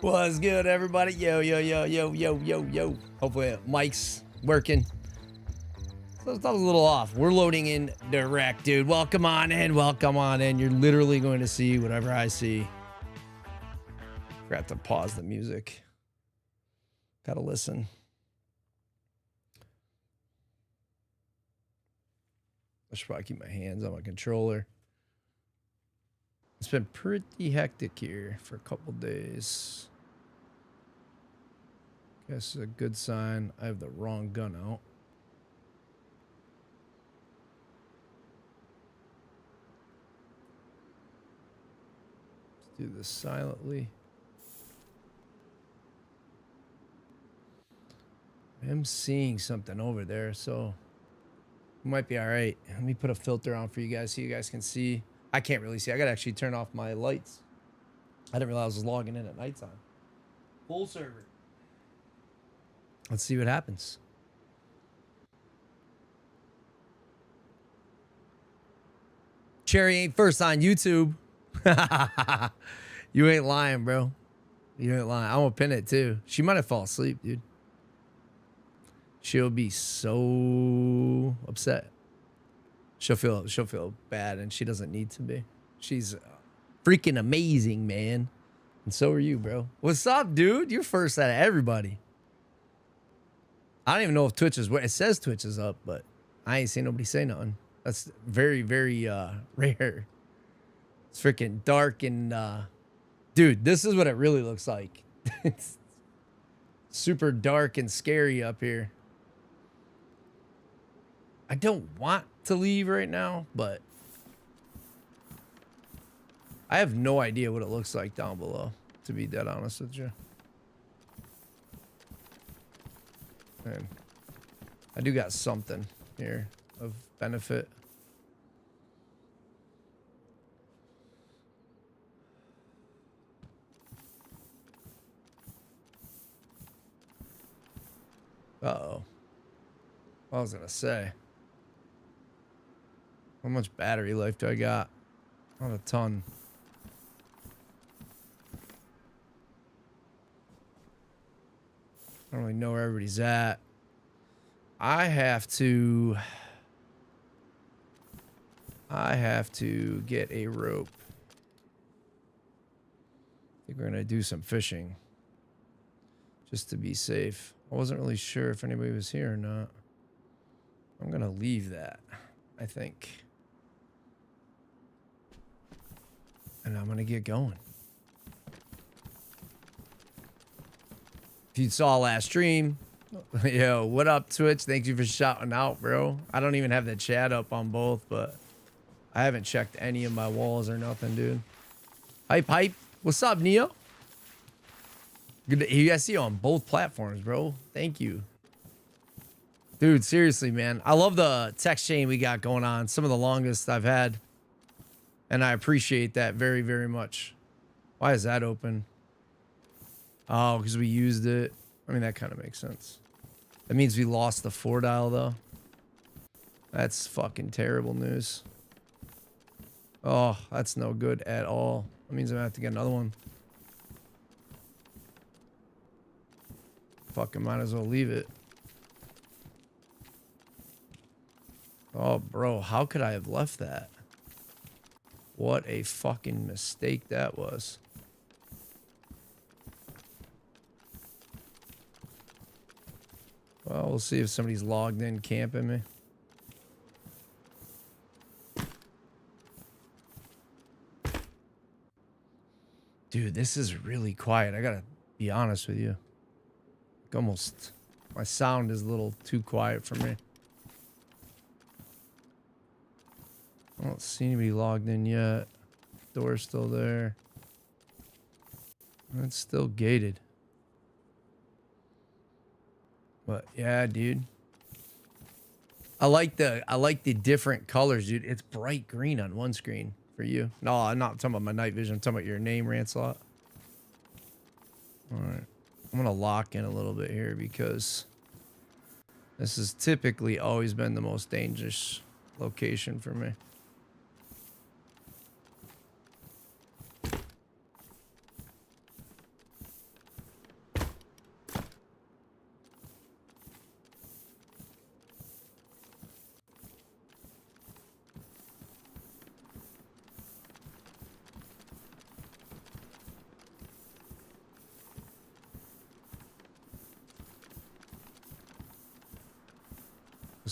What's good, everybody? Yo, yo, yo, yo, yo, yo, yo. Hopefully, mic's working. So that was a little off. We're loading in direct, dude. Welcome on in. Welcome on in. You're literally going to see whatever I see. Forgot to pause the music. Gotta listen. I should probably keep my hands on my controller. It's been pretty hectic here for a couple days. Guess a good sign. I have the wrong gun out. Let's do this silently. I'm seeing something over there, so it might be all right. Let me put a filter on for you guys so you guys can see. I can't really see. I gotta actually turn off my lights. I didn't realize I was logging in at nighttime. Full server. Let's see what happens. Cherry ain't first on YouTube. You ain't lying, bro. You ain't lying. I'm gonna pin it too. She might have fallen asleep, dude. She'll be so upset. She'll feel bad, and she doesn't need to be. She's freaking amazing, man. And so are you, bro. What's up, dude? You're first out of everybody. I don't even know if Twitch is where it says Twitch is up, but I ain't seen nobody say nothing. That's very, very rare. It's freaking dark and dude, this is what it really looks like. It's super dark and scary up here. I don't want to leave right now, but I have no idea what it looks like down below, to be dead honest with you. Man, I do got something here of benefit. Uh-oh. What was I gonna say? How much battery life do I got? Not a ton. I don't really know where everybody's at. I have to get a rope. I think we're gonna do some fishing just to be safe. I wasn't really sure if anybody was here or not. I'm gonna leave that, I think. And I'm gonna get going. If you saw last stream, yo, what up, Twitch? Thank you for shouting out, bro. I don't even have the chat up on both, but I haven't checked any of my walls or nothing, dude. Hype, hype. What's up, Neo? Good to, you guys see you on both platforms, bro. Thank you. Dude, seriously, man. I love the text chain we got going on. Some of the longest I've had. And I appreciate that very, very much. Why is that open? Oh, because we used it. I mean, that kind of makes sense. That means we lost the 4-dial, though. That's fucking terrible news. Oh, that's no good at all. That means I'm gonna have to get another one. Fucking might as well leave it. Oh, bro, how could I have left that? What a fucking mistake that was. Well, we'll see if somebody's logged in camping me. Dude, this is really quiet. I gotta be honest with you. Like almost, my sound is a little too quiet for me. I don't see anybody logged in yet. Door's still there. It's still gated. But yeah, dude. I like the different colors, dude. It's bright green on one screen for you. No, I'm not talking about my night vision. I'm talking about your name, Rancelot. All right. I'm going to lock in a little bit here because this has typically always been the most dangerous location for me.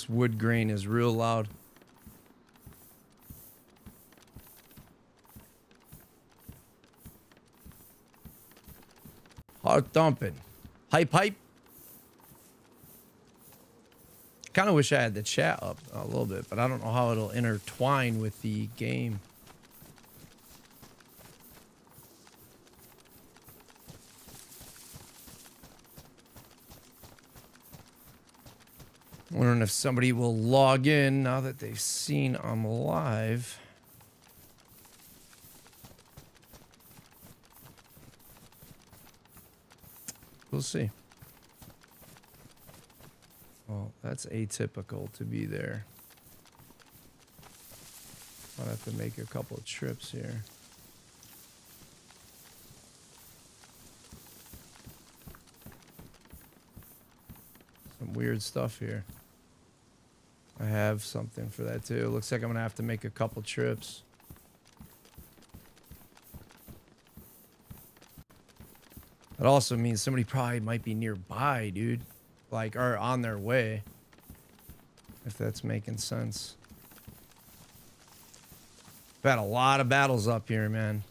This wood grain is real loud. Hard thumping. Hype, hype. Kind of wish I had the chat up a little bit, but I don't know how it'll intertwine with the game. Wondering if somebody will log in now that they've seen I'm live. We'll see. Well, that's atypical to be there. I'll have to make a couple of trips here. Some weird stuff here. I have something for that too. Looks like I'm gonna have to make a couple trips. That also means somebody probably might be nearby, dude. Like, or on their way. If that's making sense. I've had a lot of battles up here, man.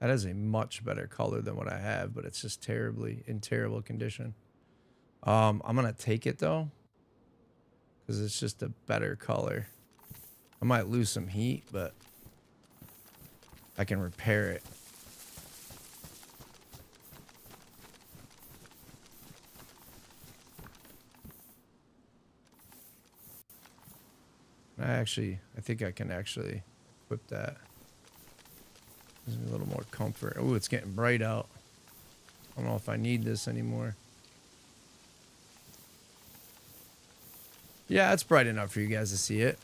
That is a much better color than what I have, but it's just in terrible condition. I'm gonna take it though, because it's just a better color. I might lose some heat, but I can repair it. I think I can actually equip that. Gives me a little more comfort. Oh, it's getting bright out. I don't know if I need this anymore. Yeah, it's bright enough for you guys to see it.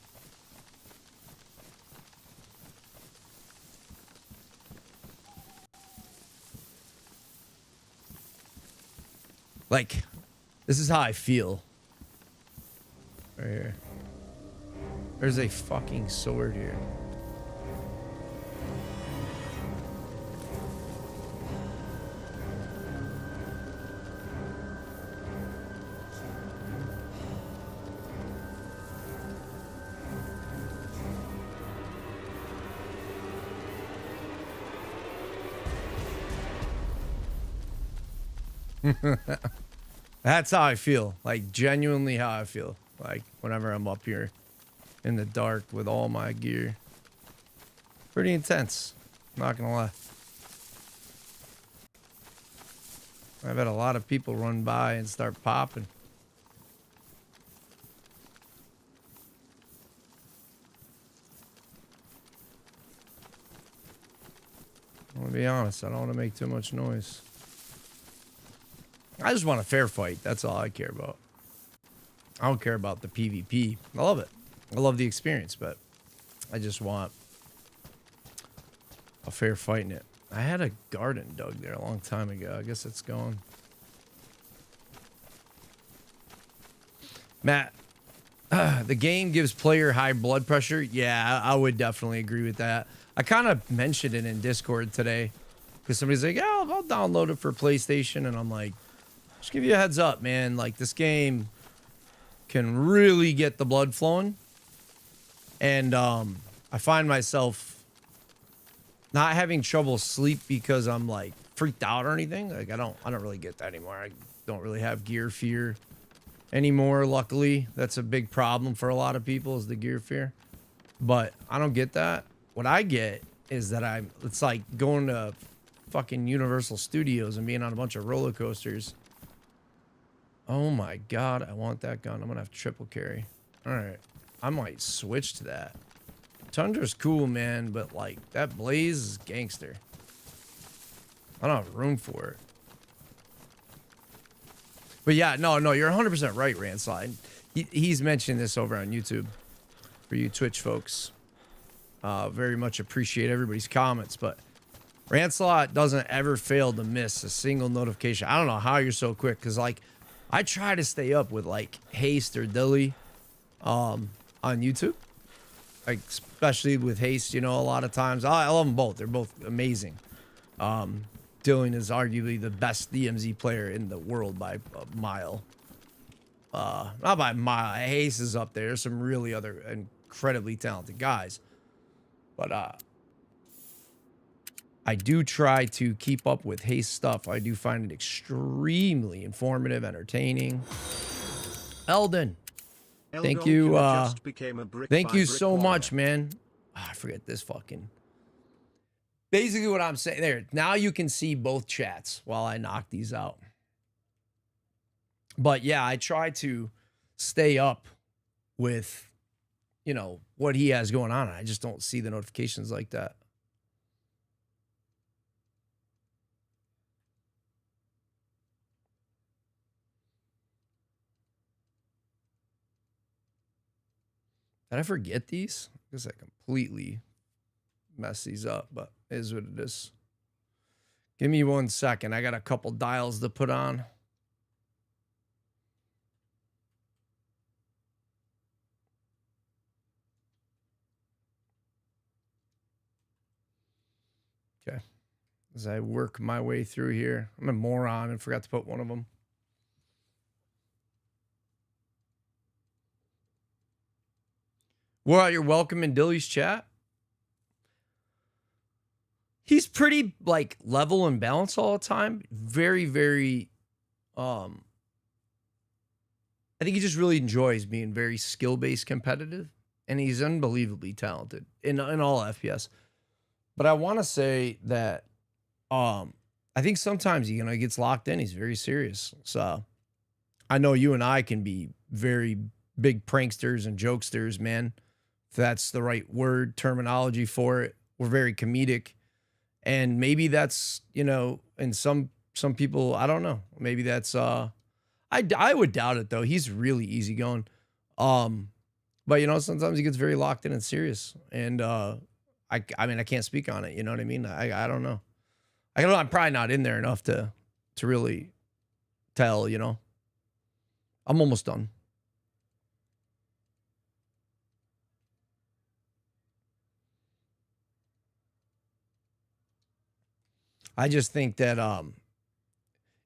Like, this is how I feel. Right here. There's a fucking sword here. That's how I feel. Like, genuinely how I feel. Like, whenever I'm up here in the dark with all my gear. Pretty intense. Not gonna lie. I've had a lot of people run by and start popping. I'm gonna be honest, I don't want to make too much noise. I just want a fair fight. That's all I care about. I don't care about the PvP. I love it. I love the experience, but I just want a fair fight in it. I had a garden dug there a long time ago. I guess it's gone. Matt, the game gives player high blood pressure. Yeah, I would definitely agree with that. I kind of mentioned it in Discord today because somebody's like, "Yeah, I'll download it for PlayStation," and I'm like, just give you a heads up, man. Like, this game can really get the blood flowing. And I find myself not having trouble sleep because I'm like freaked out or anything. Like, I don't really get that anymore. I don't really have gear fear anymore. Luckily, that's a big problem for a lot of people, is the gear fear. But I don't get that. What I get is that it's like going to fucking Universal Studios and being on a bunch of roller coasters. Oh my God, I want that gun. I'm gonna have triple carry. All right, I might switch to that. Tundra's cool, man, but like that Blaze is gangster. I don't have room for it. But yeah, no, you're 100% right, Ranslide. He's mentioned this over on YouTube for you Twitch folks. Very much appreciate everybody's comments, but Ranslot doesn't ever fail to miss a single notification. I don't know how you're so quick, because like I try to stay up with like Haste or Dilly on YouTube, like especially with Haste, you know, a lot of times I love them both. They're both amazing. Dylan is arguably the best DMZ player in the world by a mile. Not by a mile. Haste is up there. There's some really other incredibly talented guys, but I do try to keep up with Haste stuff. I do find it extremely informative, entertaining. Eldon, thank you. Thank you so much, man. Oh, I forget this fucking. Basically, what I'm saying there. Now you can see both chats while I knock these out. But yeah, I try to stay up with, you know, what he has going on. I just don't see the notifications like that. Did I forget these? I guess I completely messed these up, but it is what it is. Give me 1 second. I got a couple dials to put on. Okay. As I work my way through here. I'm a moron and forgot to put one of them. Well, you're welcome in Dilly's chat. He's pretty like level and balanced all the time. Very, very I think he just really enjoys being very skill-based competitive, and he's unbelievably talented in all FPS. But I want to say that I think sometimes he gets locked in. He's very serious. So I know you and I can be very big pranksters and jokesters, man. If that's the right word, terminology for it. We're very comedic. And maybe that's, you know, and some people, I don't know. Maybe that's I would doubt it though. He's really easygoing. But you know, sometimes he gets very locked in and serious. And I mean, I can't speak on it, you know what I mean? I don't know. I'm probably not in there enough to really tell, you know. I'm almost done. I just think that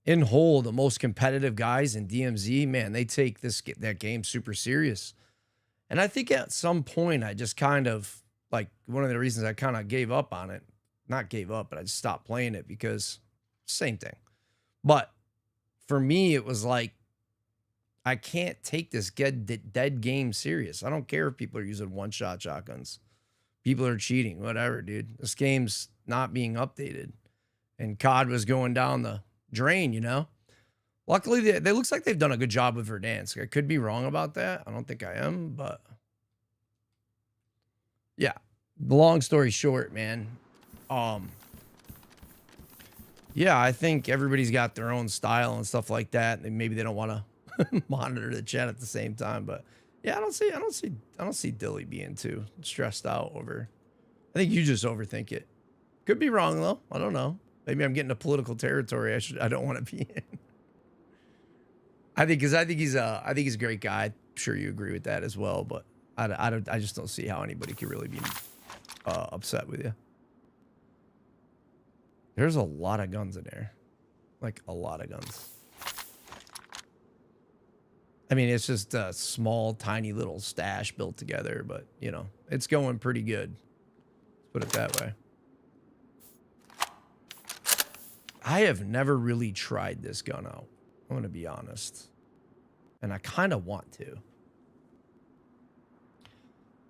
in whole, the most competitive guys in DMZ, man, they take that game super serious. And I think at some point I just kind of like one of the reasons I kind of gave up on it, not gave up, but I just stopped playing it because same thing. But for me, it was like, I can't take this dead game serious. I don't care if people are using one-shot shotguns. People are cheating, whatever, dude. This game's not being updated. And COD was going down the drain, you know? Luckily, they looks like they've done a good job with Verdansk. I could be wrong about that. I don't think I am, but yeah. Long story short, man. Yeah, I think everybody's got their own style and stuff like that. And maybe they don't want to monitor the chat at the same time, but yeah, I don't see Dilly being too stressed out over. I think you just overthink it. Could be wrong though. I don't know. Maybe I'm getting to political territory I don't want to be in. I think he's a great guy. I'm sure you agree with that as well, but I just don't see how anybody could really be upset with you. There's a lot of guns in there. Like a lot of guns. I mean, it's just a small, tiny little stash built together, but you know, it's going pretty good. Let's put it that way. I have never really tried this gun out. I'm going to be honest. And I kind of want to.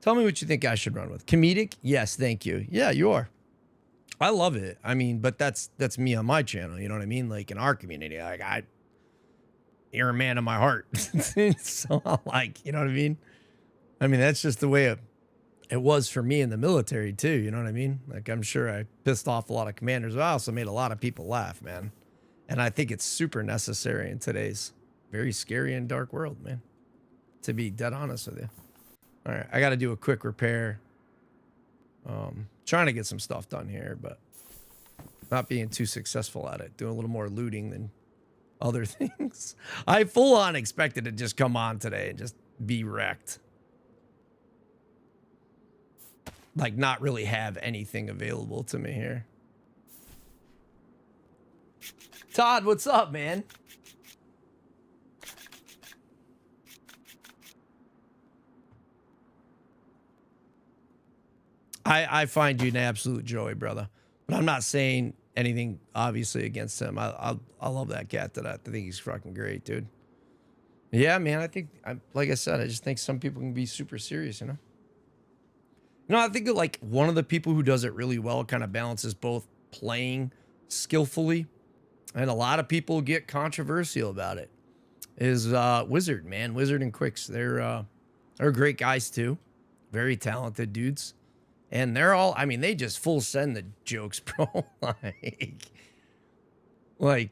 Tell me what you think I should run with. Comedic? Yes, thank you. Yeah, you are. I love it. I mean, but that's me on my channel. You know what I mean? Like in our community, like you're a man of my heart. So I'm like, you know what I mean? I mean, that's just the way it was for me in the military too. You know what I mean? Like I'm sure I pissed off a lot of commanders, but I also made a lot of people laugh, man. And I think it's super necessary in today's very scary and dark world, man. To be dead honest with you. All right, I got to do a quick repair. Trying to get some stuff done here, but not being too successful at it. Doing a little more looting than other things. I full on expected to just come on today and just be wrecked. like not really have anything available to me here. Todd, what's up, man? I find you an absolute joy, brother. But I'm not saying anything obviously against him. I love that cat. I think he's fucking great, dude. Yeah, man. I think, like I said, I just think some people can be super serious, you know. You know, I think that, like, one of the people who does it really well kind of balances both playing skillfully, and a lot of people get controversial about it, is Wizard, man. Wizard and Quicks. They're great guys too. Very talented dudes. And they're all, I mean, they just full send the jokes, bro. like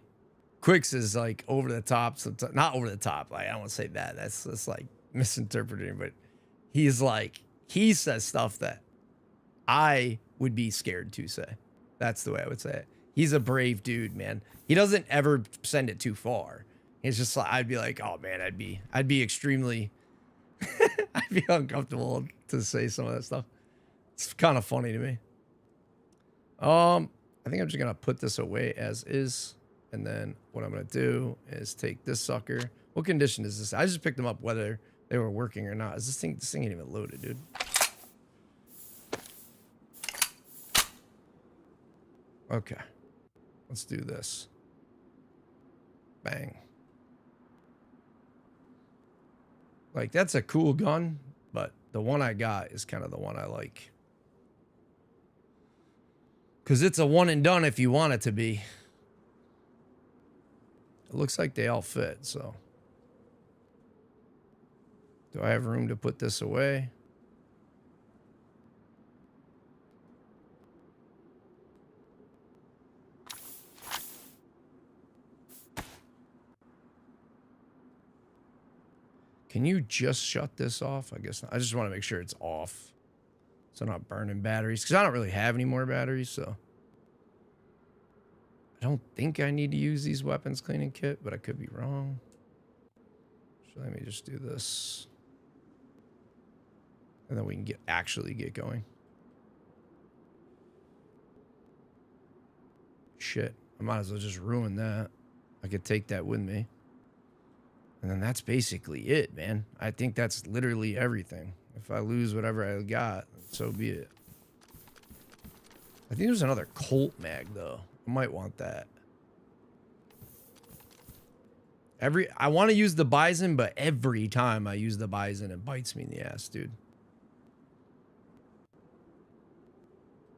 Quicks is like over the top. Sometimes, not over the top. Like, I don't want to say that. That's like misinterpreting, but he's like, he says stuff that I would be scared to say. That's the way I would say it. He's a brave dude, man. He doesn't ever send it too far. It's just like, I'd be like, oh man, I'd be extremely, I'd be uncomfortable to say some of that stuff. It's kind of funny to me. I think I'm just gonna put this away as is, and then what I'm gonna do is take this sucker. What condition is this? I just picked them up whether they were working or not. Is this thing ain't even loaded, dude? Okay, let's do this. Bang. Like, that's a cool gun, but the one I got is kind of the one I like. Because it's a one and done if you want it to be. It looks like they all fit, so. Do I have room to put this away? Can you just shut this off? I guess not. I just want to make sure it's off, so I'm not burning batteries, because I don't really have any more batteries, so. I don't think I need to use these weapons cleaning kit, but I could be wrong. So let me just do this. And then we can actually get going. Shit, I might as well just ruin that. I could take that with me. And then that's basically it, man. I think that's literally everything. If I lose whatever I got, so be it. I think there's another Colt mag, though. I might want that. I want to use the Bison, but every time I use the Bison, it bites me in the ass, dude.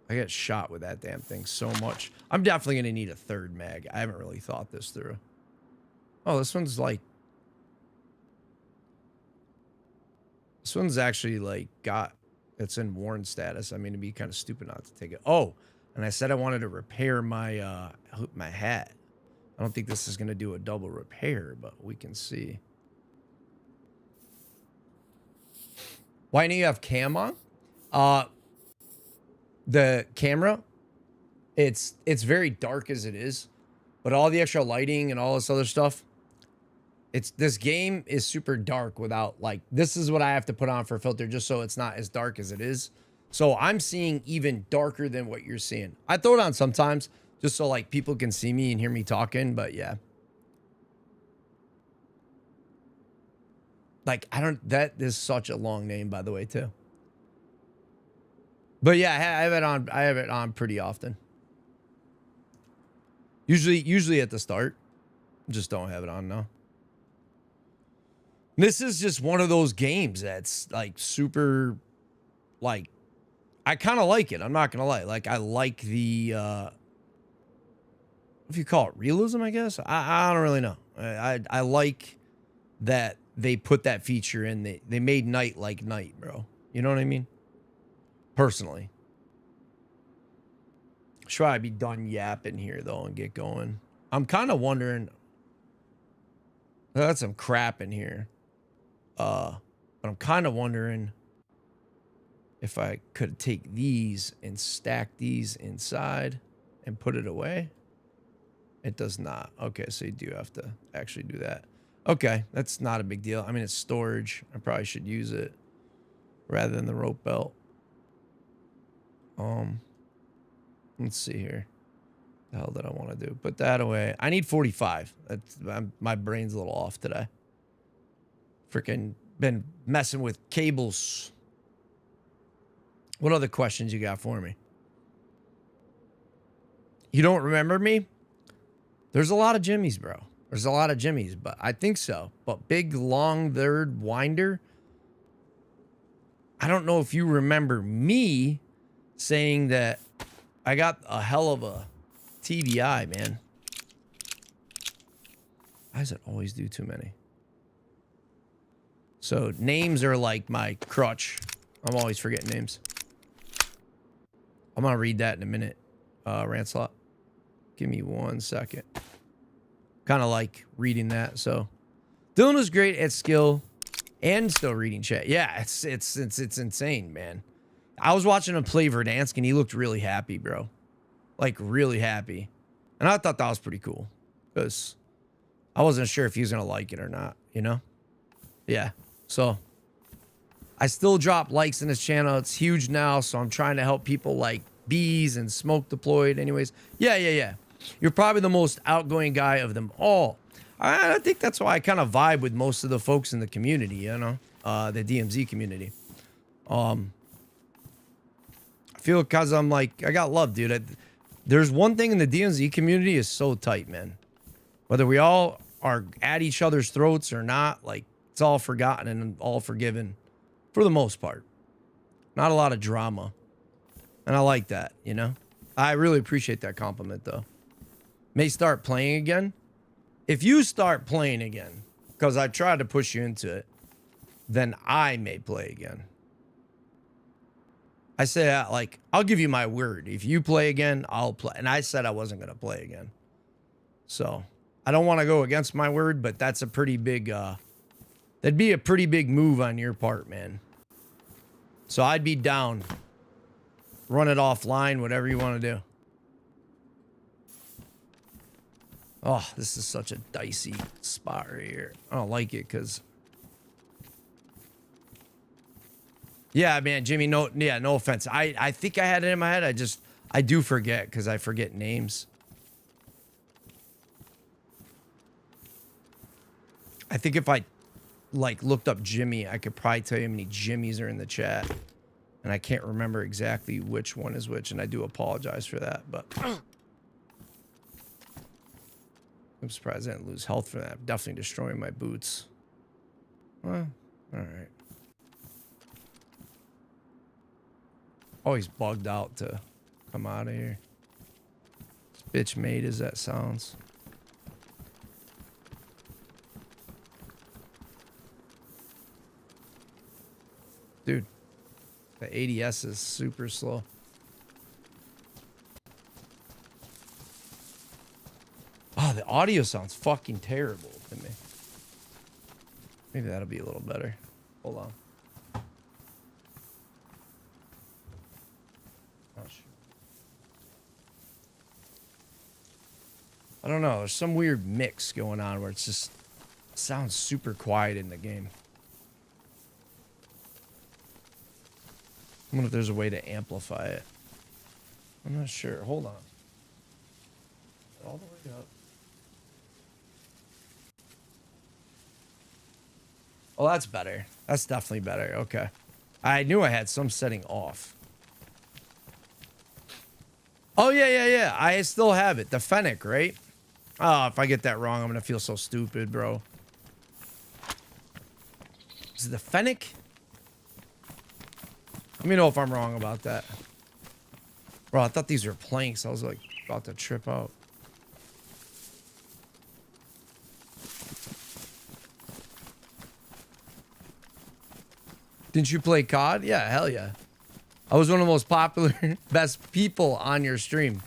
I get shot with that damn thing so much. I'm definitely going to need a third mag. I haven't really thought this through. Oh, this one's like... This one's actually like it's in worn status. I mean, it'd be kind of stupid not to take it. Oh, and I said I wanted to repair my my hat. I don't think this is gonna do a double repair, but we can see. Why do you have cam on? The camera, it's very dark as it is, but all the extra lighting and all this other stuff. This game is super dark without, like, this is what I have to put on for a filter just so it's not as dark as it is. So I'm seeing even darker than what you're seeing. I throw it on sometimes just so like people can see me and hear me talking, but yeah. Like, that is such a long name, by the way, too. But yeah, I have it on pretty often. Usually at the start. Just don't have it on now. This is just one of those games that's like super, like, I kind of like it. I'm not going to lie. Like, I like the, if you call it realism, I guess. I don't really know. I like that they put that feature in. They made night like night, bro. You know what I mean? Personally. Should I be done yapping here, though, and get going? I'm kind of wondering. That's some crap in here. But I'm kind of wondering if I could take these and stack these inside and put it away. It does not. Okay, so you do have to actually do that. Okay, that's not a big deal. I mean, it's storage. I probably should use it rather than the rope belt. Let's see here. The hell did I want to do? Put that away. I need 45. My brain's a little off today. Freaking been messing with cables. What other questions you got for me? You don't remember me? There's a lot of Jimmys, bro. There's a lot of Jimmys, but I think so. But big, long, third winder. I don't know if you remember me saying that I got a hell of a TDI, man. Why does it always do too many? So names are like my crutch. I'm always forgetting names. I'm gonna read that in a minute, Rancelot. Give me 1 second. Kind of like reading that. So Dylan was great at skill and still reading chat. Yeah, it's insane, man. I was watching him play Verdansk and he looked really happy, bro. Like really happy. And I thought that was pretty cool because I wasn't sure if he was gonna like it or not, you know? Yeah. So I still drop likes in his channel. It's huge now, so I'm trying to help people like Bees and Smoke Deployed. Anyways, yeah. You're probably the most outgoing guy of them all. I think that's why I kind of vibe with most of the folks in the community, you know, the DMZ community. I feel because I'm like, I got love, dude. There's one thing in the DMZ community is so tight, man. Whether we all are at each other's throats or not, like it's all forgotten and all forgiven for the most part. Not a lot of drama. And I like that, you know? I really appreciate that compliment, though. May start playing again. If you start playing again, because I tried to push you into it, then I may play again. I say, like, I'll give you my word. If you play again, I'll play. And I said I wasn't going to play again. So, I don't want to go against my word, but that's a pretty big, that'd be a pretty big move on your part, man. So, I'd be down. Run it offline, whatever you want to do. Oh, this is such a dicey spot right here. I don't like it because... Yeah, man, Jimmy, no offense. I think I had it in my head. I do forget because I forget names. I think if I, like, looked up Jimmy, I could probably tell you how many Jimmys are in the chat. And I can't remember exactly which one is which, and I do apologize for that, but... I'm surprised I didn't lose health for that. I'm definitely destroying my boots. Well, alright. Always bugged out to come out of here. As bitch made as that sounds. Dude, the ADS is super slow. Oh, the audio sounds fucking terrible to me. Maybe that'll be a little better. Hold on. Oh, shit. I don't know. There's some weird mix going on where it's just sounds super quiet in the game. I wonder if there's a way to amplify it. I'm not sure. Hold on. All the way up. Oh, that's better. That's definitely better. Okay. I knew I had some setting off. Oh, yeah. I still have it. The Fennec, right? Oh, if I get that wrong, I'm going to feel so stupid, bro. Is it the Fennec? Let me know if I'm wrong about that. Bro, I thought these were planks. I was like about to trip out. Didn't you play COD? Yeah, hell yeah. I was one of the most popular, best people on your stream.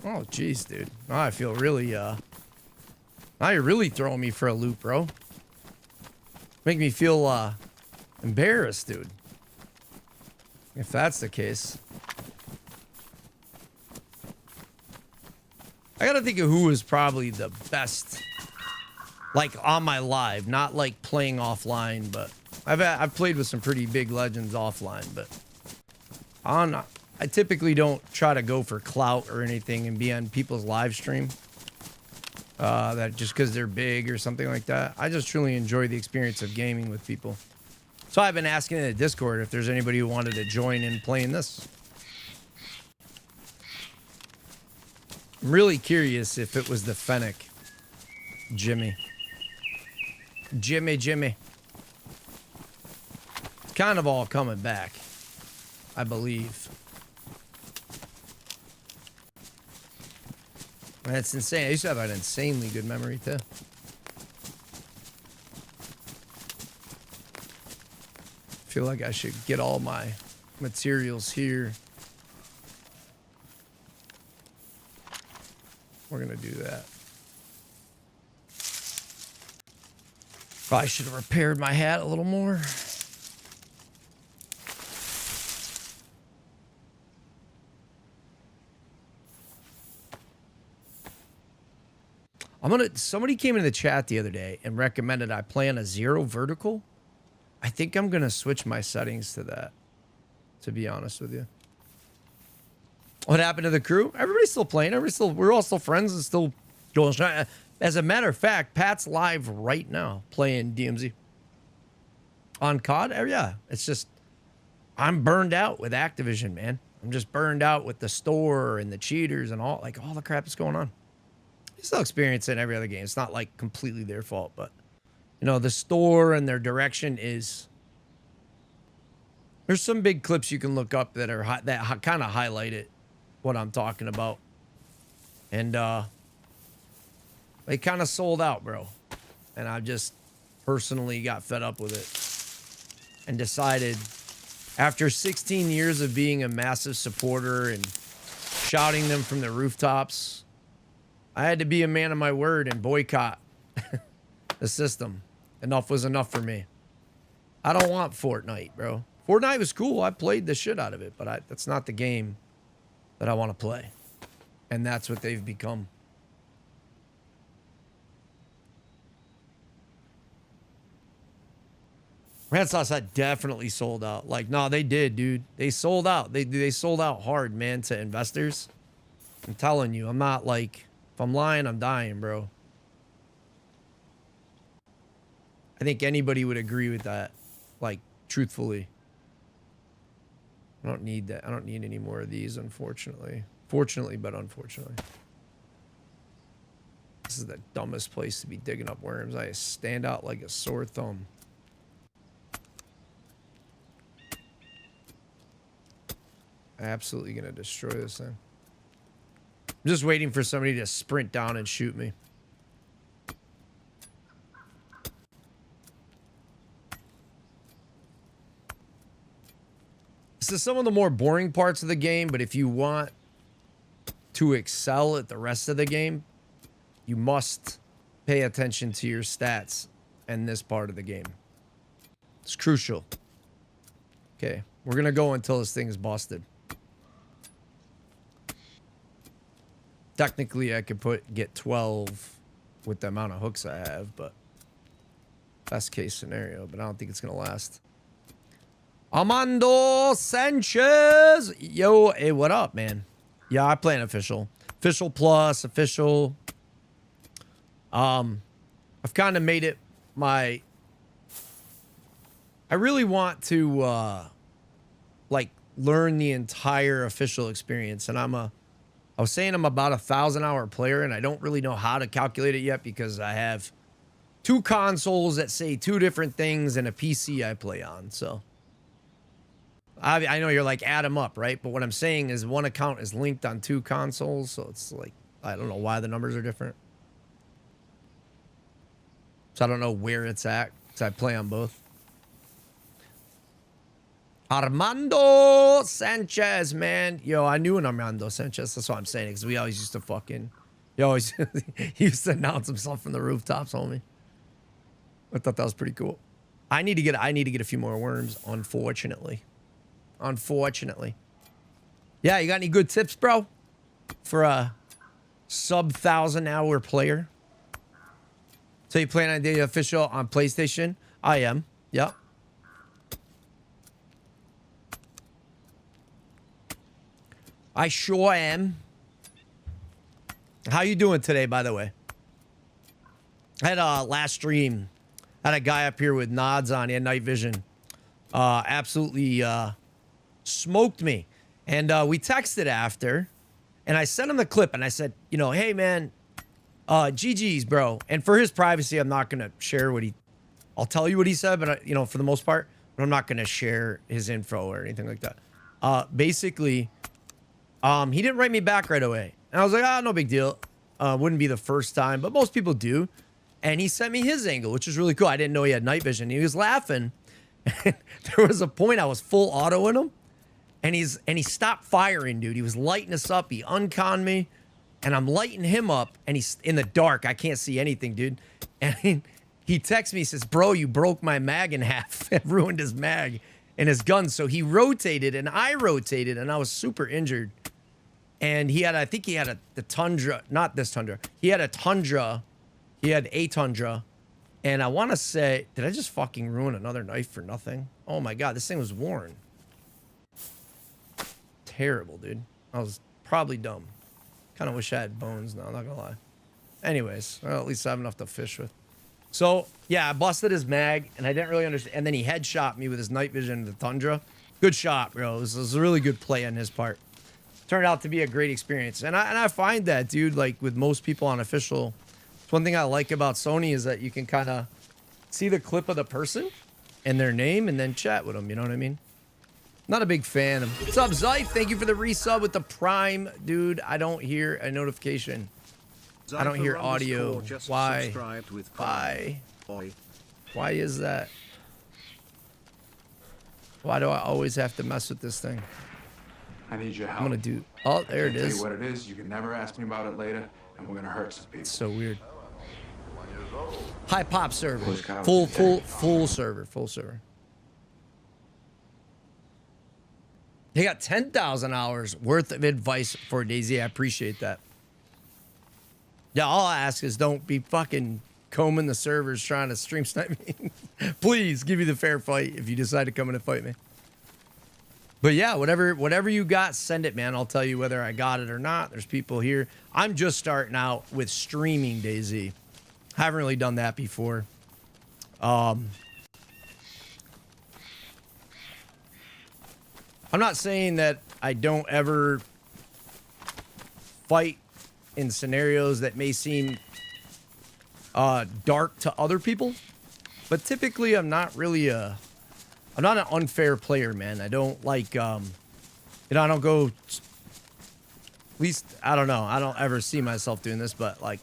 Oh, jeez, dude. Now I feel really, now you're really throwing me for a loop, bro. Make me feel, embarrassed, dude. If that's the case. I gotta think of who is probably the best, like, on my live. Not, like, playing offline, but... I've played with some pretty big legends offline, but I typically don't try to go for clout or anything and be on people's live stream. That just because they're big or something like that. I just truly enjoy the experience of gaming with people. So I've been asking in the Discord if there's anybody who wanted to join in playing this. I'm really curious if it was the Fennec. Jimmy. Jimmy. It's kind of all coming back, I believe. That's insane. I used to have an insanely good memory, too. Feel like I should get all my materials here. We're going to do that. Probably should have repaired my hat a little more. Somebody came into the chat the other day and recommended I play on a 0 vertical. I think I'm going to switch my settings to that, to be honest with you. What happened to the crew? Everybody's still playing. We're all still friends and still going. As a matter of fact, Pat's live right now playing DMZ. On COD? Yeah. It's just, I'm burned out with Activision, man. I'm just burned out with the store and the cheaters and all the crap that's going on. You still experience it in every other game. It's not like completely their fault, but you know, the store and their direction is. There's some big clips you can look up that are that kind of highlight it, what I'm talking about, and they kind of sold out, bro. And I just personally got fed up with it and decided, after 16 years of being a massive supporter and shouting them from the rooftops, I had to be a man of my word and boycott the system. Enough was enough for me. I don't want Fortnite, bro. Fortnite was cool. I played the shit out of it, but that's not the game that I want to play. And that's what they've become. Red Sauce had definitely sold out. Like, no, they did, dude. They sold out. They sold out hard, man, to investors. I'm telling you, I'm not like, if I'm lying, I'm dying, bro. I think anybody would agree with that. Like, truthfully. I don't need that. I don't need any more of these, unfortunately. Fortunately, but unfortunately. This is the dumbest place to be digging up worms. I stand out like a sore thumb. Absolutely gonna destroy this thing. I'm just waiting for somebody to sprint down and shoot me. This is some of the more boring parts of the game, but if you want to excel at the rest of the game, you must pay attention to your stats in this part of the game. It's crucial. Okay, we're gonna go until this thing is busted. Technically, I could get 12 with the amount of hooks I have, but best case scenario, but I don't think it's going to last. Armando Sanchez. Yo, hey, what up, man? Yeah, I play an official. Official plus, official. I've kind of made it my... I really want to, like, learn the entire official experience, and I was saying I'm about a 1,000-hour player, and I don't really know how to calculate it yet because I have 2 consoles that say 2 different things and a PC I play on. So I know you're like, add them up, right? But what I'm saying is one account is linked on 2 consoles, so it's like, I don't know why the numbers are different. So I don't know where it's at because I play on both. Armando Sanchez, man. Yo, I knew an Armando Sanchez. That's what I'm saying, because we always used to fucking... He always he used to announce himself from the rooftops, homie. I thought that was pretty cool. I need to get a few more worms, unfortunately. Unfortunately. Yeah, you got any good tips, bro? For a sub 1,000-hour player? So you playing on the official on PlayStation? I am. Yep. I sure am. How you doing today, by the way? I had last stream, had a guy up here with nods on. He had night vision. Absolutely smoked me. And we texted after, and I sent him the clip, and I said, you know, hey, man, GG's, bro. And for his privacy, I'm not going to share what he... I'll tell you what he said, but, you know, for the most part, but I'm not going to share his info or anything like that. Basically, he didn't write me back right away. And I was like, ah, no big deal. Wouldn't be the first time, but most people do. And he sent me his angle, which was really cool. I didn't know he had night vision. He was laughing. There was a point I was full autoing him, and he stopped firing, dude. He was lighting us up. He unconned me, and I'm lighting him up, and he's in the dark. I can't see anything, dude. And he texts me, he says, bro, you broke my mag in half. It ruined his mag and his gun. So he rotated, and I rotated, and I was super injured. And he had, I think he had the Tundra, not this Tundra. He had a Tundra. He had a Tundra. And I want to say, did I just fucking ruin another knife for nothing? Oh my God, this thing was worn. Terrible, dude. I was probably dumb. Kind of wish I had bones now, I'm not gonna lie. Anyways, well, at least I have enough to fish with. So, yeah, I busted his mag, and I didn't really understand. And then he headshot me with his night vision in the Tundra. Good shot, bro. It was a really good play on his part. Turned out to be a great experience. And I find that, dude, like with most people on official, it's one thing I like about Sony is that you can kind of see the clip of the person and their name and then chat with them. You know what I mean? Not a big fan of... What's up, Zyfe? Thank you for the resub with the Prime. Dude, I don't hear a notification. I don't hear audio. Why? Why? Why is that? Why do I always have to mess with this thing? I need your help. I'm gonna do... Oh, there it is. Tell you what it is. You can never ask me about it later, and we're gonna hurt some people. It's so weird. High pop server. Full server. He got 10,000 hours worth of advice for DayZ. I appreciate that. Yeah, all I ask is don't be fucking combing the servers trying to stream snipe me. Please give me the fair fight if you decide to come in and fight me. But yeah, whatever you got, send it, man. I'll tell you whether I got it or not. There's people here. I'm just starting out with streaming DayZ. Haven't really done that before. I'm not saying that I don't ever fight in scenarios that may seem dark to other people, but typically I'm not really I'm not an unfair player, man. I don't like you know, I don't go, at least I don't know, I don't ever see myself doing this, but like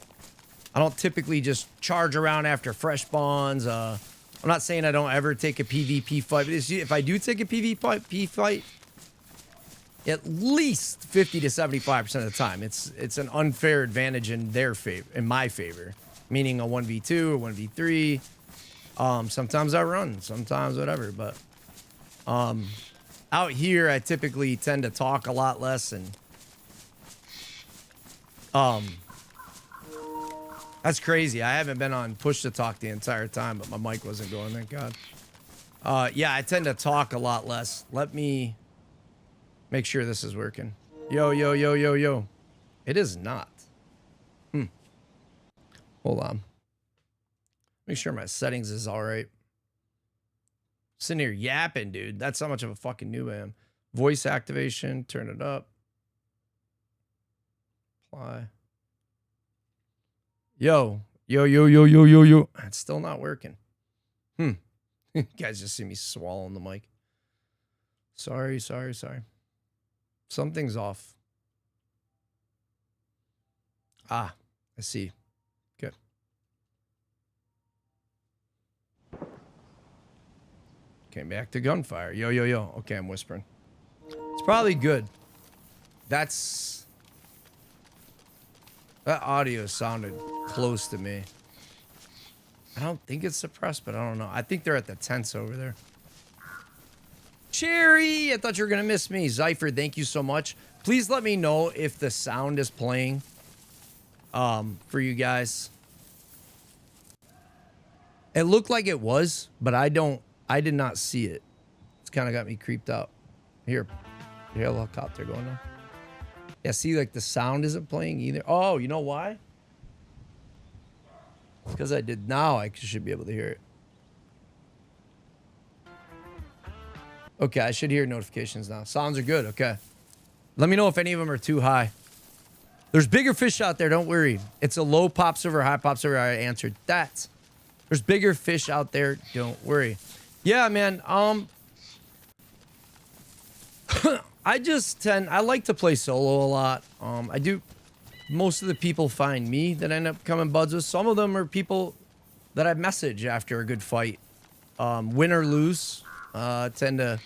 I don't typically just charge around after fresh spawns. I'm not saying I don't ever take a PvP fight, but if I do take a PvP fight, at least 50 to 75% of the time, it's an unfair advantage in their favor, in my favor, meaning a 1v2 or 1v3. Sometimes I run, sometimes whatever, but out here I typically tend to talk a lot less, and that's crazy. I haven't been on push to talk the entire time, but my mic wasn't going, thank God. Yeah, I tend to talk a lot less. Let me make sure this is working. Yo. It is not. Hold on. Make sure my settings is all right. Sitting here yapping, dude. That's how much of a fucking noob I am. Voice activation, turn it up. Apply. Yo. It's still not working. You guys just see me swallowing the mic. Sorry. Something's off. Ah, I see. Good. Came back to gunfire. Yo. Okay, I'm whispering. It's probably good. That audio sounded close to me. I don't think it's suppressed, but I don't know. I think they're at the tents over there. Cherry, I thought you were going to miss me. Zypher, thank you so much. Please let me know if the sound is playing for you guys. It looked like it was, but I did not see it. It's kind of got me creeped out. Here, the helicopter going on. Yeah, see, like the sound isn't playing either. Oh, you know why? It's because I did now. I should be able to hear it. Okay, I should hear notifications now. Sounds are good. Okay. Let me know if any of them are too high. There's bigger fish out there. Don't worry. It's a low pop server, high pop server. I answered that. There's bigger fish out there. Don't worry. Yeah, man. I like to play solo a lot. I do. Most of the people find me that end up becoming buds with. Some of them are people that I message after a good fight. Win or lose. Tend to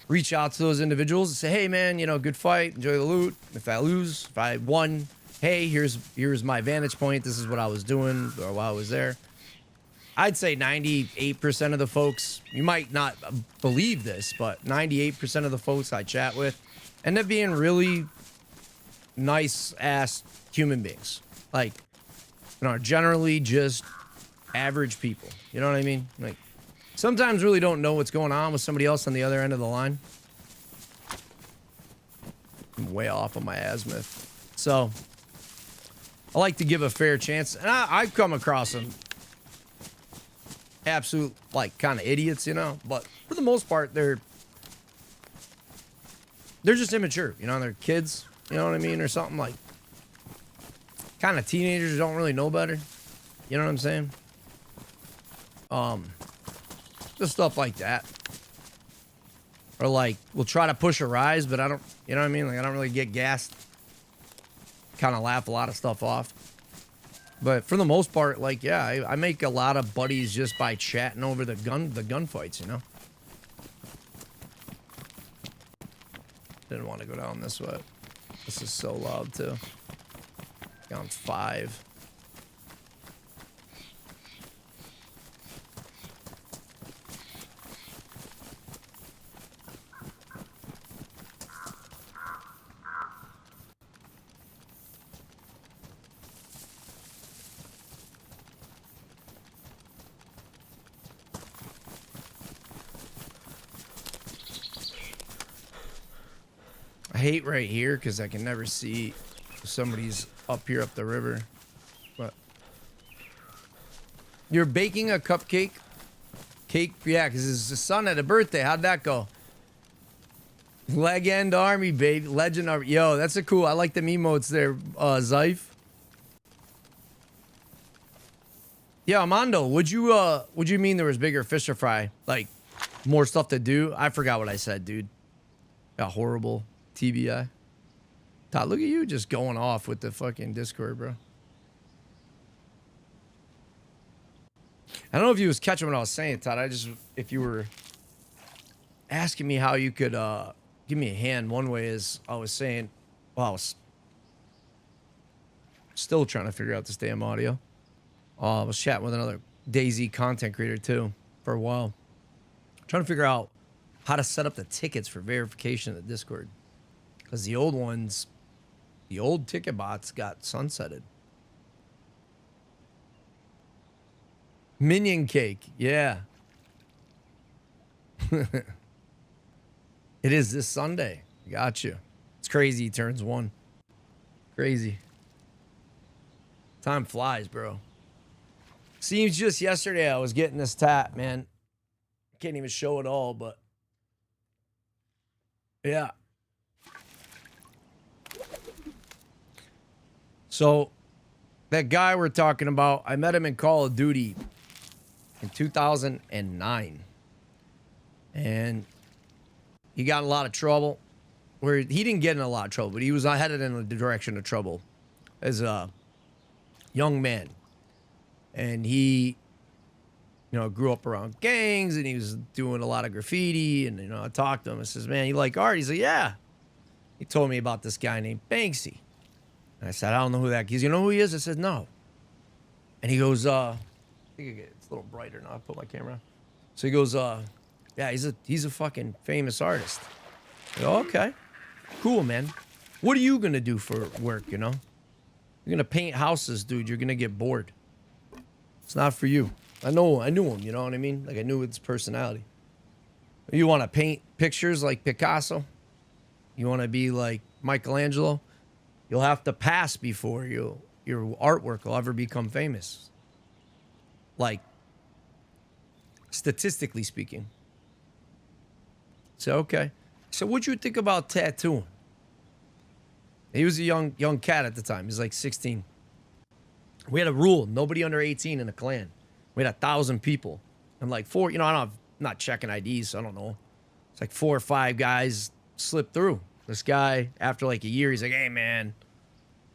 reach out to those individuals and say, hey man, you know, good fight, enjoy the loot. If I lose, if I won, hey, here's my vantage point. This is what I was doing or while I was there. I'd say 98% of the folks, you might not believe this, but 98% of the folks I chat with end up being really nice ass human beings. Like, you know, generally just average people. You know what I mean? Like, sometimes really don't know what's going on with somebody else on the other end of the line. I'm way off on my azimuth. So, I like to give a fair chance. And I've come across some absolute, like, kind of idiots, you know? But for the most part, they're just immature. You know, they're kids, you know what I mean? Or something like, kind of teenagers who don't really know better. You know what I'm saying? Just stuff like that. Or like, we'll try to push a rise, but I don't, you know what I mean? Like, I don't really get gassed. Kind of laugh a lot of stuff off. But for the most part, like, yeah, I make a lot of buddies just by chatting over the gunfights, you know? Didn't want to go down this way. This is so loud, too. Down 5. I hate right here because I can never see if somebody's up here up the river. But you're baking a cupcake? Cake? Yeah, because his son had a birthday. How'd that go? Legend Army, baby. Legend Army. Yo, that's a cool. I like the emotes there, Zyph. Yeah, Armando, would you mean there was bigger fish to fry? Like, more stuff to do? I forgot what I said, dude. Got horrible. TBI. Todd, look at you just going off with the fucking Discord, bro. I don't know if you was catching what I was saying, Todd. If you were asking me how you could give me a hand, one way is I was saying, well, I was still trying to figure out this damn audio. I was chatting with another DayZ content creator too for a while. Trying to figure out how to set up the tickets for verification of the Discord. Because the old ones, the old ticket bots got sunsetted. Minion cake, yeah. It is this Sunday. Got you. It's crazy. He turns 1. Crazy. Time flies, bro. Seems just yesterday I was getting this tat, man. Can't even show it all, but yeah. So, that guy we're talking about, I met him in Call of Duty in 2009. And he got in a lot of trouble. Where he didn't get in a lot of trouble, but he was headed in the direction of trouble as a young man. And he, you know, grew up around gangs and he was doing a lot of graffiti. And, you know, I talked to him. I says, man, you like art? He's like, yeah. He told me about this guy named Banksy. And I said, I don't know who that is. You know who he is? I said, no. And he goes, I think it's a little brighter now. I put my camera on. So he goes, yeah, he's a fucking famous artist. I go, okay. Cool, man. What are you going to do for work, you know? You're going to paint houses, dude. You're going to get bored. It's not for you. I knew him, you know what I mean? Like, I knew his personality. You want to paint pictures like Picasso? You want to be like Michelangelo? You'll have to pass before your artwork will ever become famous. Like, statistically speaking. So, okay. So what'd you think about tattooing? He was a young cat at the time. He was like 16. We had a rule. Nobody under 18 in a clan. We had 1,000 people. And like I'm not checking IDs, so I don't know. It's like 4 or 5 guys slipped through. This guy, after like a year, he's like, hey, man,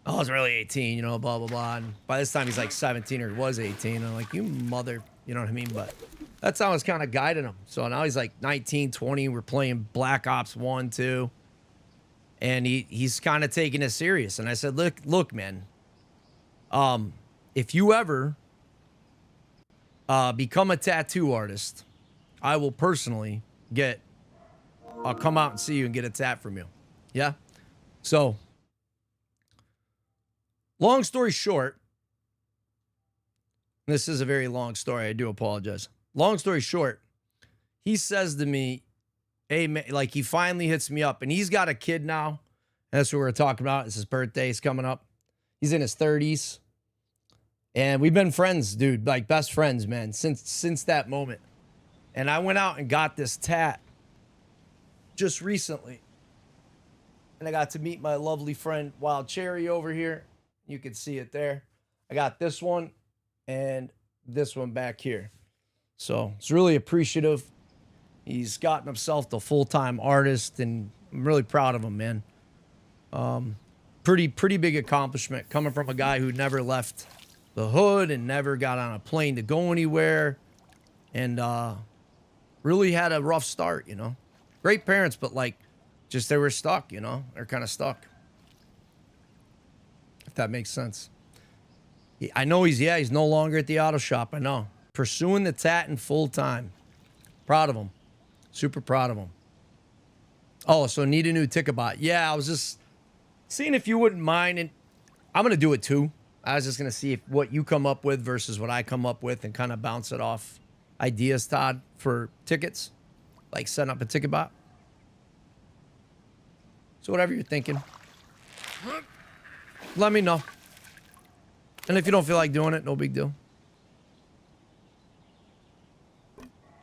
I was really 18, blah, blah, blah. And by this time, he's like 17 or was 18. And I'm like, you mother, you know what I mean? But that's how I was kind of guiding him. So now he's like 19, 20. We're playing Black Ops 1, 2. And he's kind of taking it serious. And I said, look, man, if you ever become a tattoo artist, I will personally I'll come out and see you and get a tat from you. Yeah? So, long story short, this is a very long story. I do apologize. Long story short, he says to me, hey, man, like he finally hits me up and he's got a kid now. And that's what we're talking about. It's his birthday. It's coming up. He's in his 30s. And we've been friends, dude, like best friends, man, since that moment. And I went out and got this tat just recently. And I got to meet my lovely friend Wild Cherry over here. You can see it there. I got this one and this one back here. So it's really appreciative. He's gotten himself the full-time artist, and I'm really proud of him, man. Pretty big accomplishment coming from a guy who never left the hood and never got on a plane to go anywhere, and really had a rough start, Great parents, but like, just they were stuck, They're kind of stuck. If that makes sense. I know he's no longer at the auto shop. I know. Pursuing the tatting full time. Proud of him. Super proud of him. Oh, so need a new ticket bot. Yeah, I was just seeing if you wouldn't mind, and I'm going to do it too. I was just going to see what you come up with versus what I come up with and kind of bounce it off ideas, Todd, for tickets. Like setting up a ticket bot. So whatever you're thinking, let me know. And if you don't feel like doing it, no big deal.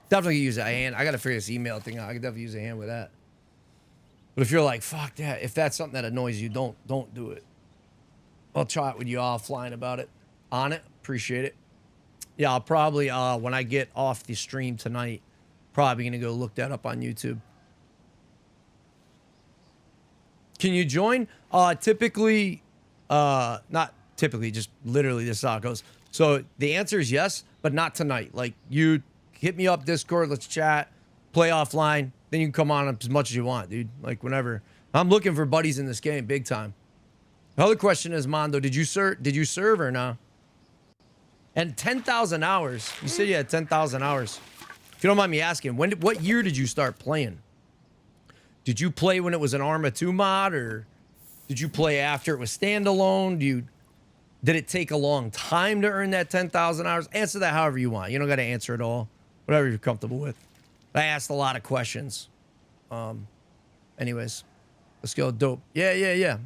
Definitely use a hand. I got to figure this email thing out. I could definitely use a hand with that. But if you're like, fuck that, if that's something that annoys you, don't do it. I'll chat with you offline about it. On it. Appreciate it. Yeah, I'll probably, when I get off the stream tonight, probably going to go look that up on YouTube. Can you join? Typically, not typically, just literally this is how it goes. So the answer is yes, but not tonight. Like, you hit me up Discord, let's chat, play offline, then you can come on as much as you want, dude. Like, whenever. I'm looking for buddies in this game, big time. The other question is, Mondo, did you serve or no? And 10,000 hours. You said you had 10,000 hours. If you don't mind me asking, what year did you start playing? Did you play when it was an Arma 2 mod, or did you play after it was standalone? Did it take a long time to earn that 10,000 hours? Answer that however you want. You don't got to answer it all. Whatever you're comfortable with. I asked a lot of questions. Anyways, let's go. Dope. Yeah.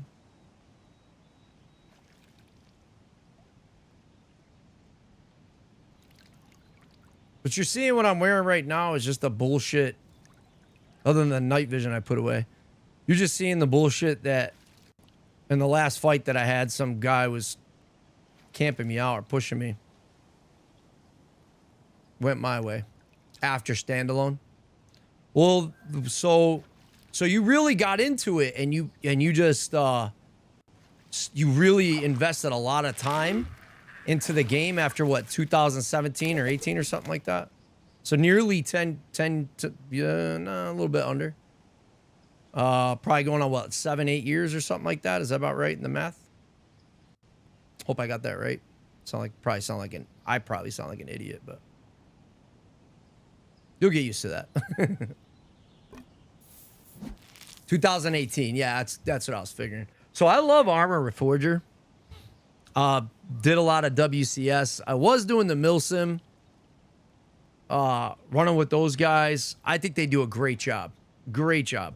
But you're seeing what I'm wearing right now is just the bullshit. Other than the night vision I put away. You're just seeing the bullshit that in the last fight that I had, some guy was camping me out or pushing me. Went my way. After standalone. Well, so you really got into it, and you just you really invested a lot of time into the game after what, 2017 or 18 or something like that. So nearly 10 to, a little bit under. Probably going on what, 7-8 years or something like that. Is that about right in the math? Hope I got that right. I probably sound like an idiot, but you'll get used to that. 2018, yeah, that's what I was figuring. So I love Armor Reforger. Did a lot of WCS. I was doing the Milsim. Running with those guys. I think they do a great job. Great job.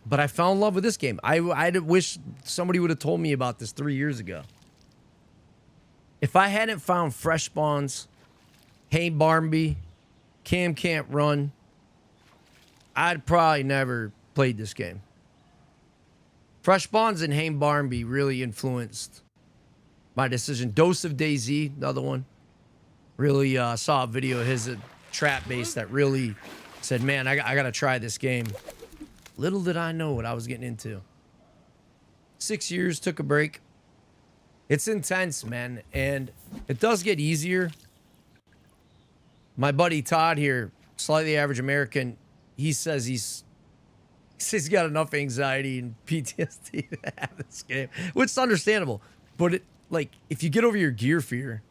But I fell in love with this game. I wish somebody would have told me about this 3 years ago. If I hadn't found Fresh Spawns, Hey Barnby, Cam Can't Run, I'd probably never played this game. Fresh Spawns and Hey Barnby really influenced my decision. Dose of DayZ, another one. Really saw a video of his trap base that really said, man, I got to try this game. Little did I know what I was getting into. 6 years, took a break. It's intense, man, and it does get easier. My buddy Todd here, slightly average American, he says he's got enough anxiety and PTSD to have this game, which is understandable. But it, like, if you get over your gear fear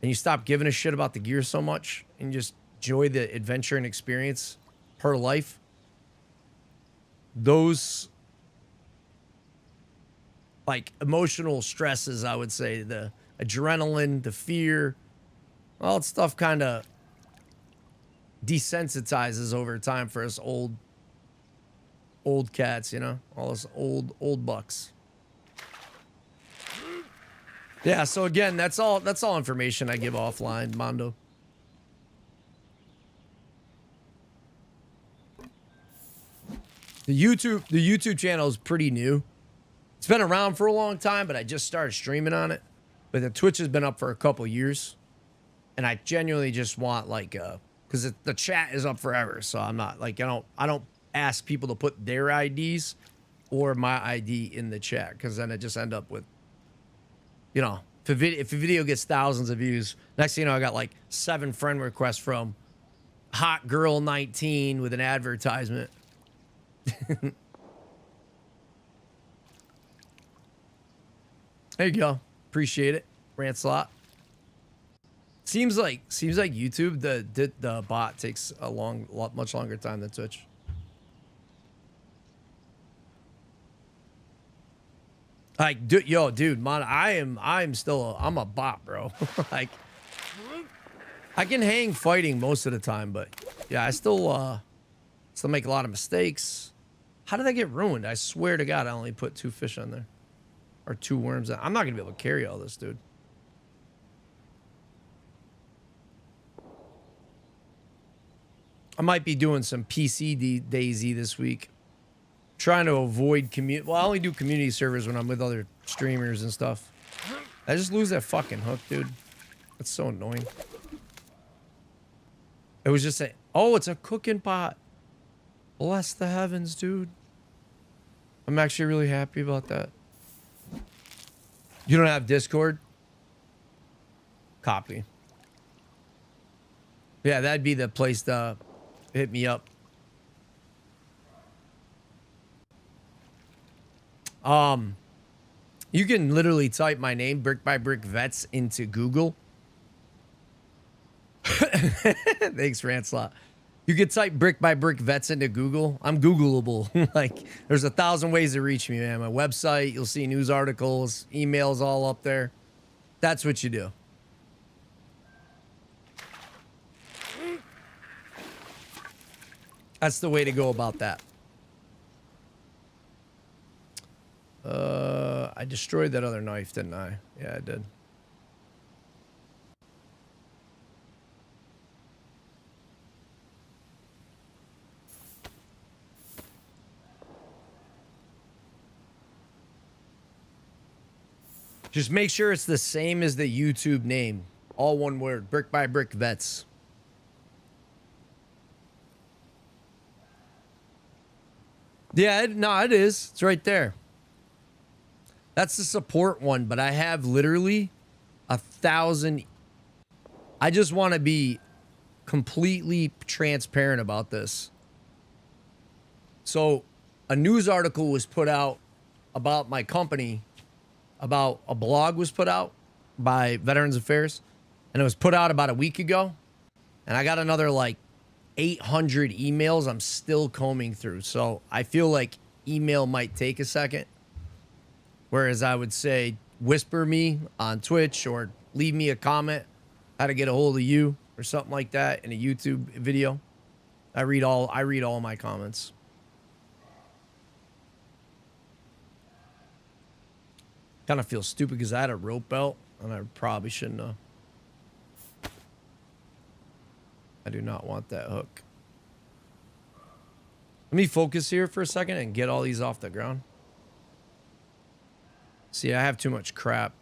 and you stop giving a shit about the gear so much and just enjoy the adventure and experience per life, those like emotional stresses, I would say, the adrenaline, the fear, all that stuff kind of desensitizes over time for us old cats, you know, all us old bucks. Yeah, so again, that's all information I give offline, Mondo. The YouTube channel is pretty new. It's been around for a long time, but I just started streaming on it. But the Twitch has been up for a couple years, and I genuinely just want like because the chat is up forever, so I'm not like I don't ask people to put their IDs or my ID in the chat, because then it just end up with, you know, if a video gets thousands of views, next thing you know, I got like 7 friend requests from Hot Girl 19 with an advertisement. There you go. Appreciate it, Ranslot. Seems like YouTube, the bot takes a much longer time than Twitch. Like, dude, man, I'm a bot, bro. Like, I can hang fighting most of the time, but yeah, I still make a lot of mistakes. How did I get ruined? I swear to God, I only put 2 fish on there. Or 2 worms. I'm not going to be able to carry all this, dude. I might be doing some PC DayZ this week. Trying to avoid community. Well, I only do community servers when I'm with other streamers and stuff. I just lose that fucking hook, dude. That's so annoying. It was just a... Oh, it's a cooking pot. Bless the heavens, dude. I'm actually really happy about that. You don't have Discord? Copy. Yeah, that'd be the place to hit me up. You can literally type my name, Brick by Brick Vets, into Google. Thanks, Ranslot. You can type Brick by Brick Vets into Google. I'm Googleable. Like, there's 1,000 ways to reach me, man. My website, you'll see news articles, emails all up there. That's what you do. That's the way to go about that. I destroyed that other knife, didn't I? Yeah, I did. Just make sure it's the same as the YouTube name. All one word. Brick by Brick Vets. Yeah, no, it is. It's right there. That's the support one, but I have literally 1,000. I just want to be completely transparent about this. So a news article was put out about my company, about a blog was put out by Veterans Affairs, and it was put out about a week ago. And I got another like 800 emails I'm still combing through. So I feel like email might take a second. Whereas I would say whisper me on Twitch or leave me a comment how to get a hold of you or something like that in a YouTube video. I read all my comments. Kind of feel stupid because I had a rope belt and I probably shouldn't have. I do not want that hook. Let me focus here for a second and get all these off the ground. See, I have too much crap.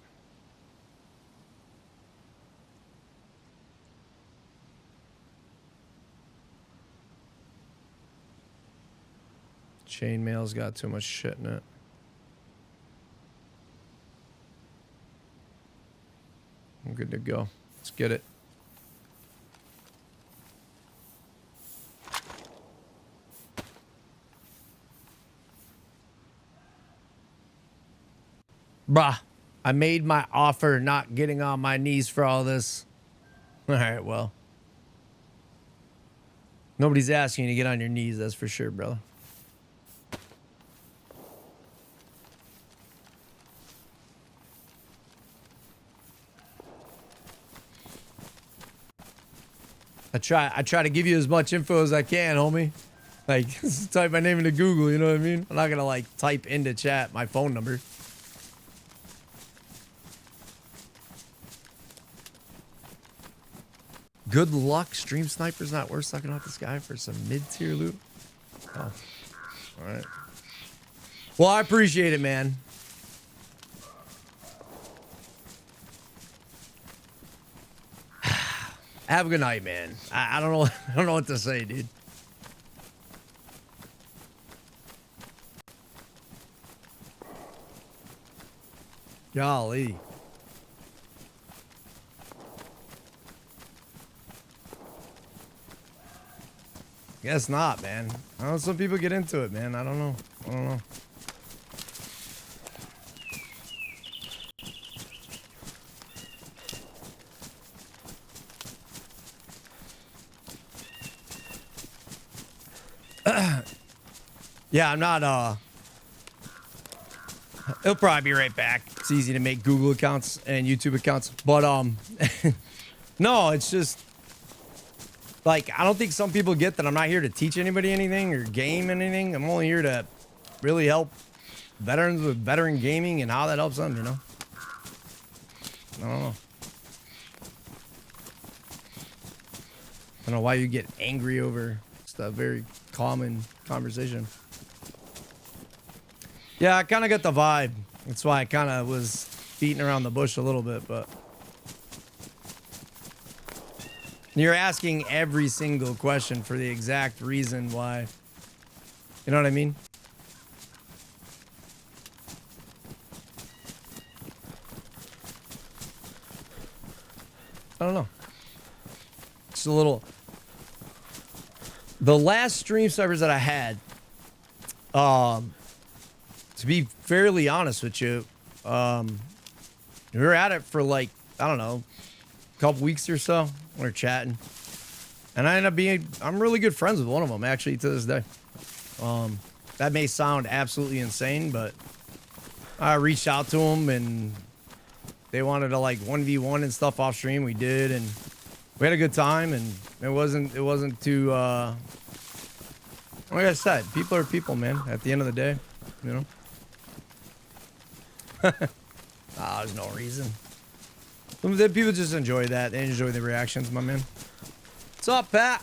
Chainmail's got too much shit in it. I'm good to go. Let's get it. Bruh, I made my offer, not getting on my knees for all this. All right, well. Nobody's asking you to get on your knees, that's for sure, brother. I try to give you as much info as I can, homie. Like, just type my name into Google, you know what I mean? I'm not gonna like type into chat my phone number. Good luck. Stream Sniper's not worth sucking off this guy for some mid-tier loot. Oh, all right. Well, I appreciate it, man. Have a good night, man. I don't know. I don't know what to say, dude. Golly. Guess not, man. I know some people get into it, man. I don't know. I don't know. Yeah, I'm not, it'll probably be right back. It's easy to make Google accounts and YouTube accounts. But, no, it's just, like, I don't think some people get that I'm not here to teach anybody anything or game anything. I'm only here to really help veterans with veteran gaming and how that helps them, you know? I don't know. I don't know why you get angry over just a very common conversation. Yeah, I kind of got the vibe. That's why I kind of was beating around the bush a little bit, but you're asking every single question for the exact reason why. You know what I mean? I don't know. It's a little. The last stream servers that I had, to be fairly honest with you, we were at it for like, I don't know, a couple weeks or so. We were chatting. And I ended up being, I'm really good friends with one of them, actually, to this day. That may sound absolutely insane, but I reached out to them and they wanted to like 1v1 and stuff off stream. We did, and we had a good time, and it wasn't too, like I said, people are people, man, at the end of the day, you know? There's no reason. People just enjoy that. They enjoy the reactions, my man. What's up, Pat?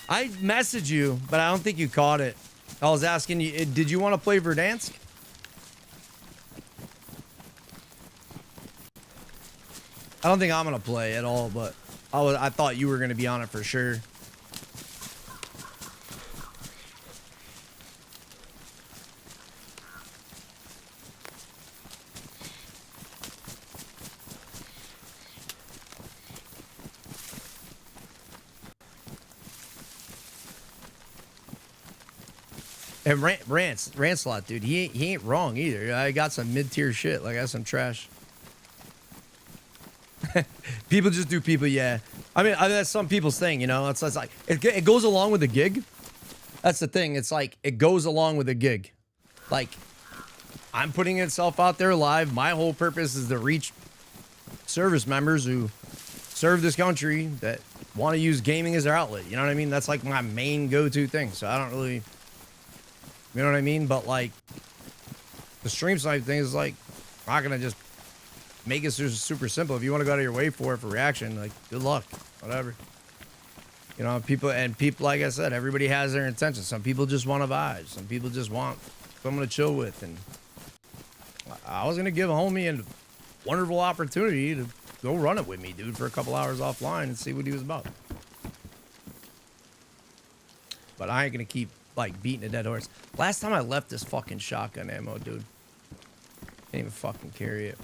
I messaged you, but I don't think you caught it. I was asking you, did you want to play Verdansk? I don't think I'm going to play at all, but I thought you were going to be on it for sure. And Rancelot, dude, he ain't wrong either. I got some mid-tier shit. Like, I got some trash. People just do people, yeah. I mean, that's some people's thing, you know? It's like, it goes along with the gig. That's the thing. It's like, it goes along with the gig. Like, I'm putting itself out there live. My whole purpose is to reach service members who serve this country that want to use gaming as their outlet. You know what I mean? That's like my main go-to thing. So I don't really You know what I mean? But like the stream snipe thing is like, I'm not gonna just make it super simple. If you want to go out of your way for it for reaction, like good luck, whatever. You know, people, like I said, everybody has their intentions. Some people just want to vibe. Some people just want someone to chill with. And I was gonna give a homie a wonderful opportunity to go run it with me, dude, for a couple hours offline and see what he was about. But I ain't gonna keep like beating a dead horse. Last time I left this fucking shotgun ammo, dude. Can't even fucking carry it.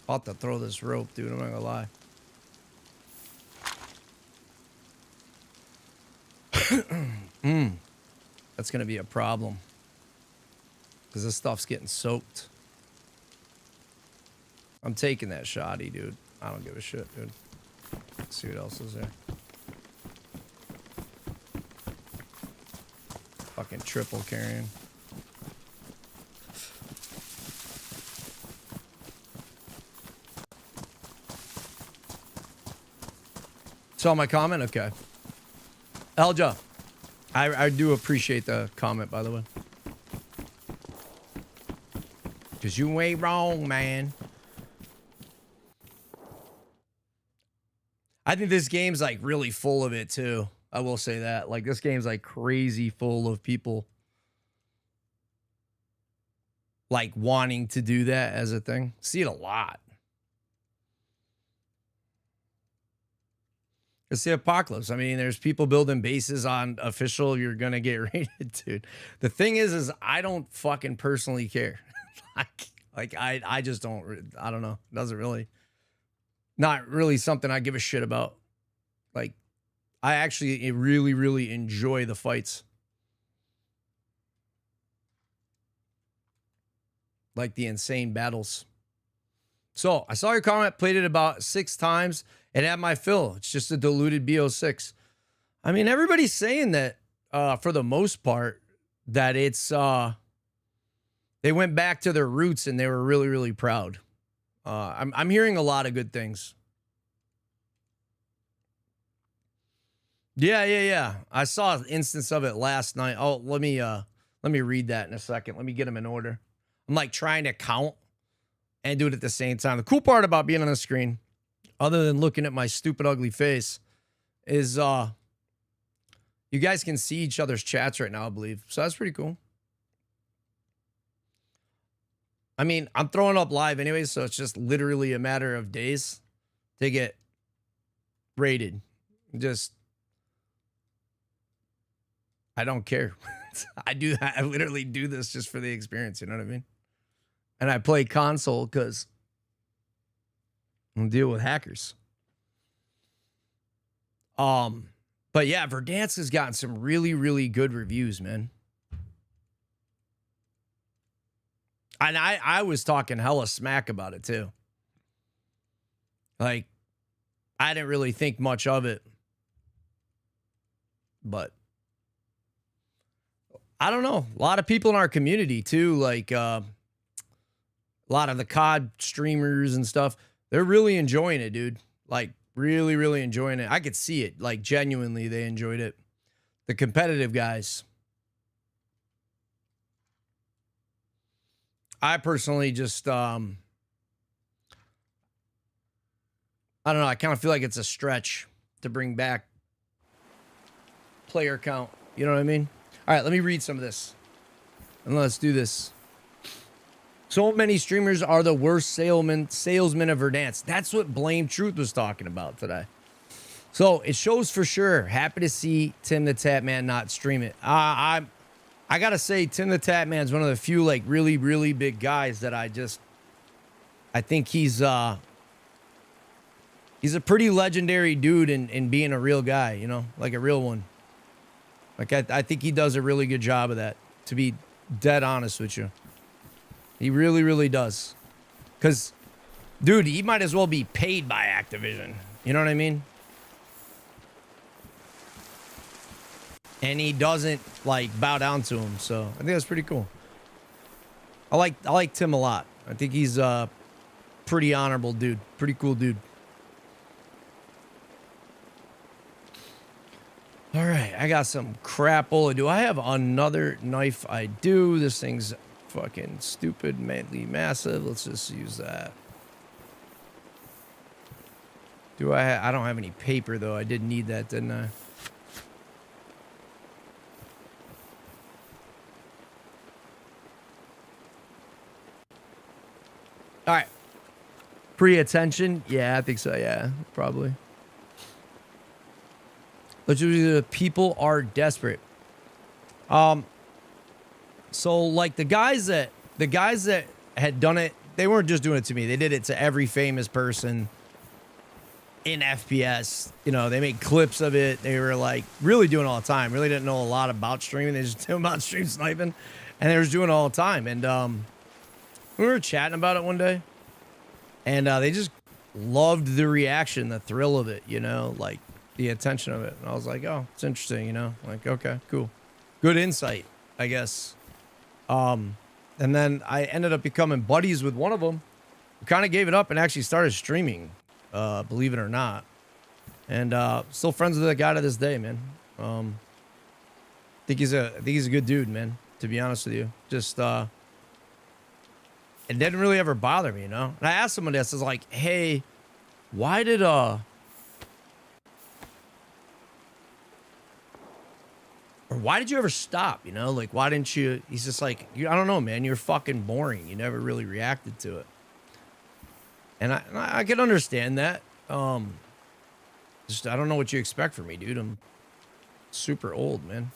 I'll have to throw this rope, dude. I'm not gonna lie. That's gonna be a problem. Because this stuff's getting soaked. I'm taking that shoddy, dude. I don't give a shit, dude. Let's see what else is there. Fucking triple carrying. Saw my comment? Okay. Elja, I do appreciate the comment, by the way. Because you ain't wrong, man. I think this game's like really full of it, too. I will say that. Like, this game's like crazy full of people like wanting to do that as a thing. See it a lot. It's the apocalypse. I mean, there's people building bases on official. You're gonna get raided, dude. The thing is I don't fucking personally care. I just don't. I don't know. It doesn't really. Not really something I give a shit about. Like, I actually really, really enjoy the fights. Like the insane battles. So I saw your comment, played it about 6 times, and had my fill. It's just a diluted BO6. I mean, everybody's saying that for the most part, that it's they went back to their roots and they were really, really proud. I'm hearing a lot of good things. Yeah. I saw an instance of it last night. Oh, let me read that in a second. Let me get them in order. I'm like trying to count and do it at the same time. The cool part about being on the screen, other than looking at my stupid, ugly face, is you guys can see each other's chats right now, I believe. So that's pretty cool. I mean, I'm throwing up live anyway, so it's just literally a matter of days to get rated. I don't care. I literally do this just for the experience, you know what I mean? And I play console because I deal with hackers. But yeah, Verdansk has gotten some really, really good reviews, man. And I was talking hella smack about it too. Like, I didn't really think much of it. But I don't know. A lot of people in our community too, like a lot of the COD streamers and stuff, they're really enjoying it, dude. Like, really, really enjoying it. I could see it. Like, genuinely, they enjoyed it. The competitive guys. I personally just, I don't know. I kind of feel like it's a stretch to bring back player count. You know what I mean? All right, let me read some of this. And let's do this. So many streamers are the worst salesmen of Verdansk. That's what Blame Truth was talking about today. So it shows for sure. Happy to see Tim the Tap Man not stream it. I gotta say, Tim the Tap Man's one of the few like really, really big guys that I think he's a pretty legendary dude in being a real guy, you know, like a real one. Like I think he does a really good job of that, to be dead honest with you. He really, really does. Because, dude, he might as well be paid by Activision. You know what I mean? And he doesn't, like, bow down to him. So, I think that's pretty cool. I like Tim a lot. I think he's a pretty honorable dude. Pretty cool dude. All right, I got some crapola. Do I have another knife? I do. This thing's fucking stupid, madly massive. Let's just use that. Do I don't have any paper, though. I did need that, didn't I? All right. Pre-attention? Yeah, I think so. Yeah, probably. Literally, the people are desperate. So like the guys that had done it, they weren't just doing it to me. They did it to every famous person in FPS. You know, they made clips of it. They were like really doing it all the time. Really didn't know a lot about streaming. They just knew about stream sniping, and they were just doing it all the time. And we were chatting about it one day, and they just loved the reaction, the thrill of it. You know, like the attention of it. And I was like, oh, it's interesting. You know, like okay, cool, good insight, I guess. And then I ended up becoming buddies with one of them. We kind of gave it up and actually started streaming, believe it or not. And still friends with that guy to this day, man. I think he's a good dude, man. To be honest with you, just it didn't really ever bother me, you know. And I asked someone this, I was like, hey, why did or why did you ever stop? You know, like, why didn't you? He's just like, I don't know, man. You're fucking boring. You never really reacted to it. And I can understand that. Just, I don't know what you expect from me, dude. I'm super old, man.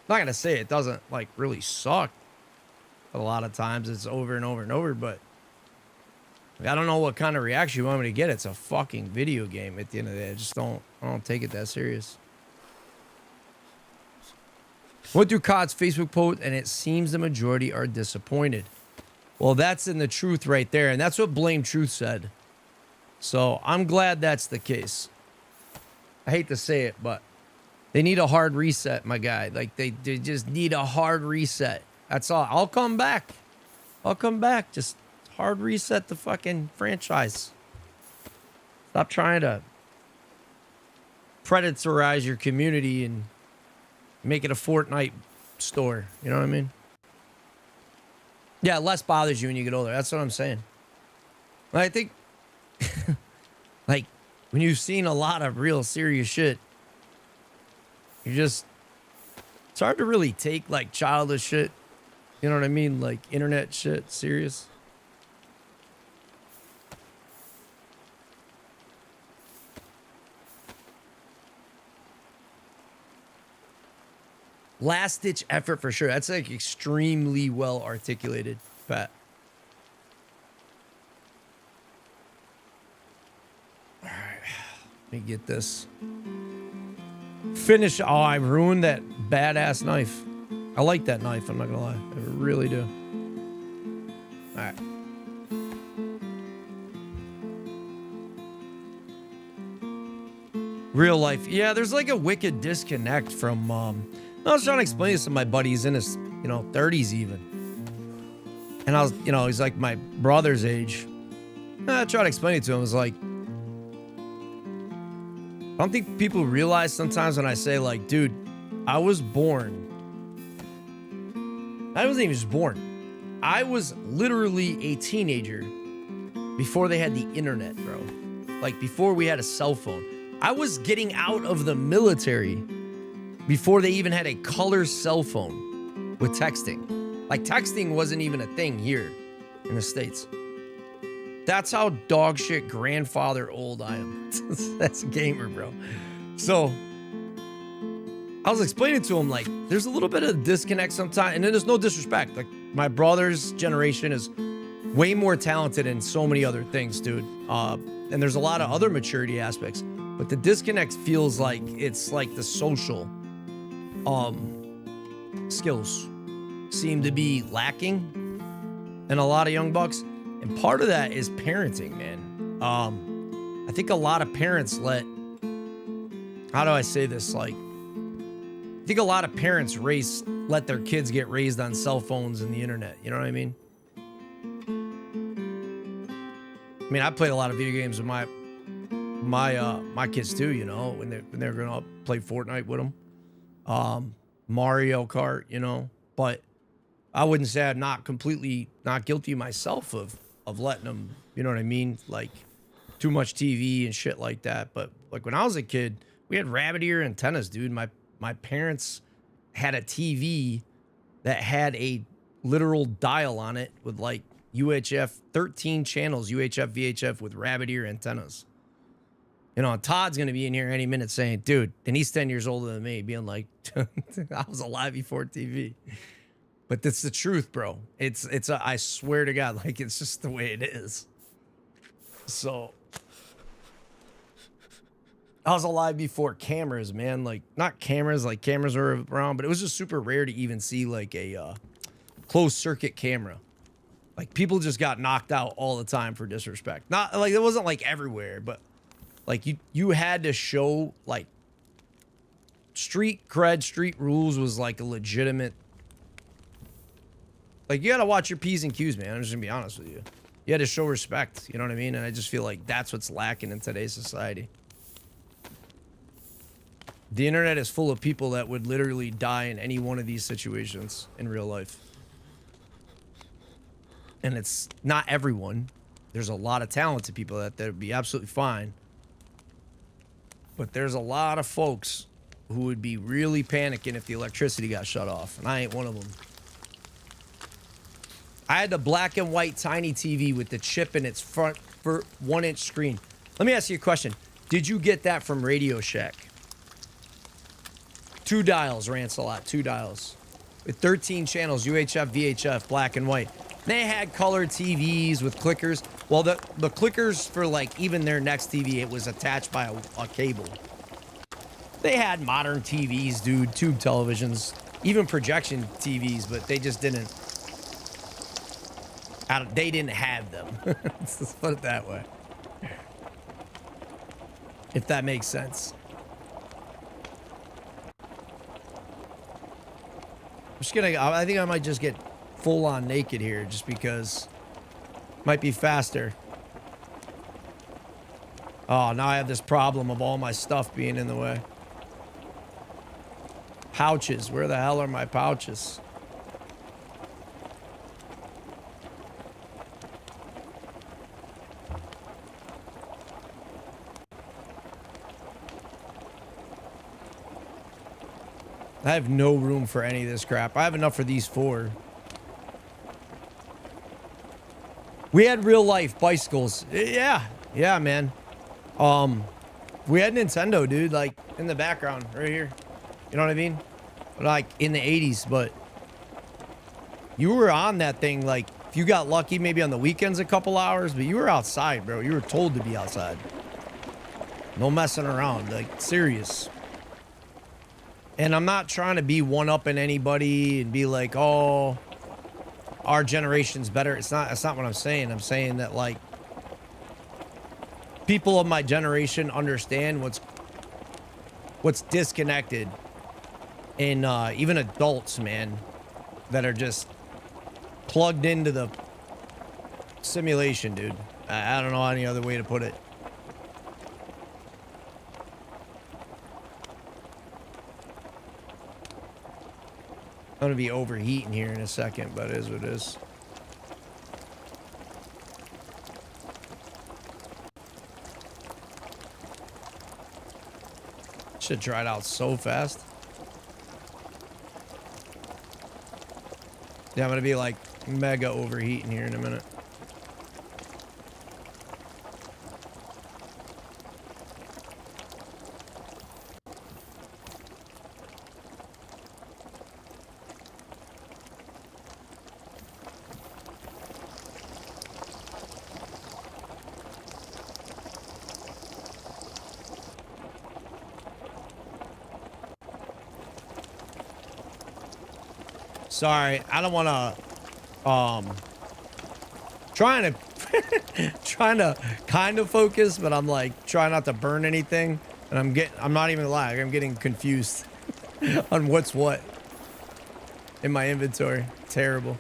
Not going to say it doesn't, like, really suck. A lot of times it's over and over and over, but I don't know what kind of reaction you want me to get. It's a fucking video game at the end of the day. I don't take it that serious. Went through COD's Facebook post, and it seems the majority are disappointed. Well, that's in the truth right there, and that's what Blame Truth said. So I'm glad that's the case. I hate to say it, but they need a hard reset, my guy. Like, they just need a hard reset. That's all. I'll come back. Just hard reset the fucking franchise. Stop trying to predatorize your community and make it a Fortnite store. You know what I mean? Yeah, less bothers you when you get older. That's what I'm saying. I think, like, when you've seen a lot of real serious shit, it's hard to really take, like, childish shit. You know what I mean? Like, internet shit serious. Last ditch effort for sure. That's like extremely well articulated, Pat. All right, let me get this. Finish. Oh, I ruined that badass knife. I like that knife. I'm not gonna lie. I really do. All right. Real life. Yeah, there's like a wicked disconnect from I was trying to explain this to my buddy. He's in his, 30s even. And I was, he's like my brother's age. And I tried to explain it to him. I was like, I don't think people realize sometimes when I say, like, dude, I was born. I wasn't even just born. I was literally a teenager before they had the internet, bro. Like, before we had a cell phone. I was getting out of the military before they even had a color cell phone with texting. Like, texting wasn't even a thing here in the States. That's how dog shit grandfather old I am. That's a gamer, bro. So I was explaining to him, like, there's a little bit of disconnect sometimes, and then there's no disrespect. Like, my brother's generation is way more talented in so many other things, dude. And there's a lot of other maturity aspects, but the disconnect feels like it's like the social skills seem to be lacking in a lot of young bucks. And part of that is parenting, man. I think a lot of parents how do I say this? Like, I think a lot of parents let their kids get raised on cell phones and the internet. You know what I mean? I played a lot of video games with my my kids too, you know, when they're gonna play Fortnite with them, Mario Kart, you know. But I wouldn't say I'm not guilty myself of letting them, you know what I mean, like too much TV and shit like that. But like when I was a kid, we had rabbit ear antennas, dude. My parents had a TV that had a literal dial on it with like UHF 13 channels, UHF VHF with rabbit ear antennas. You know, Todd's gonna be in here any minute saying, dude, and he's 10 years older than me, being like, I was alive before TV. But that's the truth, bro. I swear to God, like it's just the way it is. So I was alive before cameras, man. Like not cameras, like cameras were around, but it was just super rare to even see like a closed circuit camera. Like people just got knocked out all the time for disrespect. Not like it wasn't like everywhere, but like you had to show like street cred, street rules was like a legitimate. Like you got to watch your P's and Q's, man. I'm just gonna be honest with you. You had to show respect. You know what I mean? And I just feel like that's what's lacking in today's society. The internet is full of people that would literally die in any one of these situations in real life. And it's not everyone. There's a lot of talented people that would be absolutely fine. But there's a lot of folks who would be really panicking if the electricity got shut off. And I ain't one of them. I had the black and white tiny TV with the chip in its front for 1-inch screen. Let me ask you a question. Did you get that from Radio Shack? 2 dials, Rancelot, 2 dials. With 13 channels, UHF, VHF, black and white. They had color TVs with clickers. Well, the clickers for like even their next TV, it was attached by a cable. They had modern TVs, dude, tube televisions, even projection TVs, but they just didn't. They didn't have them. Let's put it that way. If that makes sense. I think I might just get full on naked here just because might be faster. Oh, now I have this problem of all my stuff being in the way. Pouches. Where the hell are my pouches? I have no room for any of this crap. I have enough for these 4. We had real life bicycles. Yeah, man. We had Nintendo, dude, like in the background right here. You know what I mean? Like in the 80s, but you were on that thing. Like if you got lucky, maybe on the weekends, a couple hours, but you were outside, bro. You were told to be outside. No messing around, like serious. And I'm not trying to be one-upping anybody and be like, oh, our generation's better. It's not what I'm saying. I'm saying that, like, people of my generation understand what's disconnected. And even adults, man, that are just plugged into the simulation, dude. I don't know any other way to put it. I'm gonna be overheating here in a second, but it is what it is. Shit dried out so fast. Yeah, I'm gonna be like mega overheating here in a minute. Sorry, I don't want to, trying to kind of focus, but I'm like, trying not to burn anything. And I'm not even lying. I'm getting confused on what's what in my inventory. Terrible.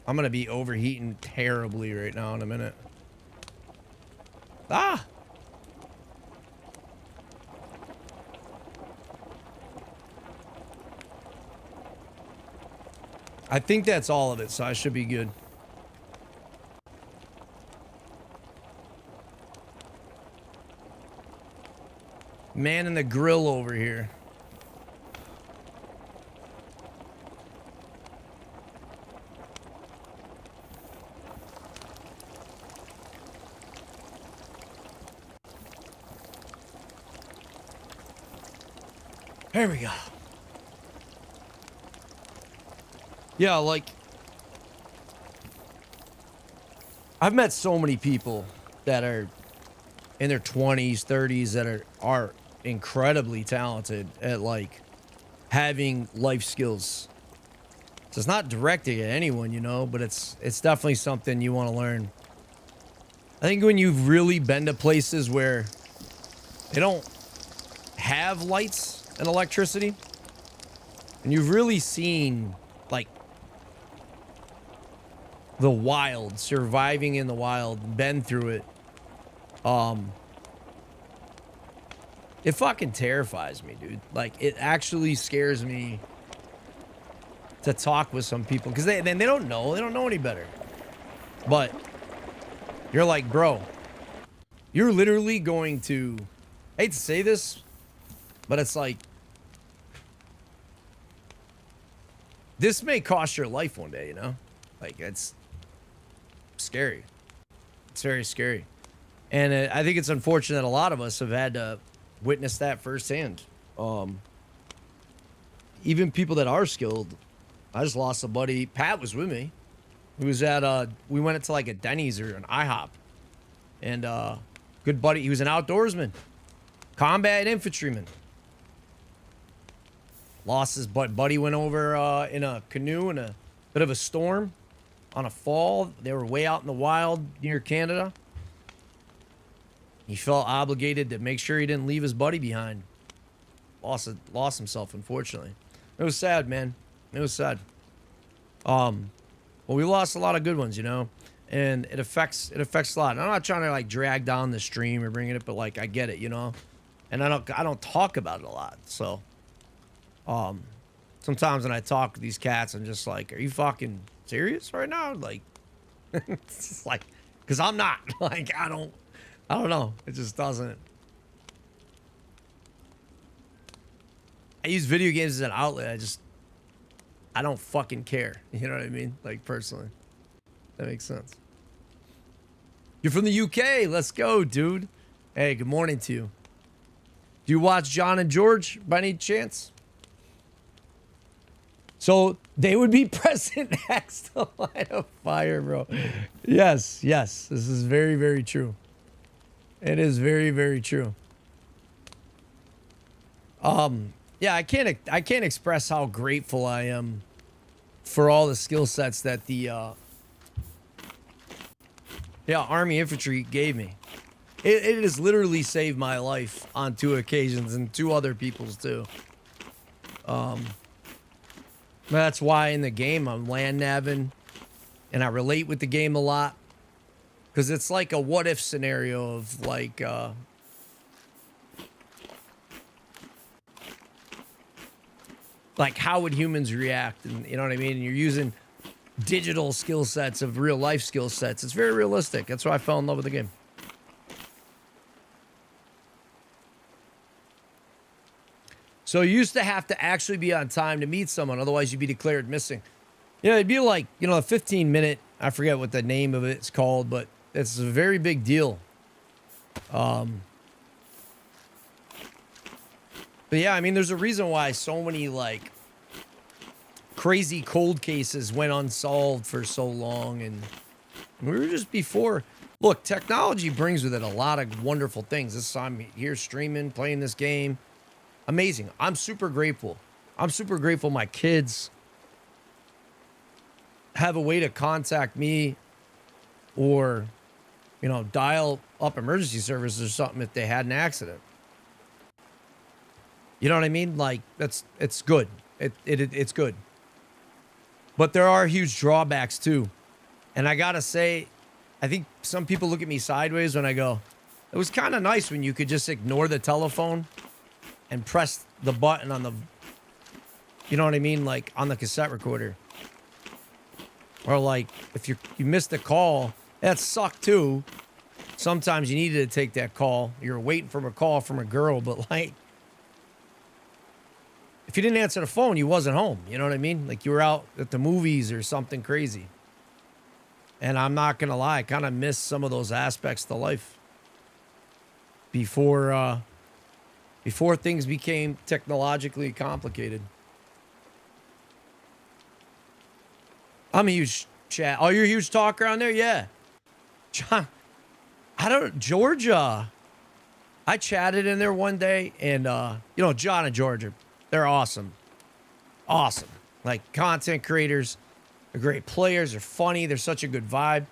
I'm gonna be overheating terribly right now in a minute. Ah! I think that's all of it, so I should be good. Man in the grill over here. There we go. Yeah, like, I've met so many people that are in their 20s, 30s that are incredibly talented at, like, having life skills. So it's not directed at anyone, you know, but it's definitely something you want to learn. I think when you've really been to places where they don't have lights and electricity, and you've really seen, like, the wild, surviving in the wild, been through it, it fucking terrifies me, dude. Like, it actually scares me to talk with some people, because they don't know any better. But you're like, bro, you're literally going to, I hate to say this, but it's like, this may cost your life one day, you know? Like, it's scary. It's very scary. And I think it's unfortunate a lot of us have had to witness that firsthand. Even people that are skilled. I just lost a buddy. Pat was with me. He was at, we went into like a Denny's or an IHOP. And good buddy, he was an outdoorsman. Combat infantryman. Lost his buddy, went over in a canoe in a bit of a storm on a fall. They were way out in the wild near Canada. He felt obligated to make sure he didn't leave his buddy behind. Lost himself, unfortunately. It was sad, man. It was sad. Well, we lost a lot of good ones, you know, and it affects a lot. And I'm not trying to like drag down the stream or bring it up, but like I get it, you know, and I don't talk about it a lot. So, sometimes when I talk to these cats, I'm just like, are you fucking serious right now? Like, it's just like, cause I'm not. Like, I don't know. It just doesn't. I use video games as an outlet. I don't fucking care. You know what I mean? Like, personally. That makes sense. You're from the UK. Let's go, dude. Hey, good morning to you. Do you watch John and George by any chance? So they would be present next to Line of Fire, bro. Yes. This is very, very true. It is very, very true. Yeah, I can't express how grateful I am for all the skill sets that the Army infantry gave me. It has literally saved my life on 2 occasions and 2 other people's too. That's why in the game I'm land nabbing, and I relate with the game a lot, because it's like a what if scenario of like how would humans react, and you know what I mean? And you're using digital skill sets of real life skill sets. It's very realistic. That's why I fell in love with the game. So you used to have to actually be on time to meet someone, otherwise you'd be declared missing. Yeah, it'd be like, you know, a 15-minute, I forget what the name of it's called, but it's a very big deal. But yeah, I mean, there's a reason why so many, like, crazy cold cases went unsolved for so long. And we were just before. Look, technology brings with it a lot of wonderful things. I'm here streaming, playing this game. Amazing. I'm super grateful. I'm super grateful my kids have a way to contact me or, you know, dial up emergency services or something if they had an accident. You know what I mean? Like, it's good. It's good. But there are huge drawbacks too. And I gotta say, I think some people look at me sideways when I go, it was kind of nice when you could just ignore the telephone and press the button on the, you know what I mean? Like on the cassette recorder. Or like if you missed a call, that sucked too. Sometimes you needed to take that call. You're waiting for a call from a girl, but like, if you didn't answer the phone, you wasn't home. You know what I mean? Like you were out at the movies or something crazy. And I'm not going to lie, I kind of miss some of those aspects to life before things became technologically complicated. I'm a huge chat. Oh, you're a huge talker on there? Yeah. John, Georgia. I chatted in there one day and, you know, John and Georgia, they're awesome. Awesome. Like content creators. They're great players. They're funny. They're such a good vibe.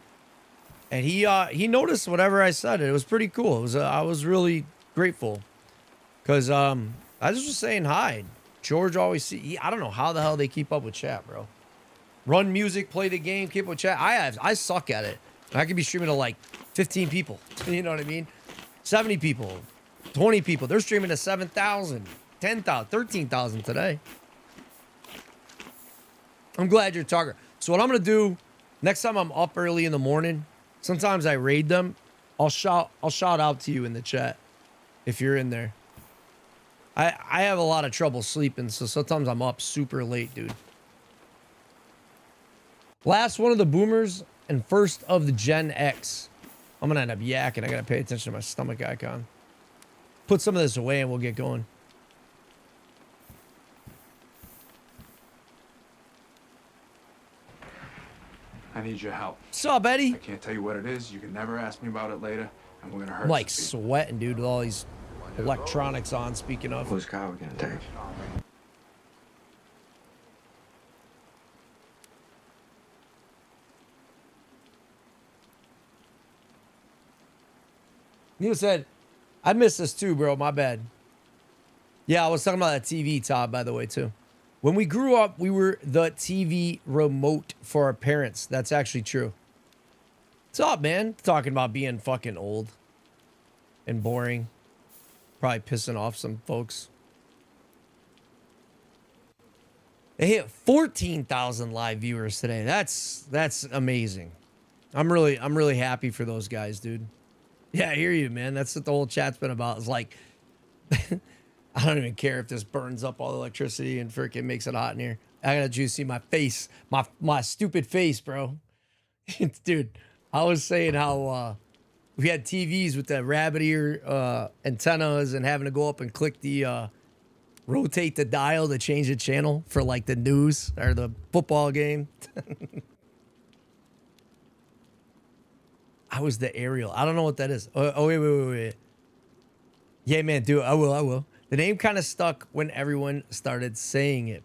And he noticed whatever I said. It was pretty cool. It was I was really grateful because I was just saying hi. George always I don't know how the hell they keep up with chat, bro. Run music, play the game, keep up with chat. I suck at it. I could be streaming to like 15 people. You know what I mean? 70 people, 20 people. They're streaming to 7,000, 10,000, 13,000 today. I'm glad you're a talker. So what I'm going to do next time I'm up early in the morning, sometimes I raid them. I'll shout out to you in the chat if you're in there. I have a lot of trouble sleeping, so sometimes I'm up super late, dude. Last one of the boomers and first of the Gen X. I'm going to end up yakking. I got to pay attention to my stomach icon. Put some of this away and we'll get going. I need your help. What's up, Eddie? I can't tell you what it is. You can never ask me about it later, and we're gonna hurt I'm like some people. sweating, dude, with all these electronics on, speaking of. Whose car we gonna take? Neil said, I miss this too, bro. My bad. Yeah, I was talking about that TV, Todd, by the way, too. When we grew up, we were the TV remote for our parents. That's actually true. What's up, man? Talking about being fucking old and boring. Probably pissing off some folks. They hit 14,000 live viewers today. That's amazing. I'm really happy for those guys, dude. Yeah, I hear you, man. That's what the whole chat's been about. It's like, I don't even care if this burns up all the electricity and freaking makes it hot in here. I gotta you see my face, my stupid face, bro. Dude, I was saying how we had TVs with the rabbit ear antennas and having to go up and click the rotate the dial to change the channel for like the news or the football game. I was the aerial. I don't know what that is. Oh, wait. Yeah, man, dude, I will. The name kind of stuck when everyone started saying it.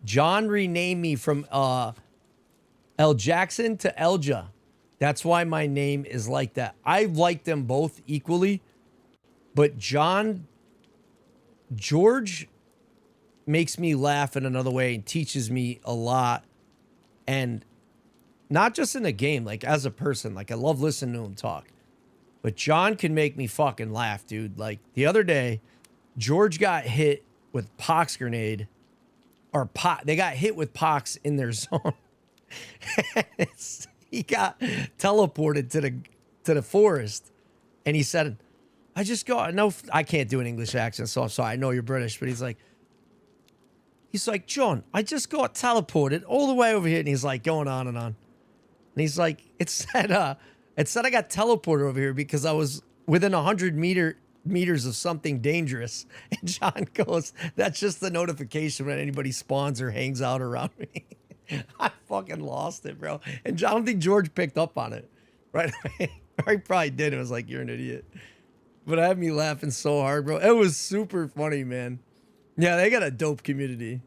John renamed me from El Jackson to Elja. That's why my name is like that. I like them both equally, but George makes me laugh in another way and teaches me a lot. And not just in the game, like as a person, like I love listening to him talk. But John can make me fucking laugh, dude. Like the other day, George got hit with Pox grenade, or they got hit with Pox in their zone. He got teleported to the forest, and he said, "I just got no. I can't do an English accent, so I'm sorry. I know you're British, but he's like, John, I just got teleported all the way over here," and he's like going on and on, and he's like, it said I got teleported over here because I was within 100 meters of something dangerous. And John goes, "That's just the notification when anybody spawns or hangs out around me." I fucking lost it, bro. And I don't think George picked up on it right away. Or he probably did. It was like, "You're an idiot." But it had me laughing so hard, bro. It was super funny, man. Yeah, they got a dope community.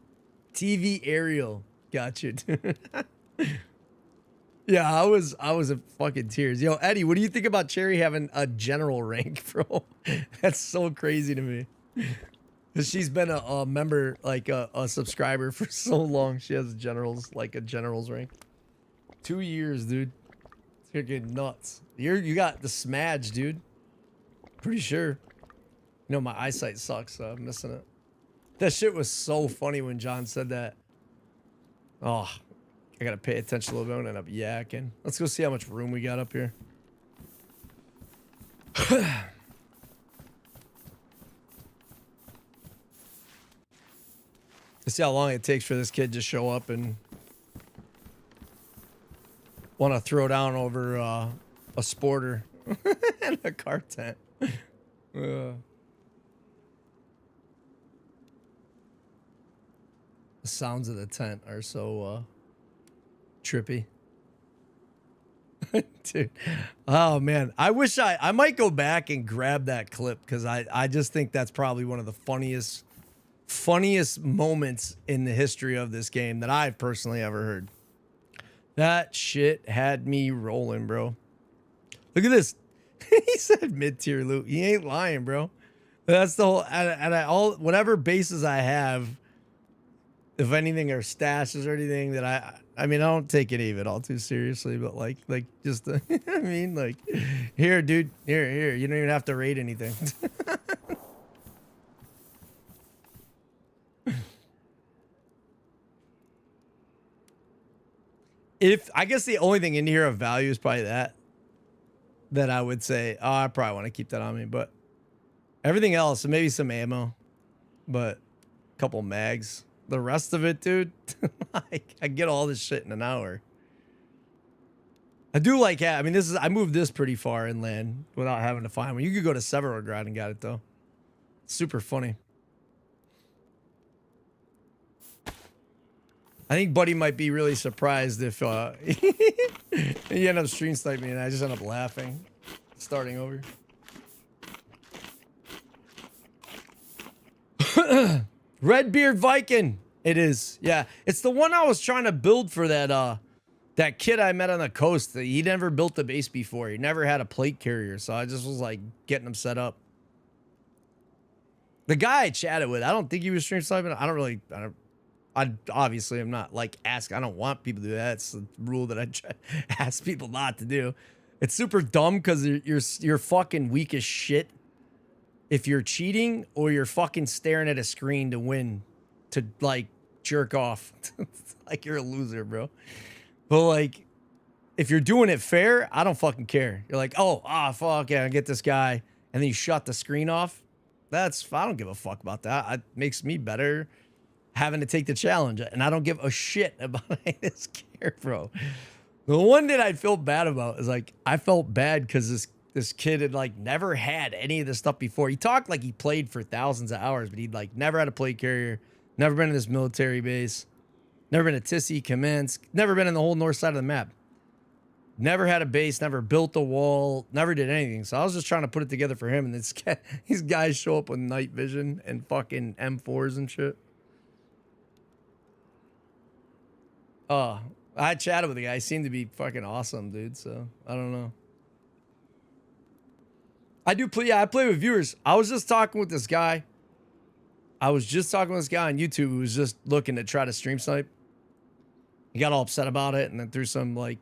TV aerial. Gotcha, dude. Yeah, I was in fucking tears. Yo, Eddie, what do you think about Cherry having a general rank, bro? That's so crazy to me. Because she's been a member, like a subscriber for so long. She has a general's rank. 2 years, dude. It's gonna get nuts. You got the smudge, dude. Pretty sure. You know, my eyesight sucks, so I'm missing it. That shit was so funny when John said that. Oh, I gotta pay attention a little bit. I'm gonna end up yakking. Let's go see how much room we got up here. Let's see how long it takes for this kid to show up and want to throw down over a sporter and a car tent. The sounds of the tent are so trippy. Dude. Oh man. I wish I might go back and grab that clip because I just think that's probably one of the funniest moments in the history of this game that I've personally ever heard. That shit had me rolling, bro. Look at this. He said mid-tier loot. He ain't lying, bro. That's the whole, and all whatever bases I have, if anything, are stashes or anything that I mean, I don't take any of it all too seriously, but like just, I mean, like, here, dude, here, you don't even have to rate anything. If I guess the only thing in here of value is probably that I would say, oh, I probably want to keep that on me, but everything else, so maybe some ammo, but a couple mags. The rest of it, dude, like, I get all this shit in an hour. I do like, I mean, I moved this pretty far inland without having to find one. You could go to Severograd and got it though. Super funny. I think Buddy might be really surprised if you end up stream sniping and I just end up laughing, starting over. Redbeard Viking. It is. Yeah. It's the one I was trying to build for that kid I met on the coast. He never built a base before. He never had a plate carrier. So I just was like getting him set up. The guy I chatted with, I don't think he was stream sniping. I obviously am not like I don't want people to do that. It's a rule that I ask people not to do. It's super dumb because you're fucking weak as shit if you're cheating or you're fucking staring at a screen to win, to like jerk off. Like you're a loser, bro. But like, if you're doing it fair, I don't fucking care. You're like, fuck yeah, I get this guy, and then you shut the screen off. I don't give a fuck about that. It makes me better having to take the challenge, and I don't give a shit about this care, bro. The one that I felt bad about is like, I felt bad because this kid had like never had any of this stuff before. He talked like he played for thousands of hours, but he'd like never had a plate carrier, never been in this military base, never been to Tissy, Kamensk, never been in the whole north side of the map, never had a base, never built a wall, never did anything. So I was just trying to put it together for him, and these guys show up with night vision and fucking M4s and shit. I chatted with the guy. He seemed to be fucking awesome, dude. So I don't know. I do play. Yeah, I play with viewers. I was just talking with this guy. On YouTube who was just looking to try to stream snipe. He got all upset about it and then threw some like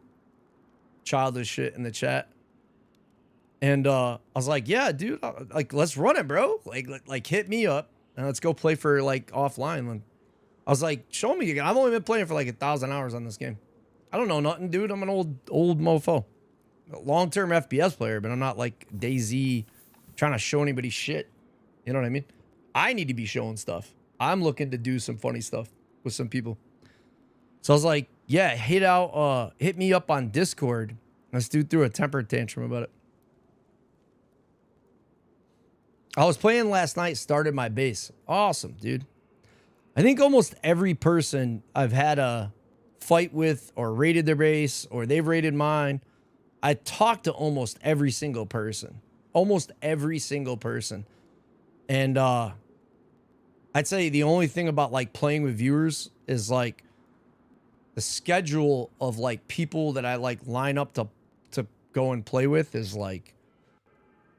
childish shit in the chat. And I was like, yeah, dude, like let's run it, bro. Like hit me up and let's go play for like offline. And I was like, show me again. I've only been playing for like 1,000 hours on this game. I don't know nothing, dude. I'm an old mofo. Long-term FPS player, but I'm not like DayZ trying to show anybody shit. You know what I mean? I need to be showing stuff. I'm looking to do some funny stuff with some people. So I was like, yeah, hit me up on Discord. This dude threw a temper tantrum about it. I was playing last night, started my base. Awesome, dude. I think almost every person I've had a fight with or raided their base or they've raided mine, I talked to almost every single person. Almost every single person. And I'd say the only thing about like playing with viewers is like the schedule of like people that I like line up to go and play with is like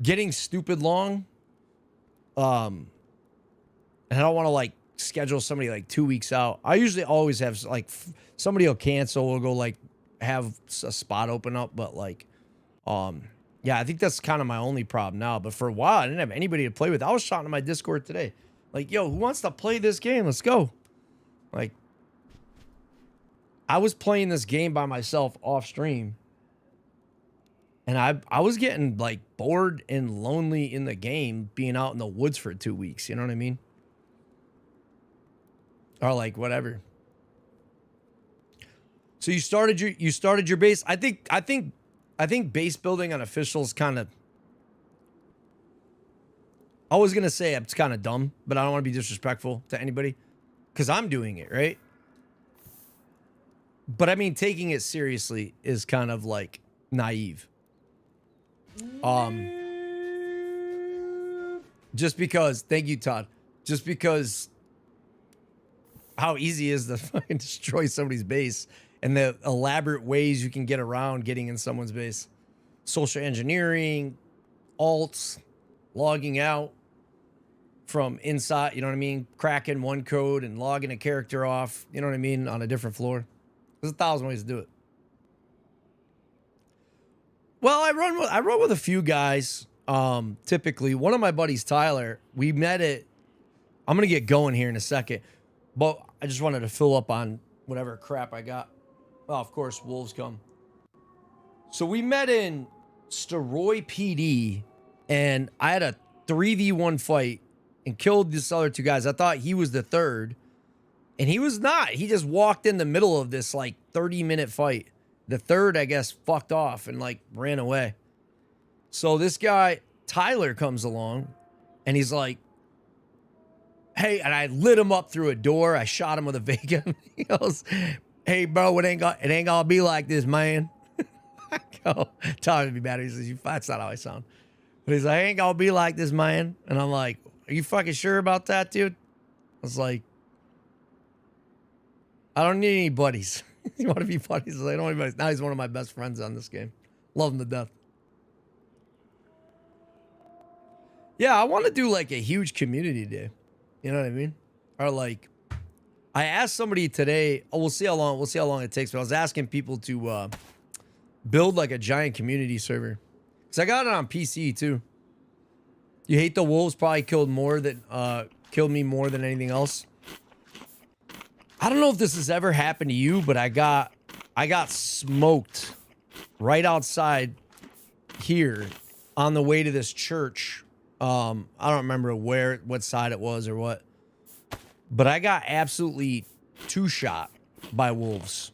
getting stupid long. And I don't want to like schedule somebody like 2 weeks out. I usually always have like somebody will cancel. We'll go like have a spot open up, but like, yeah, I think that's kind of my only problem now. But for a while, I didn't have anybody to play with. I was shouting to my Discord today, like, yo, who wants to play this game? Let's go. Like, I was playing this game by myself off stream, and I was getting like bored and lonely in the game, being out in the woods for 2 weeks. You know what I mean? Or like whatever. So you started your base. I think base building on officials kind of. I was gonna say it's kind of dumb, but I don't want to be disrespectful to anybody, because I'm doing it, right? But I mean, taking it seriously is kind of like naive. Just because, thank you, Todd. Just because how easy it is to fucking destroy somebody's base and the elaborate ways you can get around getting in someone's base. Social engineering, alts, logging out from inside, you know what I mean? Cracking one code and logging a character off, you know what I mean? On a different floor. There's 1,000 ways to do it. Well, I run with a few guys. Typically, one of my buddies, Tyler, we met at. I'm gonna get going here in a second, but I just wanted to fill up on whatever crap I got. Oh, of course, wolves come. So we met in Steroy PD, and I had a 3v1 fight and killed these other two guys. I thought he was the third, and he was not. He just walked in the middle of this like 30-minute fight. The third, I guess, fucked off and like ran away. So this guy, Tyler, comes along and he's like, hey, and I lit him up through a door. I shot him with a Vega. He goes, hey, bro, it ain't gonna be like this, man. I go, Tyler would be mad. He says, that's not how I sound. But he's like, ain't gonna be like this, man. And I'm like, are you fucking sure about that, dude? I was like, I don't need any buddies. You want to be buddies? I don't want anybody. Now he's one of my best friends on this game. Love him to death. Yeah, I want to do like a huge community day. You know what I mean? Or like, I asked somebody today. Oh, we'll see how long it takes. But I was asking people to build like a giant community server, because I got it on PC too. You hate the wolves probably killed me more than anything else. I don't know if this has ever happened to you, but I got smoked right outside here on the way to this church. I don't remember what side it was or what, but I got absolutely two-shot by wolves.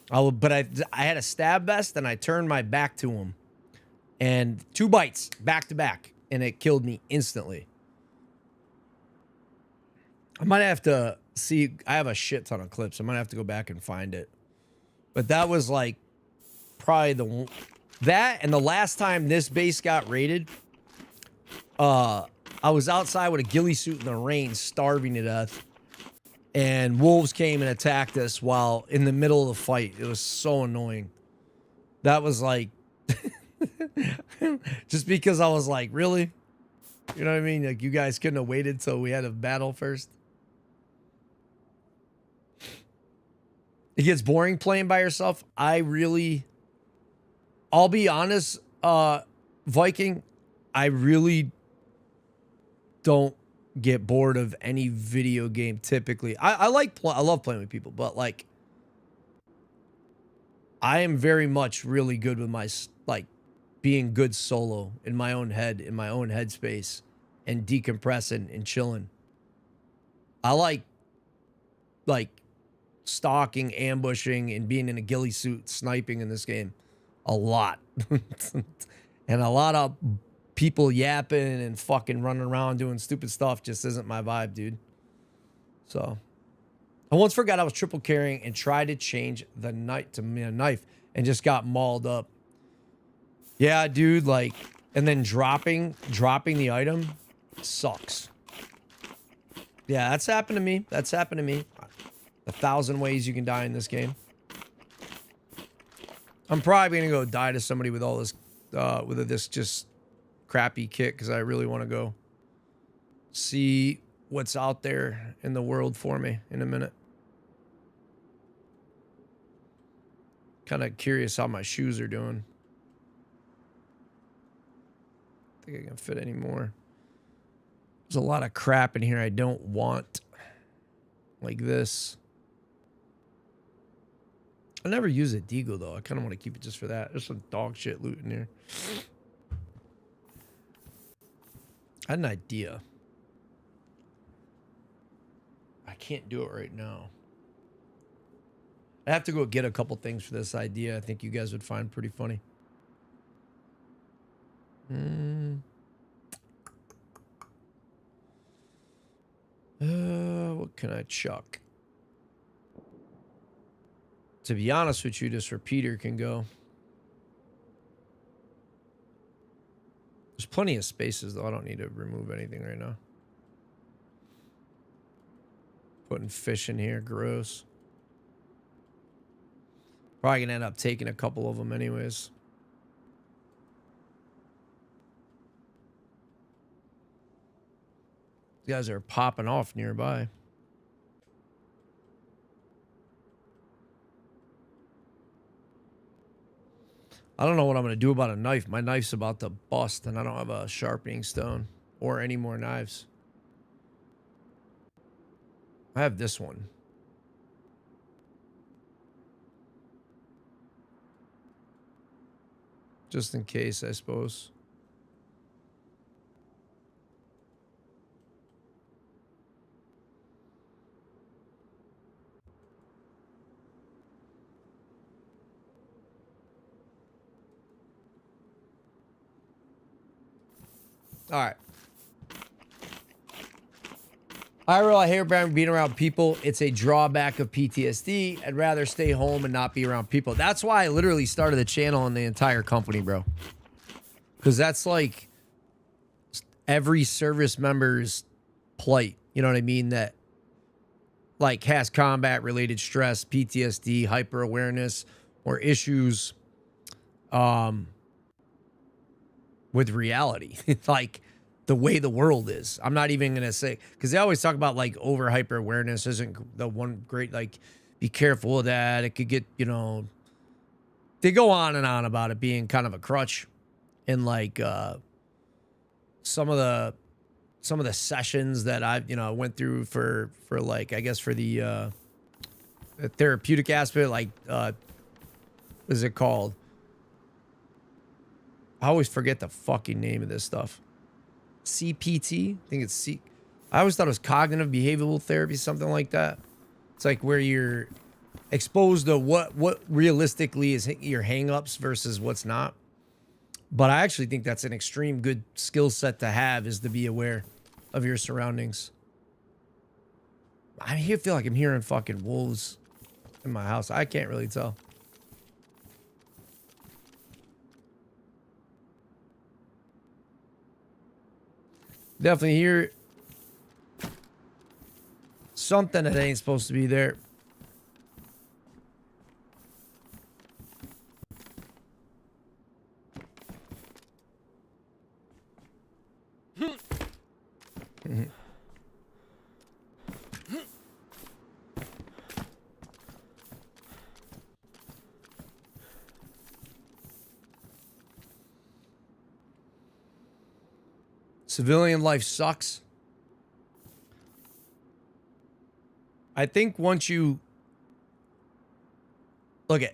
But I had a stab vest and I turned my back to him, and 2 bites back to back, and it killed me instantly. I might have to see. I have a shit ton of clips. I might have to go back and find it. But that was like probably that and the last time this base got raided. I was outside with a ghillie suit in the rain, starving to death, and wolves came and attacked us while in the middle of the fight. It was so annoying. That was like, just because I was like, really? You know what I mean? Like, you guys couldn't have waited till we had a battle first. It gets boring playing by yourself. I'll be honest, Viking, I really don't get bored of any video game typically. I love playing with people, but like, I am very much really good with my, like, being good solo in my own head, in my own headspace, and decompressing and chilling. I like stalking, ambushing, and being in a ghillie suit, sniping in this game a lot. And a lot of people yapping and fucking running around doing stupid stuff just isn't my vibe, dude. So I once forgot I was triple carrying and tried to change the knife to a knife and just got mauled up. Yeah, dude, like, and then dropping the item sucks. Yeah, that's happened to me. That's happened to me. 1,000 ways you can die in this game. I'm probably gonna go die to somebody with all this, with this just crappy kit, because I really want to go see what's out there in the world for me in a minute. Kind of curious how my shoes are doing. I think I can fit any more. There's a lot of crap in here I don't want. Like this. I never use a Deagle though. I kind of want to keep it just for that. There's some dog shit loot in here. I had an idea. I can't do it right now. I have to go get a couple things for this idea. I think you guys would find pretty funny. What can I chuck? To be honest with you, this repeater can go. There's plenty of spaces, though. I don't need to remove anything right now. Putting fish in here, gross. Probably gonna end up taking a couple of them anyways. These guys are popping off nearby. I don't know what I'm going to do about a knife. My knife's about to bust, and I don't have a sharpening stone or any more knives. I have this one. Just in case, I suppose. All right. I hate being around people. It's a drawback of PTSD. I'd rather stay home and not be around people. That's why I literally started the channel and the entire company, bro. Because that's like every service member's plight. You know what I mean? That like has combat related stress, PTSD, hyper awareness, or issues with reality. Like the way the world is. I'm not even going to say, because they always talk about like over hyper awareness isn't the one great, like be careful of that. It could get, you know, they go on and on about it being kind of a crutch. And like some of the sessions that I've, you know, went through for like, I guess for the therapeutic aspect, like what is it called? I always forget the fucking name of this stuff. CPT? I think it's C. I always thought it was cognitive behavioral therapy, something like that. It's like where you're exposed to what realistically is your hangups versus what's not. But I actually think that's an extreme good skill set to have, is to be aware of your surroundings. I feel like I'm hearing fucking wolves in my house. I can't really tell. Definitely hear something that ain't supposed to be there. Civilian life sucks. I think once you look at,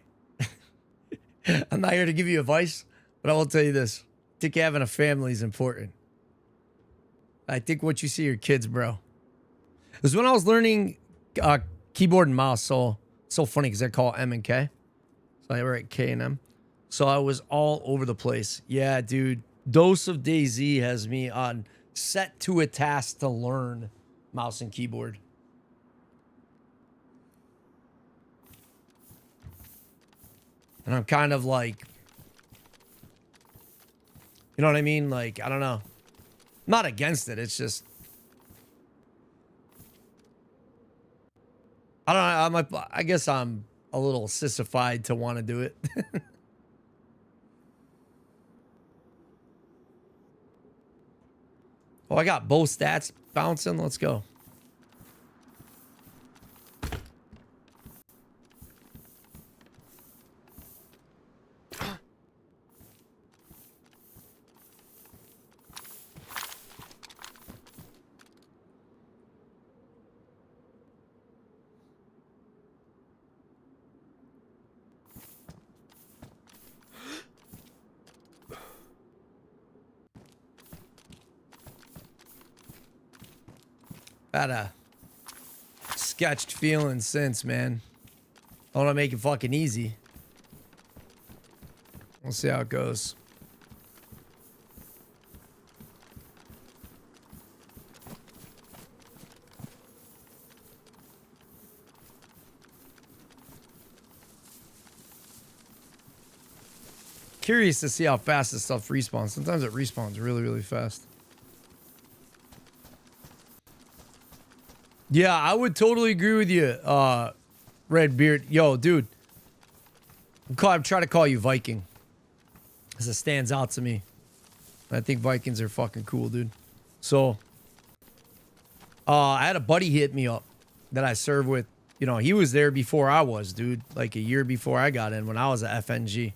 I'm not here to give you advice, but I will tell you this. I think having a family is important. I think once you see your kids, bro. It was when I was learning keyboard and mouse. So funny because I call M and K. So I write K and M. So I was all over the place. Yeah, dude. Dose of DayZ has me on set to a task to learn mouse and keyboard. And I'm kind of like, you know what I mean? Like, I don't know. I'm not against it. It's just, I don't know. I guess I'm a little sissified to want to do it. Oh, I got both stats bouncing. Let's go. Had a sketched feeling since, man. I want to make it fucking easy. We'll see how it goes. Curious to see how fast this stuff respawns. Sometimes it respawns really, really fast. Yeah, I would totally agree with you, Redbeard. Yo, dude. I'm trying to call you Viking. Because it stands out to me. I think Vikings are fucking cool, dude. So, I had a buddy hit me up that I served with. You know, he was there before I was, dude. Like a year before I got in when I was a FNG.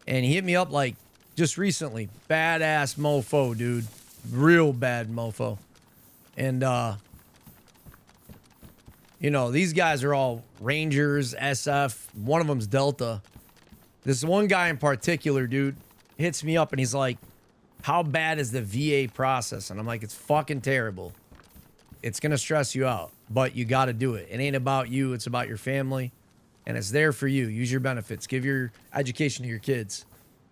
And he hit me up like just recently. Badass mofo, dude. Real bad mofo. And, you know, these guys are all Rangers, SF. One of them's Delta. This one guy in particular, dude, hits me up and he's like, how bad is the VA process? And I'm like, it's fucking terrible. It's going to stress you out, but you got to do it. It ain't about you. It's about your family. And it's there for you. Use your benefits. Give your education to your kids.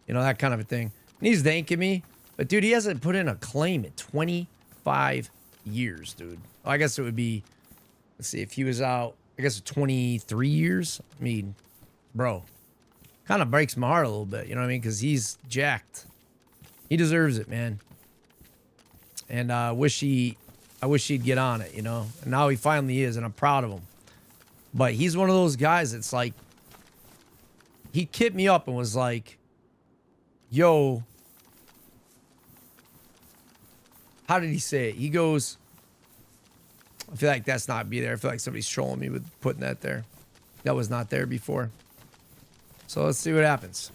You know, that kind of a thing. And he's thanking me. But, dude, he hasn't put in a claim in 25 years, dude. Well, I guess it would be, let's see, if he was out, I guess 23 years. I mean, bro, kind of breaks my heart a little bit. You know what I mean? Because he's jacked. He deserves it, man. And I wish he'd get on it, you know? And now he finally is, and I'm proud of him. But he's one of those guys that's like, he hit me up and was like, yo, how did he say it? He goes, I feel like that's not be there. I feel like somebody's trolling me with putting that there. That was not there before. So let's see what happens.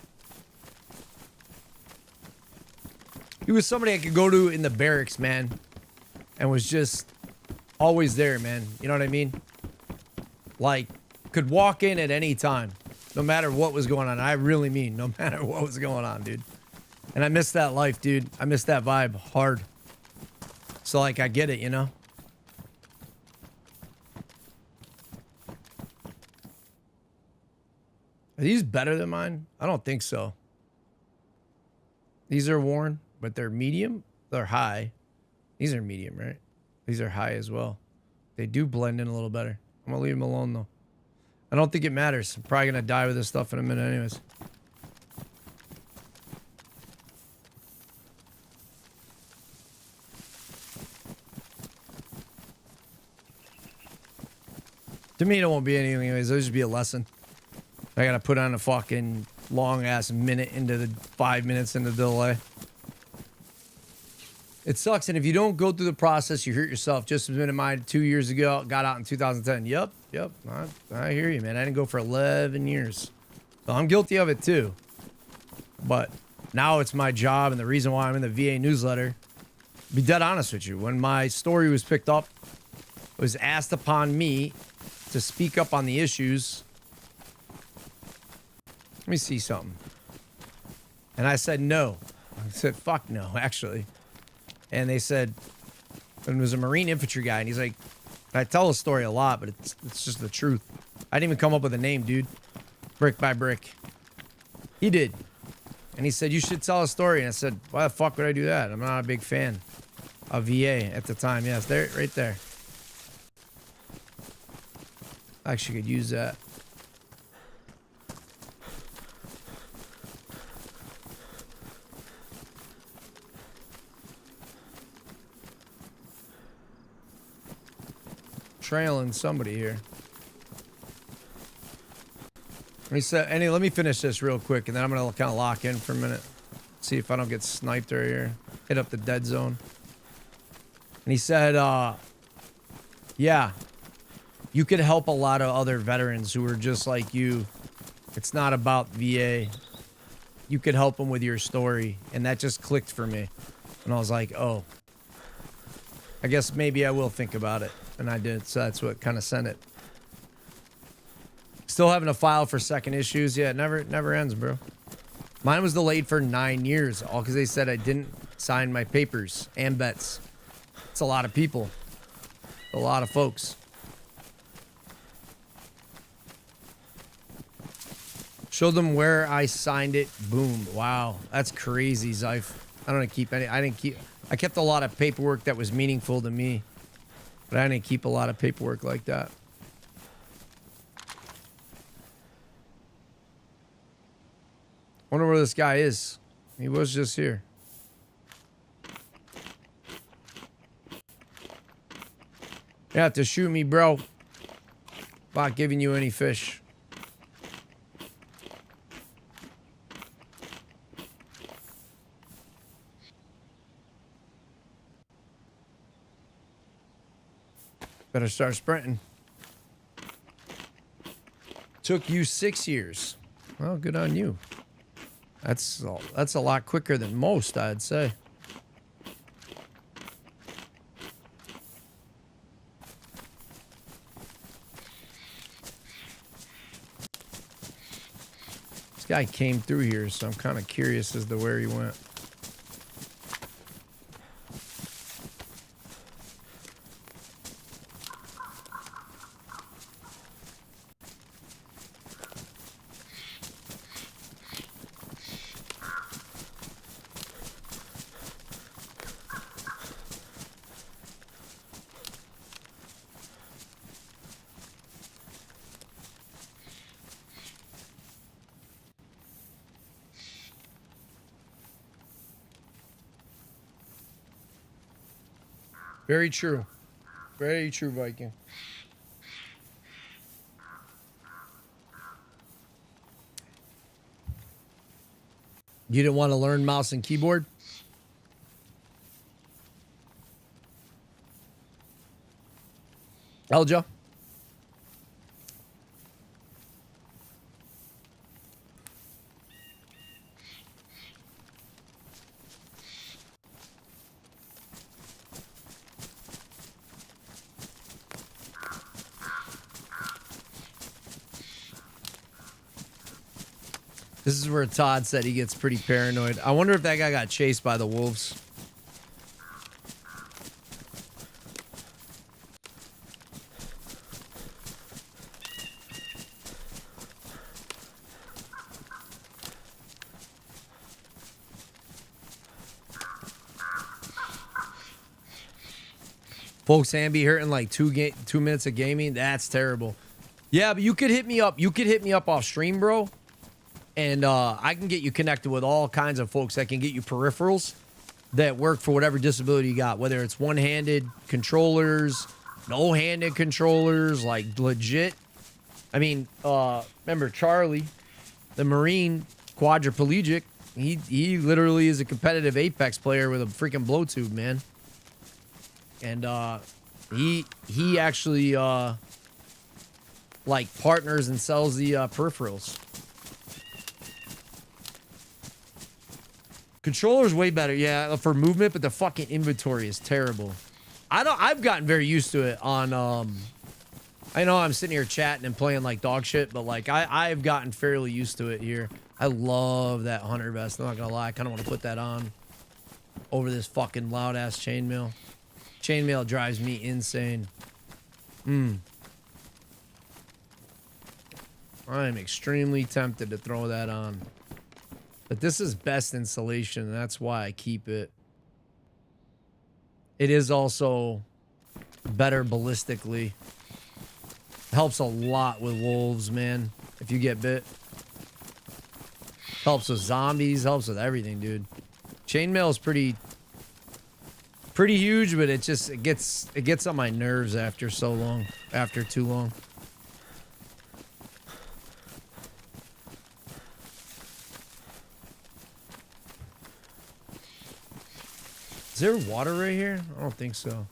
He was somebody I could go to in the barracks, man. And was just always there, man. You know what I mean? Like, could walk in at any time, no matter what was going on. I really mean, no matter what was going on, dude. And I miss that life, dude. I miss that vibe hard. So, like, I get it, you know? Are these better than mine? I don't think so. These are worn, but they're medium. They're high. These are medium, right? These are high as well. They do blend in a little better. I'm gonna leave them alone though. I don't think it matters. I'm probably gonna die with this stuff in a minute anyways. To me, it won't be anything anyways. It'll just be a lesson. I gotta put on a fucking long ass minute into the 5 minutes into the delay. It sucks, and if you don't go through the process, you hurt yourself. Just as been in mine 2 years ago, got out in 2010. Yep. I hear you, man. I didn't go for 11 years. So I'm guilty of it too. But now it's my job, and the reason why I'm in the VA newsletter, to be dead honest with you, when my story was picked up, it was asked upon me to speak up on the issues. Let me see something. And I said no. I said, fuck no, actually. And they said, and it was a Marine infantry guy, and he's like, I tell the story a lot, but it's just the truth. I didn't even come up with a name, dude. Brick by brick. He did. And he said, you should tell a story. And I said, why the fuck would I do that? I'm not a big fan of VA at the time. Yes, there, right there. I actually could use that. Trailing somebody here. He said, let me finish this real quick, and then I'm gonna kind of lock in for a minute, see if I don't get sniped right here. Hit up the dead zone. And he said, yeah, you could help a lot of other veterans who are just like you. It's not about VA. You could help them with your story, and that just clicked for me. And I was like, oh, I guess maybe I will think about it. And I did, so that's what kind of sent it. Still having to file for second issues. Yeah, it never ends, bro. Mine was delayed for 9 years, all because they said I didn't sign my papers and bets. It's a lot of people. A lot of folks. Show them where I signed it. Boom. Wow. That's crazy, Zyph. I don't keep any. I kept a lot of paperwork that was meaningful to me. But I didn't keep a lot of paperwork like that. Wonder where this guy is. He was just here. You have to shoot me, bro. Not giving you any fish. Better start sprinting. Took you 6 years. Well, good on you. That's a lot quicker than most, I'd say. This guy came through here, so I'm kind of curious as to where he went. Very true. Very true, Viking. You didn't want to learn mouse and keyboard? Elja? This is where Todd said he gets pretty paranoid. I wonder if that guy got chased by the wolves. Folks, hand be hurting like 2 minutes of gaming. That's terrible. Yeah, but you could hit me up. You could hit me up off stream, bro. And I can get you connected with all kinds of folks that can get you peripherals that work for whatever disability you got, whether it's one-handed controllers, no-handed controllers, like legit. I mean, remember Charlie, the Marine quadriplegic, he literally is a competitive Apex player with a freaking blow tube, man. And he actually like partners and sells the peripherals. Controller's way better, yeah, for movement, but the fucking inventory is terrible. I've gotten very used to it on I know I'm sitting here chatting and playing like dog shit, but like I've gotten fairly used to it here. I love that hunter vest. I'm not gonna lie, I kind of want to put that on over this fucking loud ass chainmail. Chainmail drives me insane. I'm extremely tempted to throw that on. But this is best insulation, and that's why I keep it. It is also better ballistically. Helps a lot with wolves, man. If you get bit. Helps with zombies, helps with everything, dude. Chainmail is pretty huge, but it gets on my nerves after too long. Is there water right here? I don't think so.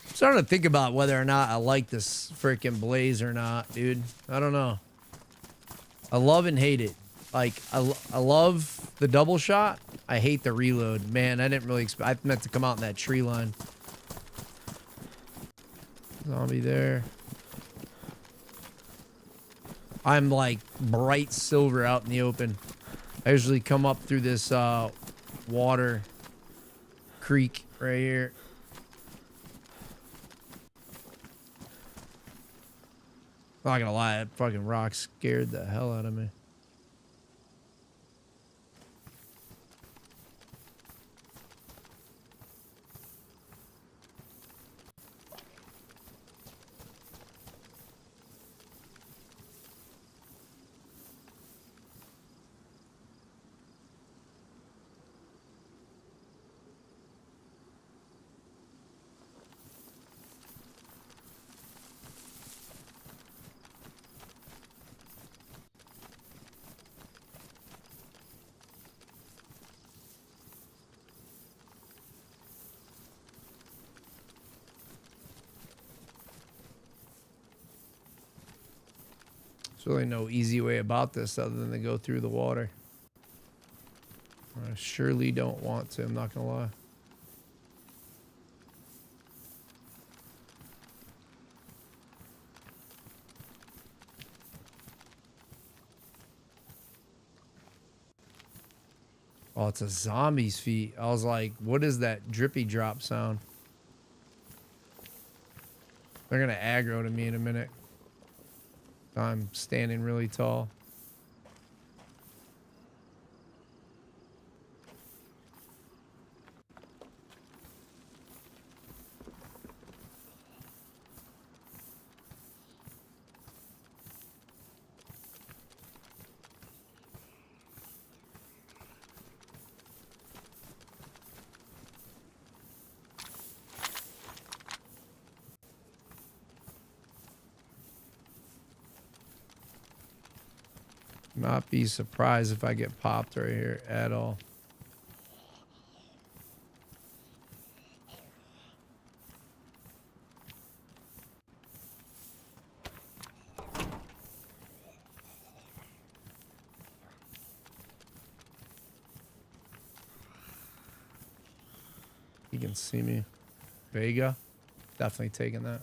I'm starting to think about whether or not I like this freaking blaze or not, dude. I don't know. I love and hate it. Like, I love the double shot. I hate the reload. Man, I didn't really expect... I meant to come out in that tree line. Zombie there. I'm like bright silver out in the open. I usually come up through this water creek right here. Not gonna lie, that fucking rock scared the hell out of me. There's really no easy way about this other than to go through the water. I surely don't want to, I'm not gonna lie. Oh, it's a zombie's feet. I was like, what is that drippy drop sound? They're gonna aggro to me in a minute. I'm standing really tall. Not be surprised if I get popped right here at all. You can see me. Vega. Definitely taking that.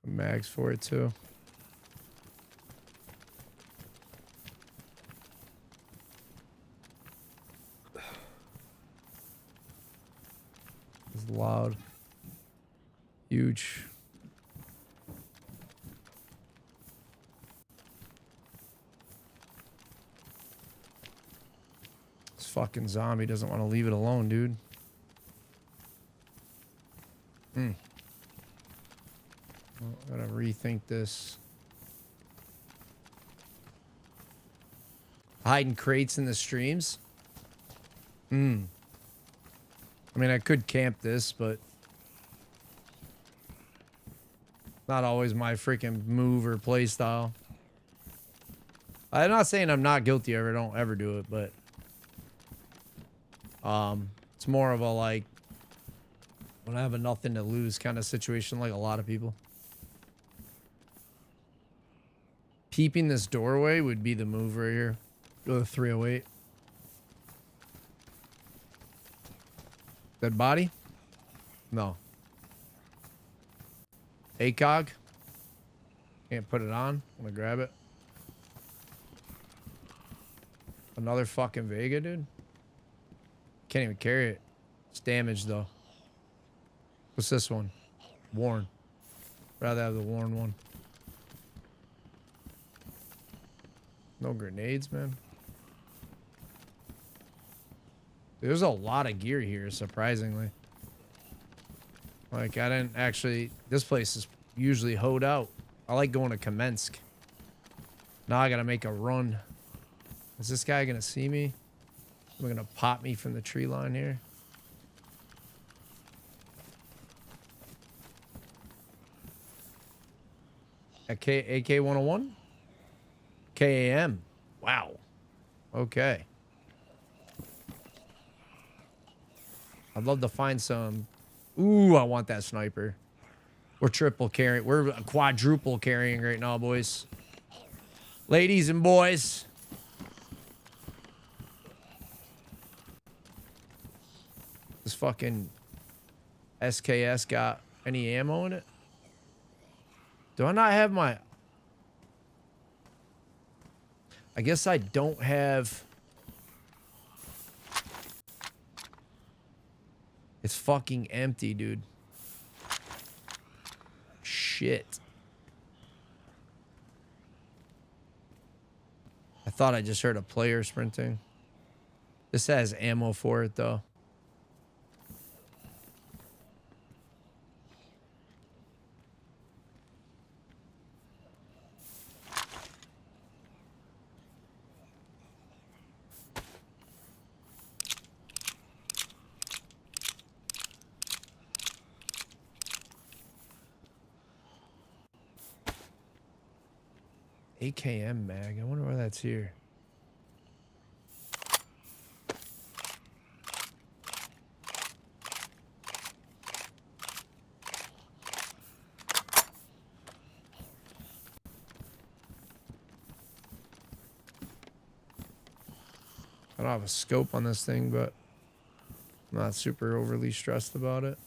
Mags for it too. It's loud. Huge. This fucking zombie doesn't want to leave it alone, dude. Well, I gotta rethink this. Hiding crates in the streams? I mean, I could camp this, but not always my freaking move or play style. I'm not saying I'm not guilty of it. I don't ever do it, but it's more of a like when I have a nothing to lose kind of situation, like a lot of people. Peeping this doorway would be the move right here. Go to 308. Dead body? No. ACOG? Can't put it on. I'm gonna grab it. Another fucking Vega, dude. Can't even carry it. It's damaged though. What's this one? Worn. Rather have the worn one. No grenades, man. There's a lot of gear here, surprisingly. Like, I didn't actually... This place is usually hoed out. I like going to Kamensk. Now I gotta make a run. Is this guy gonna see me? We're gonna pop me from the tree line here. AK-101? KAM. Wow. Okay. I'd love to find some. Ooh, I want that sniper. We're triple carrying. We're quadruple carrying right now, boys. Ladies and boys. This fucking SKS got any ammo in it? Do I not have my... I guess I don't have... It's fucking empty, dude. Shit. I thought I just heard a player sprinting. This has ammo for it, though. AKM mag. I wonder why that's here. I don't have a scope on this thing, but I'm not super overly stressed about it.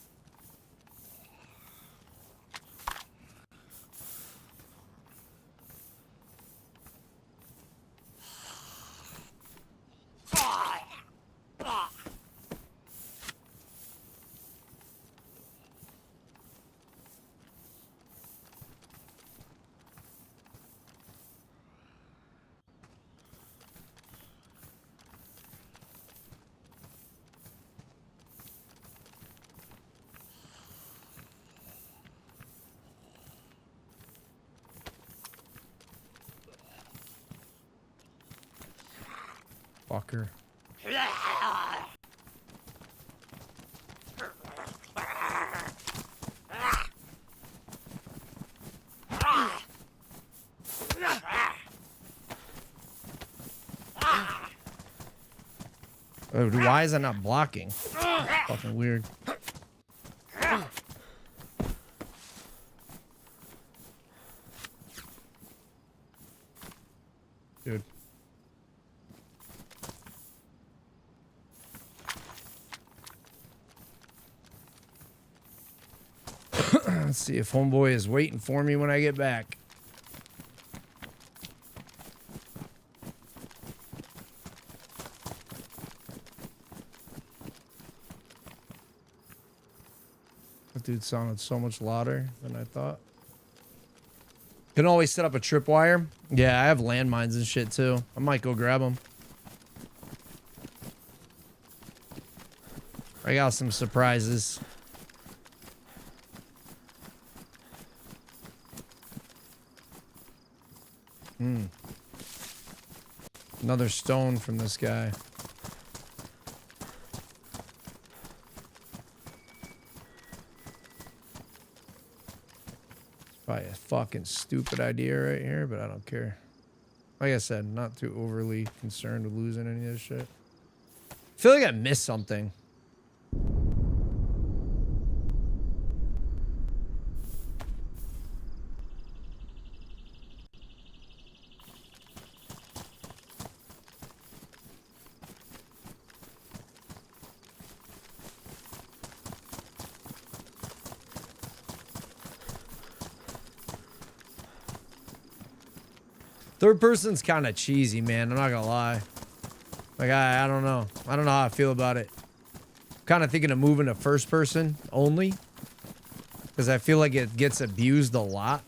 Fucker. Oh, why is it not blocking? Fucking weird. Dude. Let's see if homeboy is waiting for me when I get back. That dude sounded so much louder than I thought. Can always set up a tripwire. Yeah, I have landmines and shit too. I might go grab them. I got some surprises. Another stone from this guy. Probably a fucking stupid idea right here, but I don't care. Like I said, not too overly concerned with losing any of this shit. I feel like I missed something. Third person's kind of cheesy, man. I'm not gonna lie. Like, I don't know. I don't know how I feel about it. Kind of thinking of moving to first person only. Because I feel like it gets abused a lot.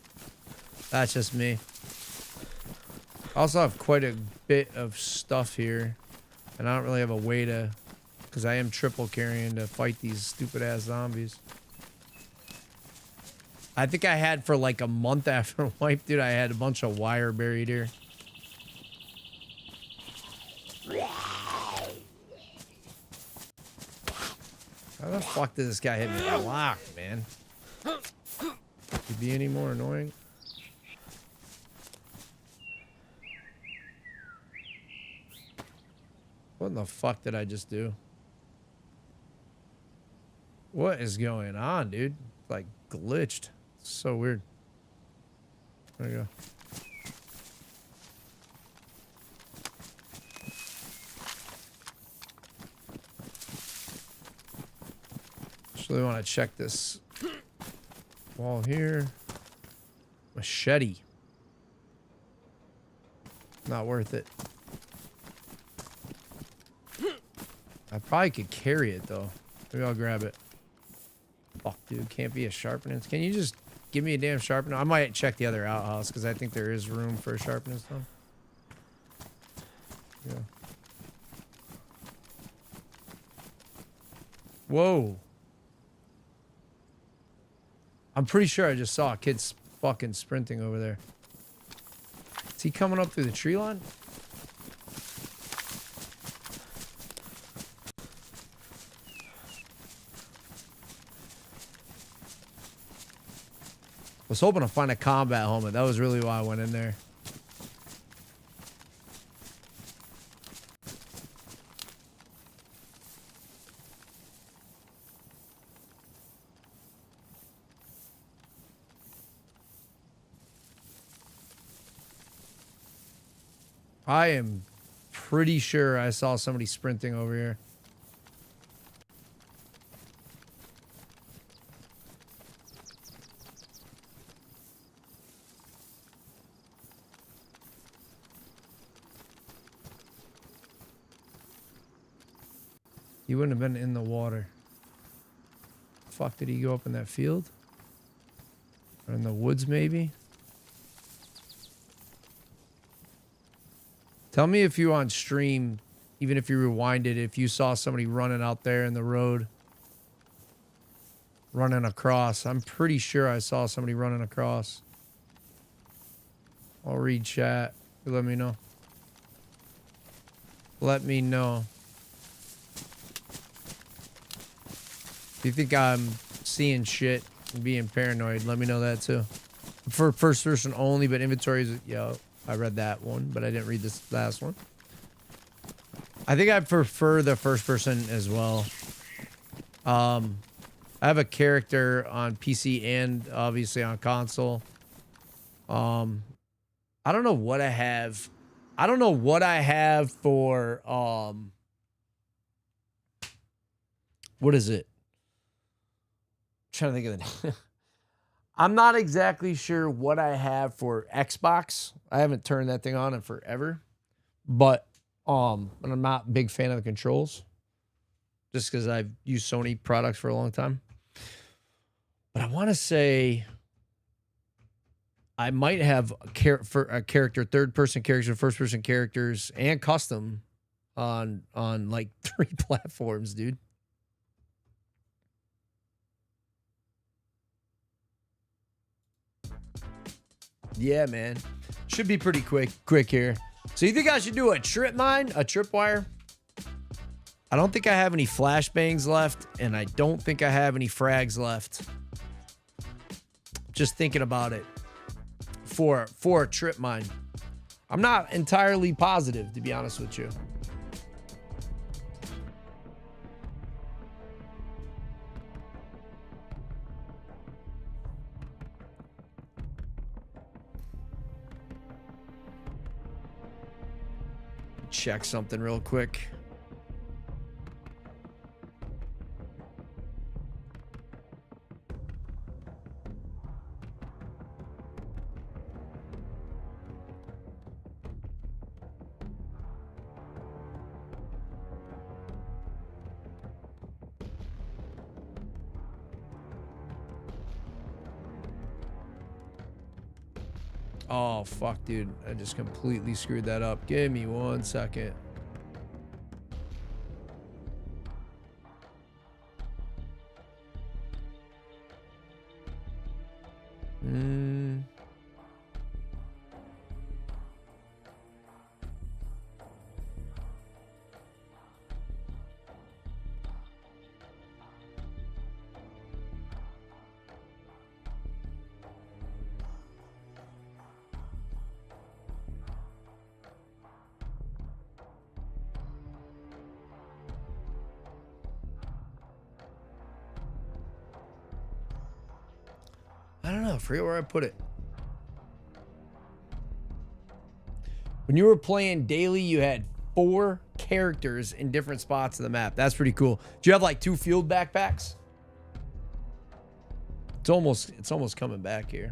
That's just me. I also have quite a bit of stuff here. And I don't really have a way to... Because I am triple carrying to fight these stupid ass zombies. I think I had for like a month after wipe, dude, I had a bunch of wire buried here. How the fuck did this guy hit me blocked, man? Could he be any more annoying? What in the fuck did I just do? What is going on, dude? Like glitched. So weird. There you go. Just really want to check this wall here. Machete. Not worth it. I probably could carry it though. Maybe I'll grab it. Fuck, dude. Can't be a sharpening. Can you just give me a damn sharpener? I might check the other outhouse because I think there is room for a sharpening stone. Yeah. Whoa. I'm pretty sure I just saw a kid fucking sprinting over there. Is he coming up through the tree line? I was hoping to find a combat helmet. That was really why I went in there. I am pretty sure I saw somebody sprinting over here. He wouldn't have been in the water. Fuck, did he go up in that field? Or in the woods, maybe? Tell me if you on stream, even if you rewind it, if you saw somebody running out there in the road. Running across. I'm pretty sure I saw somebody running across. I'll read chat. Let me know. Let me know. If you think I'm seeing shit and being paranoid, let me know that too. For first person only, but inventories, yeah, I read that one, but I didn't read this last one. I think I prefer the first person as well. I have a character on PC and obviously on console. I don't know what I have. I don't know what I have for, what is it? Trying to think of the name. I'm not exactly sure what I have for Xbox. I haven't turned that thing on in forever, but I'm not a big fan of the controls, just because I've used Sony products for a long time. But I want to say I might have a character, third-person characters, first-person characters, and custom on like 3 platforms, dude. Yeah, man. Should be pretty quick here. So you think I should do a tripwire? A tripwire? I don't think I have any flashbangs left, and I don't think I have any frags left. Just thinking about it for a trip mine. I'm not entirely positive, to be honest with you. Check something real quick. Oh, fuck, dude. I just completely screwed that up. Give me 1 second. I don't know. I forget where I put it. When you were playing daily, you had 4 characters in different spots of the map. That's pretty cool. Do you have like 2 field backpacks? It's almost coming back here.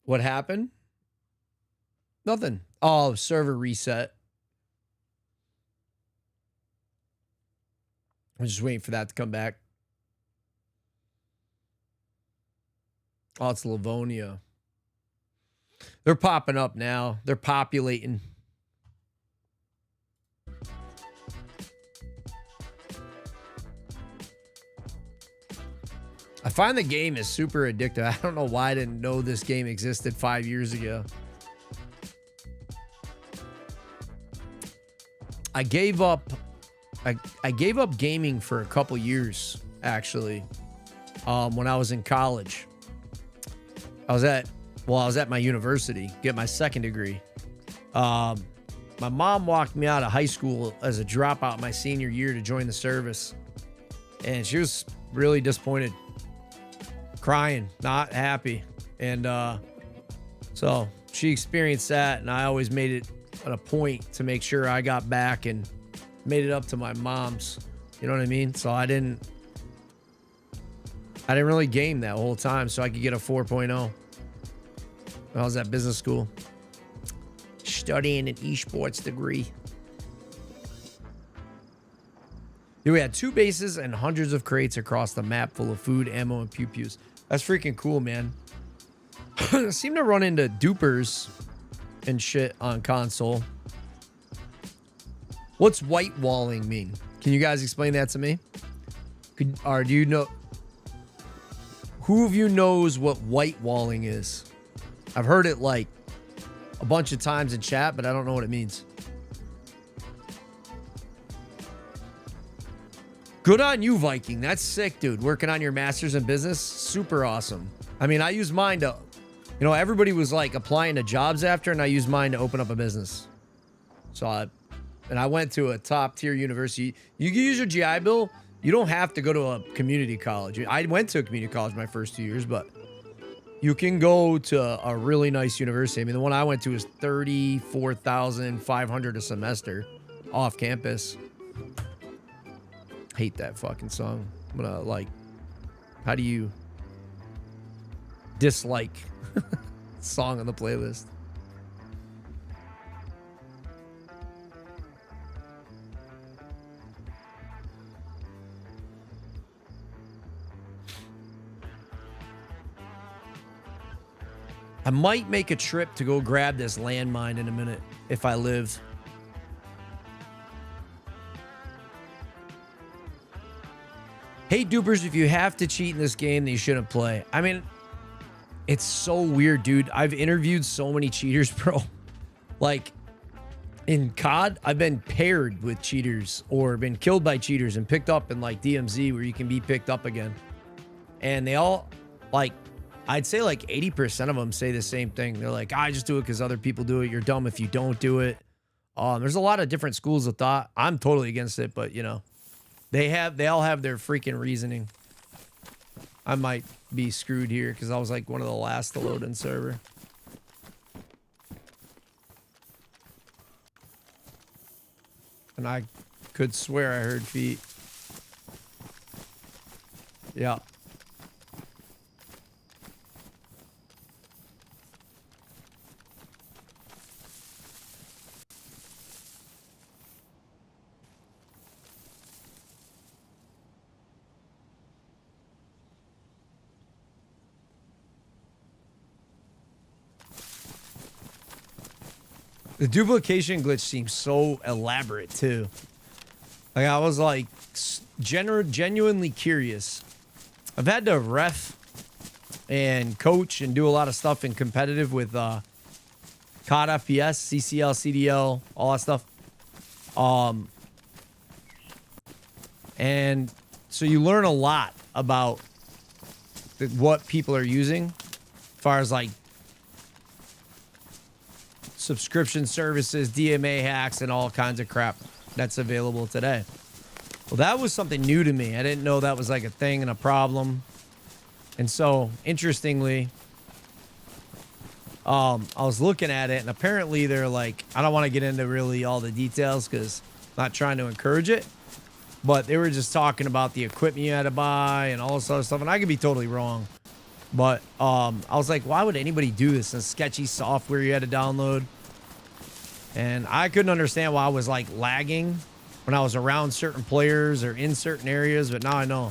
What happened? Nothing. Oh, server reset. I'm just waiting for that to come back. Oh, it's Livonia. They're popping up now. They're populating. I find the game is super addictive. I don't know why I didn't know this game existed 5 years ago. I gave up gaming for a couple years, actually. When I was in college. I was at my university, get my second degree. My mom walked me out of high school as a dropout my senior year to join the service. And she was really disappointed. Crying, not happy. And so she experienced that, and I always made it a point to make sure I got back and made it up to my mom's. You know what I mean? So I didn't really game that whole time, so I could get a 4.0. I was at business school studying an esports degree. Yeah, we had 2 bases and hundreds of crates across the map full of food, ammo, and pew-pews. That's freaking cool, man. I seem to run into dupers and shit on console. What's white walling mean? Can you guys explain that to me? Or do you know? Who of you knows what white walling is? I've heard it like a bunch of times in chat, but I don't know what it means. Good on you, Viking. That's sick, dude. Working on your master's in business. Super awesome. I mean, I use mine to, you know, everybody was like applying to jobs after, and I used mine to open up a business. So I went to a top tier university. You can use your GI Bill. You don't have to go to a community college. I went to a community college my first 2 years, but you can go to a really nice university. I mean, the one I went to is $34,500 a semester off campus. Hate that fucking song. I'm gonna like, how do you dislike song on the playlist? I might make a trip to go grab this landmine in a minute if I live. Hey, dupers, if you have to cheat in this game, then you shouldn't play. I mean, it's so weird, dude. I've interviewed so many cheaters, bro. Like, in COD, I've been paired with cheaters or been killed by cheaters and picked up in, like, DMZ where you can be picked up again. And they all, like, I'd say, like, 80% of them say the same thing. They're like, I just do it because other people do it. You're dumb if you don't do it. There's a lot of different schools of thought. I'm totally against it, but, you know. They all have their freaking reasoning. I might be screwed here because I was like one of the last to load in server. And I could swear I heard feet. Yeah. The duplication glitch seems so elaborate too. Like I was like genuinely curious. I've had to ref and coach and do a lot of stuff in competitive with COD FPS, CCL, CDL, all that stuff. And so you learn a lot about what people are using as far as like subscription services, DMA hacks, and all kinds of crap that's available today. Well, that was something new to me. I didn't know that was like a thing and a problem. And so, interestingly, I was looking at it, and apparently they're like, I don't want to get into really all the details because I'm not trying to encourage it, but they were just talking about the equipment you had to buy and all this other stuff, and I could be totally wrong. But I was like, why would anybody do this? And sketchy software you had to download. And I couldn't understand why I was like lagging when I was around certain players or in certain areas, but now I know.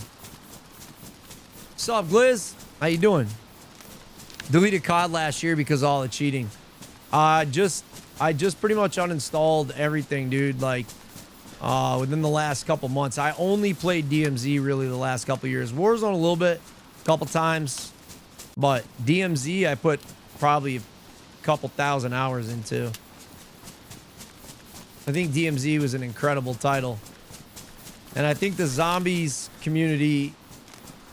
What's up, Gliz? How you doing? Deleted COD last year because of all the cheating. I just pretty much uninstalled everything, dude. Like within the last couple months. I only played DMZ really the last couple years. Warzone a little bit, a couple times. But DMZ I put probably a couple thousand hours into. I think DMZ was an incredible title. And I think the zombies community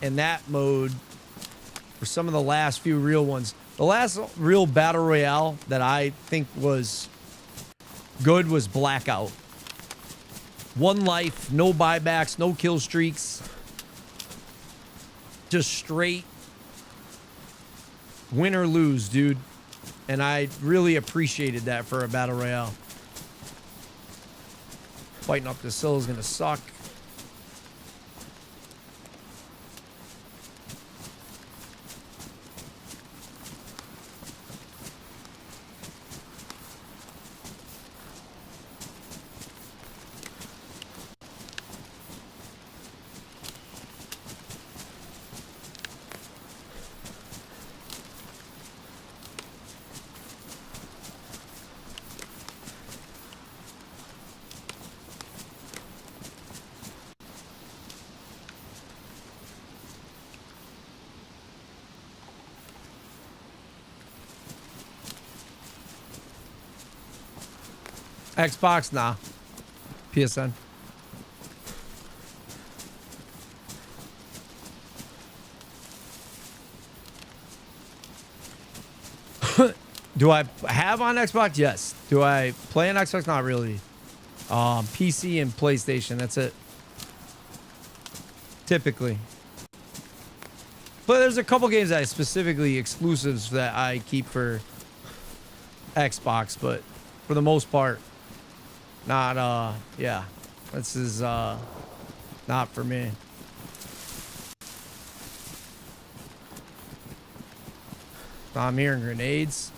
in that mode were some of the last few real ones. The last real battle royale that I think was good was Blackout. One life, no buybacks, no kill streaks. Just straight win or lose, dude. And I really appreciated that for a battle royale. Fighting up this hill is gonna suck. Xbox, nah. PSN. Do I have on Xbox? Yes. Do I play on Xbox? Not really. PC and PlayStation. That's it. Typically. But there's a couple games that I specifically exclusives that I keep for Xbox, but for the most part, not, yeah, this is, not for me. I'm hearing grenades.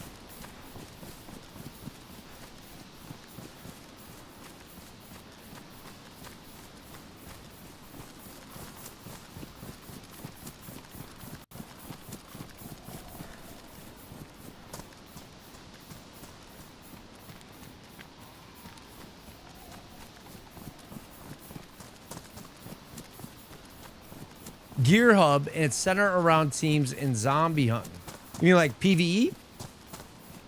Gear hub, and it's centered around teams in zombie hunting. You mean like PvE?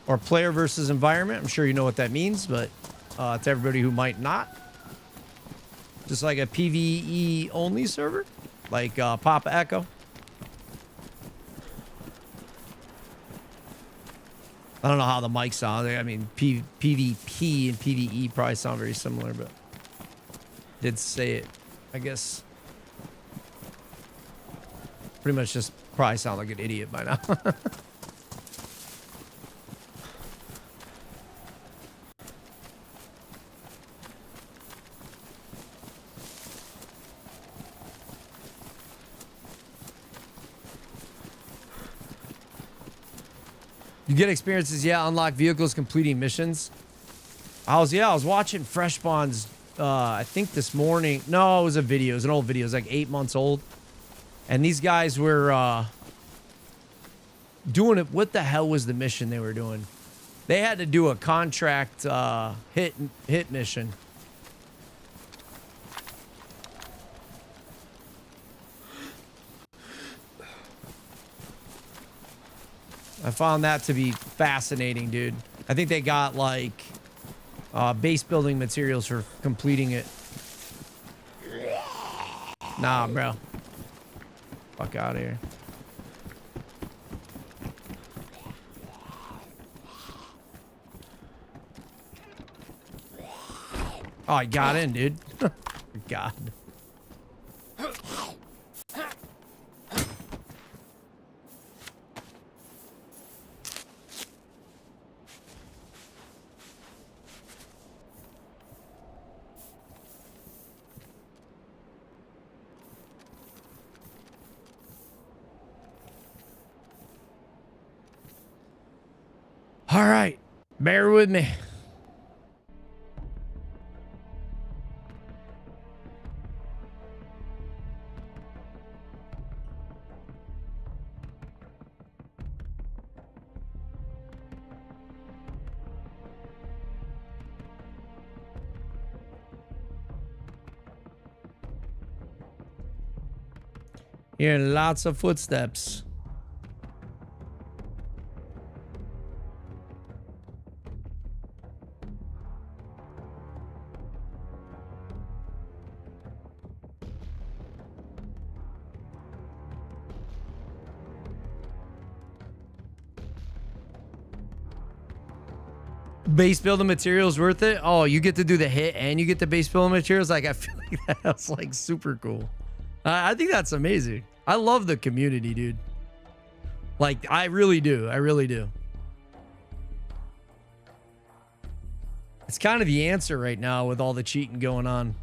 Or player versus environment? I'm sure you know what that means, but to everybody who might not. Just like a PvE only server? Like Papa Echo? I don't know how the mics sound. I mean, PvP and PvE probably sound very similar, but did say it, I guess. Pretty much just probably sound like an idiot by now. You get experiences, yeah, unlock vehicles, completing missions. I was watching Fresh Spawn's, I think this morning. No, it was a video. It was an old video. It was like 8 months old. And these guys were doing it. What the hell was the mission they were doing? They had to do a contract hit mission. I found that to be fascinating, dude. I think they got like base building materials for completing it. Nah, bro. Fuck out of here. Oh, I got in, dude. God. All right. Bear with me. Hearing lots of footsteps. Base building materials worth it? Oh, you get to do the hit and you get the base building materials? Like, I feel like that's like super cool. I think that's amazing. I love the community, dude. Like, I really do. I really do. It's kind of the answer right now with all the cheating going on.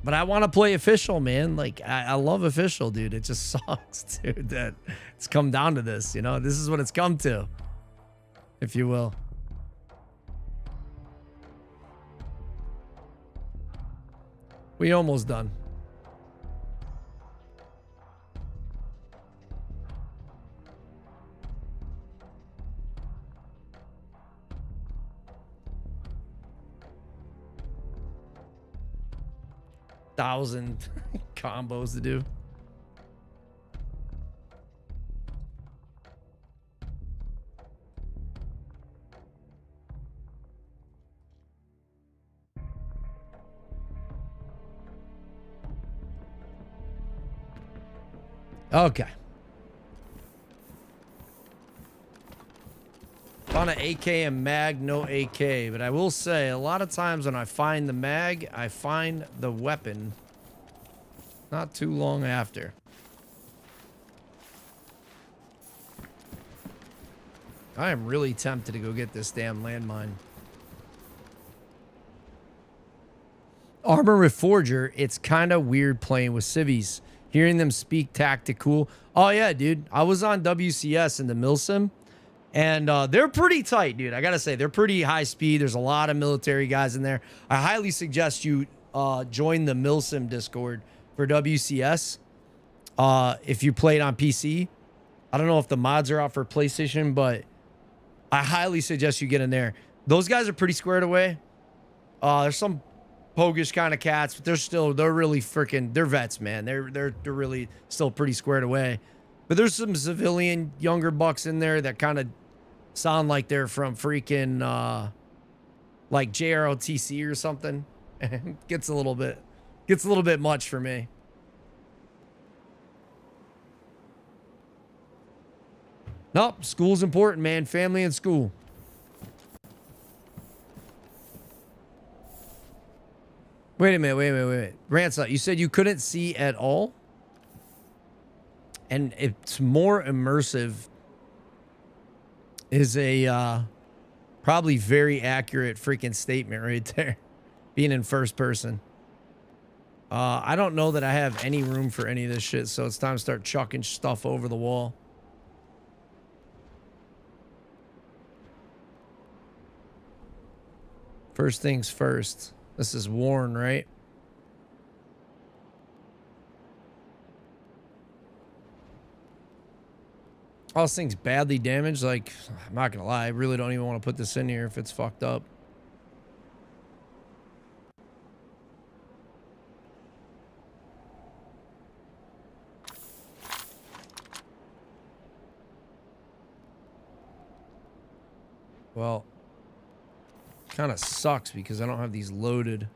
But I want to play official, man. Like, I love official, dude. It just sucks, dude, that it's come down to this, you know? This is what it's come to, if you will. We almost done. Thousand combos to do. Okay. Found an AK and mag, no AK. But I will say, a lot of times when I find the mag, I find the weapon not too long after. I am really tempted to go get this damn landmine. Armor with Forger, it's kind of weird playing with civvies. Hearing them speak tactical. Oh, yeah, dude. I was on WCS in the Milsim. And they're pretty tight, dude. I got to say, they're pretty high speed. There's a lot of military guys in there. I highly suggest you join the Milsim Discord for WCS if you play it on PC. I don't know if the mods are out for PlayStation, but I highly suggest you get in there. Those guys are pretty squared away. There's some pogish kind of cats, but they're really freaking, they're vets, man. They're really still pretty squared away. But there's some civilian younger bucks in there that kind of sound like they're from freaking like JROTC or something. gets a little bit much for me. Nope, school's important, man. Family and school. Wait a minute. Ransom, you said you couldn't see at all? And it's more immersive is a probably very accurate freaking statement right there. Being in first person. I don't know that I have any room for any of this shit, so it's time to start chucking stuff over the wall. First things first. This is Warren, right? All this thing's badly damaged. Like, I'm not gonna lie, I really don't even want to put this in here if it's fucked up. Well, kind of sucks because I don't have these loaded.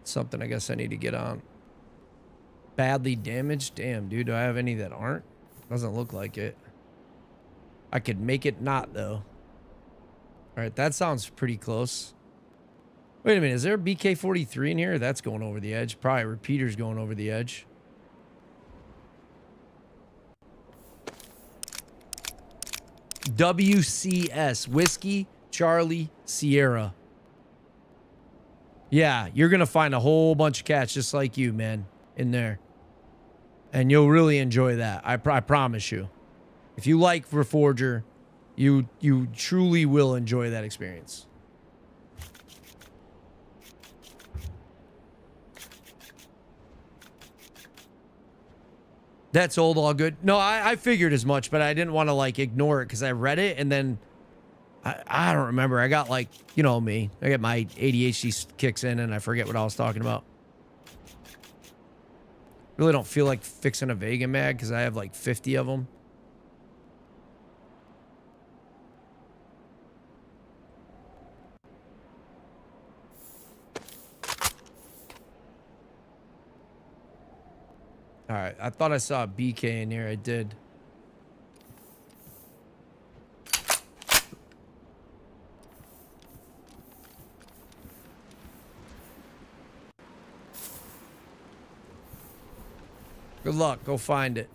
Something I guess I need to get on. Badly damaged? Damn, dude, do I have any that aren't? Doesn't look like it. I could make it not, though. All right, that sounds pretty close. Wait a minute, is there a BK-43 in here? That's going over the edge. Probably repeaters going over the edge. WCS, Whiskey Charlie Sierra. Yeah, you're going to find a whole bunch of cats just like you, man, in there. And you'll really enjoy that. I promise you. If you like Reforger, you truly will enjoy that experience. That's old, all good. No, I figured as much, but I didn't want to like ignore it because I read it and then I don't remember. I got like, you know me. I get my ADHD kicks in and I forget what I was talking about. Really don't feel like fixing a Vega mag because I have like 50 of them. All right, I thought I saw a BK in here. I did. Good luck. Go find it.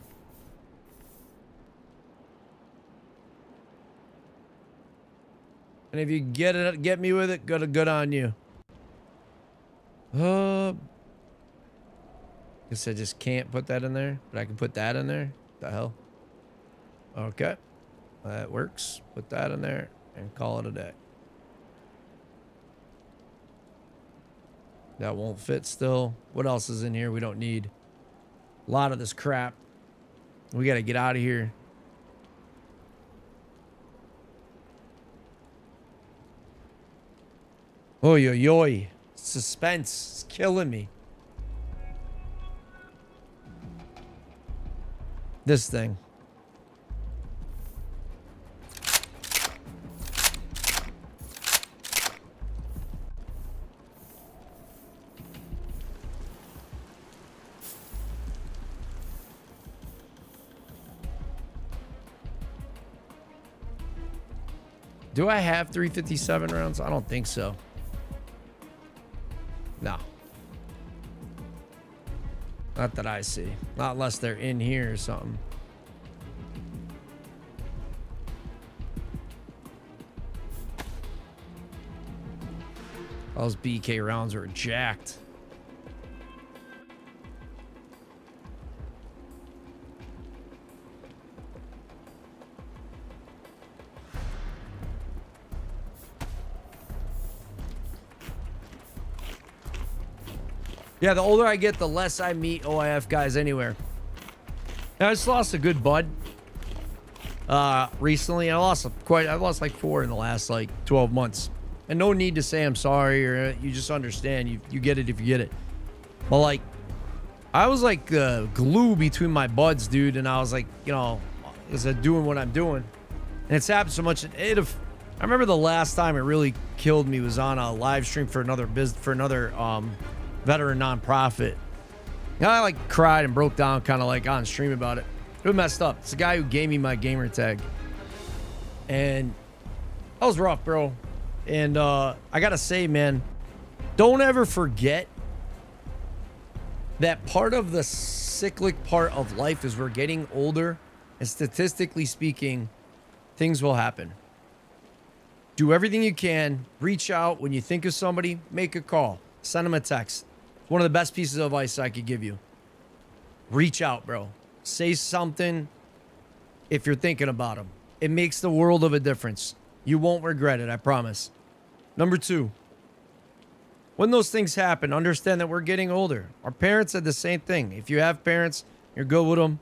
And if you get me with it, good on you. Guess I just can't put that in there, but I can put that in there. The hell? Okay. That works. Put that in there and call it a day. That won't fit still. What else is in here we don't need? A lot of this crap. We got to get out of here. Oy, oy, oy. Suspense is killing me. This thing. Do I have 357 rounds? I don't think so. No. Not that I see. Not unless they're in here or something. Those BK rounds are jacked. Yeah, the older I get, the less I meet OIF guys anywhere. I just lost a good bud recently. I lost like 4 in the last like 12 months. And no need to say I'm sorry or you just understand. You get it if you get it. But like, I was like glue between my buds, dude. And I was like, you know, is I doing what I'm doing? And it's happened so much. I remember the last time it really killed me was on a live stream for another veteran nonprofit. I like cried and broke down kind of like on stream about it. It was messed up. It's the guy who gave me my gamer tag. And that was rough, bro. And I gotta say, man, don't ever forget that part of the cyclic part of life is we're getting older, and statistically speaking, things will happen. Do everything you can. Reach out when you think of somebody. Make a call. Send them a text. It's one of the best pieces of advice I could give you. Reach out, bro. Say something if you're thinking about them. It makes the world of a difference. You won't regret it, I promise. Number 2, when those things happen, understand that we're getting older. Our parents said the same thing. If you have parents, you're good with them,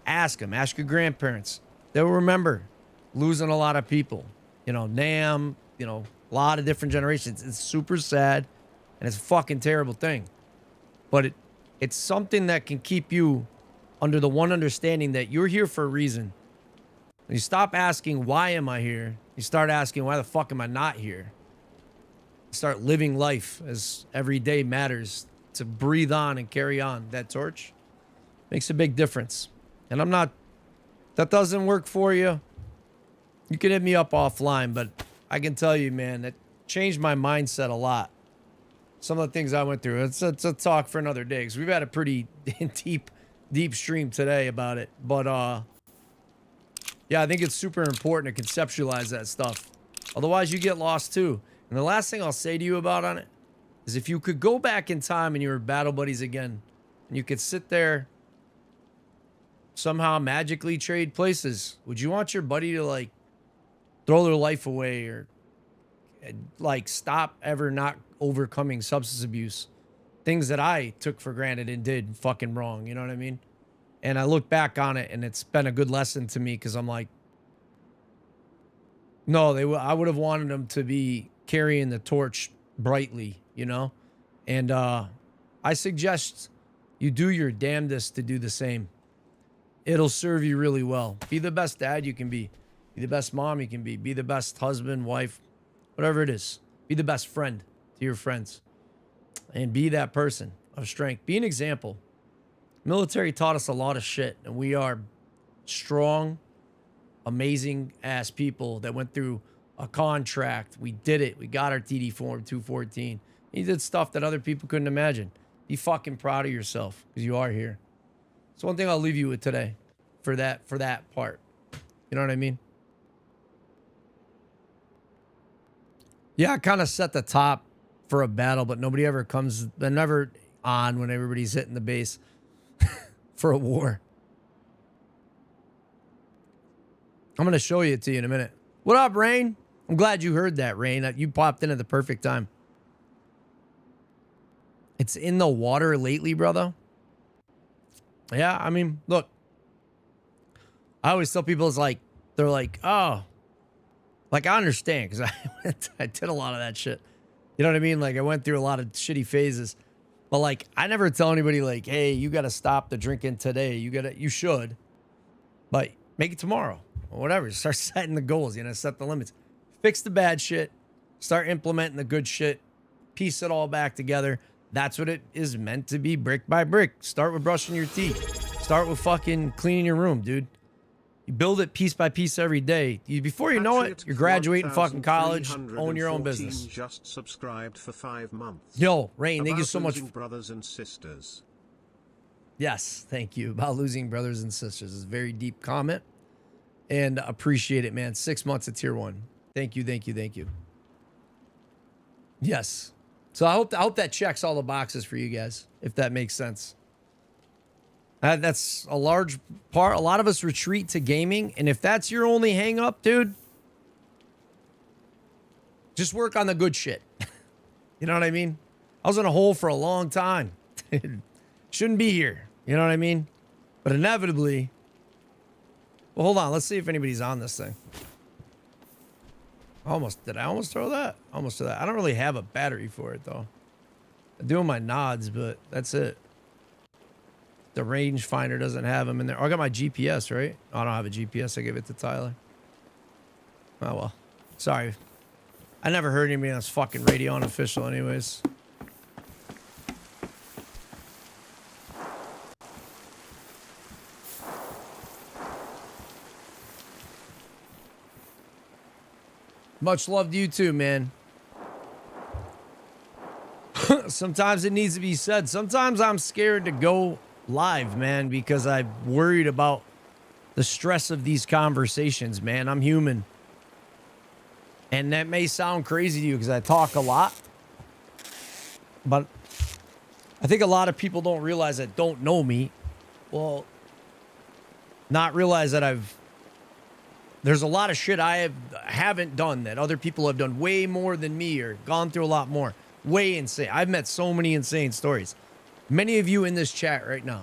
ask them. Ask your grandparents. They'll remember losing a lot of people. You know, NAM, you know, a lot of different generations. It's super sad, and it's a fucking terrible thing. But it's something that can keep you under the one understanding that you're here for a reason. When you stop asking, why am I here? You start asking, why the fuck am I not here? Start living life as every day matters, to breathe on and carry on. That torch makes a big difference. And that doesn't work for you. You can hit me up offline, but I can tell you, man, that changed my mindset a lot. Some of the things I went through. It's a talk for another day, because we've had a pretty deep stream today about it. But yeah, I think it's super important to conceptualize that stuff. Otherwise, you get lost too. And the last thing I'll say to you about on it is, if you could go back in time and you were battle buddies again, and you could sit there somehow magically trade places, would you want your buddy to like throw their life away or like stop ever not overcoming substance abuse? Things that I took for granted and did fucking wrong, you know what I mean? And I look back on it and it's been a good lesson to me because I'm like, no, I would have wanted them to be carrying the torch brightly, you know? And I suggest you do your damnedest to do the same. It'll serve you really well. Be the best dad you can be. Be the best mom you can be. Be the best husband, wife, whatever it is. Be the best friend to your friends. And be that person of strength. Be an example. Military taught us a lot of shit. And we are strong, amazing ass people that went through a contract. We did it. We got our TD form 214. You did stuff that other people couldn't imagine. Be fucking proud of yourself because you are here. So one thing I'll leave you with today for that part. You know what I mean? Yeah, I kind of set the top for a battle, but nobody ever comes. They're never on when everybody's hitting the base for a war. I'm going to show it to you in a minute. What up, Rain? I'm glad you heard that, Rain. You popped in at the perfect time. It's in the water lately, brother. Yeah, I mean, look. I always tell people it's like, they're like, oh. Like, I understand because I did a lot of that shit. You know what I mean? Like, I went through a lot of shitty phases. But, like, I never tell anybody, like, hey, you got to stop the drinking today. You should. But make it tomorrow. Or whatever. Start setting the goals. You know, set the limits. Fix the bad shit. Start implementing the good shit. Piece it all back together. That's what it is meant to be, brick by brick. Start with brushing your teeth. Start with fucking cleaning your room, dude. You build it piece by piece every day. Before you know it, you're graduating fucking college, own your own business. Just subscribed for 5 months. Yo, Rain, thank you so much. Brothers and sisters. Yes, thank you. About losing brothers and sisters is a very deep comment. And appreciate it, man. 6 months of tier 1. Thank you, thank you, thank you. Yes. So I hope that checks all the boxes for you guys, if that makes sense. That's a large part. A lot of us retreat to gaming, and if that's your only hang up, dude, just work on the good shit. You know what I mean? I was in a hole for a long time. Shouldn't be here. You know what I mean? But inevitably, well, hold on. Let's see if anybody's on this thing. Did I almost throw that? Almost threw that. I don't really have a battery for it, though. I'm doing my nods, but that's it. The rangefinder doesn't have them in there. Oh, I got my GPS, right? Oh, I don't have a GPS. I gave it to Tyler. Oh, well. Sorry. I never heard anybody on this fucking radio unofficial anyways. Much love to you too, man. Sometimes it needs to be said. Sometimes I'm scared to go live, man, because I'm worried about the stress of these conversations, man. I'm human. And that may sound crazy to you because I talk a lot. But I think a lot of people don't realize that don't know me. Well, not realize that there's a lot of shit I haven't done that other people have done way more than me or gone through a lot more. Way insane. I've met so many insane stories. Many of you in this chat right now.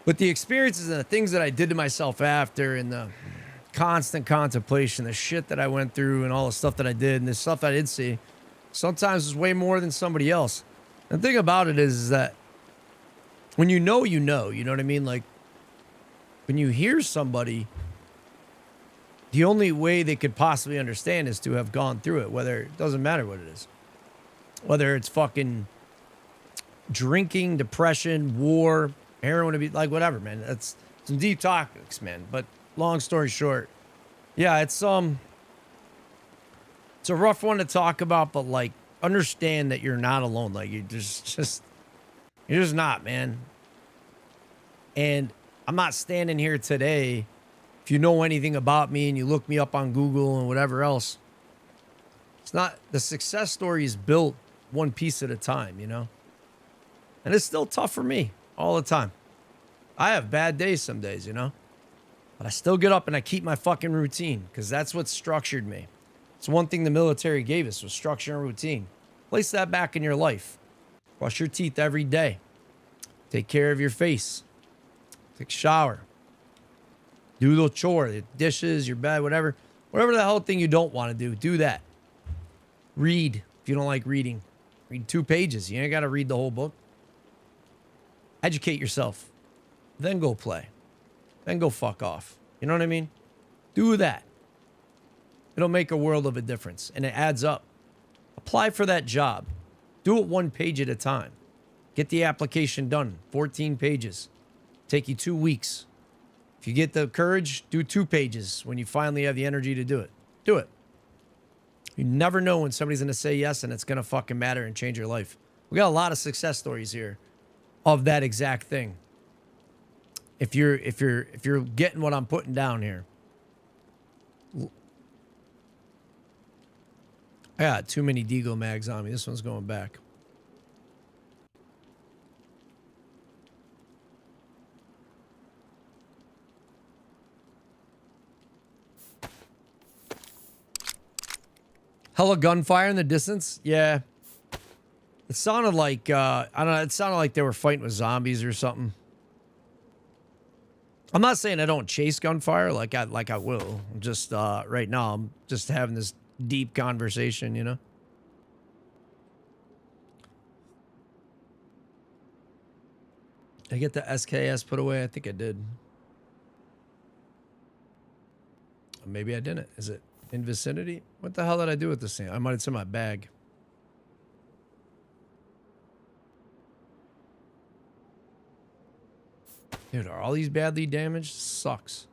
But the experiences and the things that I did to myself after and the constant contemplation, the shit that I went through and all the stuff that I did and the stuff I did see, sometimes is way more than somebody else. And the thing about it is that when you know what I mean? Like when you hear somebody, the only way they could possibly understand is to have gone through it, whether it doesn't matter what it is. Whether it's fucking drinking, depression, war, heroin, like whatever, man. That's some deep topics, man. But long story short, yeah, it's a rough one to talk about, but like understand that you're not alone. Like you're just not, man. And I'm not standing here today. If you know anything about me and you look me up on Google and whatever else, it's not, the success story is built one piece at a time, you know? And it's still tough for me all the time. I have bad days some days, you know? But I still get up and I keep my fucking routine because that's what structured me. It's one thing the military gave us was structure and routine. Place that back in your life. Brush your teeth every day. Take care of your face. Take a shower. Do the chore, the dishes, your bed, whatever. Whatever the hell thing you don't want to do that. Read if you don't like reading. Read 2 pages. You ain't got to read the whole book. Educate yourself. Then go play. Then go fuck off. You know what I mean? Do that. It'll make a world of a difference. And it adds up. Apply for that job. Do it 1 page at a time. Get the application done. 14 pages. Take you 2 weeks. If you get the courage, do 2 pages when you finally have the energy to do it. Do it. You never know when somebody's going to say yes and it's going to fucking matter and change your life. We got a lot of success stories here of that exact thing. If you're getting what I'm putting down here. I got too many Deagle mags on me. This one's going back. Hella gunfire in the distance? Yeah. It sounded like, I don't know, it sounded like they were fighting with zombies or something. I'm not saying I don't chase gunfire like I will. I'm just, right now, I'm just having this deep conversation, you know? Did I get the SKS put away? I think I did. Maybe I didn't. Is it in vicinity? What the hell did I do with this thing? I might have in my bag. Dude, are all these badly damaged? Sucks.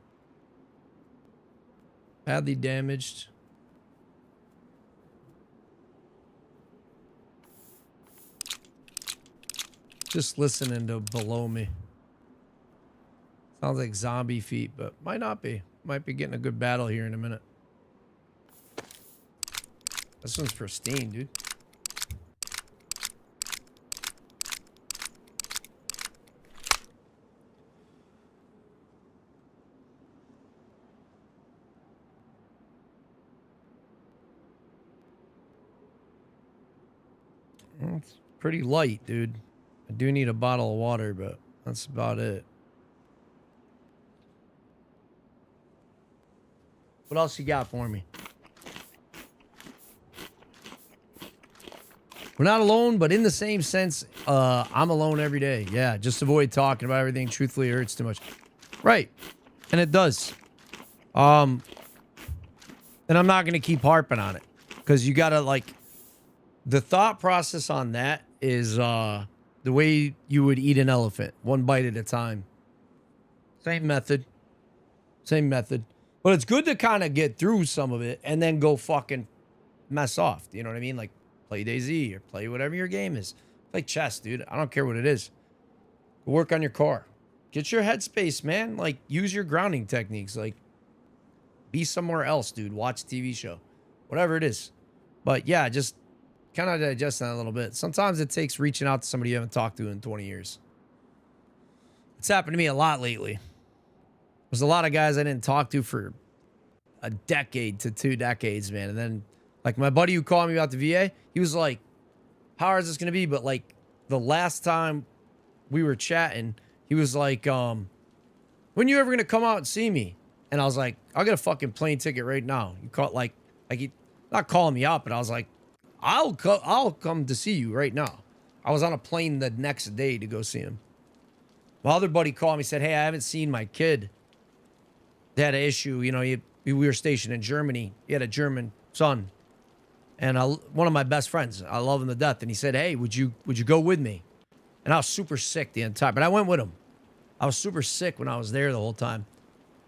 Badly damaged. Just listening to below me. Sounds like zombie feet, but might not be. Might be getting a good battle here in a minute. This one's pristine, dude. It's pretty light, dude. I do need a bottle of water, but that's about it. What else you got for me? We're not alone, but in the same sense, I'm alone every day. Yeah, just avoid talking about everything. Truthfully, it hurts too much. Right. And it does. And I'm not going to keep harping on it. Because you got to, like... The thought process on that is the way you would eat an elephant. 1 bite at a time. Same method. Same method. But it's good to kind of get through some of it and then go fucking mess off. You know what I mean? Like, play DayZ or play whatever your game is. Play chess, dude. I don't care what it is. Work on your car. Get your headspace, man. Like, use your grounding techniques. Like, be somewhere else, dude. Watch a TV show. Whatever it is. But, yeah, just kind of digest that a little bit. Sometimes it takes reaching out to somebody you haven't talked to in 20 years. It's happened to me a lot lately. There's a lot of guys I didn't talk to for a decade to 2 decades, man. And then, like, my buddy who called me about the VA, he was like, how hard is this going to be? But, like, the last time we were chatting, he was like, when you ever going to come out and see me? And I was like, I'll get a fucking plane ticket right now. You caught, like he, not calling me out, but I was like, I'll come to see you right now. I was on a plane the next day to go see him. My other buddy called me, said, hey, I haven't seen my kid. They had an issue, you know, we were stationed in Germany. He had a German son. And one of my best friends, I love him to death. And he said, hey, would you go with me? And I was super sick the entire, but I went with him. I was super sick when I was there the whole time.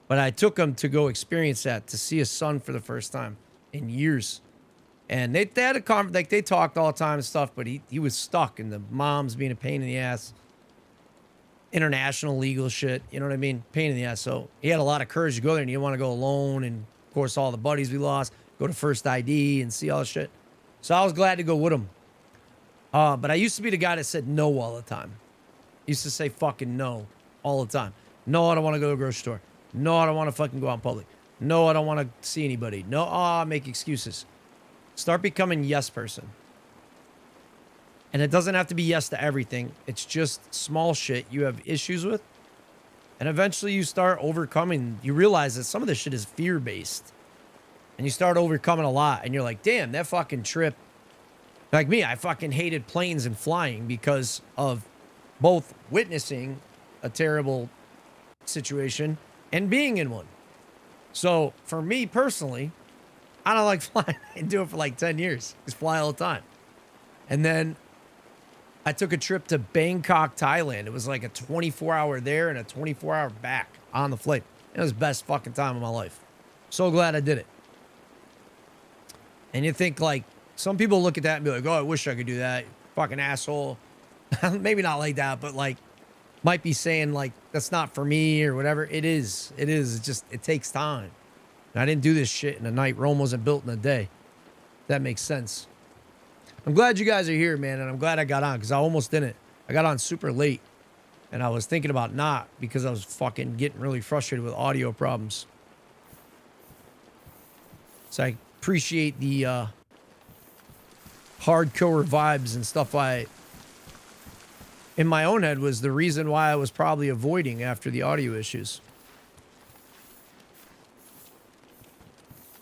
But I took him to go experience that, to see his son for the first time in years. And they had a conversation, like they talked all the time and stuff, but he was stuck, and the mom's being a pain in the ass. International legal shit, you know what I mean? Pain in the ass. So he had a lot of courage to go there, and he didn't want to go alone. And of course, all the buddies we lost, go to First ID and see all the shit. So I was glad to go with him. But I used to be the guy that said no all the time. Used to say fucking no. all the time. No, I don't want to go to the grocery store. No, I don't want to fucking go out in public. No, I don't want to see anybody. No, make excuses. Start becoming yes person. And it doesn't have to be yes to everything. It's just small shit you have issues with. And eventually you start overcoming. You realize that some of this shit is fear-based. And you start overcoming a lot. And you're like, damn, that fucking trip. Like me, I fucking hated planes and flying because of both witnessing a terrible situation and being in one. So for me personally, I don't like flying. I do it for like 10 years. Just fly all the time. And then I took a trip to Bangkok, Thailand. It was like a 24-hour there and a 24-hour back on the flight. It was the best fucking time of my life. So glad I did it. And you think like, some people look at that and be like, oh, I wish I could do that. Fucking asshole. Maybe not like that, but like, might be saying like, that's not for me or whatever. It is. It is. It's just, it takes time. And I didn't do this shit in a night. Rome wasn't built in a day. That makes sense. I'm glad you guys are here, man. And I'm glad I got on because I almost didn't. I got on super late. And I was thinking about not because I was fucking getting really frustrated with audio problems. So I appreciate the hardcore vibes and stuff I, in my own head, was the reason why I was probably avoiding after the audio issues.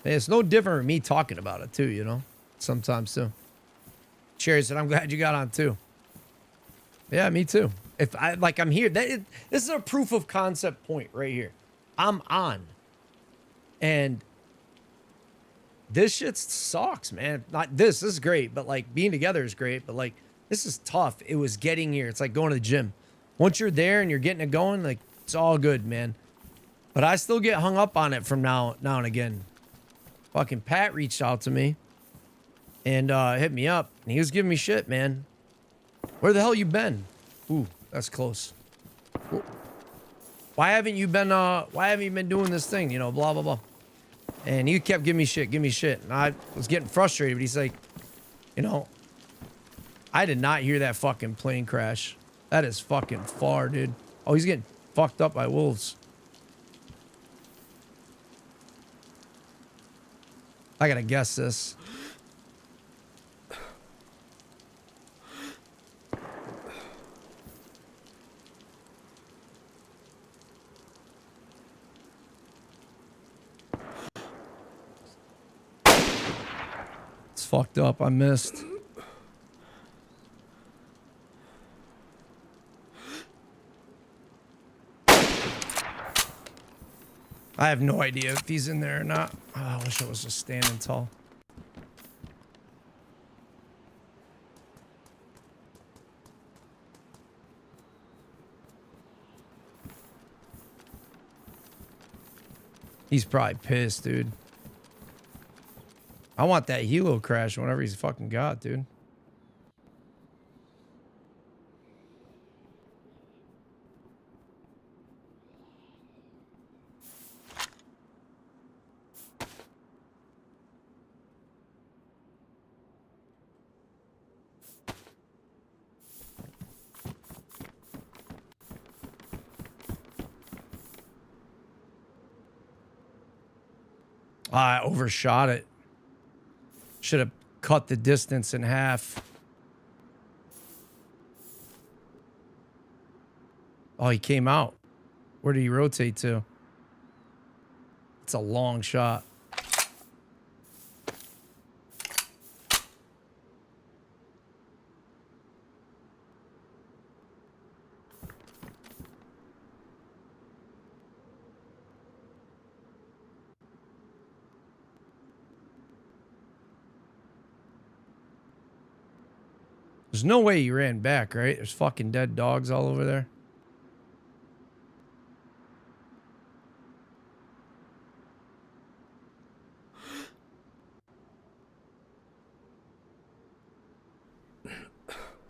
And it's no different with me talking about it too, you know, sometimes too. Cheers, and I'm glad you got on too. Yeah, me too. If I like, I'm here. This is a proof of concept point right here. I'm on, and this shit sucks, man. Not this. This is great, but like being together is great. But like this is tough. It was getting here. It's like going to the gym. Once you're there and you're getting it going, like it's all good, man. But I still get hung up on it from now and again. Fucking Pat reached out to me and hit me up, and he was giving me shit, man. Where the hell you been? Ooh, that's close. Why haven't you been doing this thing? You know, blah blah blah. And he kept giving me shit. And I was getting frustrated, but he's like, you know, I did not hear that fucking plane crash. That is fucking far, dude. Oh, he's getting fucked up by wolves. I gotta guess this. It's fucked up. I missed. I have no idea if he's in there or not. Oh, I wish I was just standing tall. He's probably pissed, dude. I want that helo crash whenever he's fucking got, dude. I overshot it. Should have cut the distance in half. Oh, he came out. Where did he rotate to? It's a long shot. There's no way he ran back, right? There's fucking dead dogs all over there.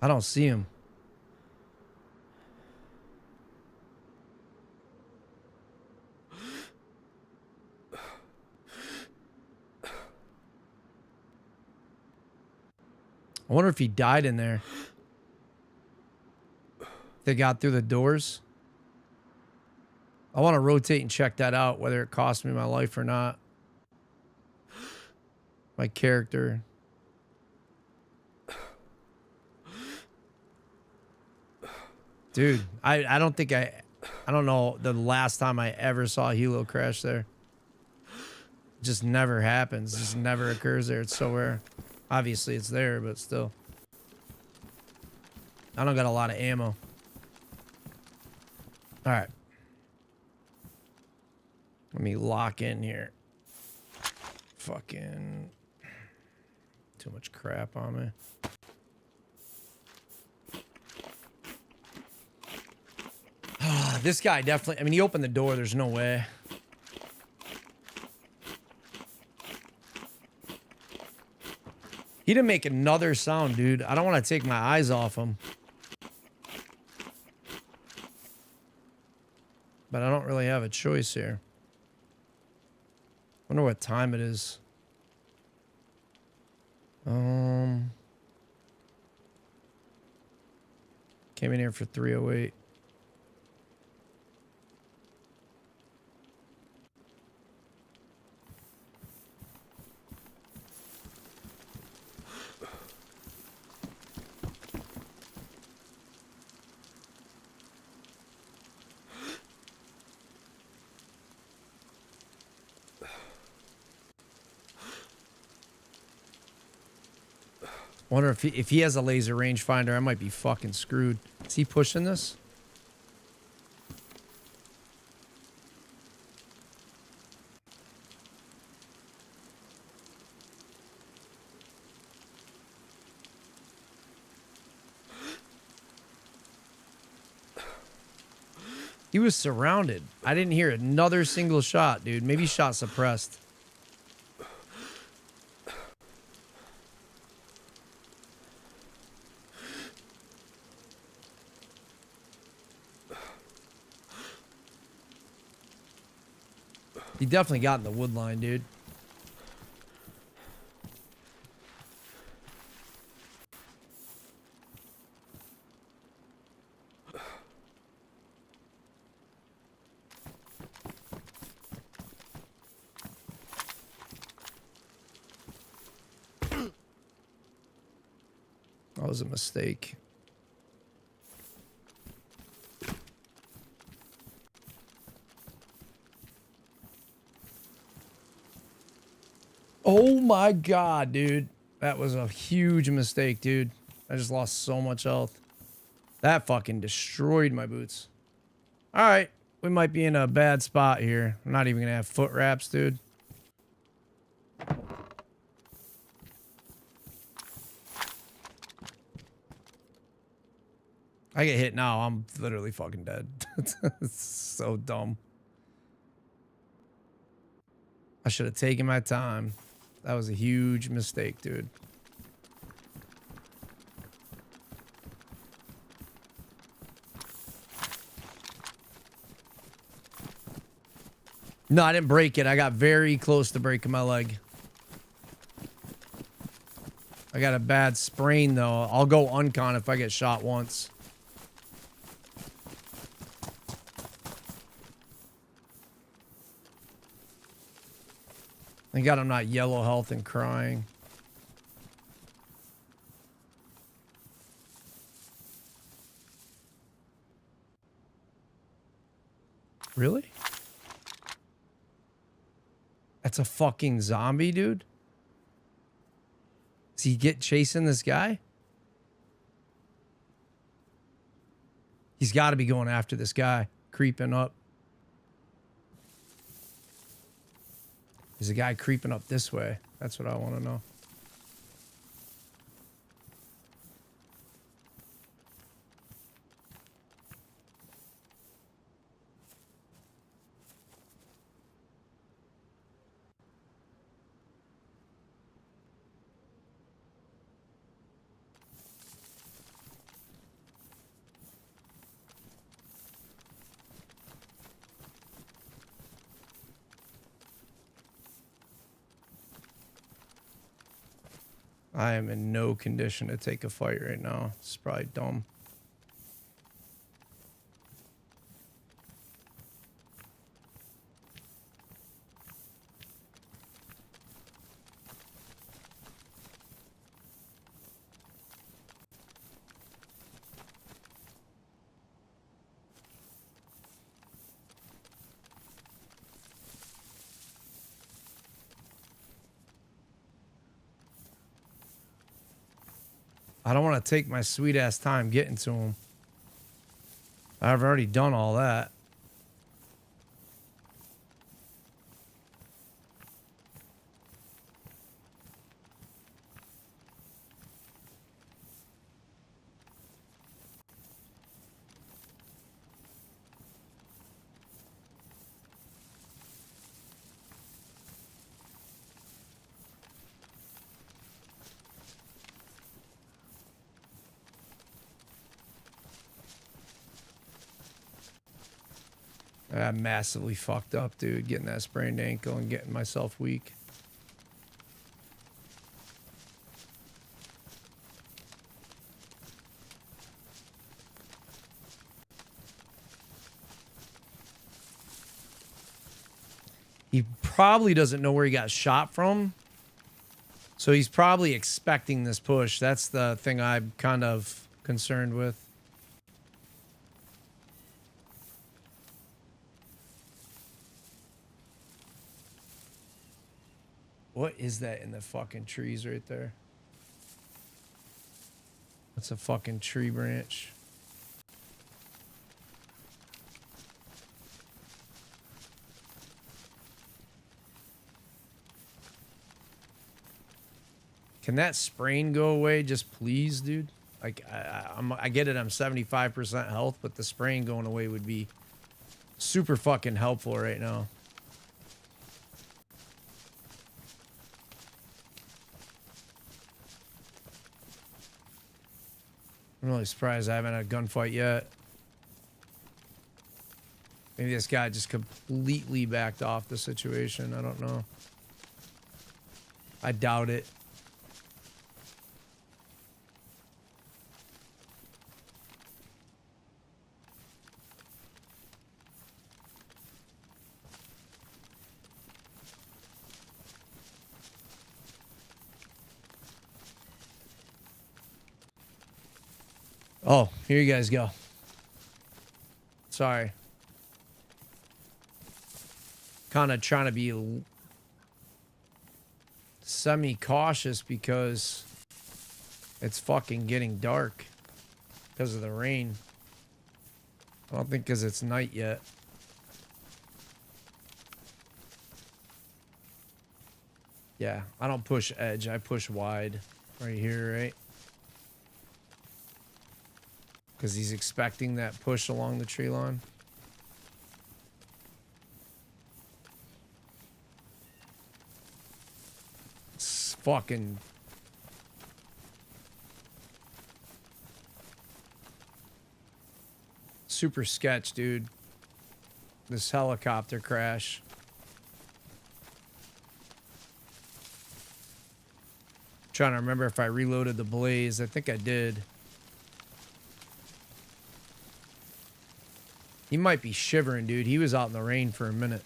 I don't see him. I wonder if he died in there. They got through the doors. I want to rotate and check that out, whether it cost me my life or not. My character. Dude, I don't think I don't know the last time I ever saw a helo crash there. It just never happens. It just never occurs there. It's so rare. Obviously it's there, but still. I don't got a lot of ammo. All right. Let me lock in here. Fucking too much crap on me. This guy definitely, I mean, he opened the door. There's no way. He didn't make another sound, dude. I don't want to take my eyes off him. But I don't really have a choice here. Wonder what time it is. Came in here for 3:08. Wonder if he has a laser rangefinder, I might be fucking screwed. Is he pushing this? He was surrounded. I didn't hear another single shot, dude. Maybe shot suppressed. He definitely got in the wood line, dude. That was a mistake. Oh my god, dude. That was a huge mistake, dude. I just lost so much health. That fucking destroyed my boots. Alright. We might be in a bad spot here. I'm not even gonna have foot wraps, dude. I get hit now, I'm literally fucking dead. It's so dumb. I should have taken my time. That was a huge mistake, dude. No, I didn't break it. I got very close to breaking my leg. I got a bad sprain, though. I'll go uncon if I get shot once. Thank God I'm not yellow health and crying. Really? That's a fucking zombie, dude? Does he get chasing this guy? He's got to be going after this guy. Creeping up. There's a guy creeping up this way. That's what I want to know. I am in no condition to take a fight right now. It's probably dumb. I don't want to take my sweet ass time getting to him. I've already done all that. I'm massively fucked up, dude. Getting that sprained ankle and getting myself weak. He probably doesn't know where he got shot from. So he's probably expecting this push. That's the thing I'm kind of concerned with. What is that in the fucking trees right there? That's a fucking tree branch. Can that sprain go away just please, dude? Like, I get it, I'm 75% health, but the sprain going away would be super fucking helpful right now. I'm really surprised I haven't had a gunfight yet. Maybe this guy just completely backed off the situation. I don't know. I doubt it. Oh, here you guys go. Sorry. Kind of trying to be semi-cautious because it's fucking getting dark because of the rain. I don't think because it's night yet. Yeah, I don't push edge. I push wide right here, right? Because he's expecting that push along the tree line. It's fucking... super sketch, dude. This helicopter crash. Trying to remember if I reloaded the blaze. I think I did. He might be shivering, dude. He was out in the rain for a minute.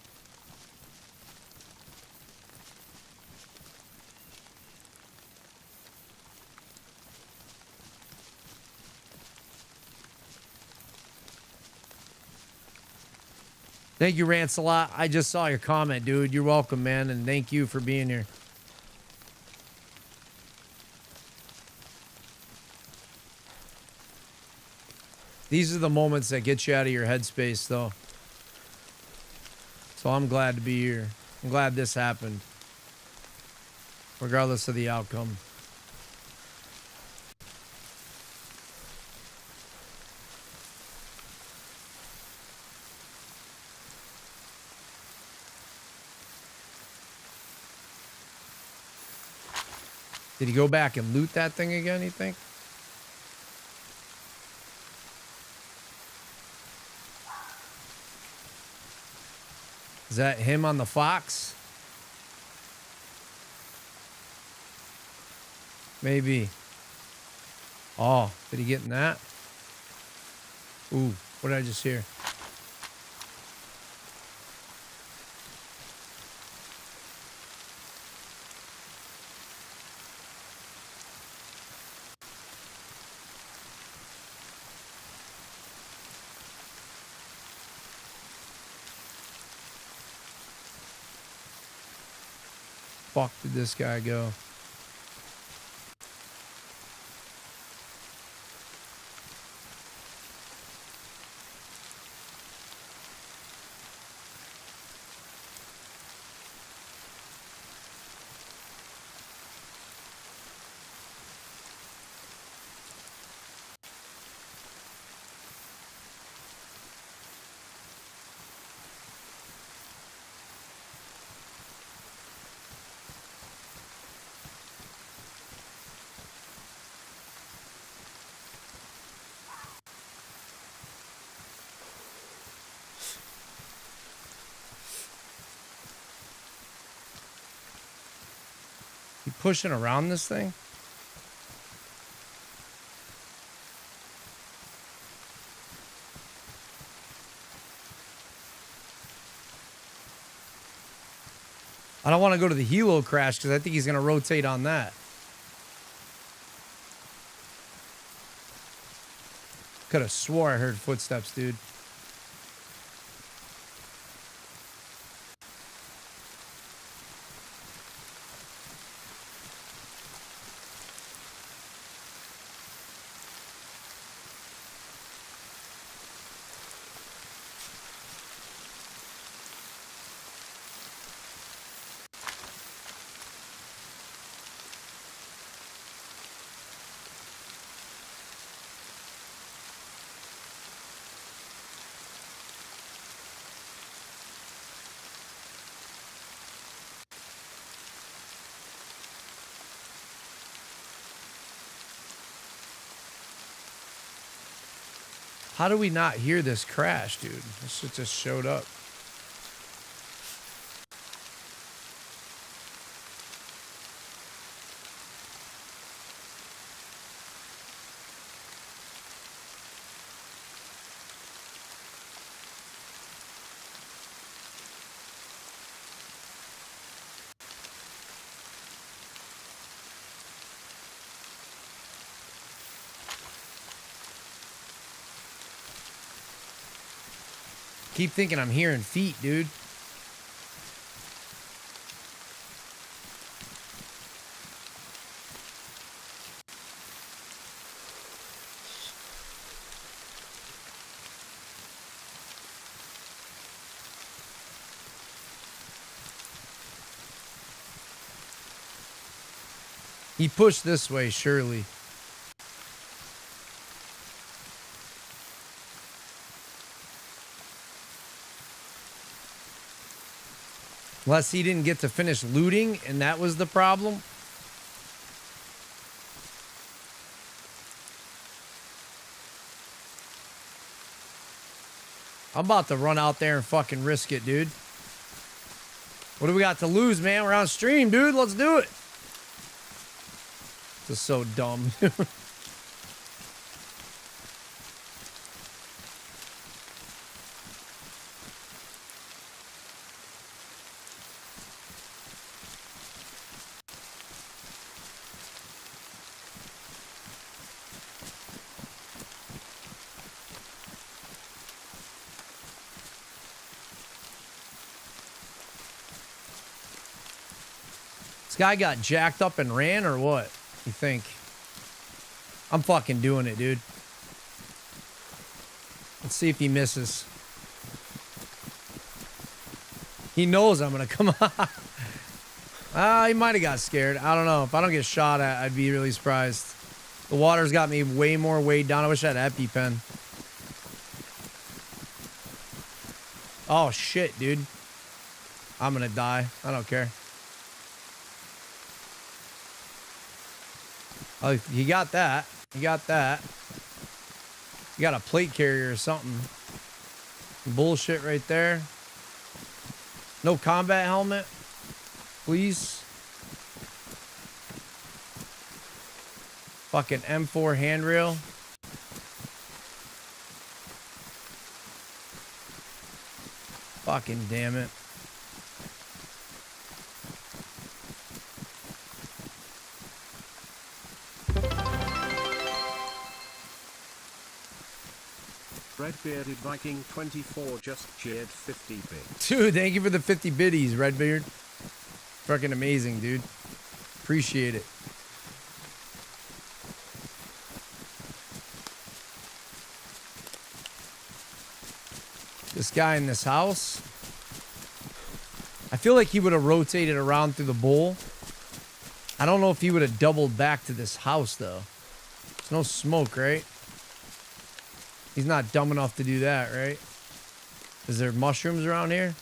Thank you, Rancelot. I just saw your comment, dude. You're welcome, man, and thank you for being here. These are the moments that get you out of your headspace, though. So I'm glad to be here. I'm glad this happened. Regardless of the outcome. Did he go back and loot that thing again, you think? Is that him on the fox? Maybe. Oh, did he get in that? Ooh, what did I just hear? Fuck did this guy go? You pushing around this thing? I don't want to go to the helo crash because I think he's going to rotate on that. Could have swore I heard footsteps, dude. How do we not hear this crash, dude? This shit just showed up. Keep thinking I'm hearing feet, dude. He pushed this way, surely. Unless he didn't get to finish looting, and that was the problem. I'm about to run out there and fucking risk it, dude. What do we got to lose, man? We're on stream, dude. Let's do it. This is so dumb. This guy got jacked up and ran or what? You think? I'm fucking doing it, dude. Let's see if he misses. He knows I'm gonna come out. He might have got scared. I don't know. If I don't get shot at, I'd be really surprised. The water's got me way more weighed down. I wish I had an EpiPen. Oh shit, dude. I'm gonna die. I don't care. Oh, he got that. He got that. He got a plate carrier or something. Bullshit right there. No combat helmet, please. Fucking M4 handrail. Fucking damn it. Redbearded Viking 24 just cheered 50 bits. Dude, thank you for the 50 biddies, Redbeard. Fucking amazing, dude. Appreciate it. This guy in this house. I feel like he would have rotated around through the bowl. I don't know if he would have doubled back to this house, though. There's no smoke, right? He's not dumb enough to do that, right? Is there mushrooms around here?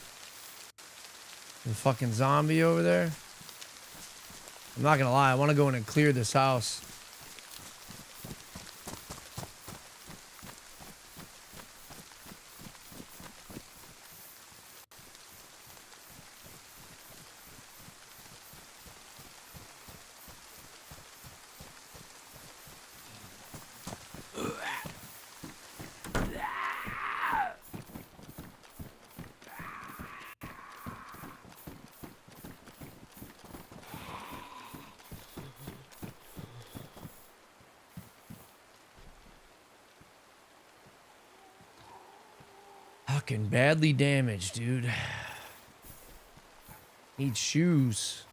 The fucking zombie over there? I'm not gonna lie, I want to go in and clear this house. Fucking badly damaged, dude. Need shoes.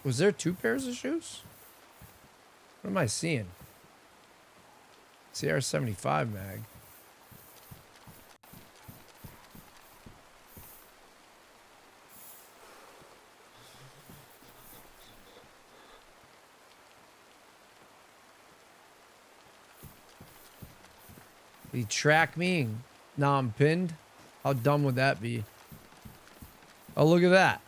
Was there 2 pairs of shoes? What am I seeing? CR75 mag. He track me and now I'm pinned? How dumb would that be? Oh, look at that.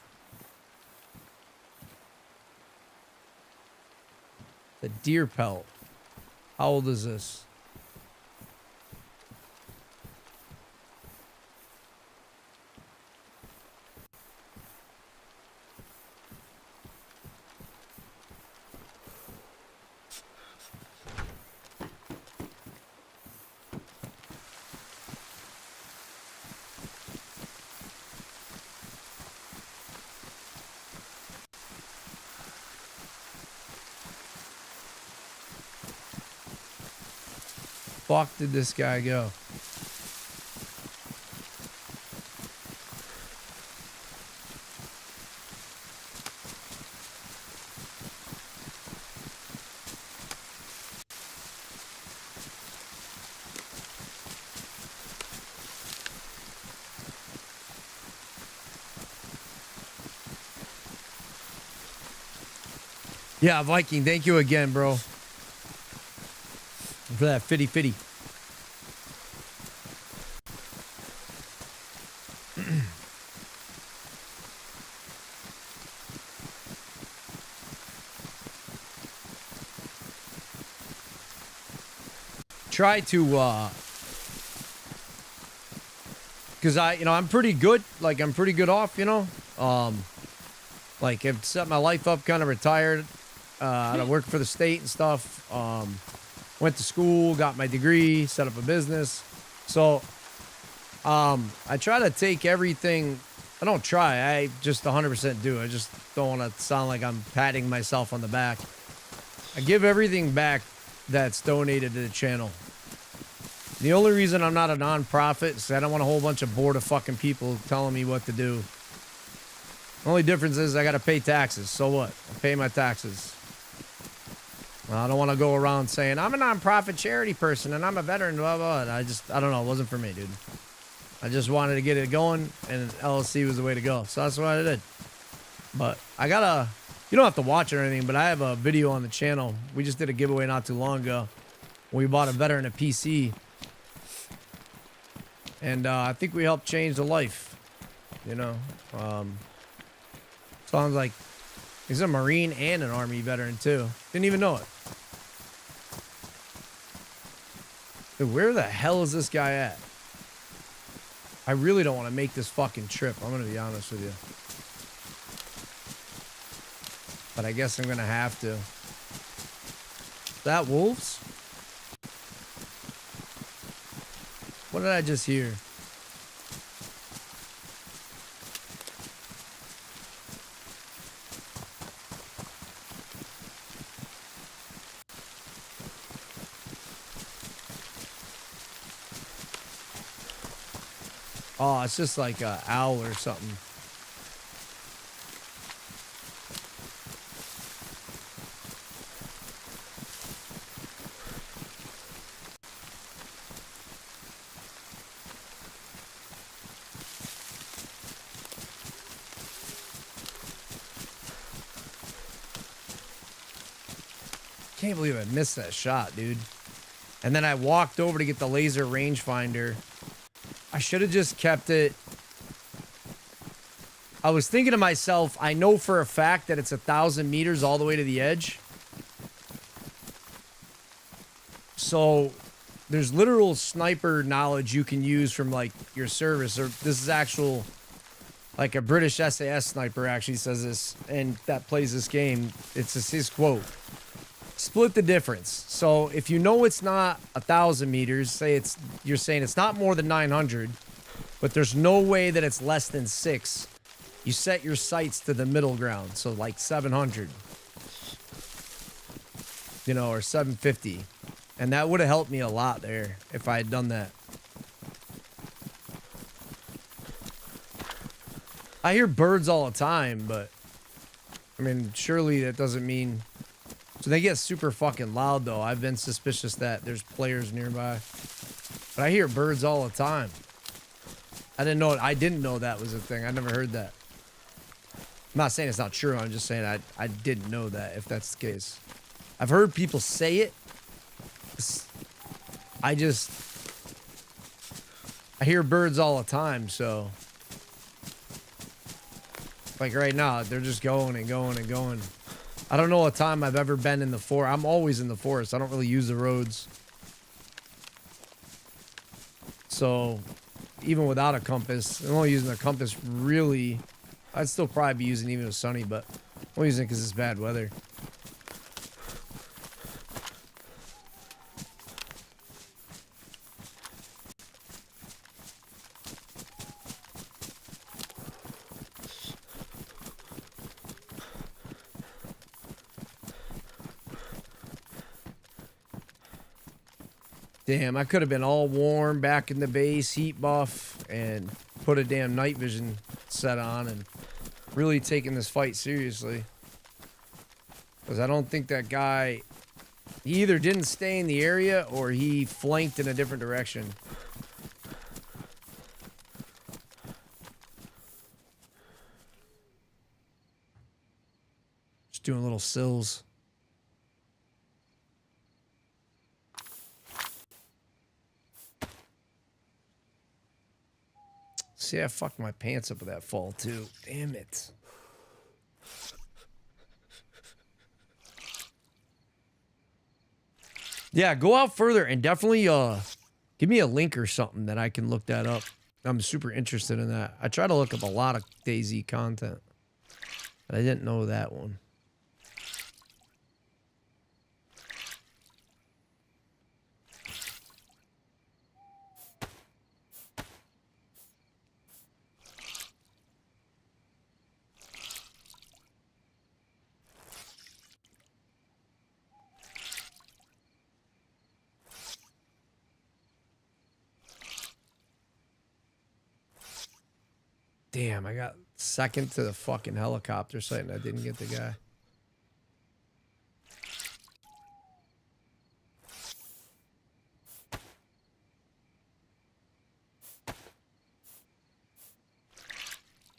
The deer pelt. How old is this? Fuck did this guy go? Yeah, Viking, thank you again, bro. For that fitty fitty. Try to because I'm pretty good, like I'm pretty good off, like I've set my life up, kind of retired, I work for the state and stuff, went to school, got my degree, set up a business. So I try to take everything. I don't try, I just 100% do. I just don't want to sound like I'm patting myself on the back. I give everything back that's donated to the channel. The only reason I'm not a non-profit is I don't want a whole bunch of bored of fucking people telling me what to do. The only difference is I got to pay taxes. So what? I pay my taxes. I don't want to go around saying I'm a non-profit charity person and I'm a veteran, blah, blah, blah. I don't know. It wasn't for me, dude. I just wanted to get it going, and LLC was the way to go. So that's what I did. But I got a... You don't have to watch it or anything, but I have a video on the channel. We just did a giveaway not too long ago. We bought a veteran a PC. And I think we helped change the life. Sounds like he's a Marine and an Army veteran, too. Didn't even know it. Dude, where the hell is this guy at? I really don't want to make this fucking trip. I'm going to be honest with you. But I guess I'm going to have to. Is that wolves? What did I just hear? Oh, it's just like an owl or something. Can't believe I missed that shot, dude. And then I walked over to get the laser rangefinder. I should have just kept it. I was thinking to myself, I know for a fact that it's 1,000 meters all the way to the edge. So there's literal sniper knowledge you can use from like your service, or this is actual, like a British SAS sniper actually says this, and that plays this game. It's just his quote. Split the difference. So if you know it's not 1,000 meters, say you're saying it's not more than 900, but there's no way that it's less than 6. You set your sights to the middle ground, so like 700, or 750. And that would have helped me a lot there if I had done that. I hear birds all the time, but I mean, surely that doesn't mean... So they get super fucking loud, though. I've been suspicious that there's players nearby. But I hear birds all the time. I didn't know that was a thing. I never heard that. I'm not saying it's not true. I'm just saying I didn't know that, if that's the case. I've heard people say it. I hear birds all the time, so... Like right now, they're just going and going and going. I don't know a time I've ever been in the forest. I'm always in the forest. I don't really use the roads. So, even without a compass, I'm only using a compass really. I'd still probably be using it even if it was sunny, but I'm only using it because it's bad weather. Damn, I could have been all warm back in the base, heat buff, and put a damn night vision set on and really taking this fight seriously. Because I don't think that guy... He either didn't stay in the area or he flanked in a different direction. Just doing little sills. See, I fucked my pants up with that fall, too. Damn it. Yeah, go out further and definitely give me a link or something that I can look that up. I'm super interested in that. I try to look up a lot of DayZ content, but I didn't know that one. Damn, I got second to the fucking helicopter site and I didn't get the guy.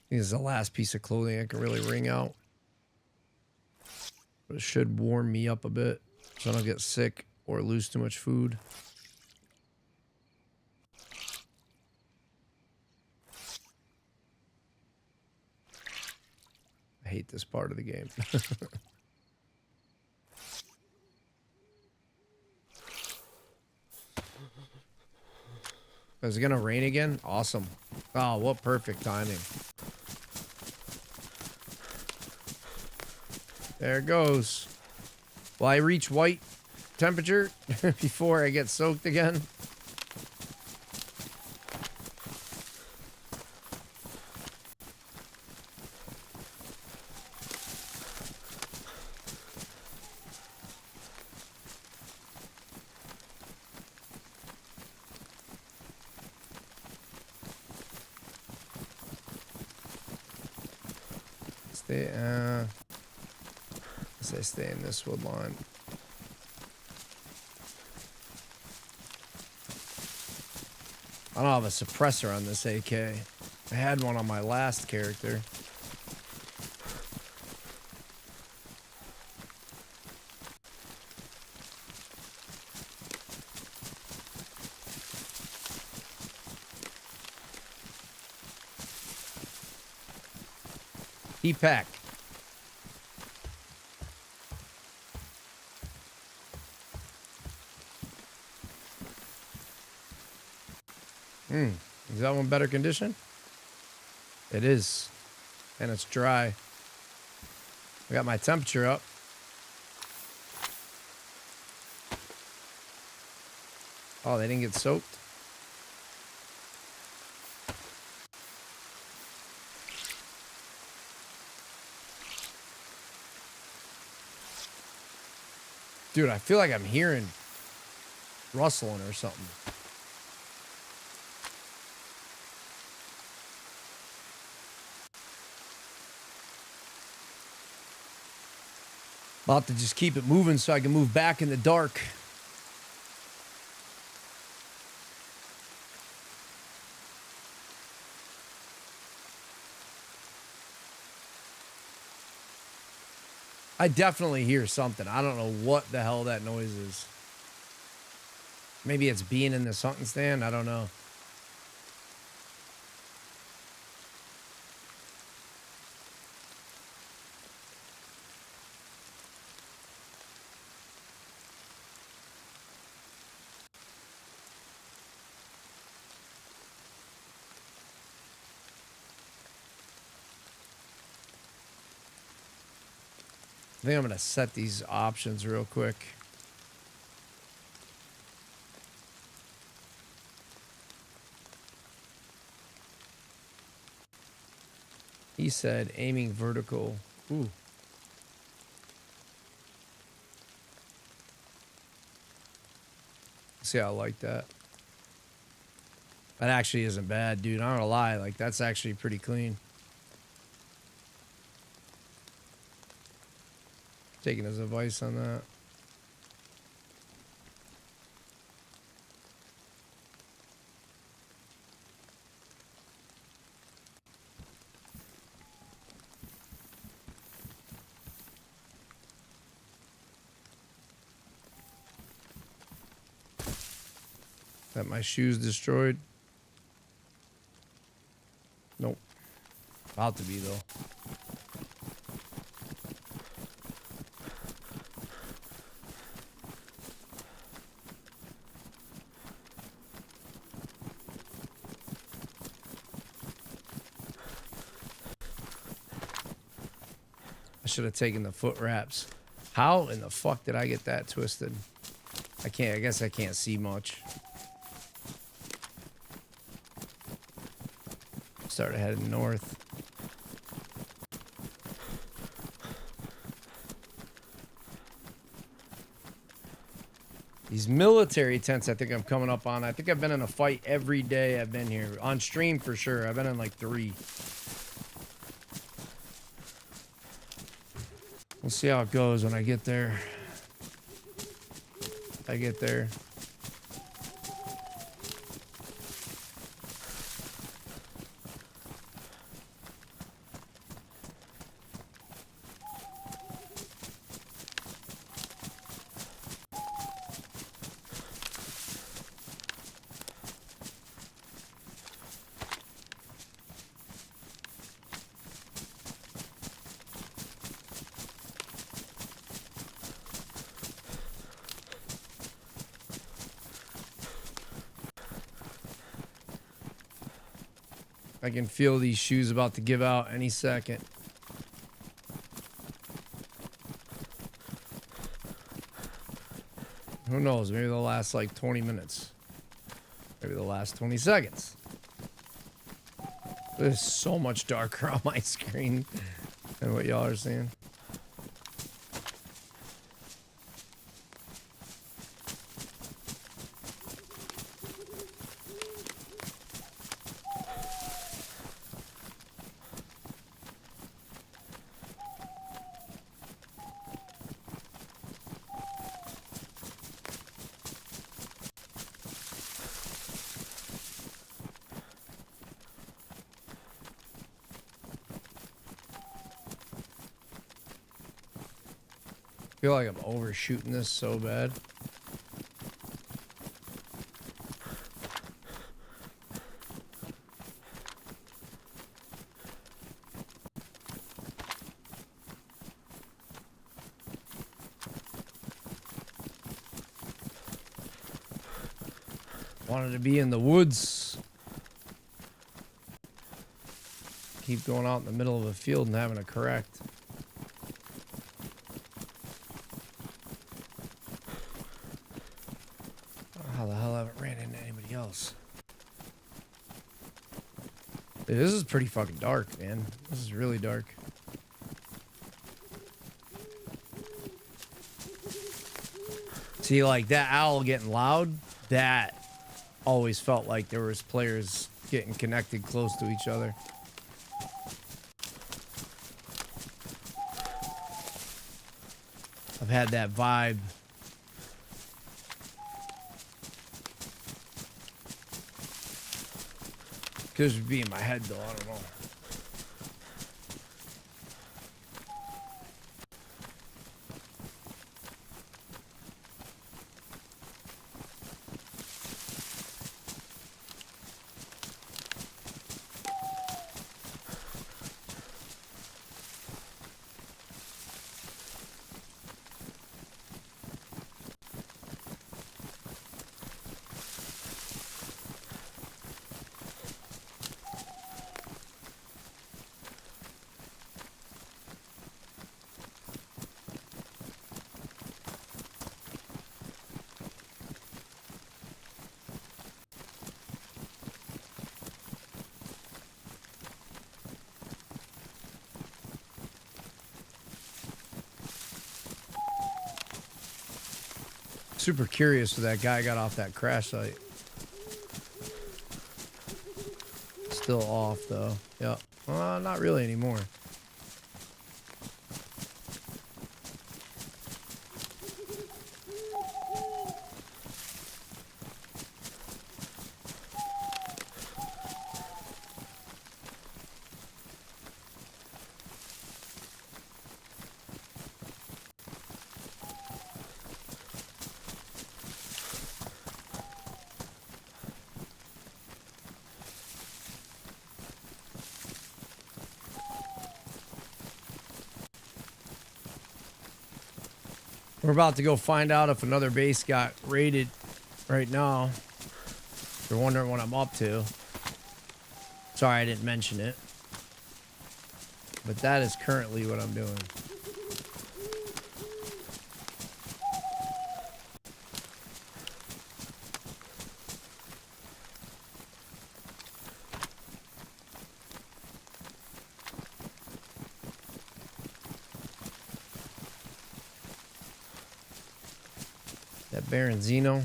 This is the last piece of clothing I can really wring out. But it should warm me up a bit so I don't get sick or lose too much food. I hate this part of the game. Is it gonna rain again? Awesome. Oh, what perfect timing. There it goes. Will I reach white temperature before I get soaked again? Stay in this wood line. I don't have a suppressor on this AK. I had one on my last character. Heat pack. Is that one better condition? It is. And it's dry. I got my temperature up. Oh, they didn't get soaked? Dude, I feel like I'm hearing rustling or something. About to just keep it moving so I can move back in the dark. I definitely hear something. I don't know what the hell that noise is. Maybe it's being in this hunting stand. I don't know. I think I'm going to set these options real quick. He said aiming vertical. Ooh. See, I like that. That actually isn't bad, dude. I'm not gonna lie. Like, that's actually pretty clean. Taking his advice on that. That my shoes destroyed? Nope. About to be, though. I should have taken the foot wraps. How in the fuck did I get that twisted? I guess I can't see much. Started heading north. These military tents I think I'm coming up on. I think I've been in a fight every day I've been here. On stream for sure. I've been in like 3. We'll see how it goes when I get there. If I get there. I can feel these shoes about to give out any second. Who knows? Maybe they'll last like 20 minutes. Maybe they'll last 20 seconds. It's so much darker on my screen than what y'all are seeing. I feel like I'm overshooting this so bad. Wanted to be in the woods. Keep going out in the middle of a field and having a correct. How the hell I haven't ran into anybody else? Dude, this is pretty fucking dark, man. This is really dark. See, like that owl getting loud, that always felt like there was players getting connected close to each other. I've had that vibe. Could just be in my head though, I don't know. Super curious where that guy got off that crash site. Still off though. Yep. Not really anymore. We're about to go find out if another base got raided right now. If you're wondering what I'm up to. Sorry I didn't mention it. But that is currently what I'm doing. That Baronzino.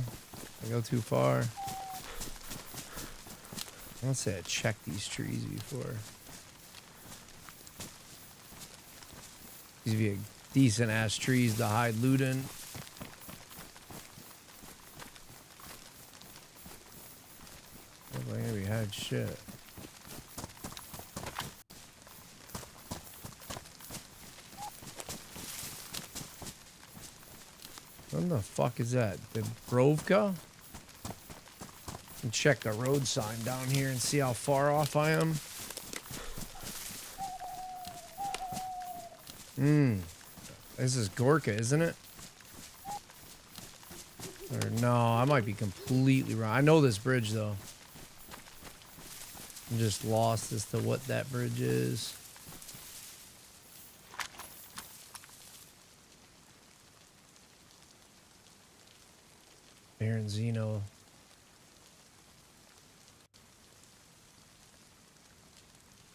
I go too far. I want to say I checked these trees before. These would be decent ass trees to hide loot in. Look like we had shit. What the fuck is that? The Brovka? And check the road sign down here and see how far off I am. This is Gorka, isn't it? Or no, I might be completely wrong. I know this bridge though. I'm just lost as to what that bridge is. Baronzino.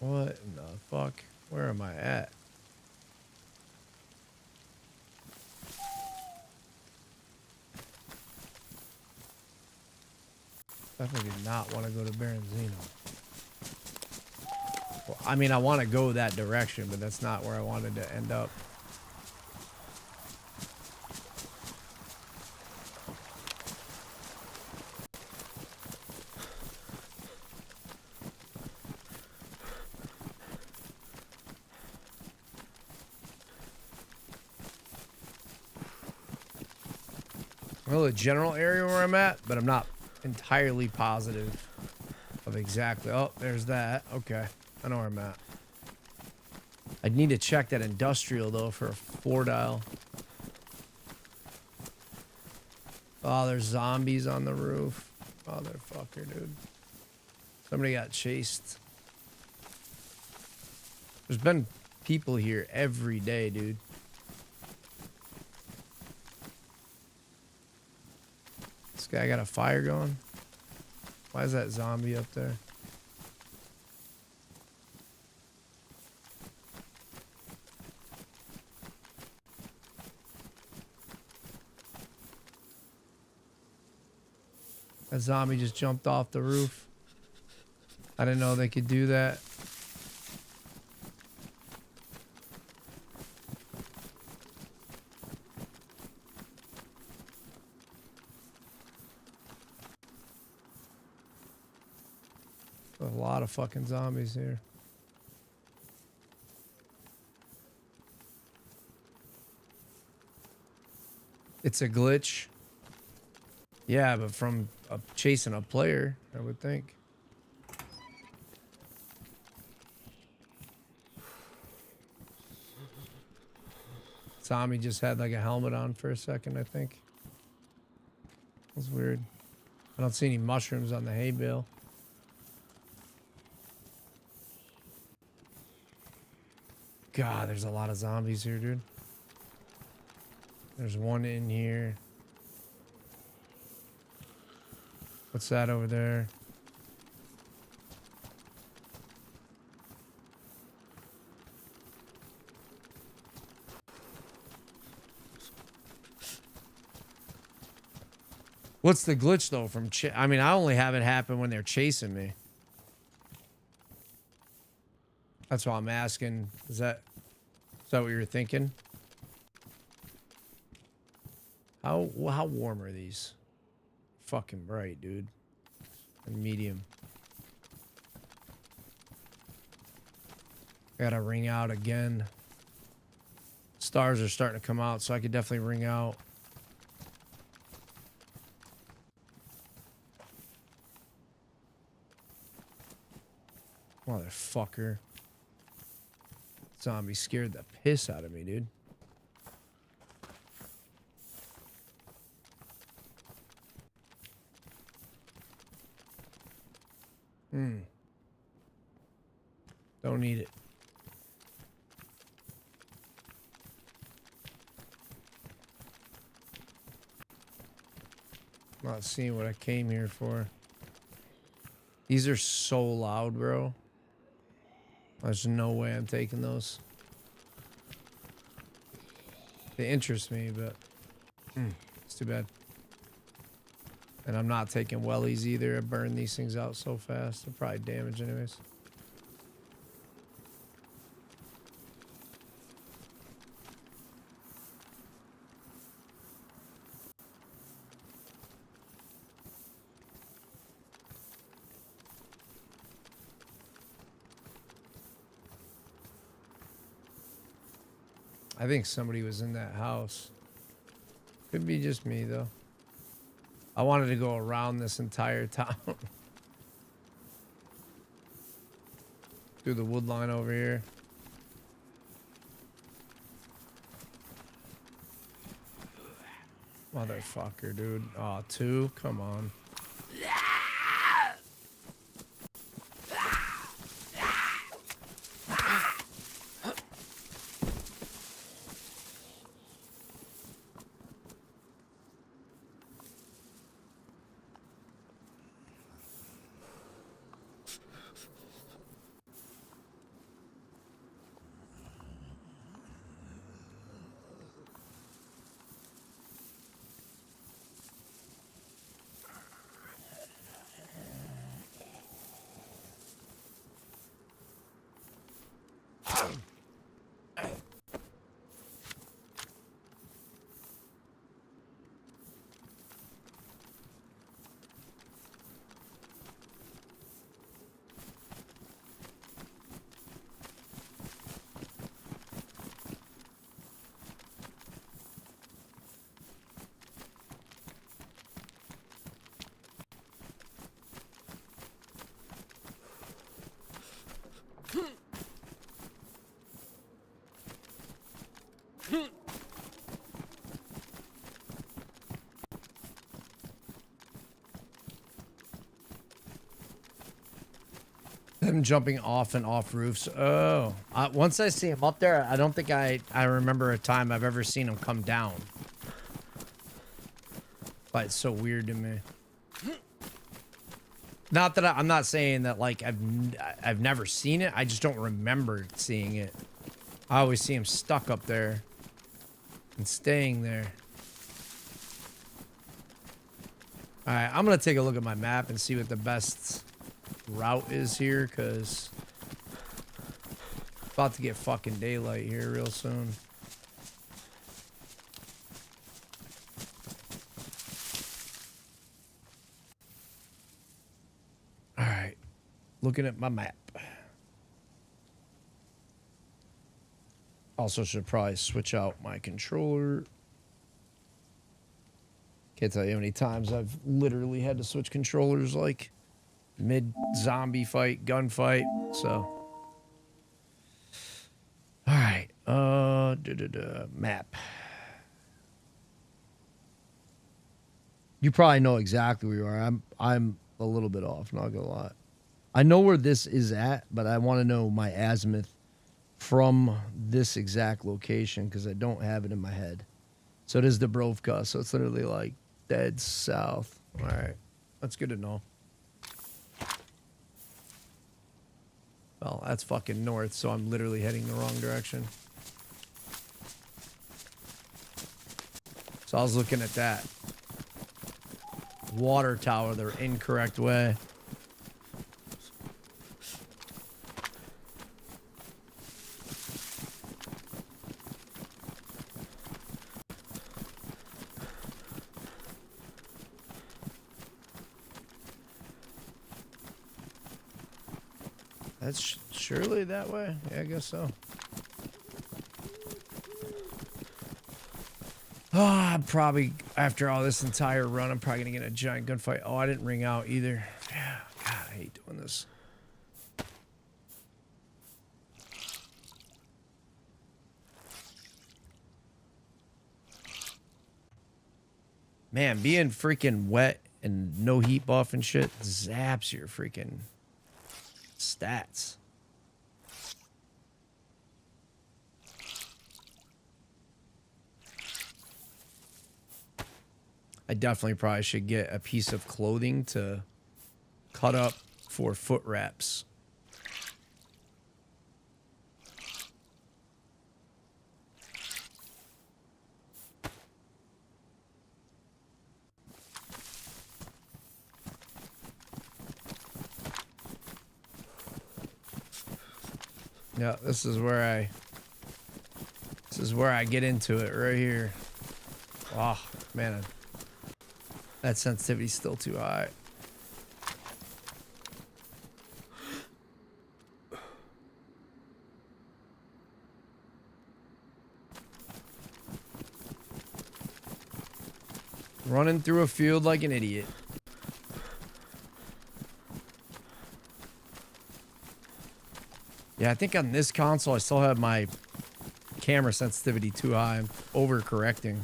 What in the fuck? Where am I at? Definitely do not want to go to Baronzino. Well, I mean, I want to go that direction, but that's not where I wanted to end up. Well, the general area where I'm at, but I'm not entirely positive of exactly. Oh, there's that. Okay, I know where I'm at. I'd need to check that industrial though for a 4-dial. Oh, there's zombies on the roof. Motherfucker, dude. Somebody got chased. There's been people here every day, dude. This guy got a fire going. Why is that zombie up there? zombie just jumped off the roof. I didn't know they could do that. A lot of fucking zombies here. It's a glitch. Yeah, but from chasing a player, I would think. Zombie just had like a helmet on for a second, I think. That was weird. I don't see any mushrooms on the hay bale. God, there's a lot of zombies here, dude. There's one in here. What's that over there? What's the glitch though from I mean, I only have it happen when they're chasing me. That's why I'm asking. Is that what you were thinking? How warm are these? Fucking bright, dude. And medium. Gotta ring out again. Stars are starting to come out, so I could definitely ring out. Motherfucker. Zombie scared the piss out of me, dude. Don't need it. Not seeing what I came here for. These are so loud, bro. There's no way I'm taking those. They interest me, but it's too bad. And I'm not taking wellies either. I burn these things out so fast. They're probably damaged anyways. I think somebody was in that house. Could be just me, though. I wanted to go around this entire town. Through the wood line over here. Motherfucker, dude. Aw, 2? Come on. Them jumping off and off roofs. Oh, once I see him up there, I don't think I remember a time I've ever seen him come down. But it's so weird to me. Not that I'm not saying that like I've never seen it. I just don't remember seeing it. I always see him stuck up there and staying there. All right, I'm gonna take a look at my map and see what the best route is here, cause about to get fucking daylight here real soon. All right, looking at my map. Also should probably switch out my controller. Can't tell you how many times I've literally had to switch controllers, like mid-zombie fight, gunfight, so. All right, map. You probably know exactly where you are. I'm a little bit off, not gonna lie. I know where this is at, but I want to know my azimuth from this exact location because I don't have it in my head. So it is Dubrovka, so it's literally like dead south. All right, that's good to know. Well, that's fucking north, so I'm literally heading the wrong direction. So I was looking at that water tower the incorrect way. That's surely that way? Yeah, I guess so. Oh, I'm probably, after all this entire run, I'm probably going to get a giant gunfight. Oh, I didn't ring out either. Yeah, God, I hate doing this. Man, being freaking wet and no heat buff and shit zaps your freaking stats. I definitely probably should get a piece of clothing to cut up for foot wraps. Yeah, this is where I get into it right here. Oh, man. That sensitivity's still too high. Running through a field like an idiot. Yeah, I think on this console I still have my camera sensitivity too high. I'm overcorrecting.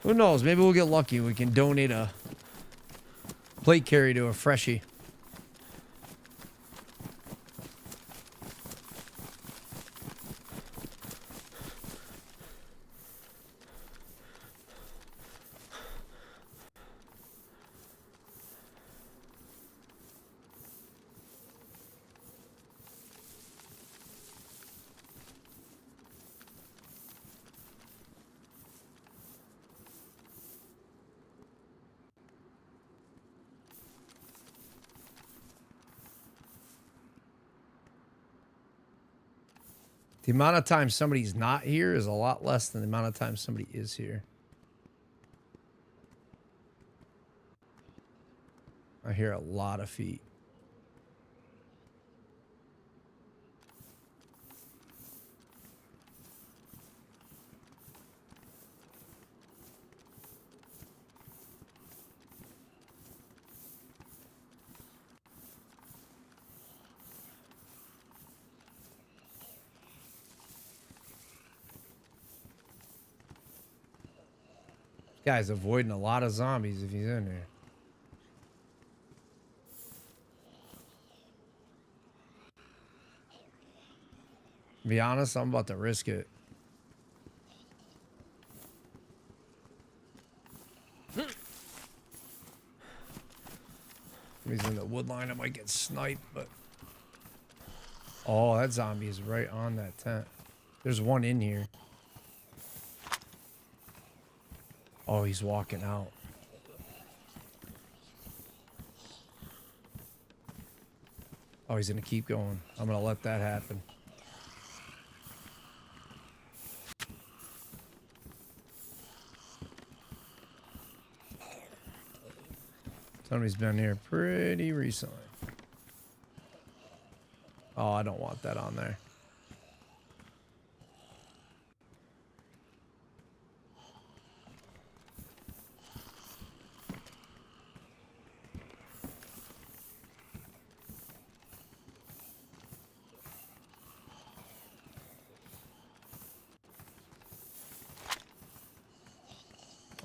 Who knows? Maybe we'll get lucky. We can donate a plate carry to a freshie. The amount of time somebody's not here is a lot less than the amount of time somebody is here. I hear a lot of feet. Guy's avoiding a lot of zombies if he's in there. To be honest, I'm about to risk it. He's in the wood wood line, I might get sniped, but... Oh, that zombie is right on that tent. There's one in here. Oh, he's walking out. Oh, he's gonna keep going. I'm gonna let that happen. Somebody's been here pretty recently. Oh, I don't want that on there.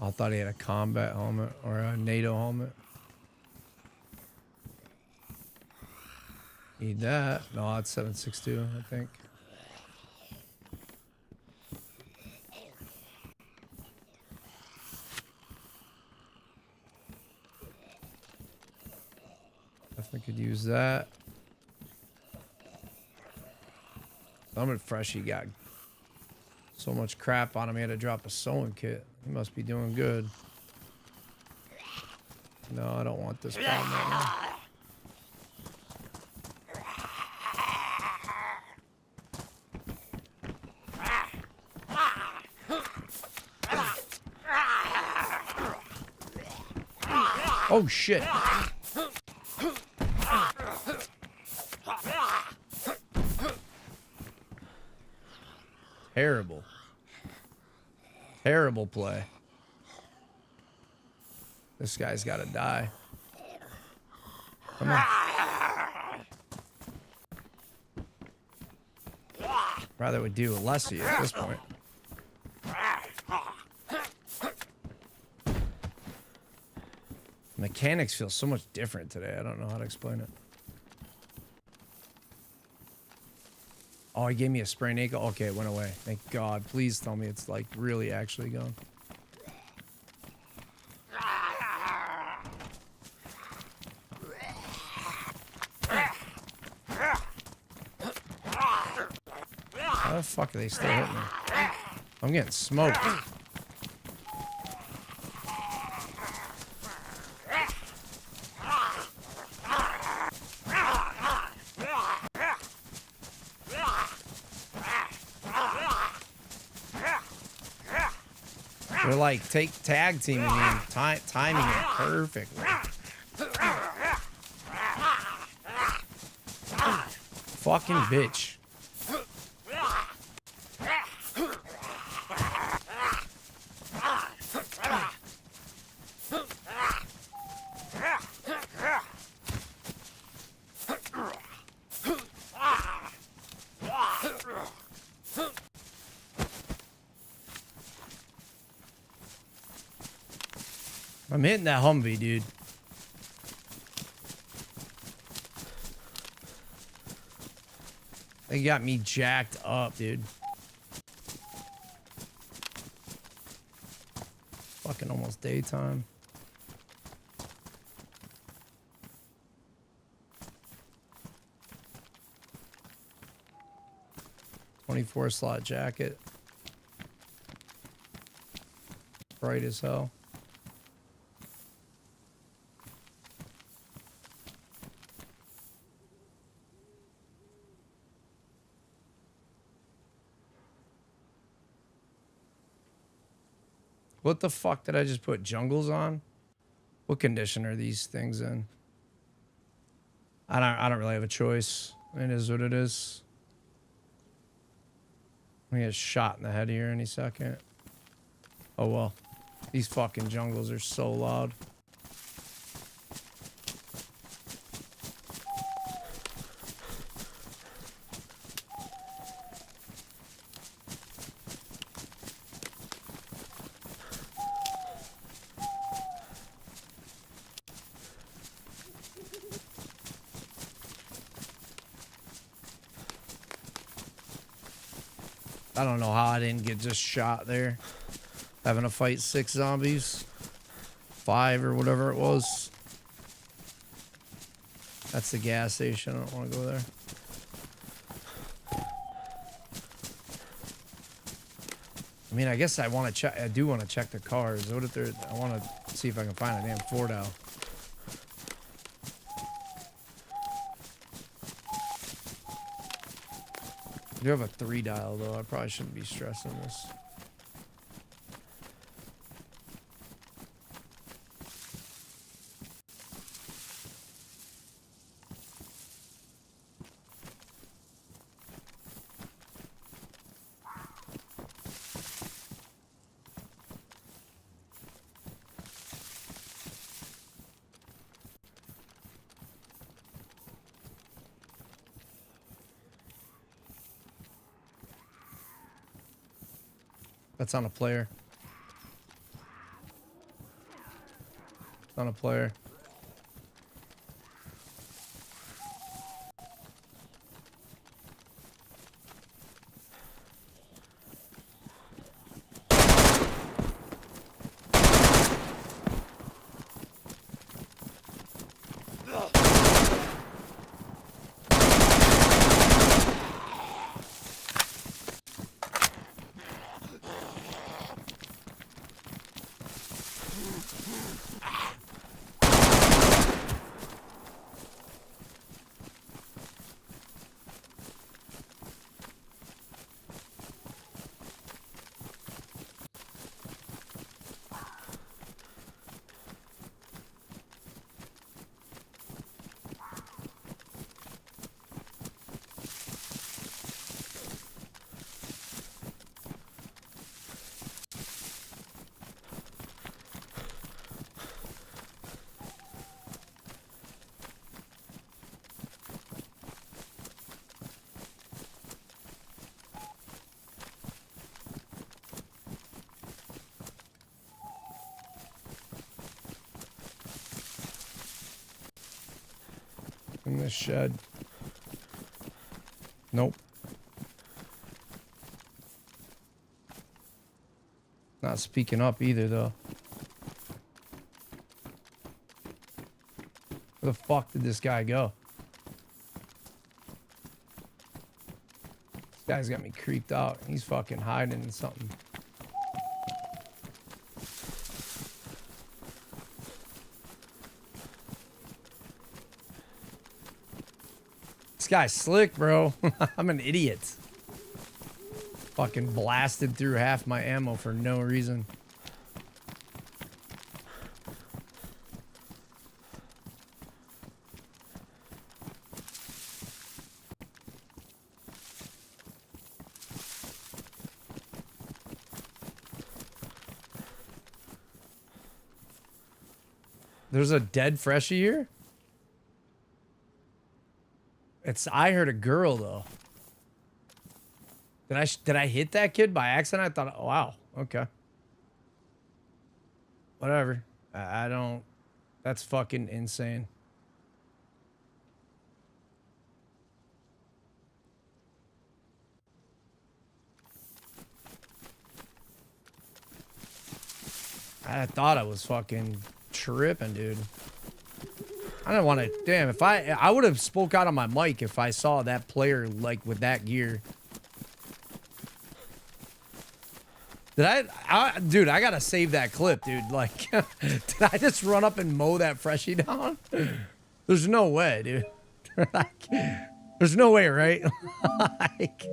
I thought he had a combat helmet or a NATO helmet. Need that. No, it's 7.62, I think. Definitely could use that. Summon Fresh, he got so much crap on him, he had to drop a sewing kit. He must be doing good. No, I don't want this problem right now. Oh shit. Terrible. Terrible play. This guy's got to die. Come on. Rather would do less of you at this point. Mechanics feel so much different today. I don't know how to explain it. Oh, he gave me a spray naked. Okay, it went away. Thank God. Please tell me it's like really actually gone. How the fuck are they still hitting me? I'm getting smoked. They're like tag teaming me and timing it perfectly. Fucking bitch. I'm hitting that Humvee, dude. They got me jacked up, dude. Fucking almost daytime. $24 slot jacket. Bright as hell. What the fuck did I just put jungles on? What condition are these things in? I don't really have a choice. It is what it is. I'm gonna get shot in the head here any second. Oh well. These fucking jungles are so loud. I don't know how I didn't get just shot there. Having to fight 6 zombies. 5 or whatever it was. That's the gas station. I don't want to go there. I mean, I guess I want to check. I do want to check the cars. What if they're? I want to see if I can find a damn Ford out. I do have a 3 dial though. I probably shouldn't be stressing this. That's on a player. It's on a player. In this shed. Nope. Not speaking up either, though. Where the fuck did this guy go? This guy's got me creeped out. He's fucking hiding in something. This guy's slick, bro. I'm an idiot. Fucking blasted through half my ammo for no reason. There's a dead freshie here? I heard a girl though. Did I hit that kid by accident? I thought, oh, wow, okay. Whatever. I don't. That's fucking insane. I thought I was fucking tripping, dude. I don't want to. Damn, if I would have spoke out on my mic if I saw that player like with that gear. Dude, I gotta save that clip, dude. Like, did I just run up and mow that freshie down? There's no way, dude. There's no way, right? Like,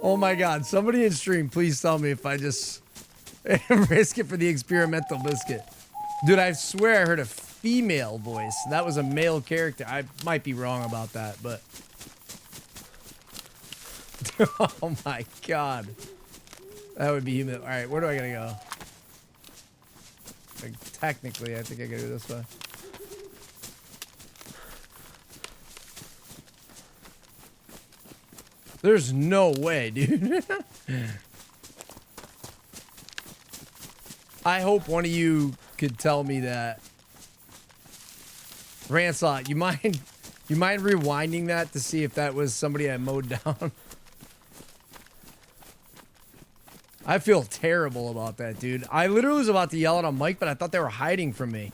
oh my God, somebody in stream, please tell me if I just risk it for the experimental biscuit. Dude, I swear I heard a female voice. That was a male character. I might be wrong about that, but oh my God. That would be human. All right, where do I gotta go? Like, technically, I think I gotta go this way. There's no way, dude. I hope one of you could tell me that. Rancelot, you mind rewinding that to see if that was somebody I mowed down? I feel terrible about that, dude. I literally was about to yell it on mic, but I thought they were hiding from me.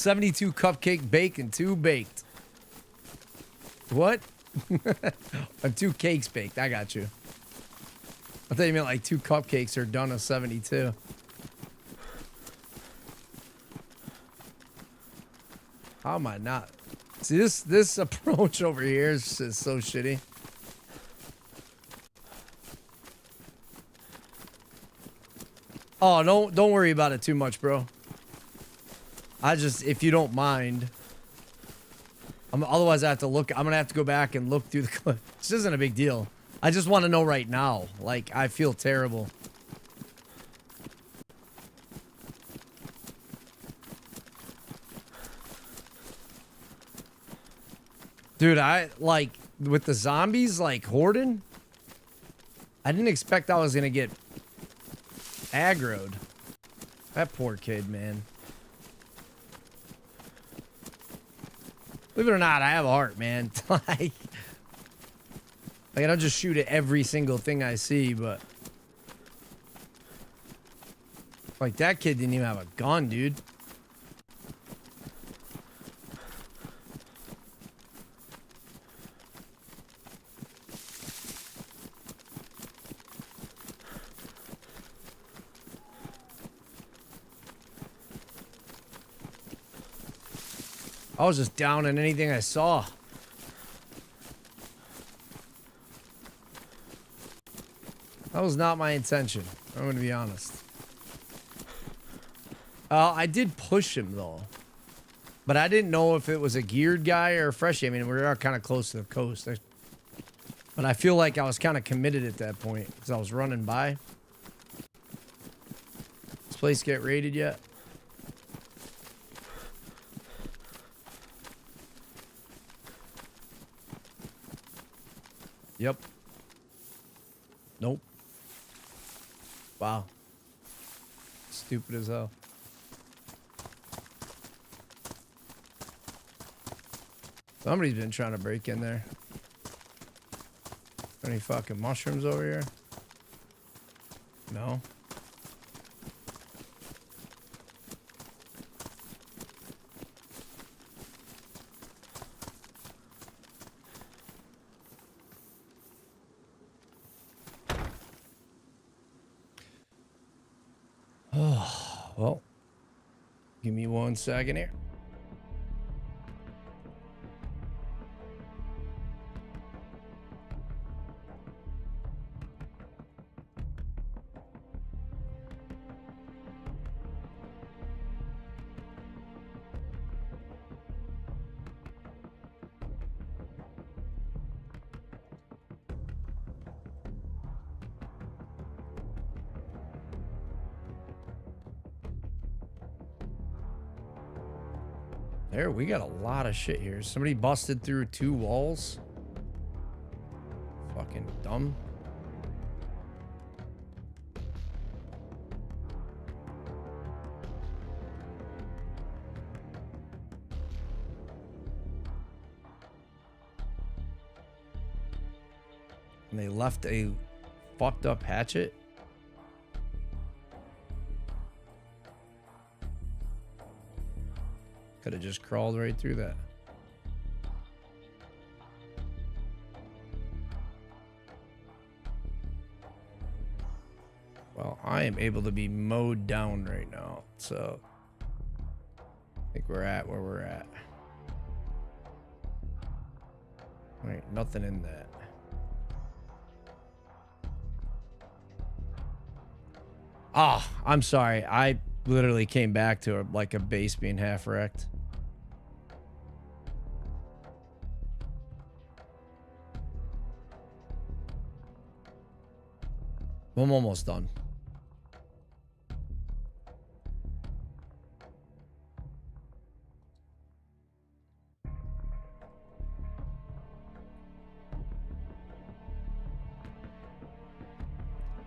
72 cupcake bacon, 2 baked. What? 2 cakes baked. I got you. I thought you meant like 2 cupcakes are done of 72. How am I not? See, this approach over here is so shitty. Oh, don't worry about it too much, bro. I just, if you don't mind, otherwise I have to look. I'm gonna have to go back and look through the clip. This isn't a big deal. I just want to know right now. Like, I feel terrible. Dude, I, like, with the zombies, like, hording, I didn't expect I was gonna get aggroed. That poor kid, man. Believe it or not, I have a heart, man. like, I don't just shoot at every single thing I see, but... Like, that kid didn't even have a gun, dude. I was just down in anything I saw. That was not my intention. I'm going to be honest. I did push him, though. But I didn't know if it was a geared guy or a freshie. I mean, we were kind of close to the coast. But I feel like I was kind of committed at that point because I was running by. This place get raided yet? Yep. Nope. Wow. Stupid as hell. Somebody's been trying to break in there. Any fucking mushrooms over here? No. Oh, well, give me 1 second here. There, we got a lot of shit here. Somebody busted through 2 walls. Fucking dumb. And they left a fucked up hatchet. Could have just crawled right through that. Well, I am able to be mowed down right now, so I think we're at where we're at. Wait, nothing in that. Ah, oh, I'm sorry. I literally came back to like a base being half wrecked. I'm almost done.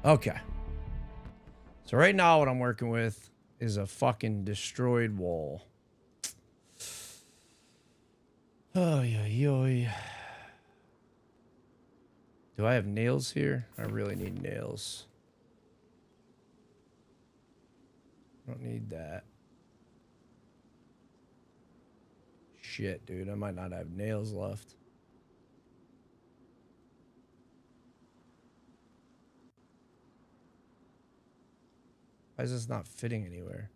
Okay. So right now what I'm working with is a fucking destroyed wall. Oh, yeah. Do I have nails here? I really need nails. I don't need that. shit, dude. I might not have nails left. Why is this not fitting anywhere?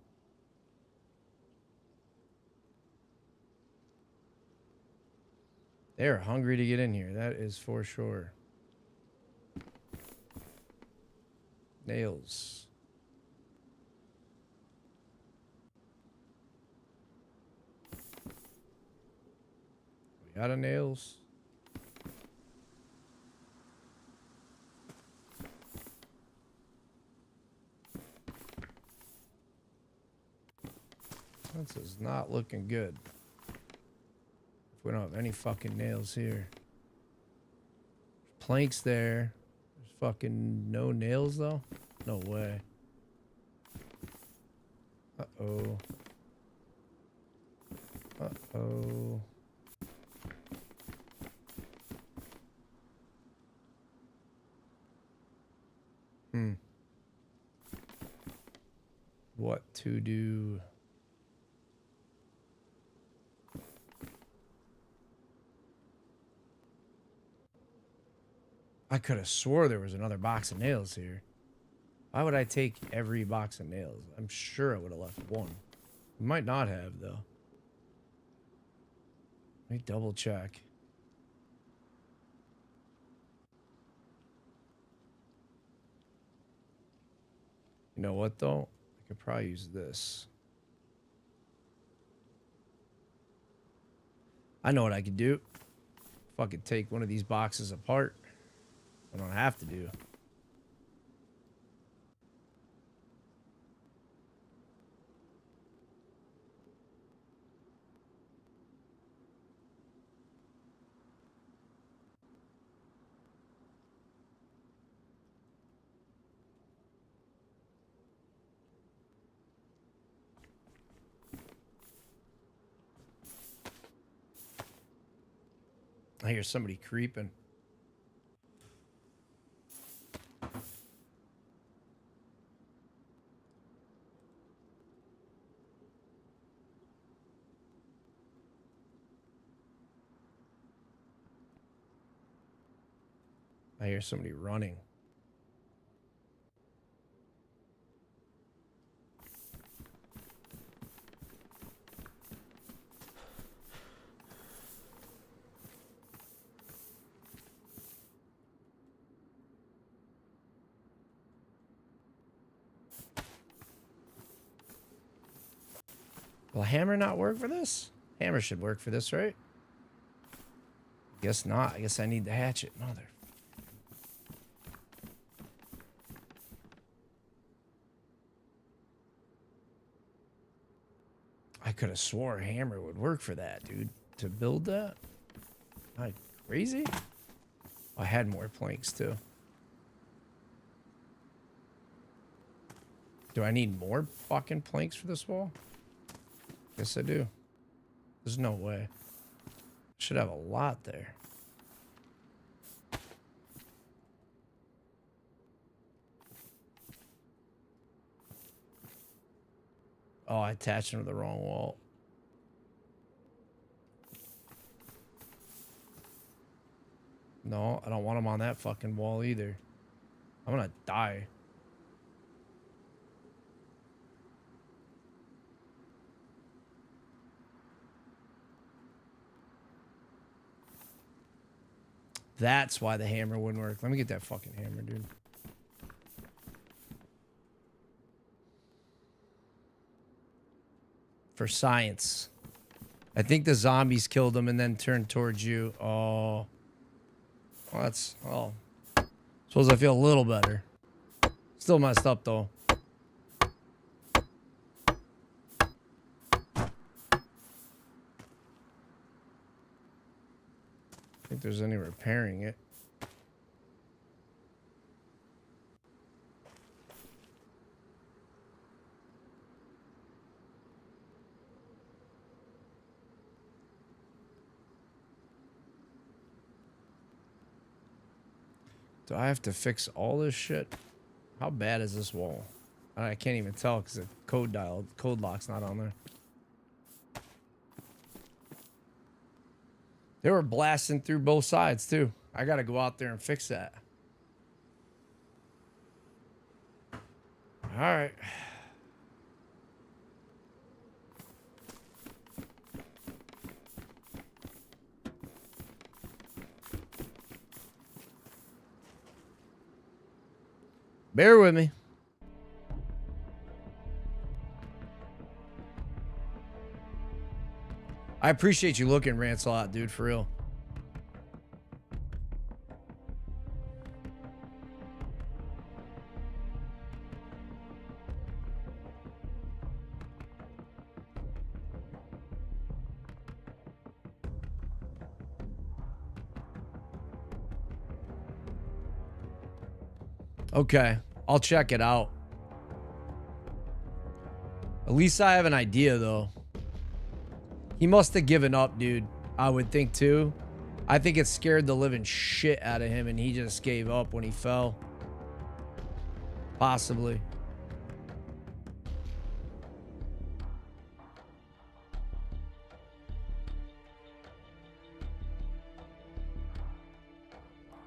They're hungry to get in here. That is for sure. Nails. We got a nails. This is not looking good. If we don't have any fucking nails here. Planks there. There's fucking no nails though? No way. Uh-oh. Uh-oh. What to do? I could have swore there was another box of nails here. Why would I take every box of nails? I'm sure I would have left one. Might not have, though. Let me double check. You know what, though? I could probably use this. I know what I could do. Fucking take one of these boxes apart. I don't have to do. I hear somebody creeping. I hear somebody running. Will hammer not work for this? Hammer should work for this, right? Guess not. I guess I need the hatchet. Mother. I could have swore a hammer would work for that, dude. To build that? Am I crazy? Oh, I had more planks, too. Do I need more fucking planks for this wall? Guess I do. There's no way. Should have a lot there. Oh, I attached them to the wrong wall. No, I don't want them on that fucking wall either. I'm gonna die. That's why the hammer wouldn't work. Let me get that fucking hammer, dude. For science. I think the zombies killed him and then turned towards you. Oh. Well, that's... Oh. Suppose I feel a little better. Still messed up, though. Think there's any repairing it. Do I have to fix all this shit? How bad is this wall? I can't even tell because the code lock's not on there. They were blasting through both sides too. I gotta go out there and fix that. All right. Bear with me. I appreciate you looking, Rancelot, dude, for real. Okay, I'll check it out. At least I have an idea, though. He must have given up, dude. I would think, too. I think it scared the living shit out of him, and he just gave up when he fell. Possibly.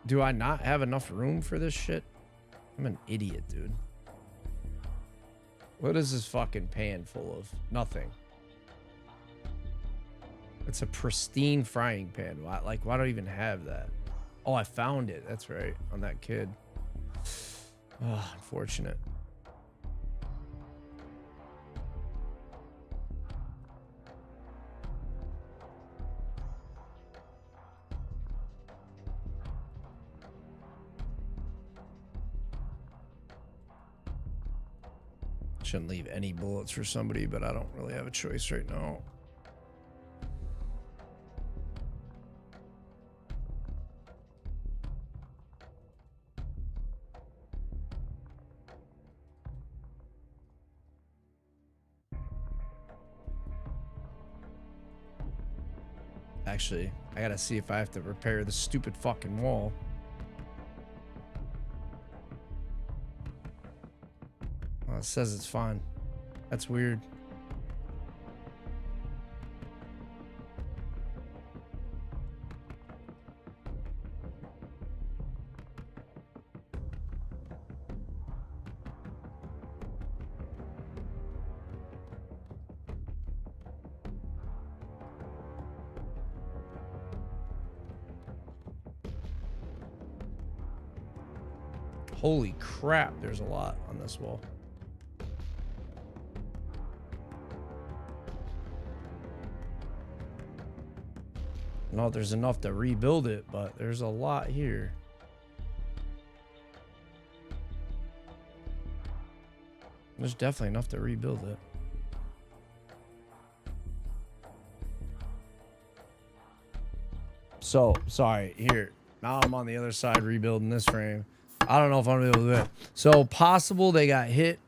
Do I not have enough room for this shit? I'm an idiot, dude. What is this fucking pan full of? Nothing. It's a pristine frying pan. Why do I even have that? Oh, I found it. That's right. On that kid. Oh, unfortunate. Shouldn't leave any bullets for somebody, but I don't really have a choice right now. Actually, I gotta see if I have to repair the stupid fucking wall. Oh, it says it's fine. That's weird. Holy crap, there's a lot on this wall. No, there's enough to rebuild it, but there's a lot here. There's definitely enough to rebuild it. So, sorry, here. Now I'm on the other side rebuilding this frame. I don't know if I'm gonna be able to do it. So, possible they got hit.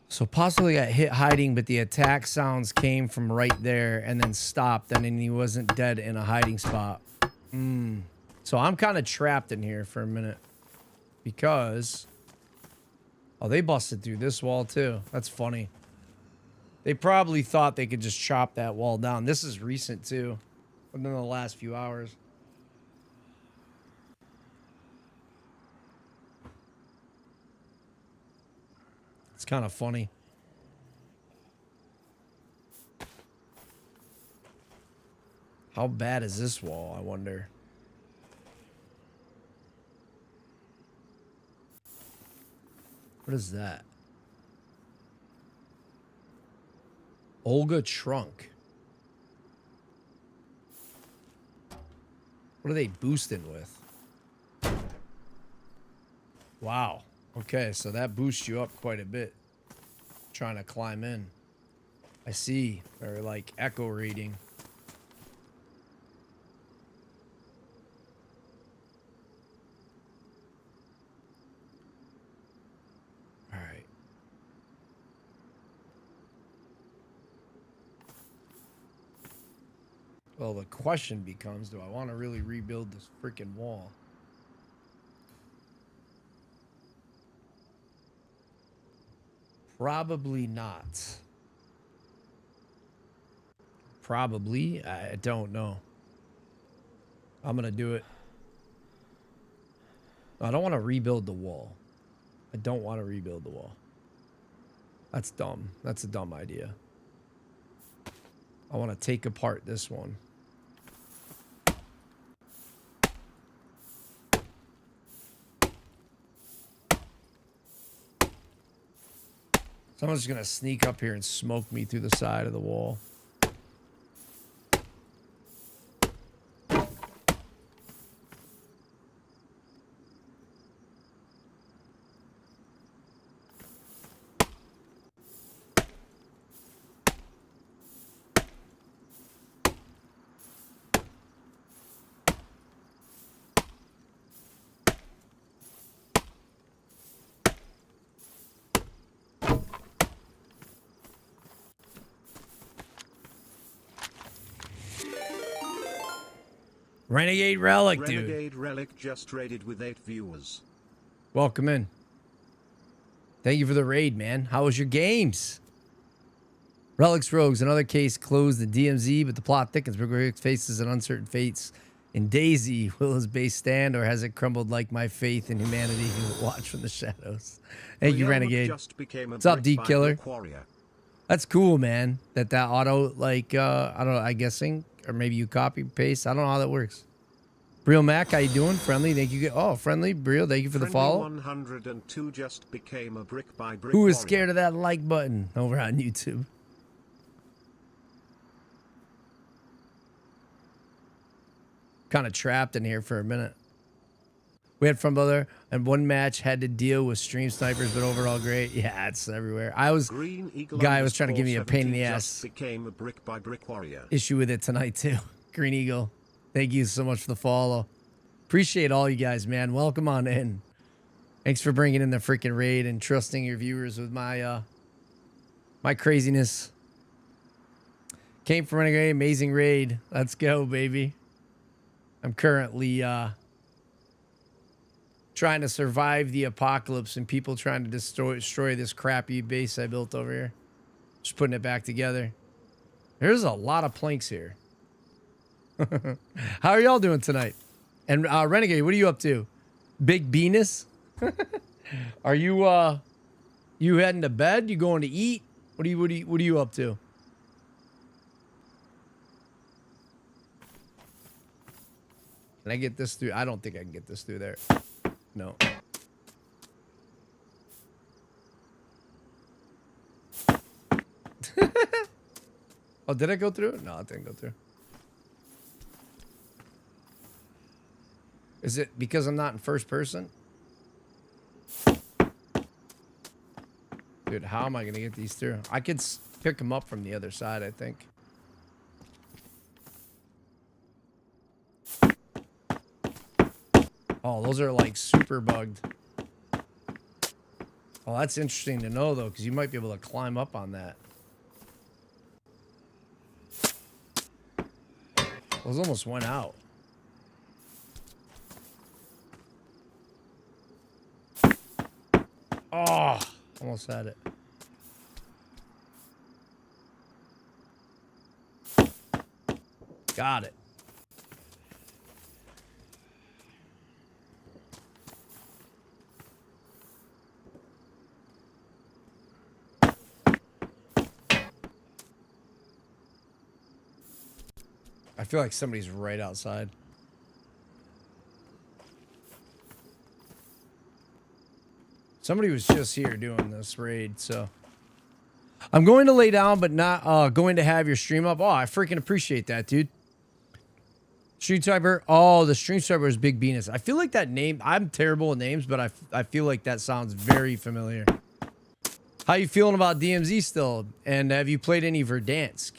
So, possibly got hit hiding, but the attack sounds came from right there and then stopped, and then he wasn't dead in a hiding spot. So, I'm kind of trapped in here for a minute. Because... Oh, they busted through this wall, too. That's funny. They probably thought they could just chop that wall down. This is recent, too. Within the last few hours. It's kind of funny. How bad is this wall, I wonder? What is that? Olga Trunk. What are they boosting with? Wow. Okay, so that boosts you up quite a bit. Trying to climb in. I see. Or like echo reading. Alright. Well, the question becomes, do I want to really rebuild this freaking wall? Probably not. Probably. I don't know. I'm gonna do it. I don't want to rebuild the wall. I don't want to rebuild the wall. That's dumb. That's a dumb idea. I want to take apart this one. Someone's just gonna sneak up here and smoke me through the side of the wall. Renegade Relic, dude. Renegade Relic just raided with 8 viewers. Welcome in. Thank you for the raid, man. How was your games? Relics Rogues, another case closed in DMZ, but the plot thickens. Brick faces an uncertain fates. In DayZ, will his base stand, or has it crumbled like my faith in humanity who will watch from the shadows? Thank you, Renegade. What's up, Deep Killer? That's cool, man. That auto, like, I don't know, I'm guessing, or maybe you copy paste. I don't know how that works. Brill Mac, how you doing? Friendly, thank you. Oh, friendly, Brill, thank you for the follow. 102 just became a brick by brick. Who is scared of that like button over on YouTube? Kind of trapped in here for a minute. We had fun, brother, and one match had to deal with stream snipers, but overall great. Yeah, it's everywhere. I was guy was trying to give me a pain in the ass. Became a brick by brick warrior. Issue with it tonight too. Green Eagle, thank you so much for the follow. Appreciate all you guys, man. Welcome on in. Thanks for bringing in the freaking raid and trusting your viewers with my my craziness. Came from Renegade, amazing raid. Let's go, baby. I'm currently trying to survive the apocalypse and people trying to destroy this crappy base I built over here. Just putting it back together. There's a lot of planks here. How are y'all doing tonight? And Renegade, what are you up to? Big Venus? Are you you heading to bed? You going to eat? What are you up to? Can I get this through? I don't think I can get this through there. No. Oh, did I go through? No, it didn't go through. Is it because I'm not in first person? Dude, how am I going to get these through? I could pick them up from the other side, I think. Oh, those are like super bugged. Oh, that's interesting to know, though, because you might be able to climb up on that. Those almost went out. Oh, almost had it. Got it. I feel like somebody's right outside. Somebody was just here doing this raid, so. I'm going to lay down, but not going to have your stream up. Oh, I freaking appreciate that, dude. Stream Sniper. Oh, the Stream Sniper is Big Venus. I feel like that name, I'm terrible at names, but I feel like that sounds very familiar. How you feeling about DMZ still? And have you played any Verdansk?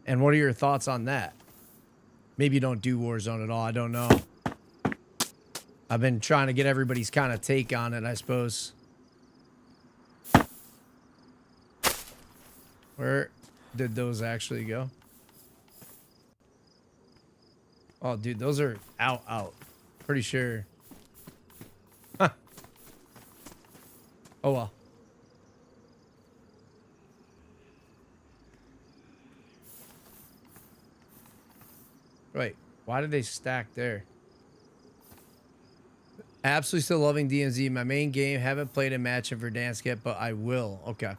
And what are your thoughts on that? Maybe you don't do Warzone at all. I don't know. I've been trying to get everybody's kind of take on it, I suppose. Where did those actually go? Oh, dude, those are out. Pretty sure. Huh. Oh, well. Wait, why did they stack there? Absolutely still loving DMZ. My main game. Haven't played a match in Verdansk yet, but I will. Okay.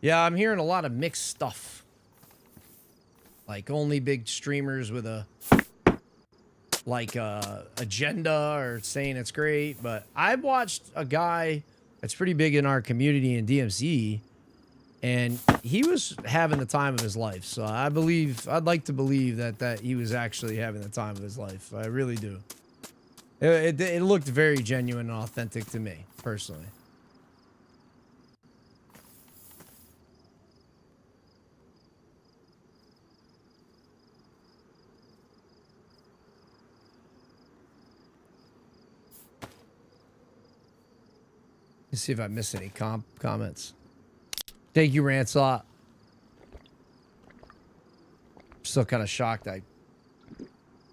Yeah, I'm hearing a lot of mixed stuff. Like only big streamers with a agenda are saying it's great, but I've watched a guy that's pretty big in our community in DMZ, and he was having the time of his life. So I'd like to believe that he was actually having the time of his life. I really do. It looked very genuine and authentic to me, personally. Let's see if I missed any comments. Thank you, Rancelot. Still kind of shocked I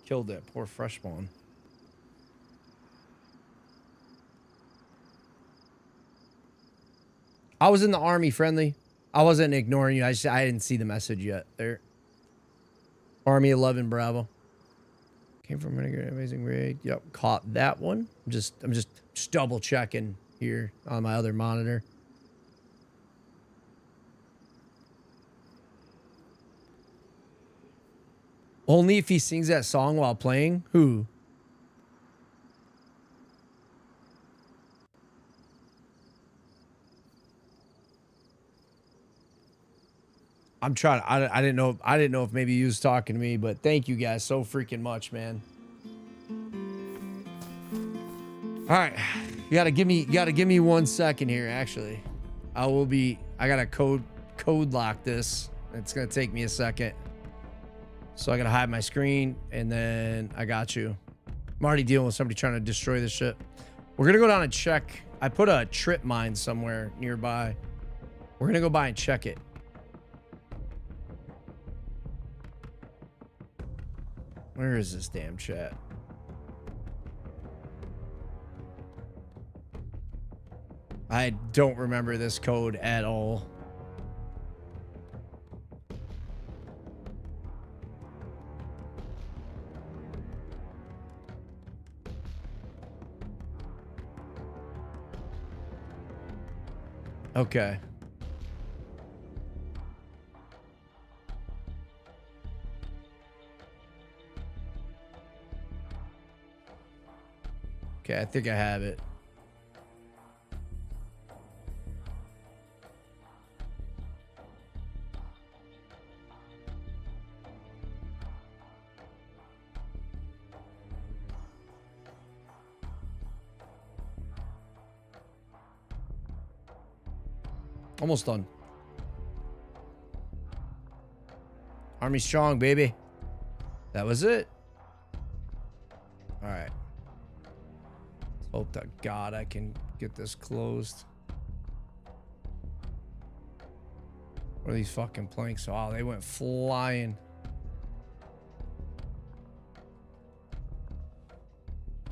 killed that poor fresh spawn. I was in the army, friendly. I wasn't ignoring you. I didn't see the message yet. There. Army 11 Bravo. Came from Renegade Amazing Raid. Yep, caught that one. I'm just double checking here on my other monitor. Only if he sings that song while playing? Who? I'm trying. I didn't know. I didn't know if maybe you was talking to me, but thank you guys so freaking much, man. All right, you gotta give me 1 second here. Actually, I gotta code lock this. It's gonna take me a second. So I gotta hide my screen, and then I got you. I'm already dealing with somebody trying to destroy this shit. We're gonna go down and check. I put a trip mine somewhere nearby. We're gonna go by and check it. Where is this damn chat? I don't remember this code at all. Okay. Okay, I think I have it. Almost done. Army strong, baby. That was it. All right. Hope to God I can get this closed. What are these fucking planks? Oh, they went flying.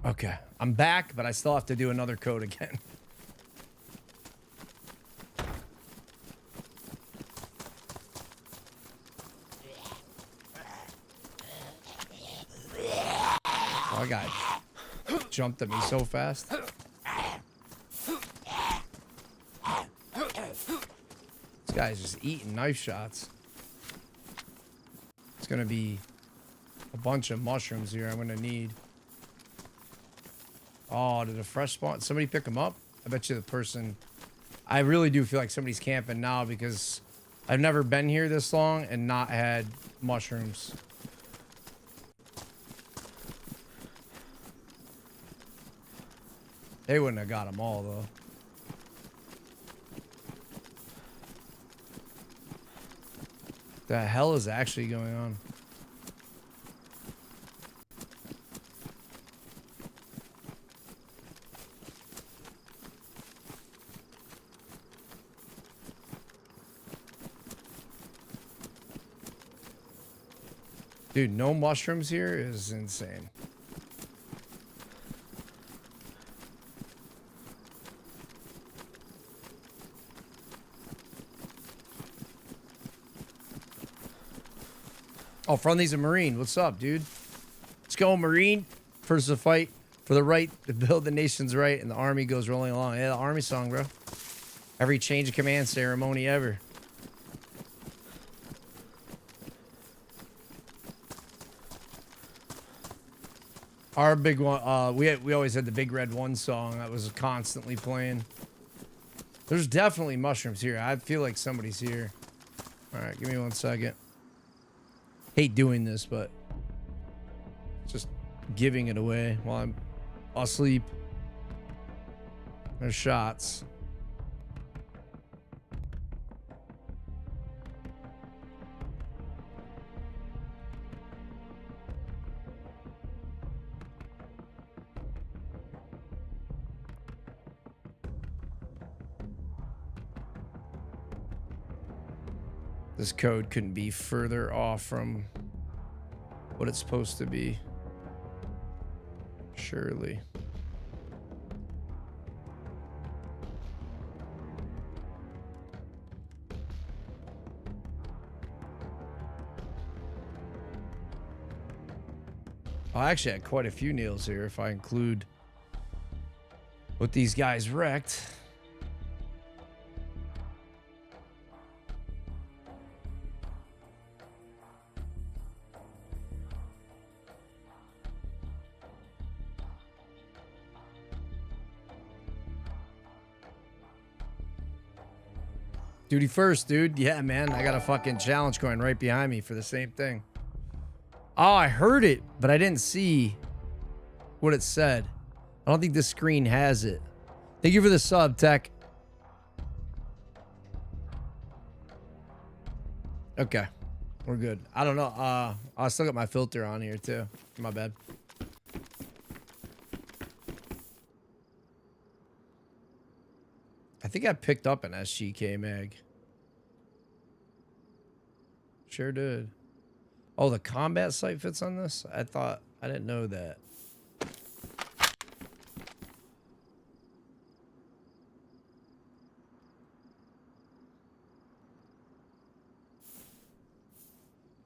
Okay, I'm back, but I still have to do another code again. Oh, I got jumped at me so fast. This guy's just eating knife shots. It's gonna be a bunch of mushrooms here I'm gonna need. Oh, did a fresh spawn? Somebody pick them up? I bet you the person... I really do feel like somebody's camping now because I've never been here this long and not had mushrooms. They wouldn't have got them all, though. The hell is actually going on? Dude, no mushrooms here is insane. Oh, Friendly's a Marine. What's up, dude? Let's go, Marine. First to fight for the right to build the nation's right, and the army goes rolling along. Yeah, the army song, bro. Every change of command ceremony ever. Our big one, we always had the Big Red One song that was constantly playing. There's definitely mushrooms here. I feel like somebody's here. All right, give me 1 second. Hate doing this, but just giving it away while I'm asleep. There's shots. This code couldn't be further off from what it's supposed to be. Surely. I actually had quite a few nails here if I include what these guys wrecked. Duty first, dude. Yeah, man. I got a fucking challenge going right behind me for the same thing. Oh, I heard it, but I didn't see what it said. I don't think this screen has it. Thank you for the sub, Tech. Okay. We're good. I don't know. I still got my filter on here, too. My bad. I think I picked up an SGK mag. Sure did. Oh, the combat sight fits on this? I didn't know that.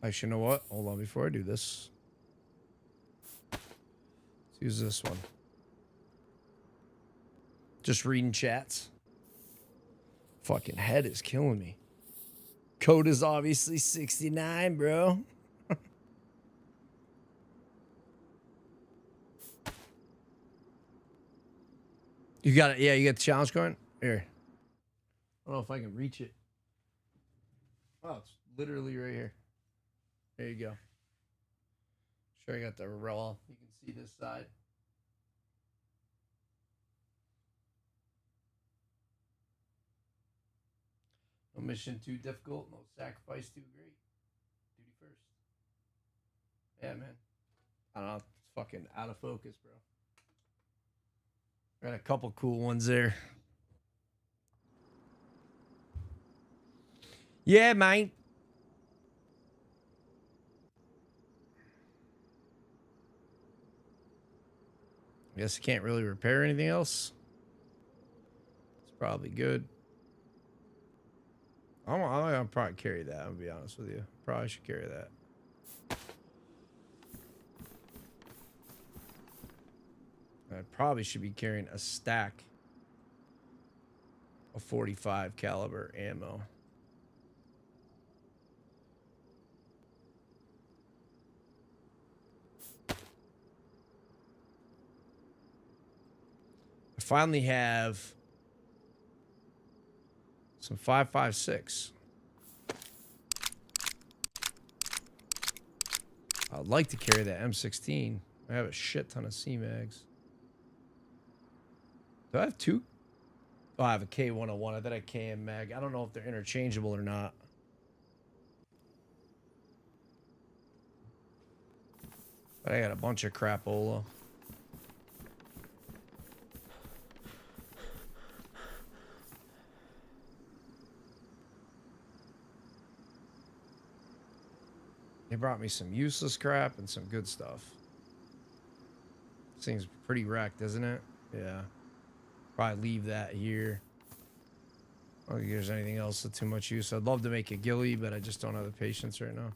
Actually, you know what? Hold on before I do this. Let's use this one. Just reading chats. Fucking head is killing me. Code is obviously 69, bro. You got it. Yeah, you got the challenge going? Here. I don't know if I can reach it. Oh, it's literally right here. There you go. Sure, I got the raw. You can see this side. No mission too difficult. No sacrifice too great. Duty first. Yeah, man. I don't know. It's fucking out of focus, bro. Got a couple cool ones there. Yeah, mate. I guess I can't really repair anything else. It's probably good. I'll probably carry that. I'll be honest with you. Probably should carry that. I probably should be carrying a stack of 45 caliber ammo. I finally have some 5.56. I'd like to carry that M16. I have a shit ton of C-mags. Do I have two? Oh, I have a K101. I thought I had a KM mag. I don't know if they're interchangeable or not. But I got a bunch of crapola. They brought me some useless crap and some good stuff. This thing's pretty wrecked, isn't it? Yeah. Probably leave that here. I don't think there's anything else of too much use. I'd love to make a ghillie, but I just don't have the patience right now.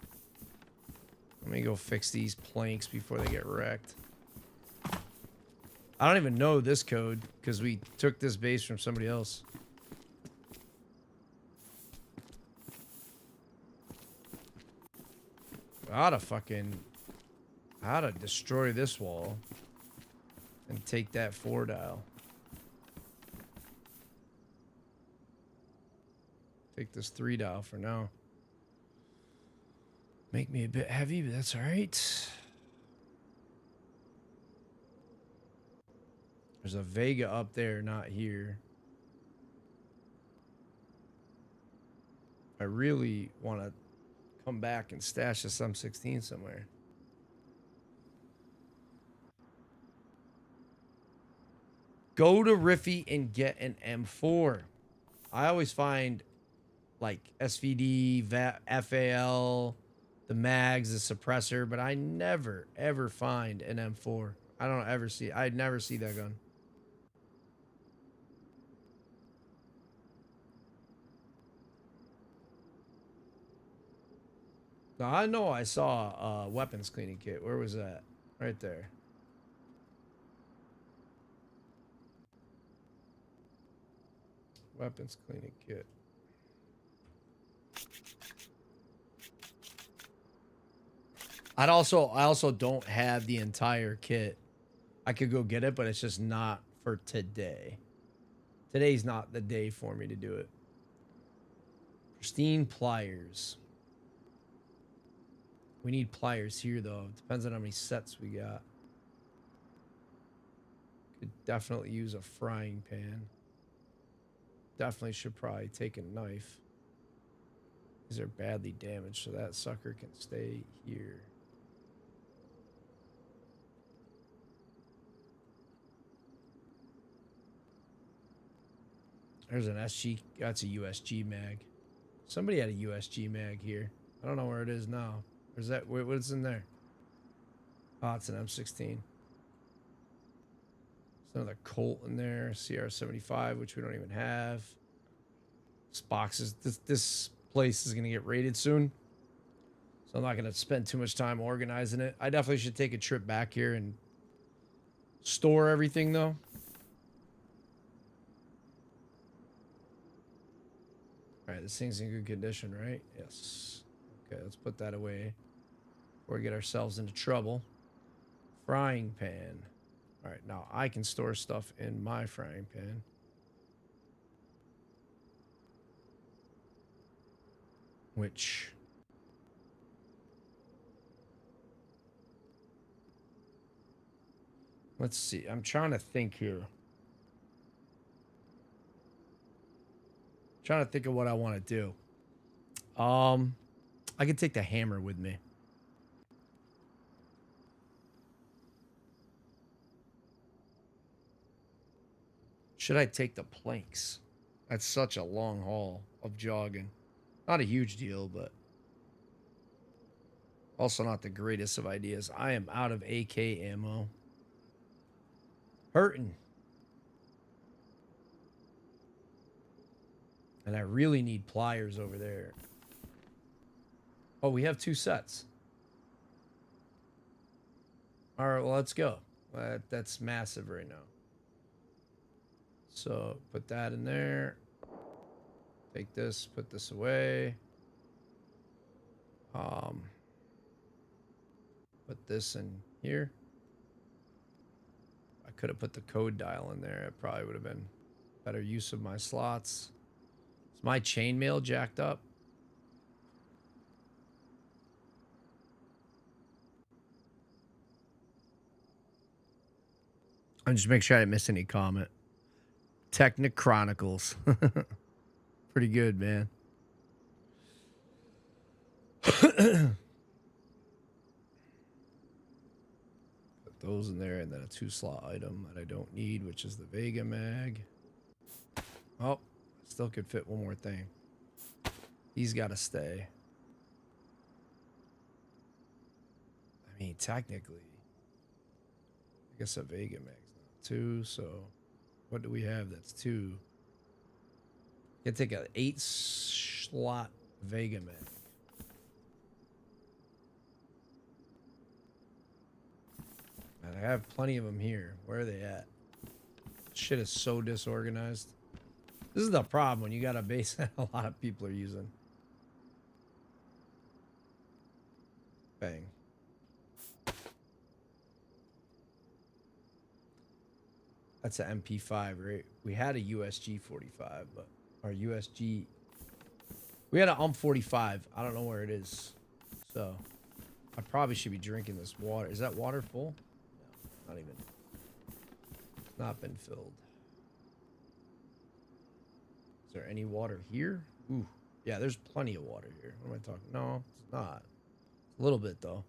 Let me go fix these planks before they get wrecked. I don't even know this code because we took this base from somebody else. How to destroy this wall and take that 4 dial. Take this 3 dial for now. Make me a bit heavy, but that's all right. There's a Vega up there, not here. I really want to come back and stash this M16 somewhere. Go to Riffy and get an M4. I always find like SVD, FAL, the mags, the suppressor, but I never ever find an M4. I don't ever see. I'd never see that gun. Now, I know I saw a weapons cleaning kit. Where was that? Right there. Weapons cleaning kit. I also don't have the entire kit. I could go get it, but it's just not for today. Today's not the day for me to do it. Pristine pliers. We need pliers here, though. Depends on how many sets we got. Could definitely use a frying pan. Definitely should probably take a knife. These are badly damaged, so that sucker can stay here. There's an SG. That's a USG mag. Somebody had a USG mag here. I don't know where it is now. Where's that? What's in there? Oh, it's an M16. There's another Colt in there. CR75, which we don't even have. This box is... This place is going to get raided soon. So I'm not going to spend too much time organizing it. I definitely should take a trip back here and store everything, though. All right, this thing's in good condition, right? Yes. Okay, let's put that away before we get ourselves into trouble. Frying pan. All right, now I can store stuff in my frying pan. Which... Let's see. I'm trying to think here. Trying to think of what I want to do. I can take the hammer with me. Should I take the planks? That's such a long haul of jogging. Not a huge deal, but also not the greatest of ideas. I am out of AK ammo. Hurting. And I really need pliers over there. Oh, we have 2 sets. All right, well, let's go. That's massive right now. So put that in there. Take this, put this away. Put this in here. I could have put the code dial in there. It probably would have been better use of my slots. Is my chainmail jacked up? I'm just make sure I didn't miss any comment. Technic Chronicles. Pretty good, man. Put those in there, and then a 2-slot item that I don't need, which is the Vega mag. Oh, still could fit one more thing. He's got to stay. I mean, technically, I guess a Vega mag's not 2, so what do we have that's 2? You can take an 8-slot Vega mag. I have plenty of them here. Where are they at? Shit is so disorganized. This is the problem when you got a base that a lot of people are using. Bang. That's an MP5, right? We had a USG 45, but our USG... We had an 45. I don't know where it is. So, I probably should be drinking this water. Is that water full? No, not even. It's not been filled. Is there any water here? Ooh. Yeah, there's plenty of water here. What am I talking? No, it's not. It's a little bit, though.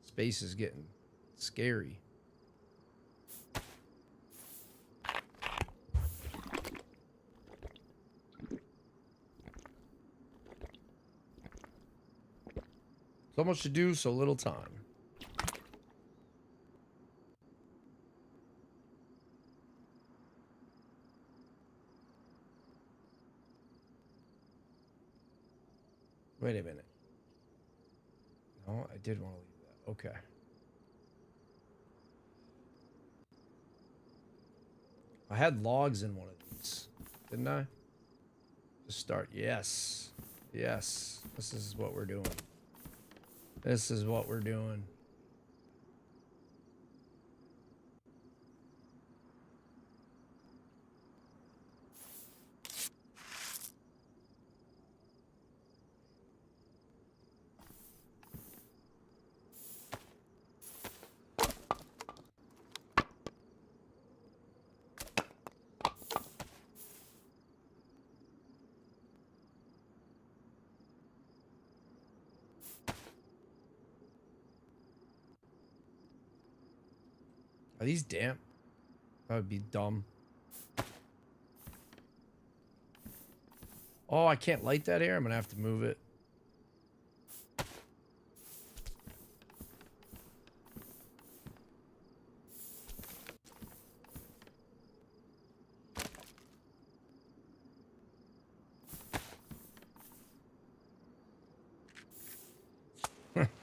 Space is getting scary. So much to do, so little time. Wait a minute. No, I did want to leave that. Okay. I had logs in one of these, didn't I? To start. Yes. Yes. This is what we're doing. This is what we're doing. Are these damp? That would be dumb. Oh, I can't light that here. I'm gonna have to move it.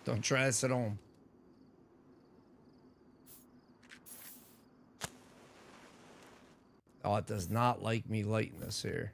Don't try this at home. Oh, it does not like me lighting this here.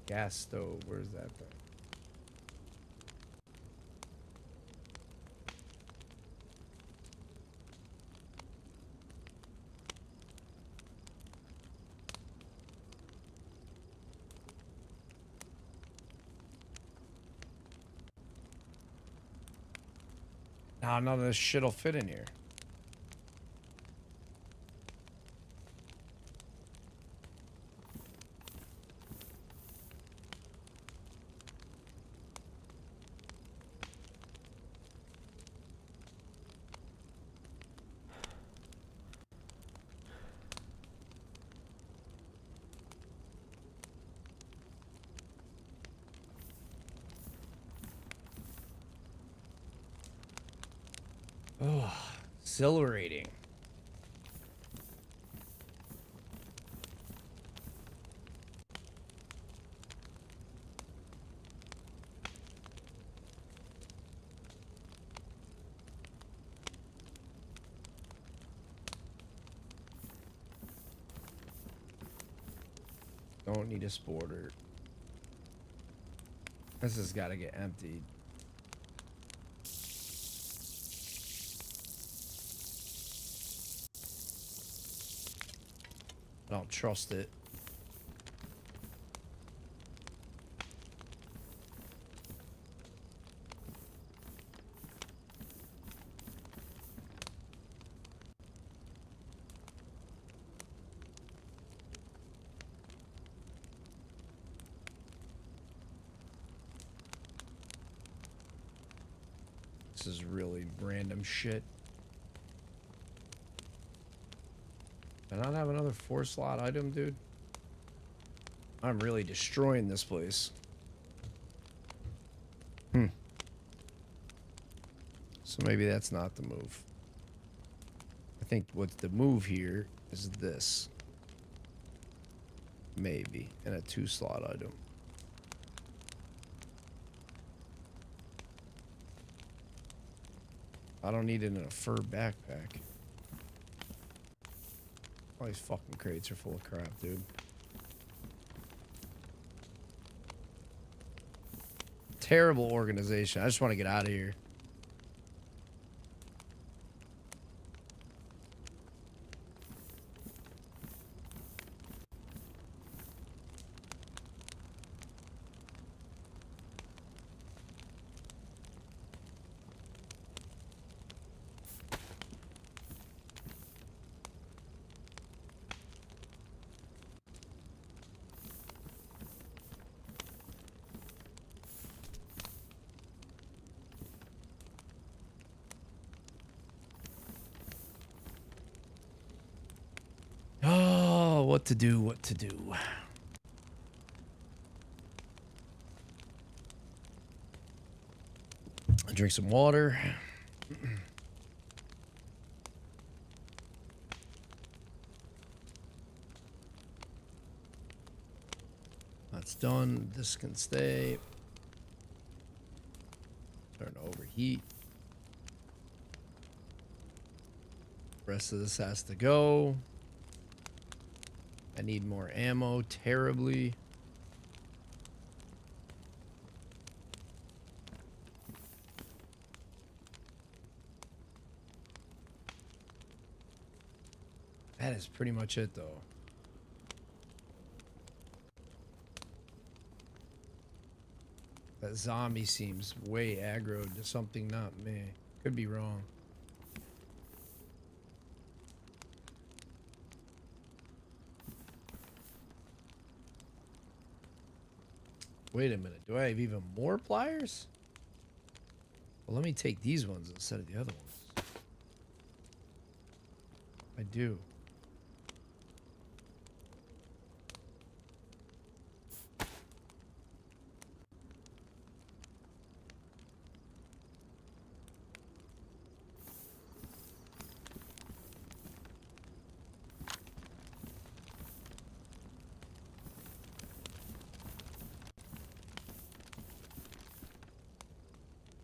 Gas stove, where's that thing? Nah, none of this shit'll fit in here. Oh, exhilarating. Don't need a sporter. This has got to get emptied. I don't trust it. This is really random shit. Do I not have another 4-slot item, dude? I'm really destroying this place. So maybe that's not the move. I think what's the move here is this. Maybe. And a 2-slot item. I don't need it in a fur backpack. All these fucking crates are full of crap, dude. Terrible organization. I just want to get out of here. Oh, what to do, what to do. I'll drink some water. That's done. This can stay. Starting to overheat. Rest of this has to go. I need more ammo terribly. That is pretty much it, though. That zombie seems way aggroed to something, not me. Could be wrong. Wait a minute. Do I have even more pliers? Well, let me take these ones instead of the other ones. I do.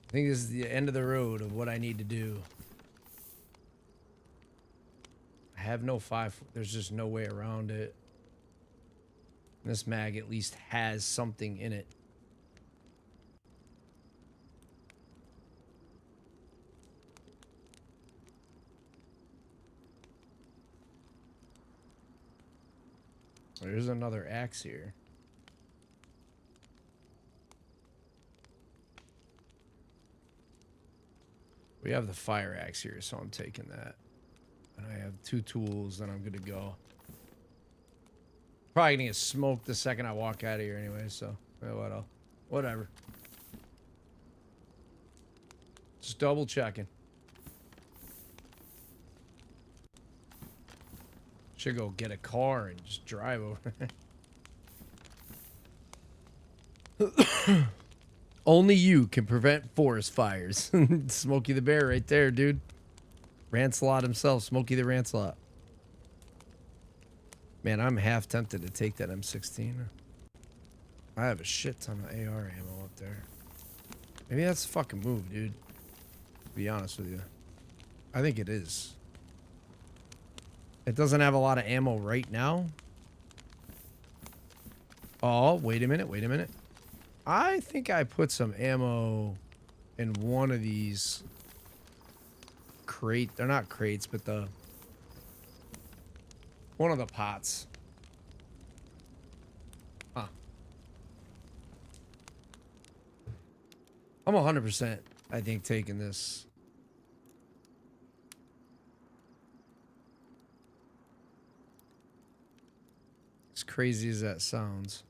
I think this is the end of the road of what I need to do. I have no 5. There's just no way around it. This mag at least has something in it. There's another axe here. We have the fire axe here, so I'm taking that. And I have 2 tools, and I'm good to go. Probably gonna get smoked the second I walk out of here anyway, so whatever. Just double checking. Should go get a car and just drive over. Only you can prevent forest fires. Smokey the Bear right there, dude. Rancelot himself, Smokey the Rancelot. Man, I'm half tempted to take that M16. I have a shit ton of AR ammo up there. Maybe that's a fucking move, dude. To be honest with you. I think it is. It doesn't have a lot of ammo right now. Oh, wait a minute, wait a minute. I think I put some ammo in one of these crate. They're not crates, but one of the pots. Huh. I'm 100%, I think, taking this. As crazy as that sounds.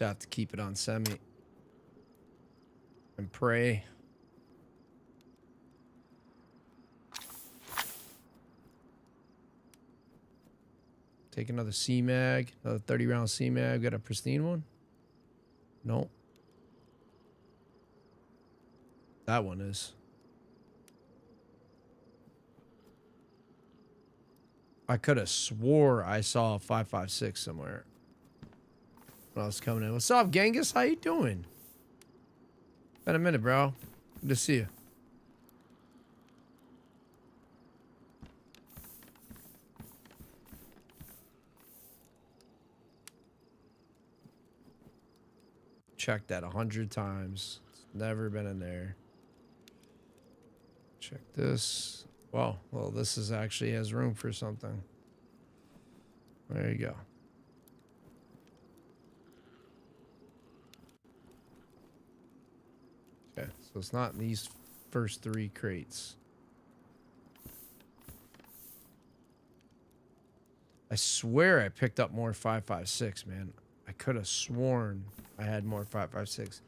have to keep it on semi and pray. Take another C-Mag, another 30-round C-Mag. Got a pristine one? Nope. That one is. I could have swore I saw a 5.56 somewhere when I was coming in. What's up, Genghis? How you doing? Been a minute, bro. Good to see you. Checked that 100 times. It's never been in there. Check this. Well, this is actually has room for something. There you go. Okay, so it's not in these first 3 crates. I swear I picked up more 5.56, man. I could have sworn I had more 5.56.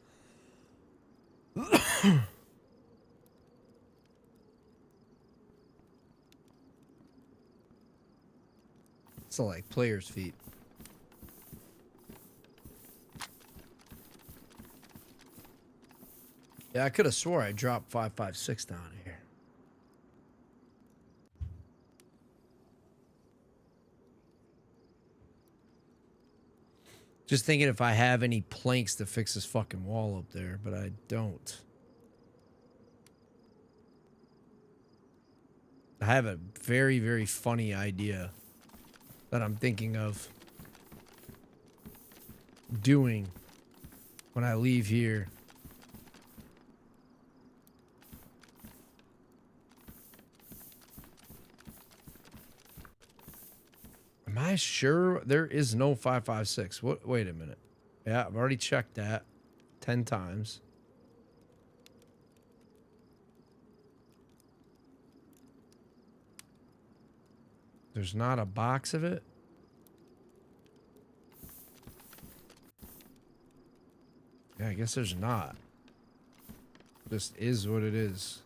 It's like players' feet. Yeah, I could have swore I dropped 5.56 down here. Just thinking if I have any planks to fix this fucking wall up there, but I don't. I have a very, very funny idea that I'm thinking of doing when I leave here. Am I sure there is no 5.56? What? Wait a minute. Yeah, I've already checked that 10 times. There's not a box of it. Yeah, I guess there's not. Just is what it is.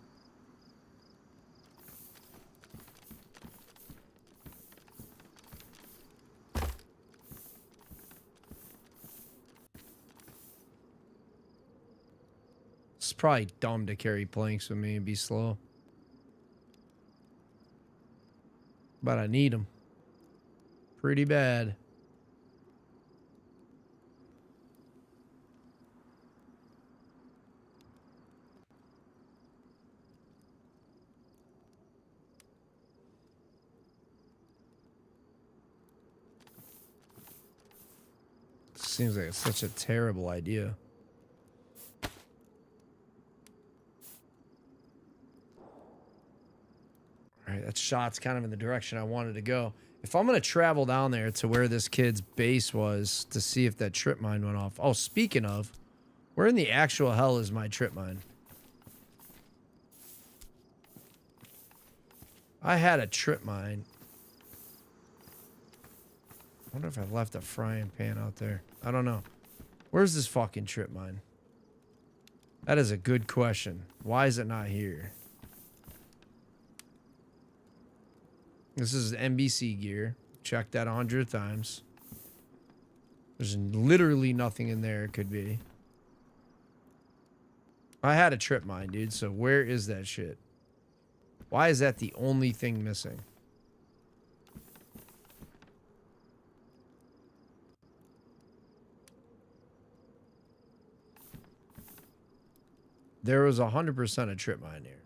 It's probably dumb to carry planks with me and be slow. But I need them. Pretty bad. Seems like it's such a terrible idea. All right, that shot's kind of in the direction I wanted to go. If I'm going to travel down there to where this kid's base was to see if that trip mine went off. Oh, speaking of, where in the actual hell is my trip mine? I had a trip mine. I wonder if I left a frying pan out there. I don't know. Where's this fucking trip mine? That is a good question. Why is it not here? This is NBC gear. Checked that 100 times. There's literally nothing in there it could be. I had a trip mine, dude, so where is that shit? Why is that the only thing missing? There was 100% a trip mine here.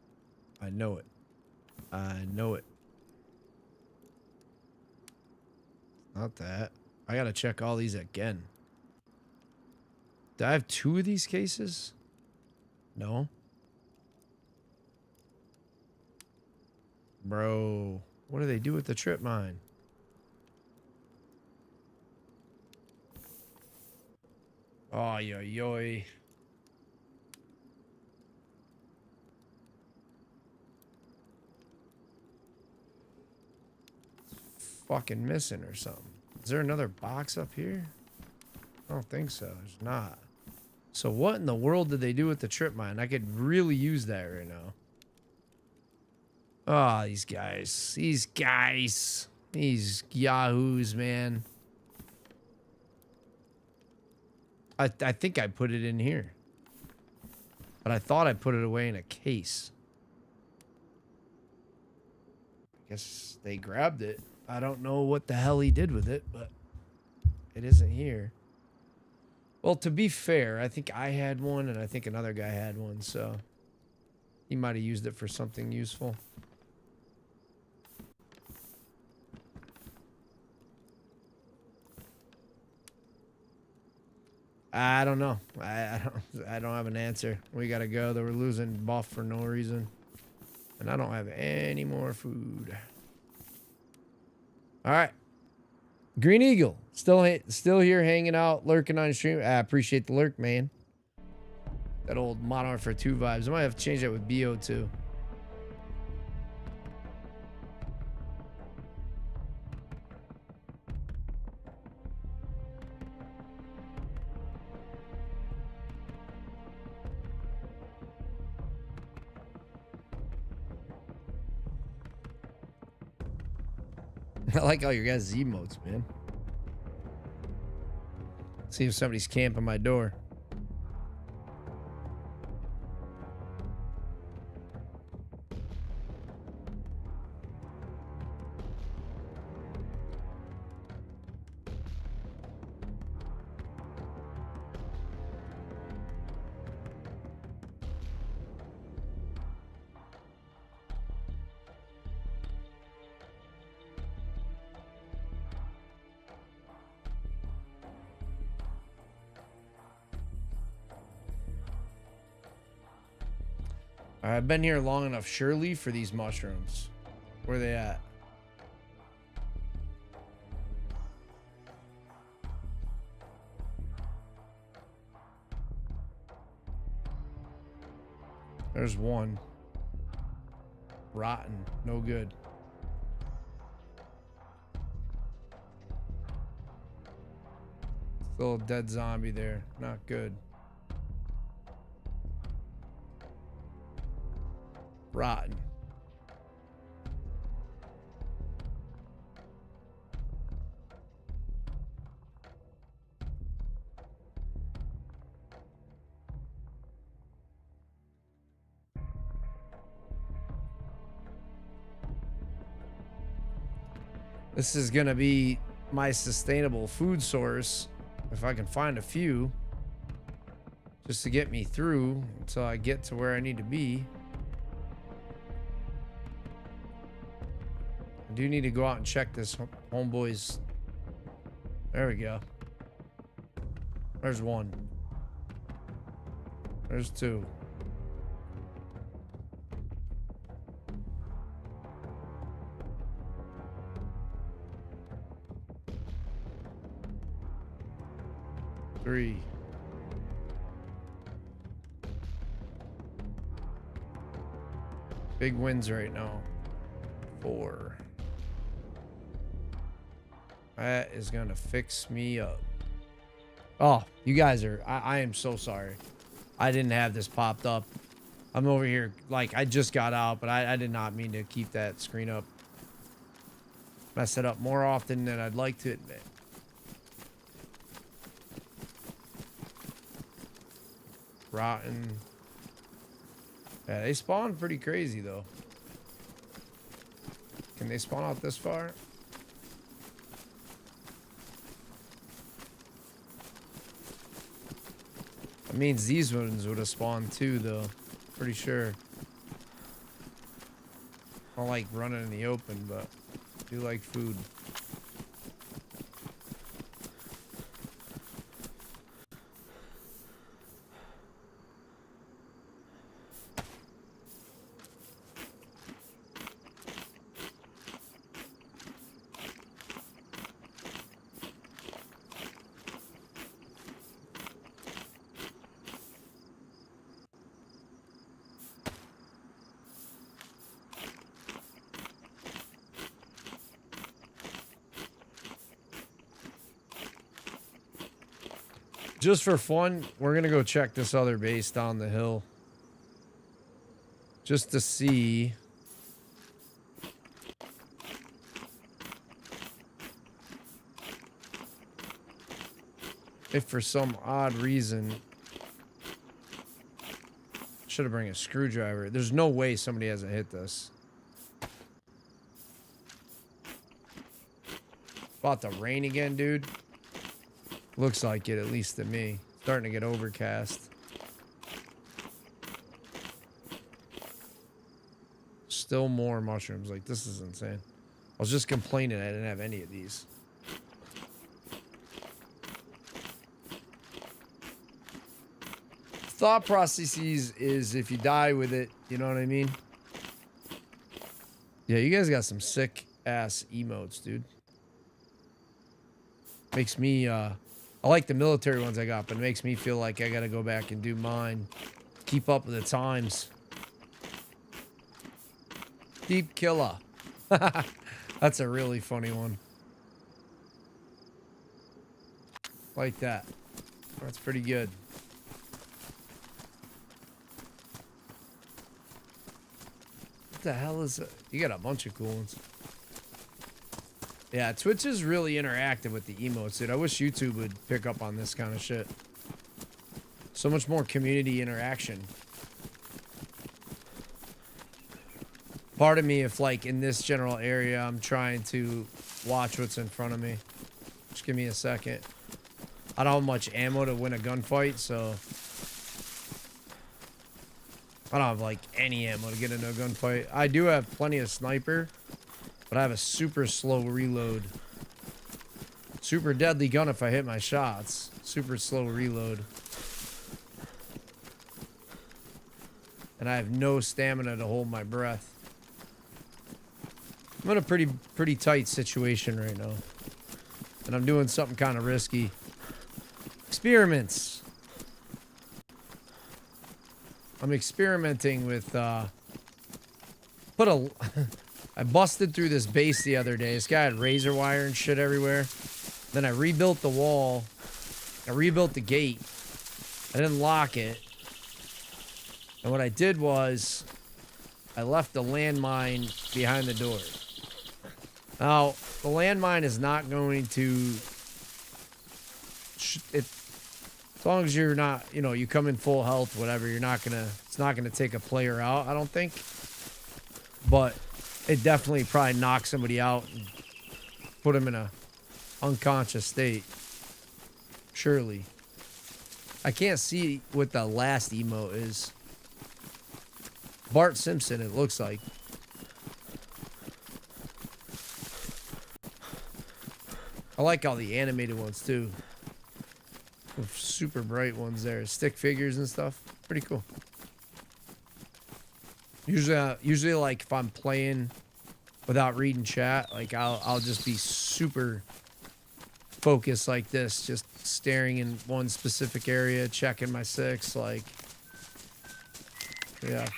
I know it. I know it. Not that. I gotta check all these again. Do I have 2 of these cases? No. Bro, what do they do with the trip mine? Oh, yoy. Fucking missing or something. Is there another box up here? I don't think so. There's not. So what in the world did they do with the trip mine? I could really use that right now. Oh, these guys. These guys. These yahoos, man. I think I put it in here. But I thought I put it away in a case. I guess they grabbed it. I don't know what the hell he did with it, but it isn't here. Well, to be fair, I think I had one and I think another guy had one, so he might have used it for something useful. I don't know. I don't have an answer. We gotta go. They were losing buff for no reason. And I don't have any more food. All right. Green Eagle. Still here hanging out, lurking on stream. I appreciate the lurk, man. That old Modern Warfare 2 vibes. I might have to change that with BO2. I like all your guys' emotes, man. See if somebody's camping my door. I've been here long enough, surely, for these mushrooms. Where are they at? There's one. Rotten. No good. Still a dead zombie there. Not good. Rotten. This is gonna be my sustainable food source if I can find a few, just to get me through until I get to where I need to be. I do need to go out and check this homeboy's. There we go. There's one. There's two. Three. Big wins right now. 4. That is gonna fix me up. Oh, you guys are, I am so sorry. I didn't have this popped up. I'm over here, like, I just got out, but I did not mean to keep that screen up. Mess it up more often than I'd like to admit. Rotten. Yeah, they spawn pretty crazy, though. Can they spawn out this far? That means these ones would have spawned too, though. Pretty sure. I don't like running in the open, but I do like food. Just for fun, we're gonna go check this other base down the hill. Just to see. If for some odd reason. Should have bring a screwdriver. There's no way somebody hasn't hit this. About to rain again, dude. Looks like it, at least to me. Starting to get overcast. Still more mushrooms. Like, this is insane. I was just complaining I didn't have any of these. Thought processes is if you die with it, you know what I mean? Yeah, you guys got some sick ass emotes, dude. Makes me, I like the military ones I got, but it makes me feel like I gotta go back and do mine. Keep up with the times. Deep Killer. That's a really funny one. Like that. That's pretty good. What the hell is it? You got a bunch of cool ones. Yeah, Twitch is really interactive with the emotes, dude. I wish YouTube would pick up on this kind of shit. So much more community interaction. Pardon me if, like, in this general area, I'm trying to watch what's in front of me. Just give me a second. I don't have much ammo to win a gunfight, so... I don't have, like, any ammo to get into a gunfight. I do have plenty of sniper, but I have a super slow reload. Super deadly gun if I hit my shots. Super slow reload. And I have no stamina to hold my breath. I'm in a pretty tight situation right now. And I'm doing something kind of risky. Experiments. I'm experimenting with, I busted through this base the other day. This guy had razor wire and shit everywhere. Then I rebuilt the wall. I rebuilt the gate. I didn't lock it. And what I did was, I left the landmine behind the door. Now, the landmine is not going to... As long as you're not, you know, you come in full health, whatever, you're not gonna, it's not gonna take a player out, I don't think. But it definitely probably knocks somebody out and put him in a unconscious state. Surely. I can't see what the last emote is. Bart Simpson, it looks like. I like all the animated ones too. Super bright ones there, stick figures and stuff. Pretty cool. Usually, like if I'm playing without reading chat, like I'll just be super focused like this, just staring in one specific area, checking my six. Like, yeah,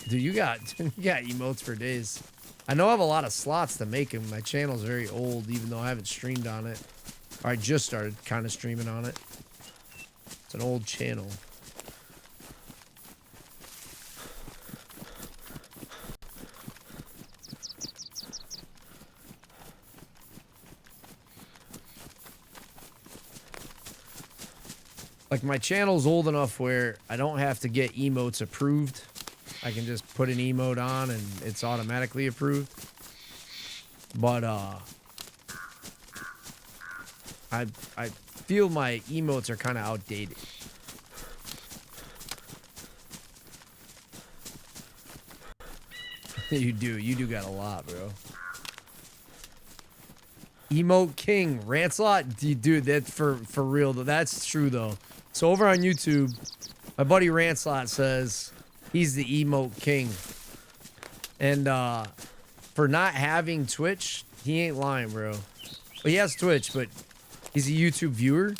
dude, you got emotes for days. I know I have a lot of slots to make them. My channel's very old, even though I haven't streamed on it. Or I just started kind of streaming on it. It's an old channel. Like, my channel's old enough where I don't have to get emotes approved. I can just put an emote on and it's automatically approved. But, I feel my emotes are kind of outdated. You do got a lot, bro. Emote King, Rancelot, dude, that's for real though. That's true though. So over on YouTube, my buddy Rancelot says he's the emote king. And for not having Twitch, he ain't lying, bro. Well, he has Twitch, but he's a YouTube viewer,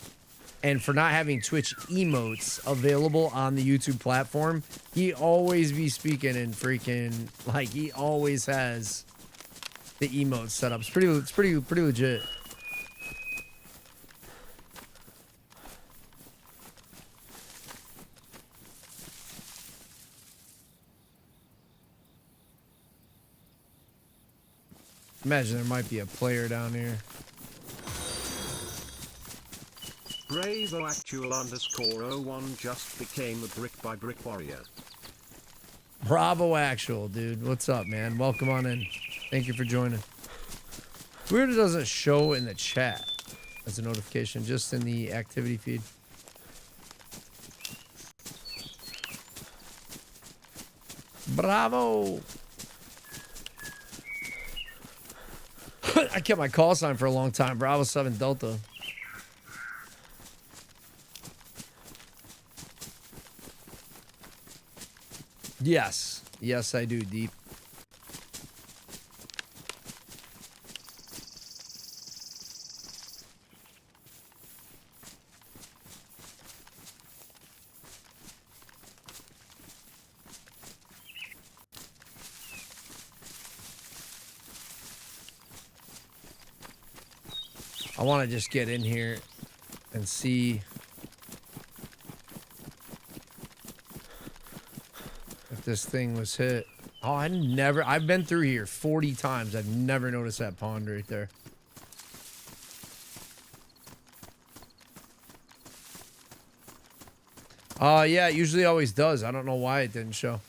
and for not having Twitch emotes available on the YouTube platform, he always be speaking in freaking, like, he always has the emotes set up. It's pretty legit. Imagine there might be a player down here. Bravo actual underscore 01 just became a brick by brick warrior. Bravo actual, dude. What's up, man? Welcome on in. Thank you for joining. Weird it doesn't show in the chat as a notification, just in the activity feed. Bravo. I kept my call sign for a long time. Bravo 7 Delta. Yes. Yes, I do, Deep. I want to just get in here and see if this thing was hit. Oh, I've been through here 40 times. I've never noticed that pond right there. Yeah, it usually always does. I don't know why it didn't show.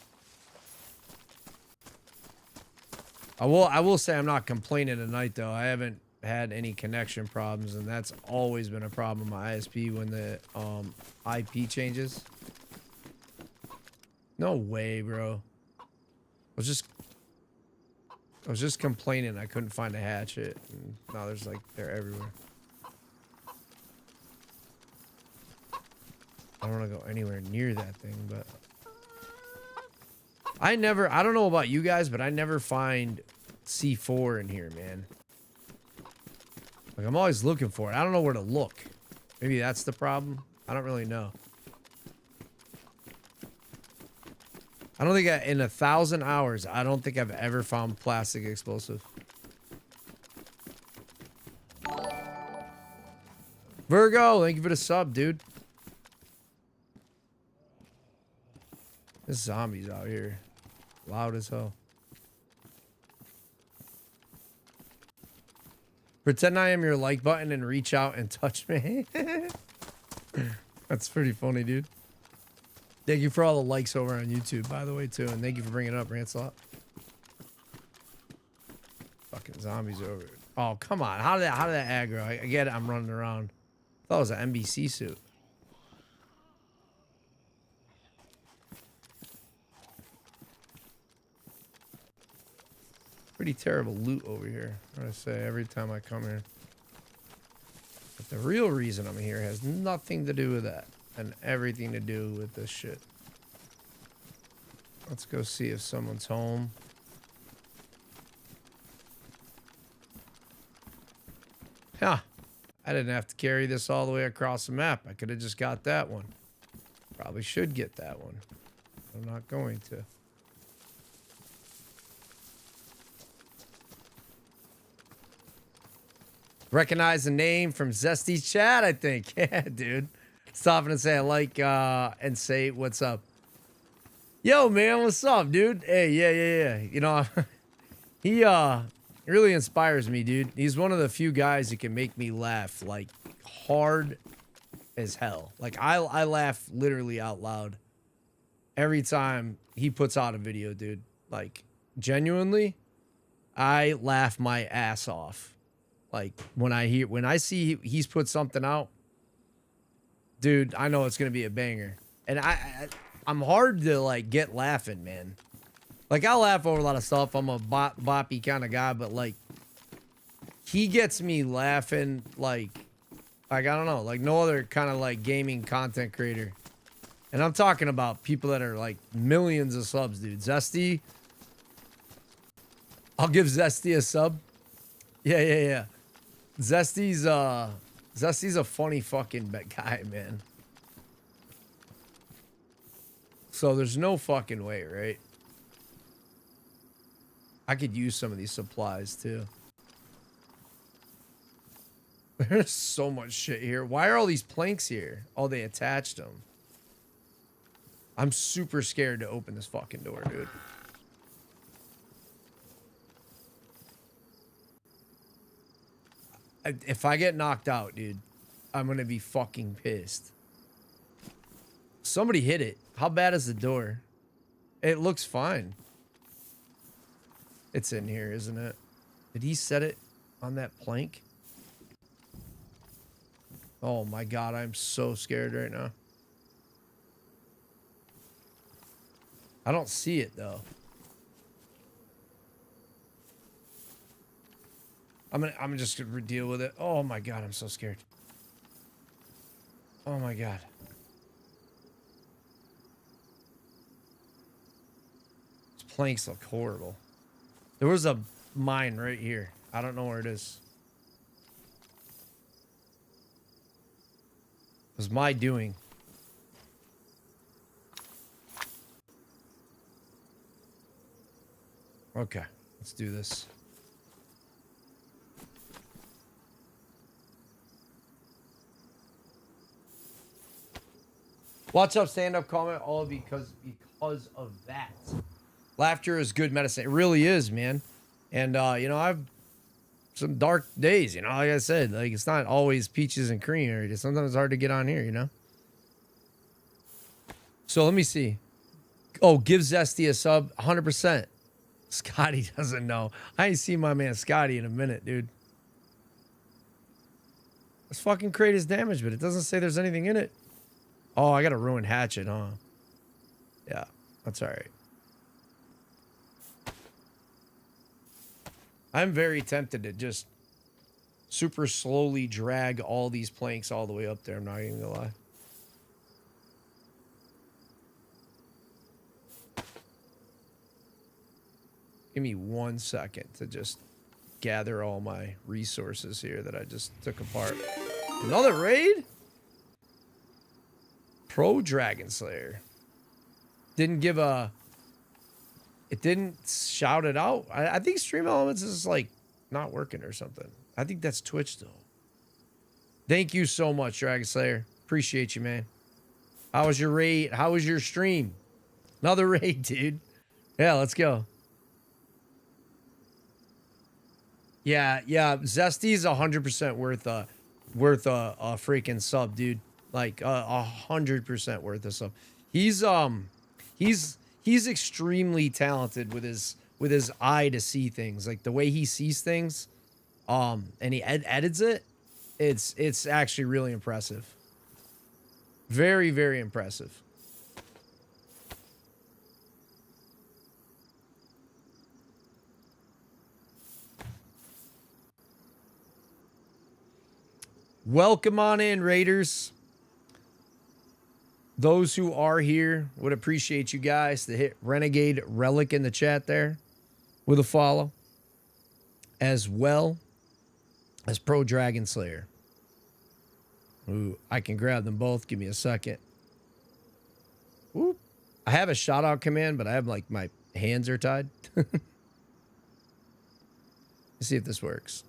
I will say I'm not complaining tonight though. I haven't had any connection problems, and that's always been a problem with my ISP when the IP changes. No way, bro. I was just complaining I couldn't find a hatchet, and now there's like they're everywhere. I don't want to go anywhere near that thing, but I don't know about you guys, but I never find C4 in here, man. Like, I'm always looking for it. I don't know where to look. Maybe that's the problem. I don't really know. I don't think in 1,000 hours, I don't think I've ever found plastic explosive. Virgo, thank you for the sub, dude. There's zombies out here. Loud as hell. Pretend I am your like button and reach out and touch me. That's pretty funny, dude. Thank you for all the likes over on YouTube, by the way, too. And thank you for bringing it up, Rancelot. Fucking zombies over. Oh, come on. How did that aggro? I get it. I'm running around. I thought it was an NBC suit. Pretty terrible loot over here. I gotta say, every time I come here. But the real reason I'm here has nothing to do with that. And everything to do with this shit. Let's go see if someone's home. Huh. I didn't have to carry this all the way across the map. I could have just got that one. Probably should get that one. I'm not going to. Recognize the name from Zesty's chat, I think. Yeah, dude. Stopping and say I like and say what's up. Yo, man, what's up, dude? Hey, yeah. You know, he really inspires me, dude. He's one of the few guys that can make me laugh like hard as hell. Like I laugh literally out loud every time he puts out a video, dude. Like genuinely, I laugh my ass off. Like when I see he's put something out, dude, I know it's gonna be a banger. And I'm hard to like get laughing, man. Like I laugh over a lot of stuff. I'm a boppy kind of guy, but like he gets me laughing like I don't know, like no other kind of like gaming content creator. And I'm talking about people that are like millions of subs, dude. Zesty. I'll give Zesty a sub. Yeah. Zesty's a funny fucking guy, man. So there's no fucking way, right? I could use some of these supplies too. There's so much shit here. Why are all these planks here? Oh, they attached them. I'm super scared to open this fucking door, dude. If I get knocked out, dude, I'm gonna be fucking pissed. Somebody hit it. How bad is the door? It looks fine. It's in here, isn't it? Did he set it on that plank? Oh my god, I'm so scared right now. I don't see it though. I'm just gonna deal with it. Oh my god, I'm so scared. Oh my god. These planks look horrible. There was a mine right here. I don't know where it is. It was my doing. Okay, let's do this. What's up, stand-up comment? All because of that. Laughter is good medicine. It really is, man. And you know, I've some dark days, you know, like I said, like it's not always peaches and cream every day. Sometimes it's hard to get on here, you know. So let me see. Oh, give Zesty a sub, 100%. Scotty doesn't know. I ain't seen my man Scotty in a minute, dude. Let's fucking create his damage, but it doesn't say there's anything in it. Oh, I got a ruined hatchet, huh? Yeah, that's all right. I'm very tempted to just super slowly drag all these planks all the way up there. I'm not even gonna lie. Give me 1 second to just gather all my resources here that I just took apart. Another raid? Pro Dragon Slayer. Didn't give a... It didn't shout it out. I think Stream Elements is like not working or something. I think that's Twitch though. Thank you so much, Dragon Slayer. Appreciate you, man. How was your raid? How was your stream? Another raid, dude. Yeah, let's go. Yeah. Zesty's 100% worth a freaking sub, dude. Like 100% worth a sub. He's extremely talented with his eye to see things. Like the way he sees things, and he edits it. It's actually really impressive. Very, very impressive. Welcome on in, Raiders. Those who are here would appreciate you guys to hit Renegade Relic in the chat there with a follow, as well as Pro Dragon Slayer. Ooh, I can grab them both. Give me a second. Whoop. I have a shout out command, but I have like my hands are tied. Let's see if this works.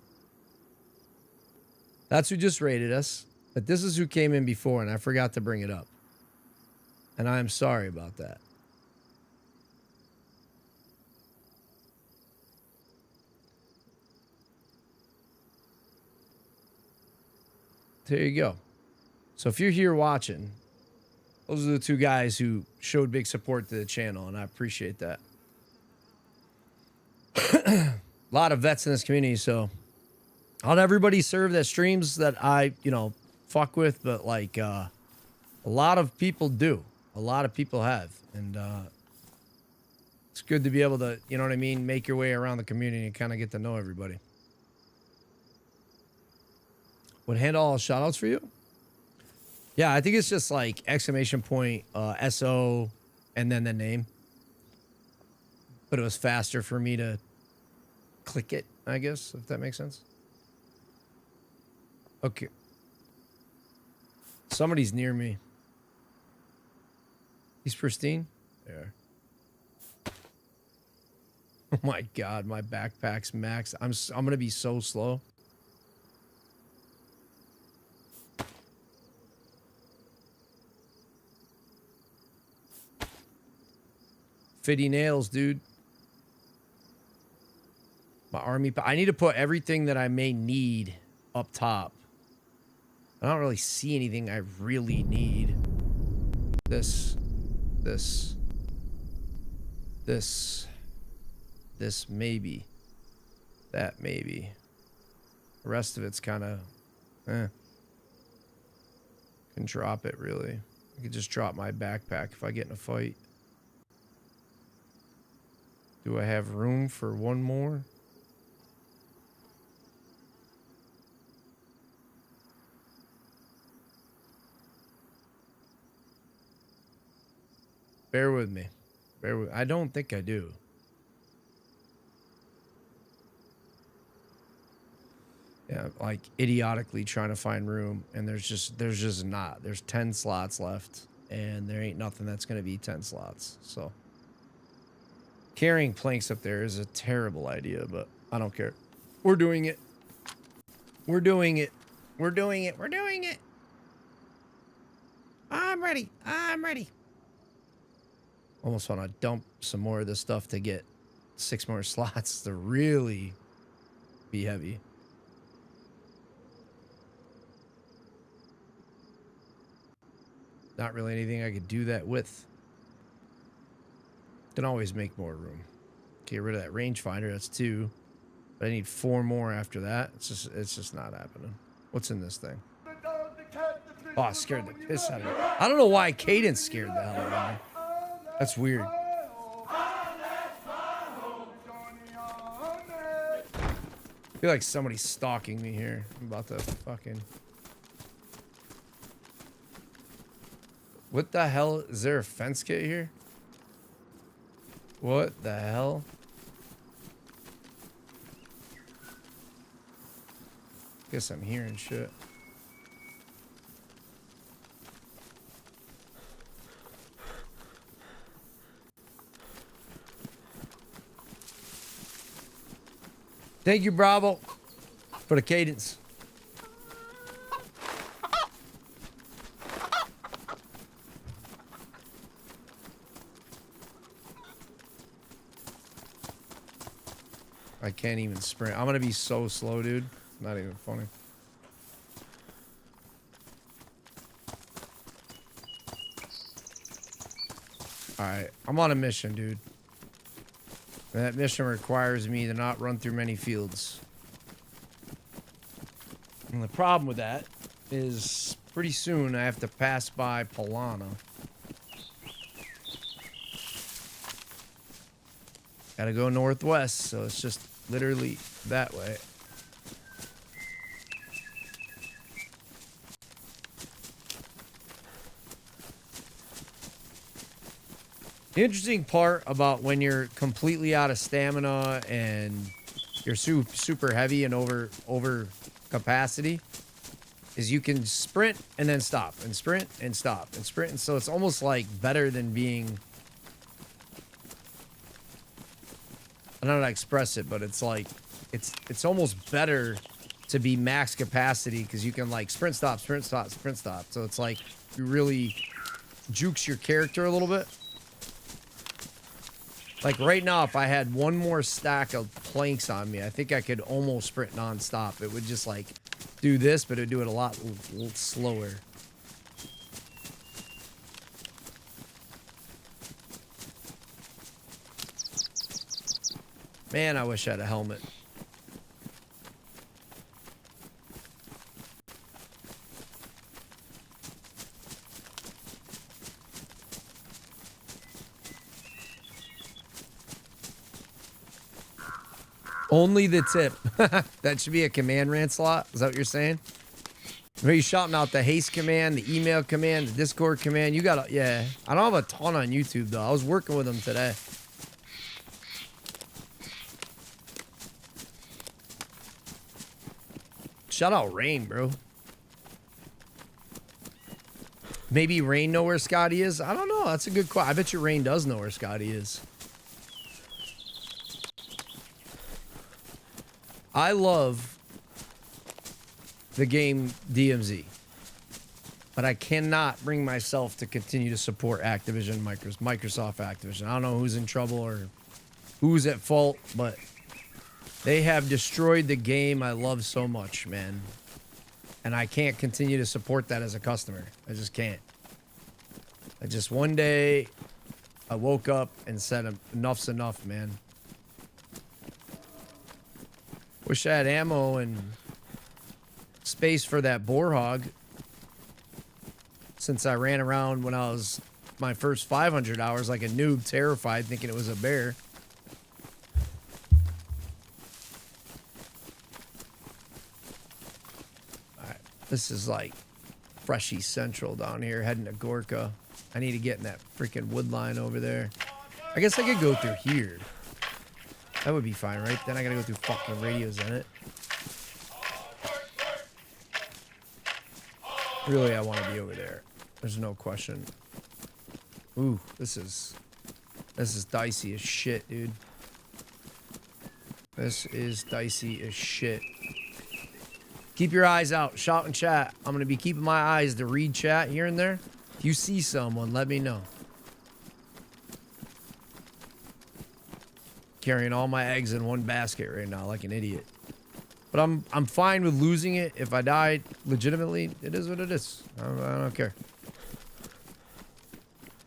That's who just raided us, but this is who came in before, and I forgot to bring it up. And I'm sorry about that. There you go. So if you're here watching, those are the two guys who showed big support to the channel, and I appreciate that. A lot of vets in this community, so not everybody serve that streams that I, you know, fuck with, but like a lot of people do. A lot of people have, and it's good to be able to, you know what I mean, make your way around the community and kind of get to know everybody. Would handle all shout outs for you? Yeah, I think it's just like exclamation point, SO, and then the name. But it was faster for me to click it, I guess, if that makes sense. Okay. Somebody's near me. He's pristine? There. Oh my god, my backpack's maxed. I'm gonna be so slow. Fitty nails, dude. My army. I need to put everything that I may need up top. I don't really see anything I really need. This maybe. That maybe. The rest of it's kind of, Can drop it, really. I could just drop my backpack if I get in a fight. Do I have room for one more? Bear with me. I don't think I do. Yeah, like idiotically trying to find room, and there's just not. There's 10 slots left, and there ain't nothing that's gonna be 10 slots. So carrying planks up there is a terrible idea, but I don't care. We're doing it. We're doing it. We're doing it. We're doing it. I'm ready. I'm ready. Almost want to dump some more of this stuff to get 6 more slots to really be heavy. Not really anything I could do that with. Can always make more room. Get rid of that rangefinder. That's 2. But I need 4 more after that. It's just not happening. What's in this thing? Oh, I scared the piss out of me. I don't know why Cadence scared the hell out of me. That's weird. I feel like somebody's stalking me here. I'm about to fucking... What the hell? Is there a fence kit here? What the hell? Guess I'm hearing shit. Thank you, Bravo, for the cadence. I can't even sprint. I'm gonna be so slow, dude. Not even funny. Alright, I'm on a mission, dude. And that mission requires me to not run through many fields. And the problem with that is pretty soon I have to pass by Polana. Gotta go northwest, so it's just literally that way. The interesting part about when you're completely out of stamina and you're super heavy and over capacity is you can sprint and then stop and sprint and stop and sprint, and so it's almost like better than being... I don't know how to express it, but it's like it's almost better to be max capacity because you can like sprint stop, sprint stop, sprint stop. So it's like you really jukes your character a little bit. Like right now, if I had one more stack of planks on me, I think I could almost sprint non-stop. It would just like do this, but it would do it a lot slower. Man, I wish I had a helmet. Only the tip. That should be a command rant slot. Is that what you're saying? Are you shouting out the haste command, the email command, the Discord command? You got, yeah. I don't have a ton on YouTube though. I was working with them today. Shout out Rain, bro. Maybe Rain know where Scotty is? I don't know. That's a good question. I bet you Rain does know where Scotty is. I love the game DMZ, but I cannot bring myself to continue to support Activision, Microsoft Activision. I don't know who's in trouble or who's at fault, but they have destroyed the game I love so much, man. And I can't continue to support that as a customer. I just can't. I just one day I woke up and said enough's enough, man. Wish I had ammo and space for that boar hog. Since I ran around when I was my first 500 hours like a noob, terrified, thinking it was a bear. Alright, this is like Freshy Central down here, heading to Gorka. I need to get in that freaking wood line over there. I guess I could go through here. That would be fine, right? Then I gotta go through fucking radios in it. Really, I want to be over there. There's no question. Ooh, this is dicey as shit, dude. This is dicey as shit. Keep your eyes out. Shout and chat. I'm going to be keeping my eyes to read chat here and there. If you see someone, let me know. Carrying all my eggs in one basket right now like an idiot. But I'm fine with losing it. If I die legitimately, it is what it is. I don't care.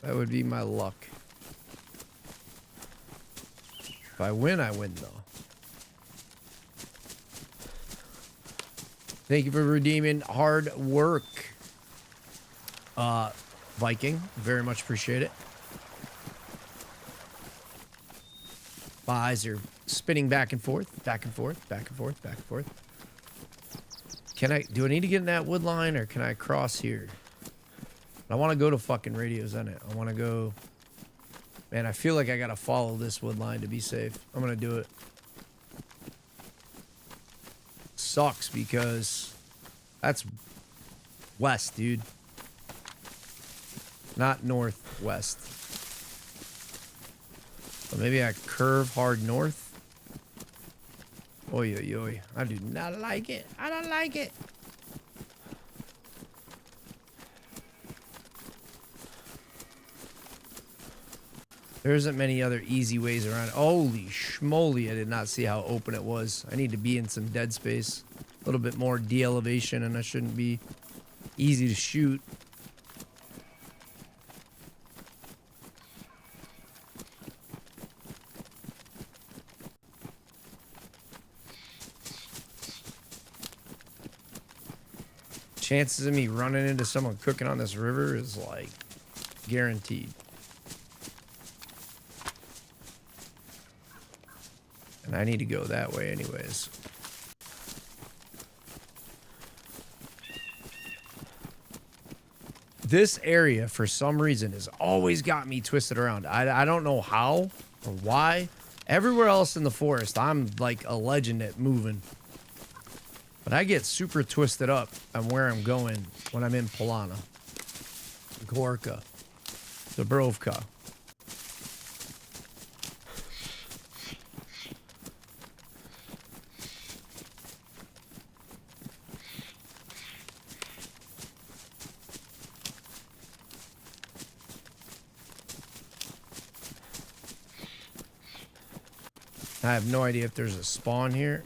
That would be my luck. If I win, I win, though. Thank you for redeeming hard work, Viking. Very much appreciate it. My eyes are spinning back and forth, back and forth, back and forth, back and forth. Do I need to get in that wood line or can I cross here? I want to go to fucking radios on it. I want to go. Man, I feel like I got to follow this wood line to be safe. I'm going to do it. Sucks because that's west, dude. Not northwest. So maybe I curve hard north. Oy, oy, oy. I do not like it. I don't like it. There isn't many other easy ways around. Holy schmoly, I did not see how open it was. I need to be in some dead space. A little bit more de-elevation, and I shouldn't be easy to shoot. Chances of me running into someone cooking on this river is like guaranteed. And I need to go that way anyways. This area, for some reason, has always got me twisted around. I don't know how or why. Everywhere else in the forest, I'm like a legend at moving. But I get super twisted up on where I'm going when I'm in Polana, Gorka, Dubrovka. I have no idea if there's a spawn here.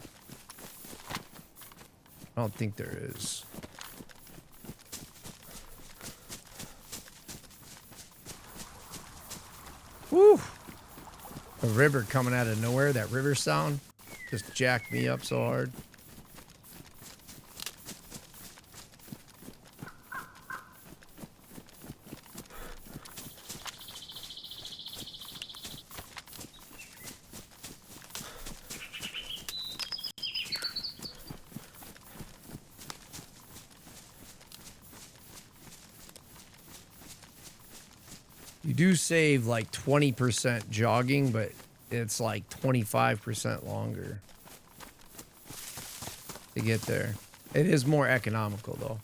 I don't think there is. Woo! A river coming out of nowhere. That river sound just jacked me up so hard. You do save like 20% jogging, but it's like 25% longer to get there. It is more economical though.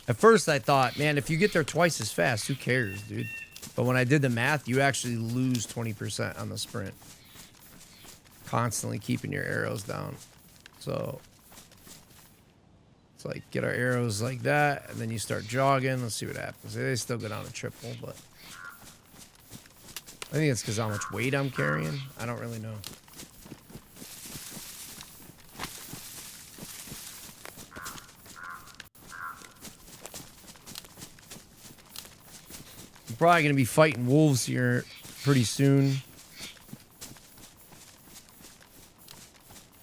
At first I thought, man, if you get there twice as fast, who cares, dude? But when I did the math, you actually lose 20% on the sprint. Constantly keeping your arrows down. So it's like get our arrows like that, and then you start jogging. Let's see what happens. They still go down to triple, but I think it's because how much weight I'm carrying. I don't really know. probably going to be fighting wolves here pretty soon.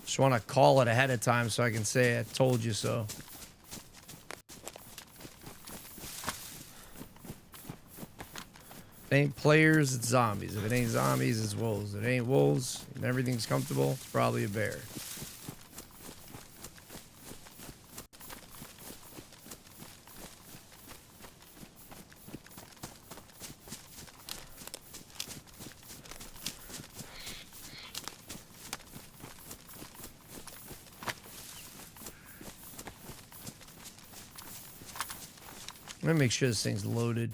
Just want to call it ahead of time so I can say I told you so. If it ain't players, it's zombies. If it ain't zombies, it's wolves. If it ain't wolves and everything's comfortable, it's probably a bear. I'm gonna make sure this thing's loaded.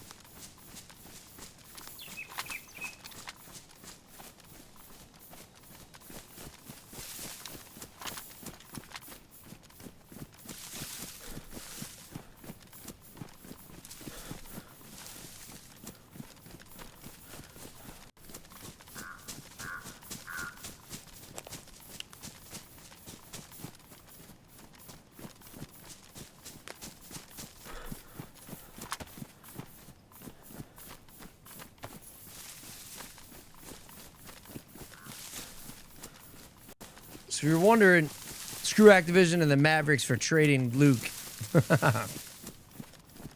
So you're wondering, screw Activision and the Mavericks for trading Luke.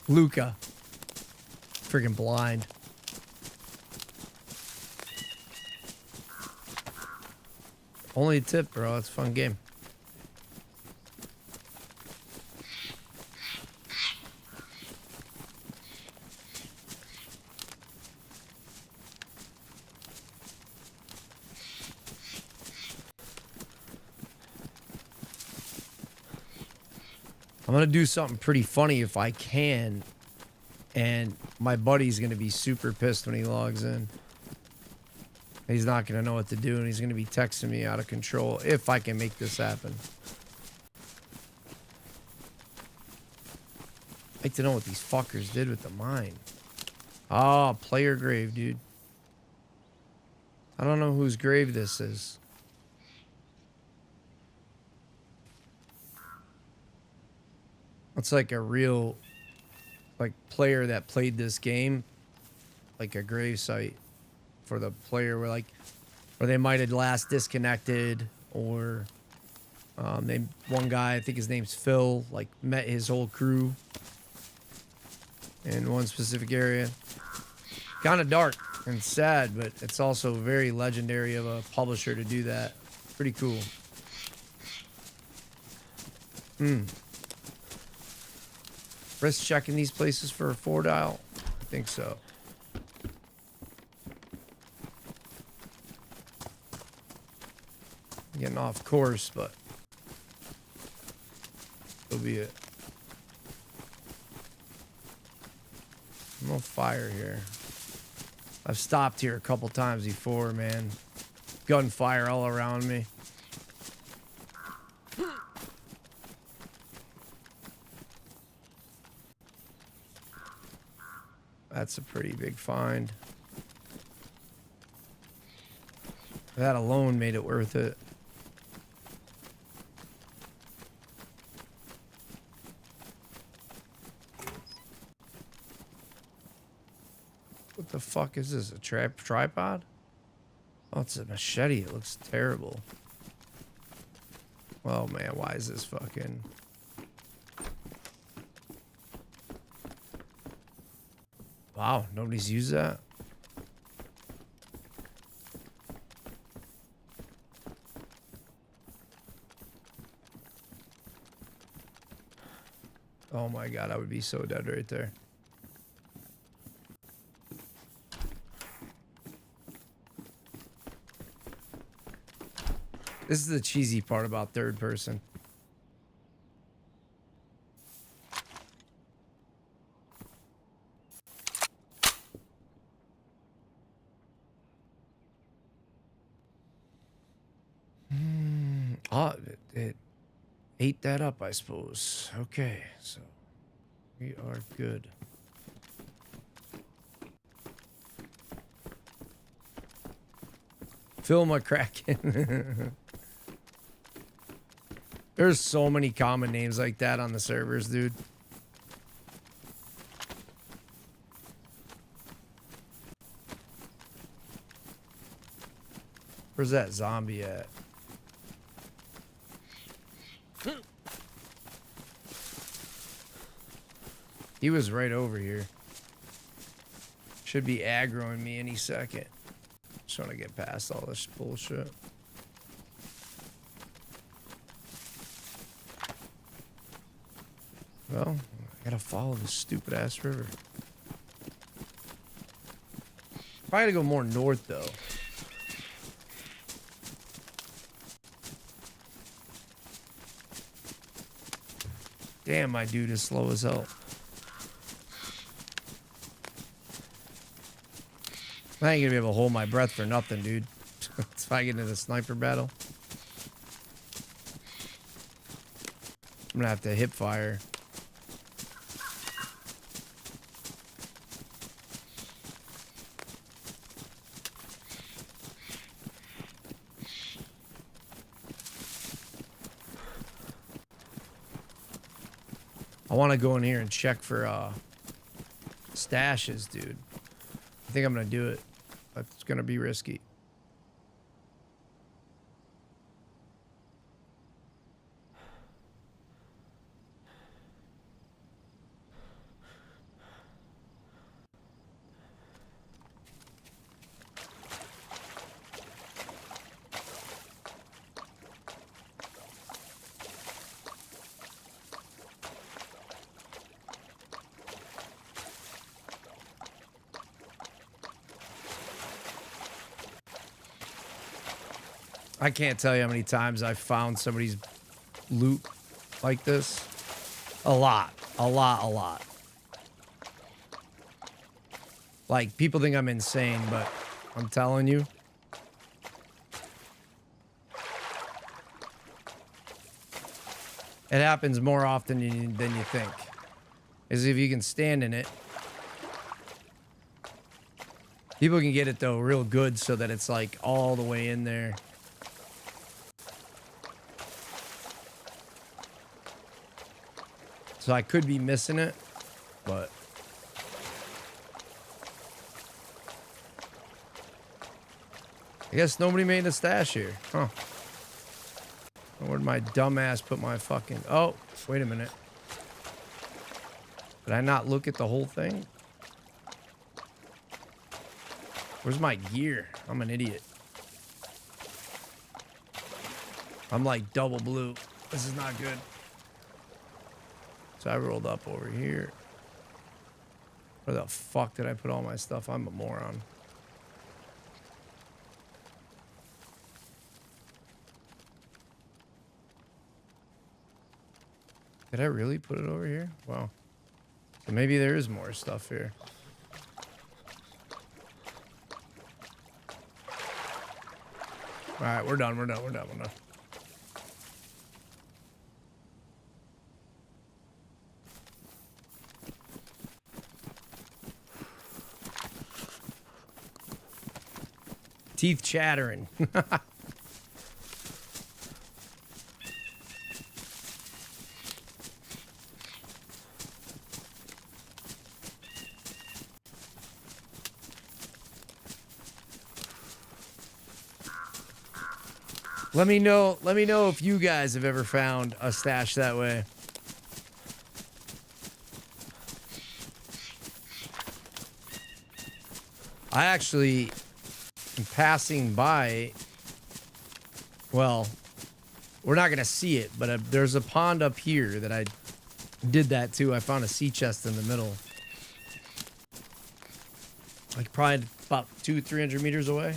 Luca. Freaking blind. Only a tip, bro. It's a fun game. I'm going to do something pretty funny if I can. And my buddy's going to be super pissed when he logs in. He's not going to know what to do, and he's going to be texting me out of control if I can make this happen. I'd like to know what these fuckers did with the mine. Oh, player grave, dude. I don't know whose grave this is. It's like a real, like, player that played this game, like a grave site for the player where, like, where they might have last disconnected, or one guy, I think his name's Phil, like, met his whole crew in one specific area. Kind of dark and sad, but it's also very legendary of a publisher to do that. Pretty cool. Risk checking these places for a 4-dial? I think so. Getting off course, but it'll be it. No fire here. I've stopped here a couple times before, man. Gunfire all around me. That's a pretty big find. That alone made it worth it. What the fuck is this? A tripod? Oh, it's a machete. It looks terrible. Oh man, why is this fucking... Wow, nobody's used that? Oh my god, I would be so dead right there. This is the cheesy part about third person. Oh, it ate that up, I suppose. Okay, so we are good. Phil McCracken. There's so many common names like that on the servers, dude. Where's that zombie at? He was right over here. Should be aggroing me any second. Just want to get past all this bullshit. Well, I gotta follow this stupid ass river. Probably gotta go more north though. Damn, my dude is slow as hell. I ain't gonna be able to hold my breath for nothing, dude. If I get into the sniper battle, I'm gonna have to hip fire. I want to go in here and check for stashes, dude. I think I'm gonna do it. It's gonna be risky. I can't tell you how many times I've found somebody's loot like this. A lot. A lot, a lot. Like, people think I'm insane, but I'm telling you. It happens more often than you think. As if you can stand in it. People can get it, though, real good so that it's, like, all the way in there. So I could be missing it, but I guess nobody made a stash here. Huh. Where'd my dumbass put my fucking... Oh, wait a minute. Did I not look at the whole thing? Where's my gear? I'm an idiot. I'm like double blue. This is not good. So I rolled up over here. Where the fuck did I put all my stuff? I'm a moron. Did I really put it over here? Wow. So maybe there is more stuff here. All right, we're done. We're done. We're done. We're done. Teeth chattering. Let me know if you guys have ever found a stash that way. I actually am passing by. Well, we're not gonna see it, but there's a pond up here that I did that too. I found a sea chest in the middle, like probably about 200-300 meters away.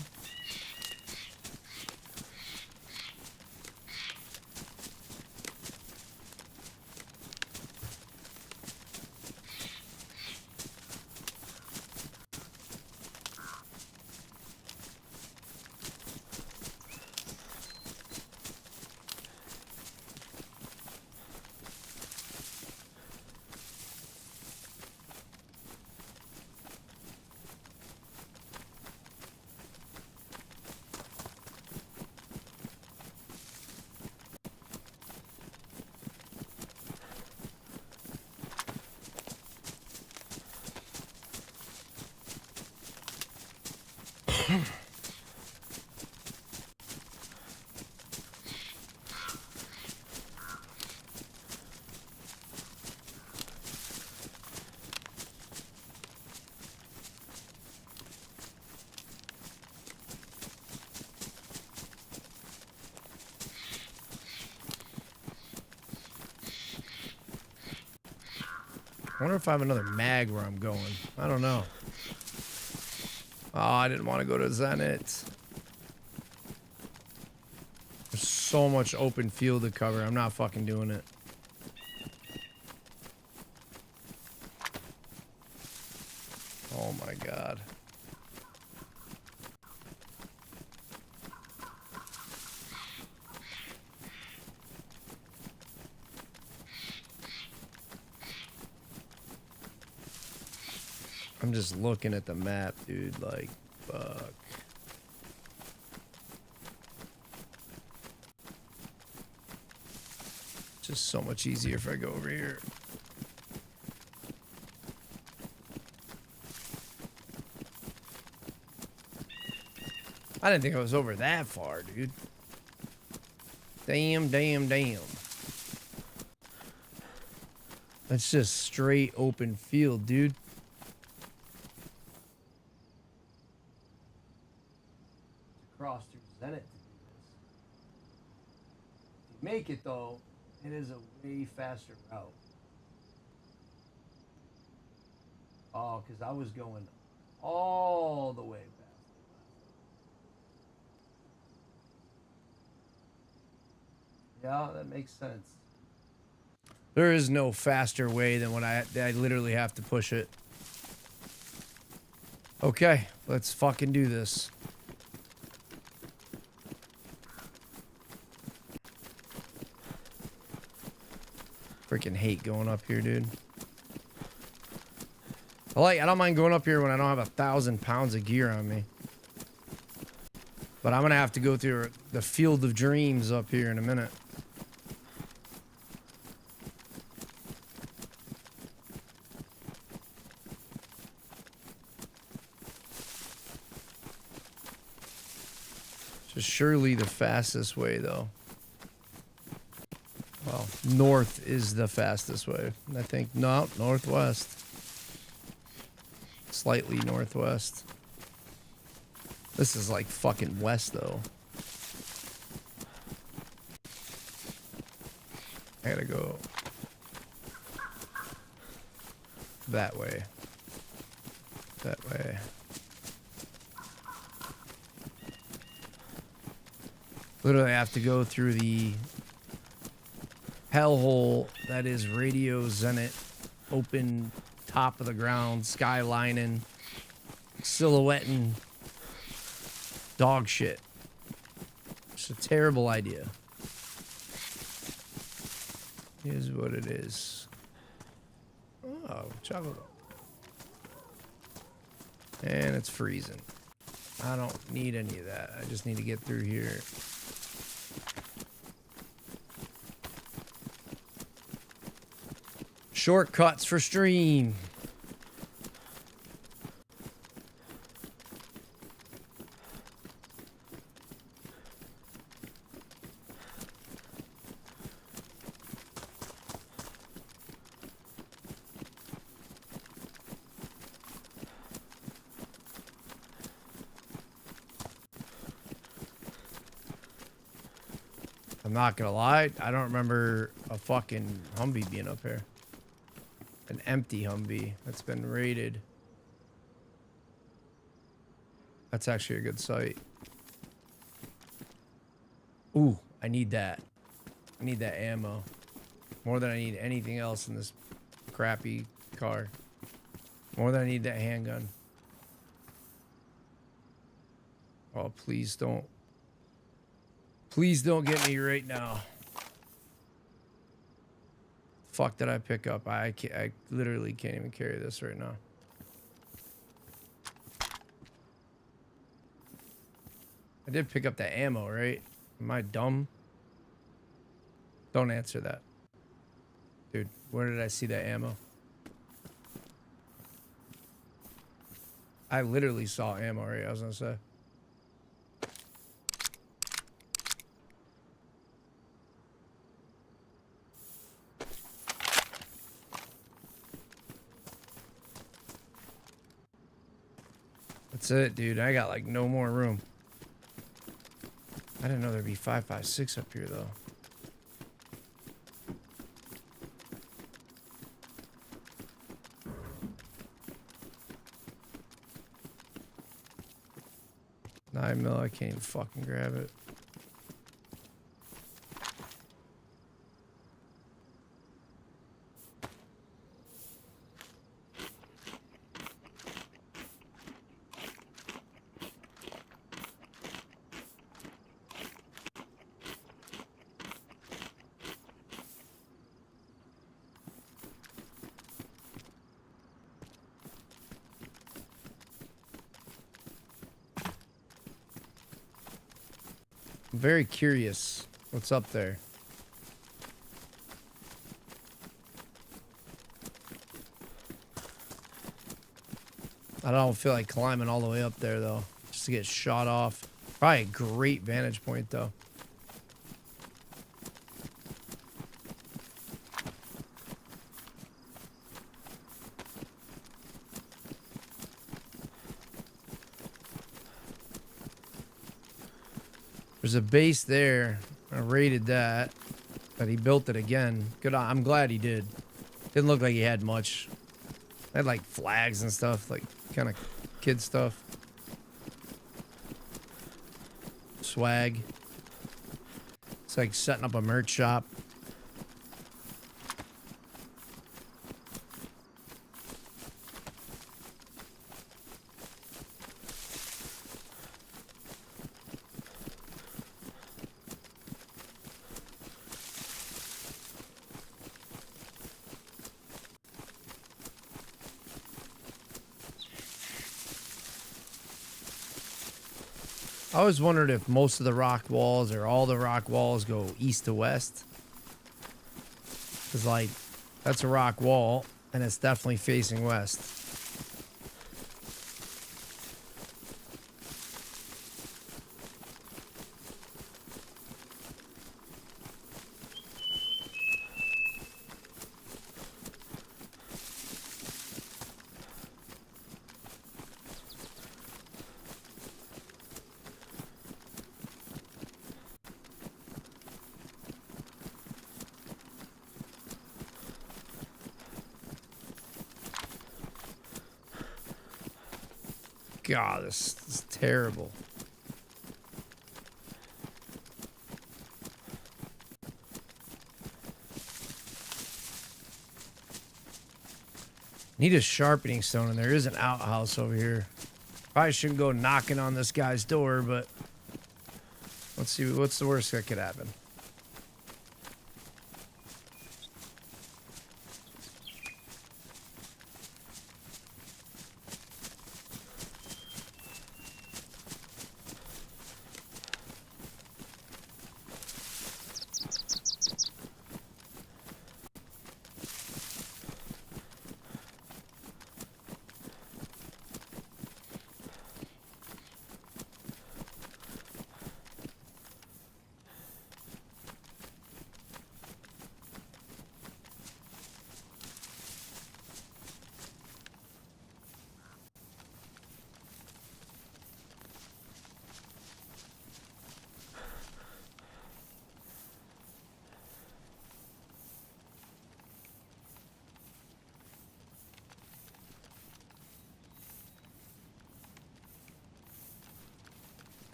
I wonder if I have another mag where I'm going. I don't know. Oh, I didn't want to go to Zenit. There's so much open field to cover. I'm not fucking doing it. Oh my god. I'm just looking at the map, dude. Like, fuck. Just so much easier if I go over here. I didn't think I was over that far, dude. Damn, damn, damn. That's just straight open field, dude. Cross through Zenit to do this. If you make it though, it is a way faster route. Oh, because I was going all the way back. Yeah, that makes sense. There is no faster way than when I literally have to push it. Okay, let's fucking do this. Freaking hate going up here, dude. I don't mind going up here when I don't have 1,000 pounds of gear on me. But I'm gonna have to go through the field of dreams up here in a minute. Just surely the fastest way, though. Well, north is the fastest way. I think, no, northwest. Slightly northwest. This is like fucking west, though. I gotta go that way. That way. Literally have to go through the hellhole that is Radio Zenit, open top of the ground, skylining, silhouetting dog shit. It's a terrible idea. Here's what it is. Oh, chocolate. And it's freezing. I don't need any of that. I just need to get through here. Shortcuts for stream. I'm not gonna lie, I don't remember a fucking Humvee being up here. An empty Humvee that's been raided. That's actually a good sight. Ooh, I need that. I need that ammo. More than I need anything else in this crappy car. More than I need that handgun. Oh, please don't. Please don't get me right now. Fuck did I pick up? I literally can't even carry this right now. I did pick up that ammo, right? Am I dumb? Don't answer that. Dude, where did I see that ammo? I literally saw ammo, right? I was gonna say. That's it, dude. I got like no more room. I didn't know there'd be 5.56 up here, though. 9 mil, I can't even fucking grab it. I'm very curious what's up there. I don't feel like climbing all the way up there though, just to get shot off. Probably a great vantage point though. There's a base there. I raided that. But he built it again. Good. I'm glad he did. Didn't look like he had much. Had like flags and stuff, like kind of kid stuff. Swag. It's like setting up a merch shop. I always wondered if most of the rock walls or all the rock walls go east to west. Because, like, that's a rock wall, and it's definitely facing west. God, this is terrible. Need a sharpening stone, and there is an outhouse over here. Probably shouldn't go knocking on this guy's door, but let's see what's the worst that could happen.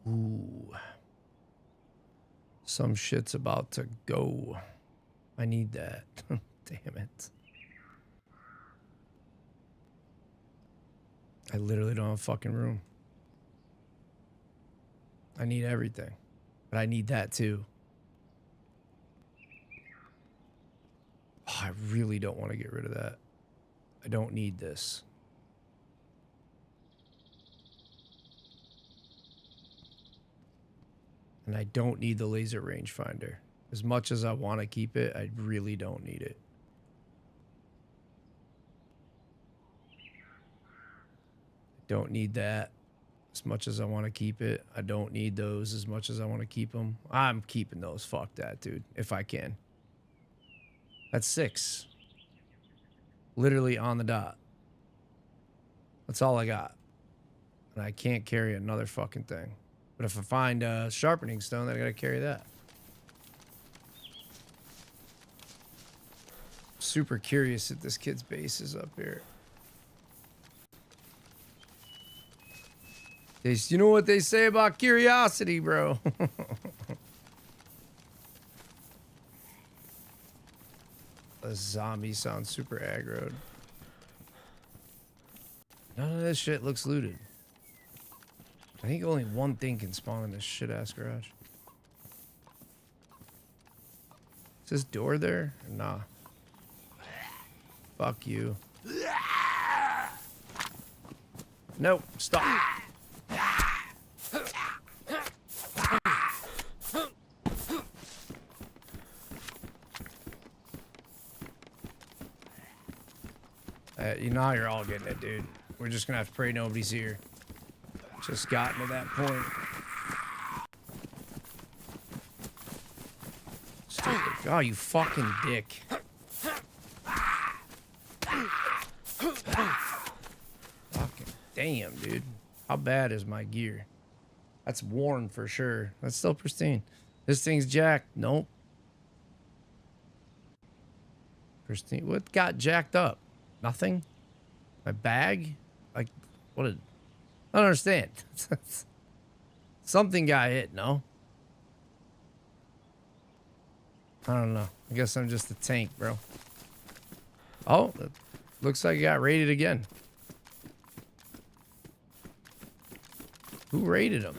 Ooh. Some shit's about to go. I need that. Damn it. I literally don't have a fucking room. I need everything. But I need that too. Oh, I really don't want to get rid of that. I don't need this. And I don't need the laser rangefinder. As much as I want to keep it, I really don't need it. Don't need that as much as I want to keep it. I don't need those as much as I want to keep them. I'm keeping those. Fuck that, dude. If I can. That's 6. Literally on the dot. That's all I got. And I can't carry another fucking thing. But if I find a sharpening stone, then I gotta carry that. super curious if this kid's base is up here. You know what they say about curiosity, bro. The zombie sounds super aggroed. None of this shit looks looted. I think only one thing can spawn in this shit-ass garage. Is this door there? Nah. Fuck you. Nope. Stop. You know how you're all getting it, dude. We're just gonna have to pray nobody's here. Just gotten to that point. Stupid. Oh, you fucking dick. Fucking damn, dude. How bad is my gear? That's worn for sure. That's still pristine. This thing's jacked. Nope. Pristine. What got jacked up? Nothing? My bag? Like, what did... I don't understand. Something got hit, no? I don't know. I guess I'm just a tank, bro. Oh, it looks like it got raided again. Who raided him?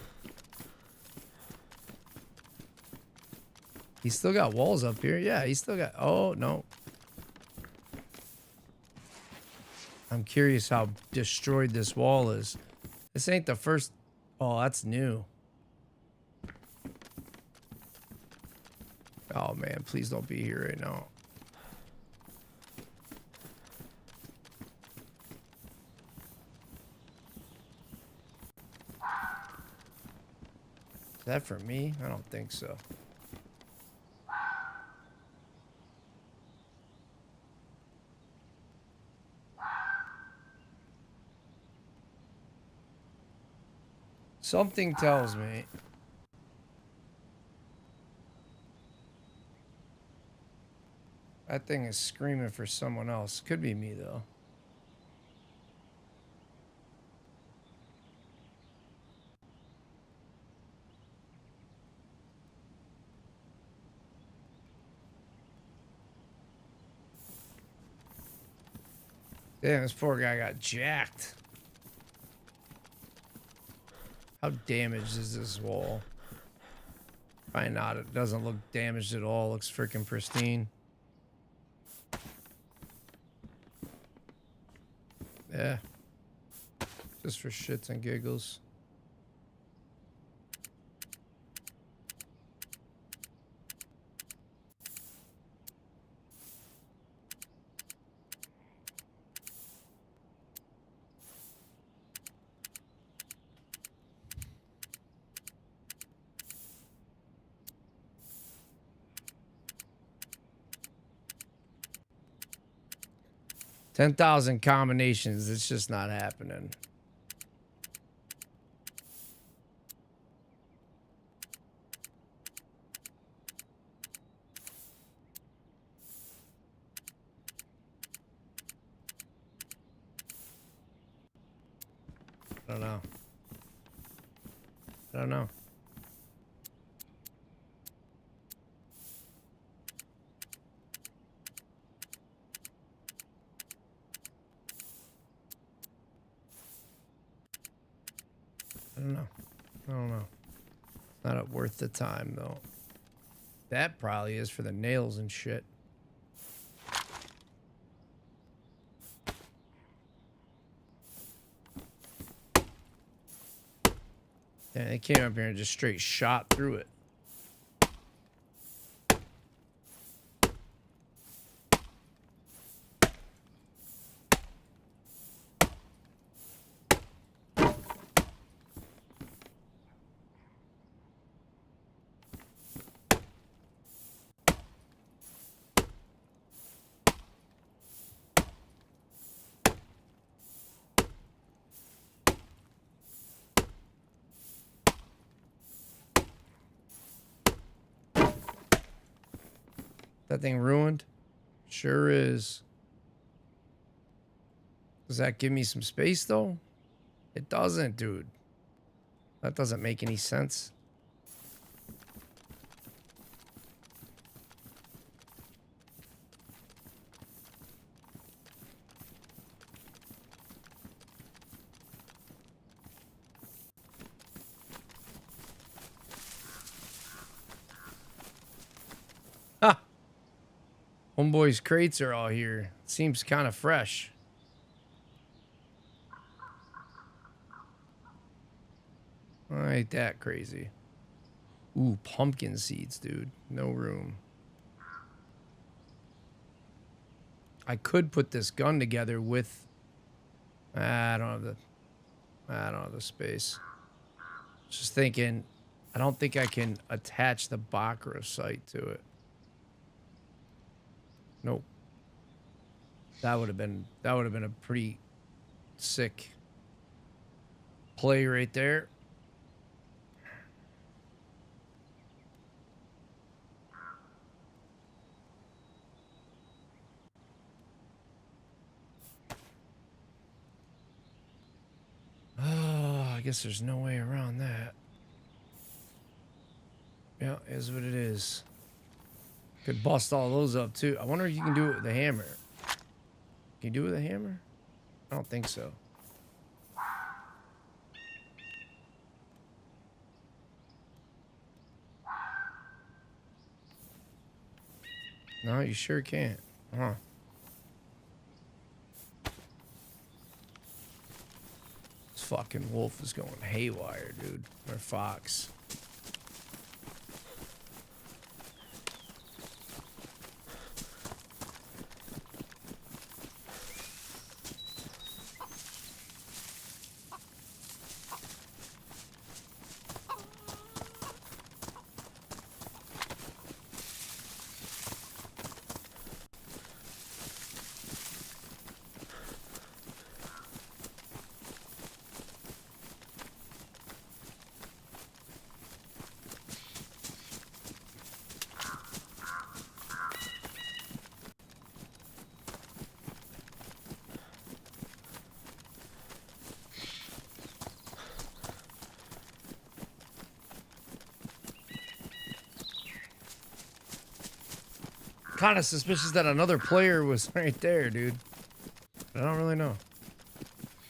He's still got walls up here. Yeah, he's still got... Oh, no. I'm curious how destroyed this wall is. This ain't the first... Oh, that's new. Oh, man. Please don't be here right now. Is that for me? I don't think so. Something tells me that thing is screaming for someone else. Could be me, though. Damn, this poor guy got jacked. How damaged is this wall? Probably not. It doesn't look damaged at all. It looks freaking pristine. Yeah. Just for shits and giggles. $10,000 combinations. It's just not happening. I don't know. I don't know. I don't know. I don't know. Not worth the time, though. That probably is for the nails and shit. Yeah, they came up here and just straight shot through it. That thing ruined? Sure is. Does that give me some space, though? It doesn't, dude. That doesn't make any sense. Ha! Homeboy's crates are all here. Seems kind of fresh. Ain't that crazy. Ooh, pumpkin seeds, dude. No room. I could put this gun together with... I don't have the space. Just thinking, I don't think I can attach the Bakra sight to it. Nope. That would have been a pretty sick play right there. Oh, I guess there's no way around that. Yeah, is what it is. Could bust all those up too. I wonder if you can do it with a hammer. Can you do it with a hammer? I don't think so. No, you sure can't. Huh. This fucking wolf is going haywire, dude. Or fox. Kind of suspicious that another player was right there, dude. I don't really know.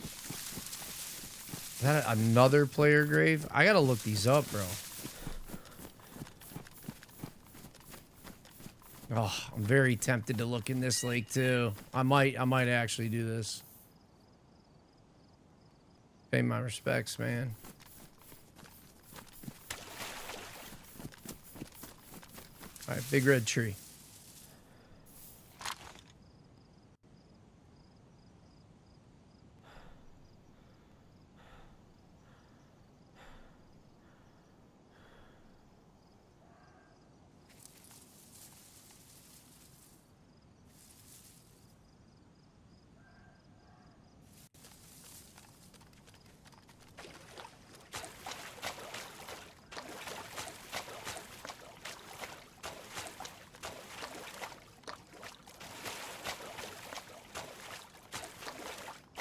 Is that another player grave? I gotta look these up, bro. Oh, I'm very tempted to look in this lake too. I might actually do this. Pay my respects, man. All right, big red tree.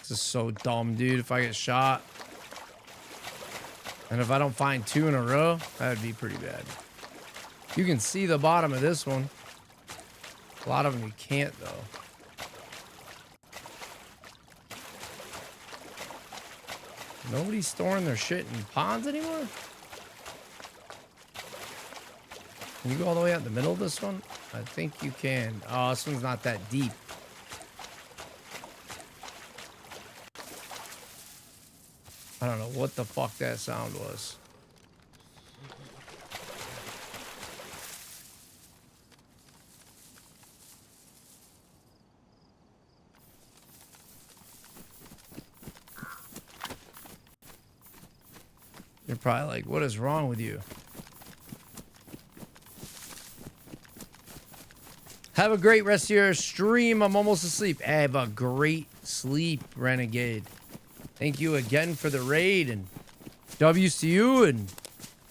This is so dumb, dude. If I get shot. And if I don't find two in a row, that would be pretty bad. You can see the bottom of this one. A lot of them you can't, though. Nobody's storing their shit in ponds anymore? Can you go all the way out in the middle of this one? I think you can. Oh, this one's not that deep. I don't know what the fuck that sound was. You're probably like, what is wrong with you? Have a great rest of your stream. I'm almost asleep. Have a great sleep, Renegade. Thank you again for the raid, and W's to you, and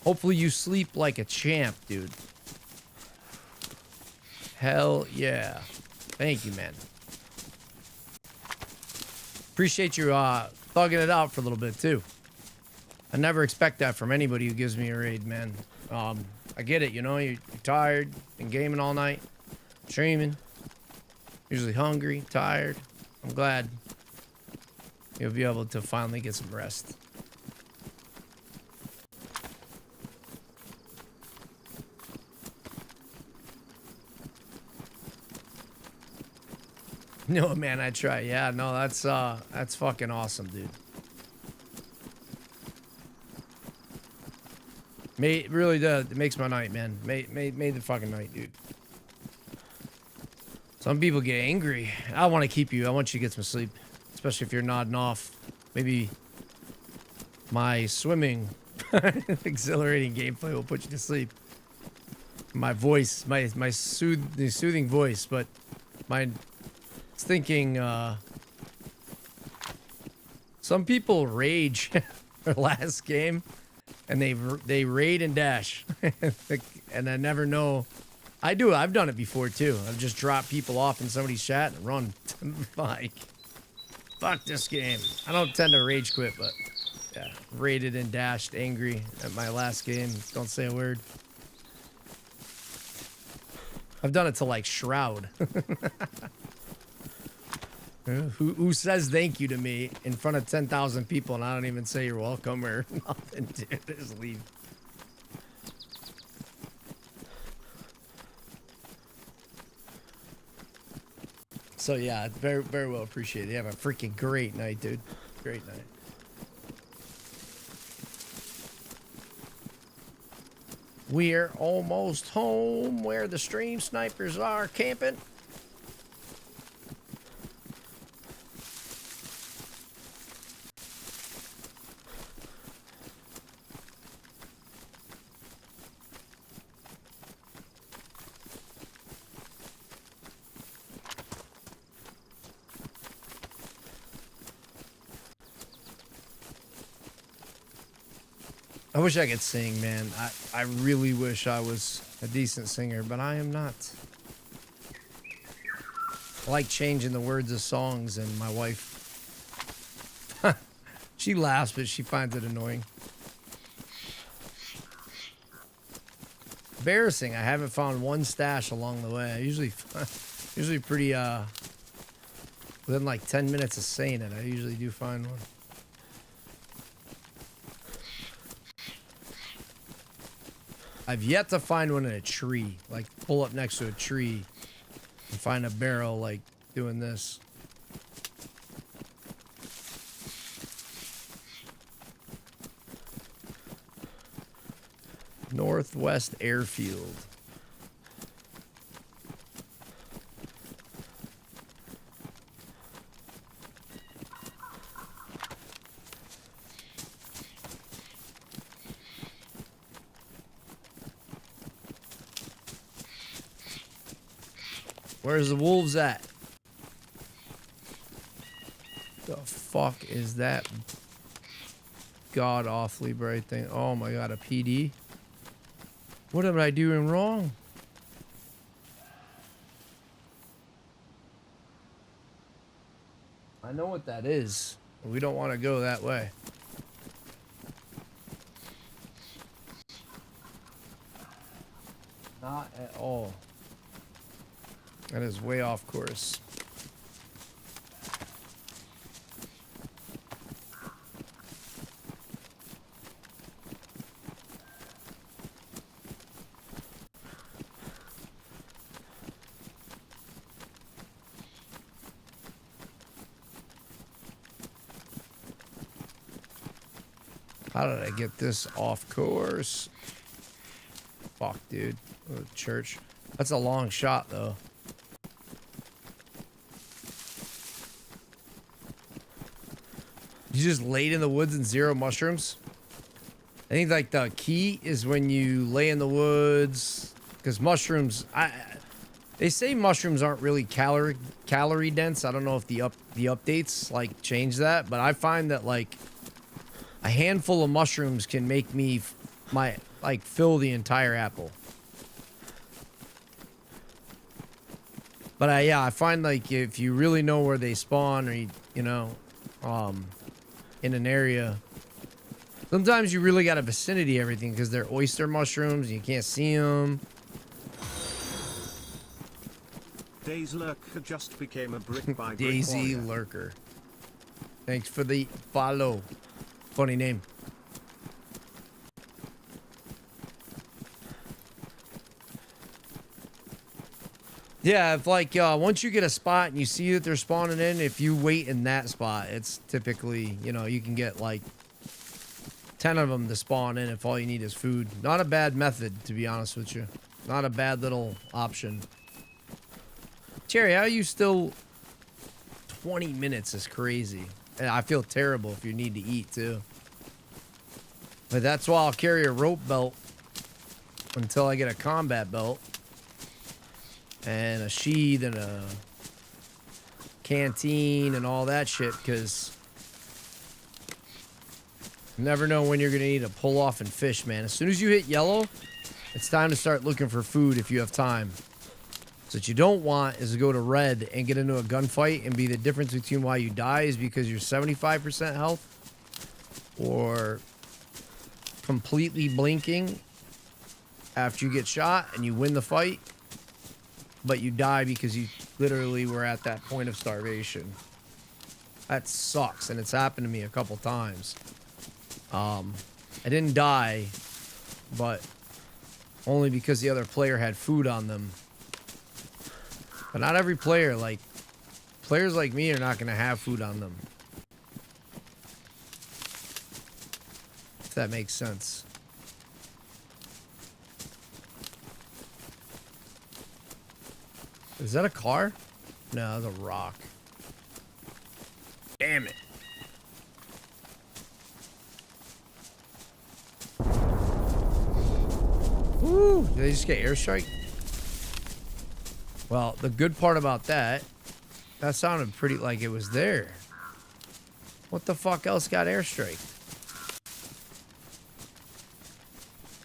hopefully you sleep like a champ, dude. Hell yeah. Thank you, man. Appreciate you thugging it out for a little bit too. I never expect that from anybody who gives me a raid, man. I get it, you know, you're tired, been gaming all night, streaming, usually hungry, tired. I'm glad you'll be able to finally get some rest. No, man, I try. Yeah, no, that's fucking awesome, dude. It really does. It makes my night, man. Made the fucking night, dude. Some people get angry. I want to keep you. I want you to get some sleep, especially if you're nodding off. Maybe my swimming, exhilarating gameplay will put you to sleep. My voice, my soothing voice, but my thinking. Some people rage their last game. And they raid and dash, and I never know. I do. I've done it before too. I've just dropped people off in somebody's chat and run. Like, fuck this game. I don't tend to rage quit, but yeah, raided and dashed, angry at my last game. Don't say a word. I've done it to like Shroud. Who says thank you to me in front of 10,000 people and I don't even say you're welcome or nothing, dude. Just leave. So yeah, very, very well appreciated. You have a freaking great night, dude. Great night. We're almost home where the stream snipers are camping. I wish I could sing, man. I really wish I was a decent singer, but I am not. I like changing the words of songs, and my wife, she laughs, but she finds it annoying. Embarrassing. I haven't found one stash along the way. I usually pretty, within like 10 minutes of saying it, I usually do find one. I've yet to find one in a tree, like pull up next to a tree and find a barrel like doing this. Northwest Airfield. Where's the wolves at? The fuck is that god awfully bright thing? Oh my god, a PD? What am I doing wrong? I know what that is. We don't want to go that way. Not at all. That is way off course. How did I get this off course? Fuck, dude. Oh, church. That's a long shot, though. You just laid in the woods and zero mushrooms? I think like the key is when you lay in the woods, because mushrooms, they say mushrooms aren't really calorie dense. I don't know if the updates like change that, but I find that like a handful of mushrooms can make me fill the entire apple. But yeah, I find like if you really know where they spawn, or you know, in an area, sometimes you really got a vicinity everything because they're oyster mushrooms and you can't see them. DayZ Lurker just became a brick by brick DayZ warrior. Lurker. Thanks for the follow. Funny name. Yeah, if like once you get a spot and you see that they're spawning in, if you wait in that spot, it's typically, you know, you can get like 10 of them to spawn in if all you need is food. Not a bad method, to be honest with you. Not a bad little option. Cherry, how are you still 20 minutes is crazy. And I feel terrible if you need to eat too. But that's why I'll carry a rope belt until I get a combat belt. And a sheath and a canteen and all that shit, because you never know when you're going to need to pull off and fish, man. As soon as you hit yellow, it's time to start looking for food if you have time. So what you don't want is to go to red and get into a gunfight and be the difference between why you die is because you're 75% health or completely blinking after you get shot and you win the fight. But you die because you literally were at that point of starvation. That sucks, and it's happened to me a couple times. I didn't die, but only because the other player had food on them. But not every player, like, players like me are not going to have food on them. If that makes sense. Is that a car? No, that's a rock. Damn it. Woo! Did they just get airstrike? Well, the good part about that sounded pretty like it was there. What the fuck else got airstrike?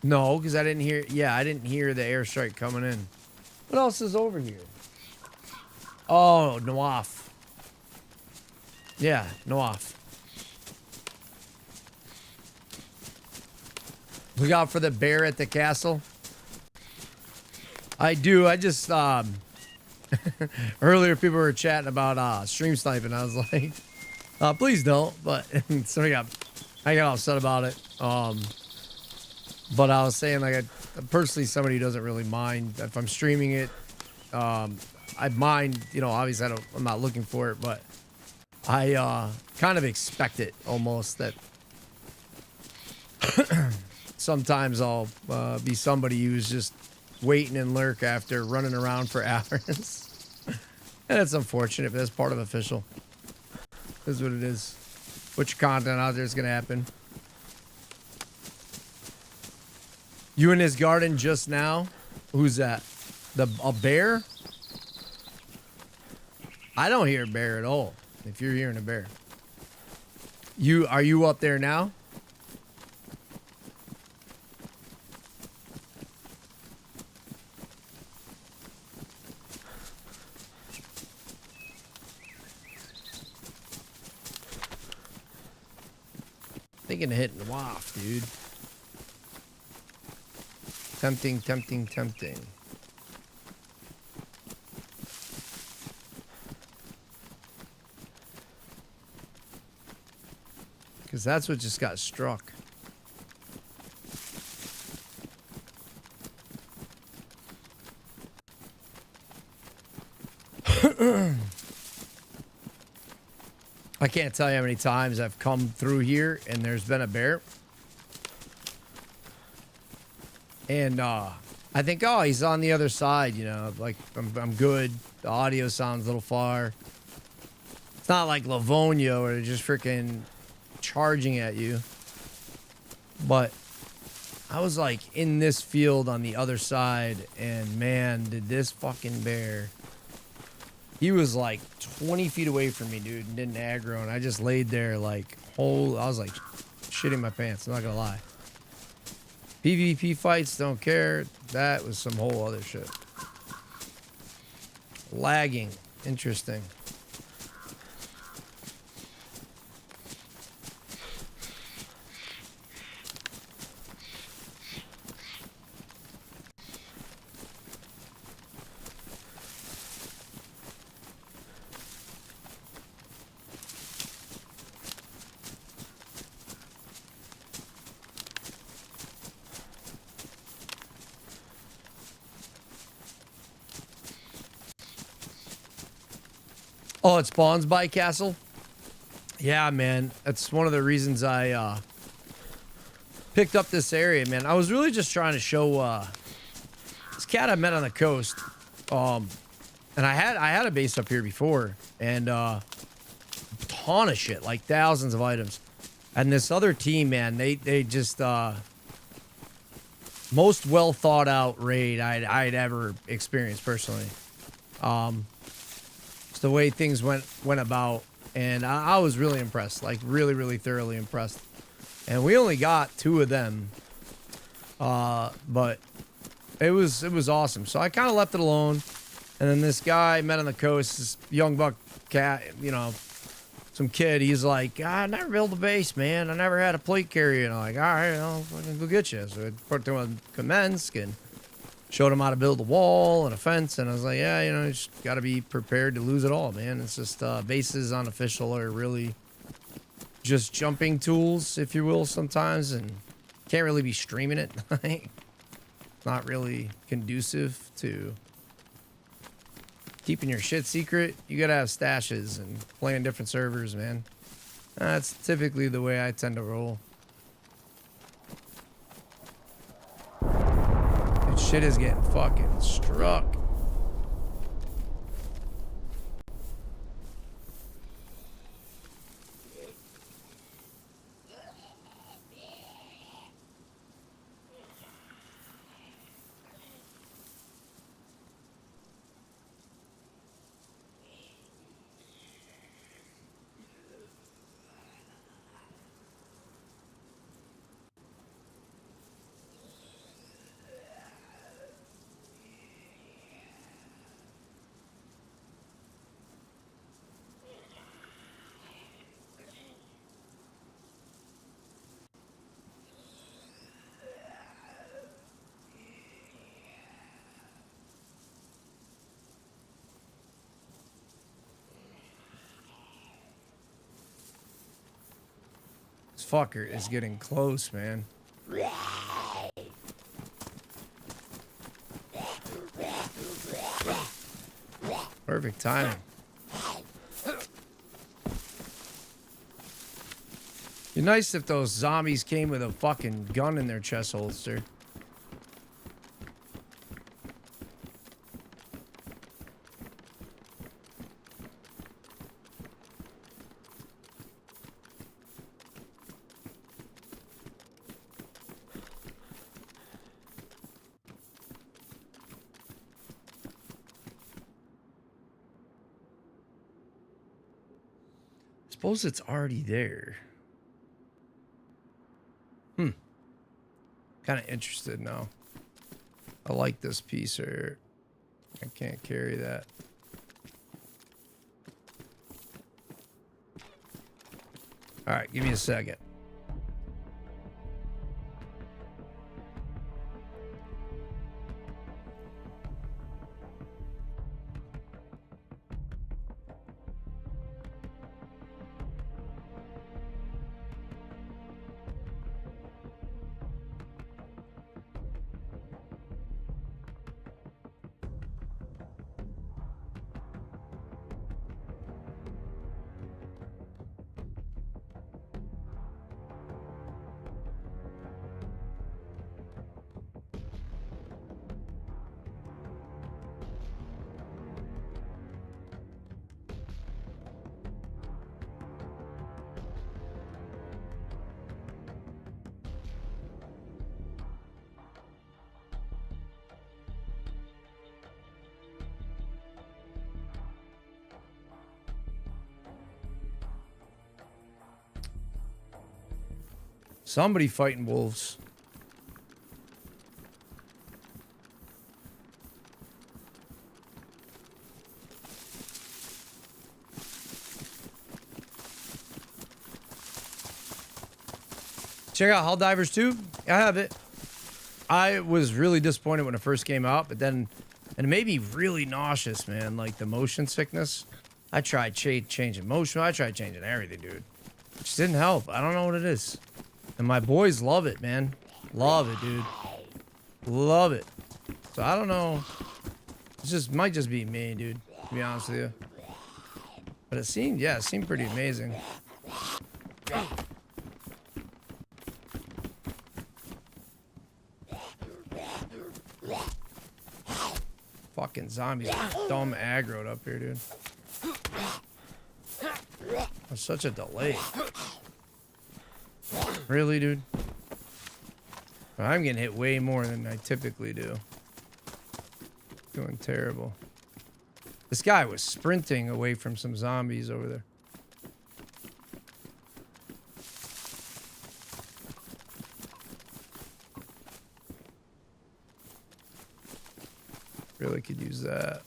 No, because I didn't hear... Yeah, I didn't hear the airstrike coming in. What else is over here? Oh, Nawaf. Yeah, Nawaf. Look out for the bear at the castle. I do. I just, earlier people were chatting about stream sniping. I was like, please don't. But so I got upset about it. But I was saying, like, personally, somebody who doesn't really mind if I'm streaming it. I mind, you know, obviously I'm not looking for it, but I kind of expect it almost that sometimes I'll be somebody who's just waiting and lurk after running around for hours. And it's unfortunate, but that's part of official. This is what it is. Put your content out there, it's gonna happen. You in his garden just now? Who's that? A bear? I don't hear a bear at all. If you're hearing a bear. Are you up there now? Thinking of hitting the waft, dude. Tempting, tempting, tempting. Because that's what just got struck. I can't tell you how many times I've come through here and there's been a bear. And I think, oh, he's on the other side, you know, like I'm good. The audio sounds a little far. It's not like Livonia where they're just freaking charging at you. But I was like in this field on the other side, and man, did this fucking bear. He was like 20 feet away from me, dude, and didn't aggro, and I just laid there like I was like shitting my pants, I'm not gonna lie. PvP fights, don't care. That was some whole other shit. Lagging. Interesting. Oh, it spawns by castle? Yeah, man. That's one of the reasons I picked up this area, man. I was really just trying to show this cat I met on the coast. And I had a base up here before, and ton of shit, like thousands of items. And this other team, man, they just most well thought out raid I'd ever experienced personally. The way things went about, and I was really impressed, like really thoroughly impressed. And we only got 2 of them, but it was awesome. So I kind of left it alone, and then this guy I met on the coast, this young buck cat, you know, some kid, he's like, I never built a base, man, I never had a plate carrier. And I'm like, all right, I'll fucking go get you. So I put them on Kamensk and showed him how to build a wall and a fence, and I was like, yeah, you know, you just got to be prepared to lose it all, man. It's just bases on official are really just jumping tools, if you will, sometimes, and can't really be streaming it. Not really conducive to keeping your shit secret. You got to have stashes and playing different servers, man. That's typically the way I tend to roll. Shit is getting fucking struck. This fucker is getting close, man. Perfect timing. Be nice if those zombies came with a fucking gun in their chest holster. Suppose it's already there. Kind of interested now. I like this piece here. I can't carry that. All right, give me a second. Somebody fighting wolves. Check out Helldivers 2. I have it. I was really disappointed when it first came out, but then, and it made me really nauseous, man. Like the motion sickness. I tried changing motion. I tried changing everything, dude. It just didn't help. I don't know what it is. And my boys love it, man. Love it, dude. Love it. So I don't know. It just might just be me, dude. To be honest with you. But it seemed, yeah, it seemed pretty amazing. Fucking zombies are dumb aggroed up here, dude. That's such a delay. Really, dude? I'm getting hit way more than I typically do. Doing terrible. This guy was sprinting away from some zombies over there. Really could use that.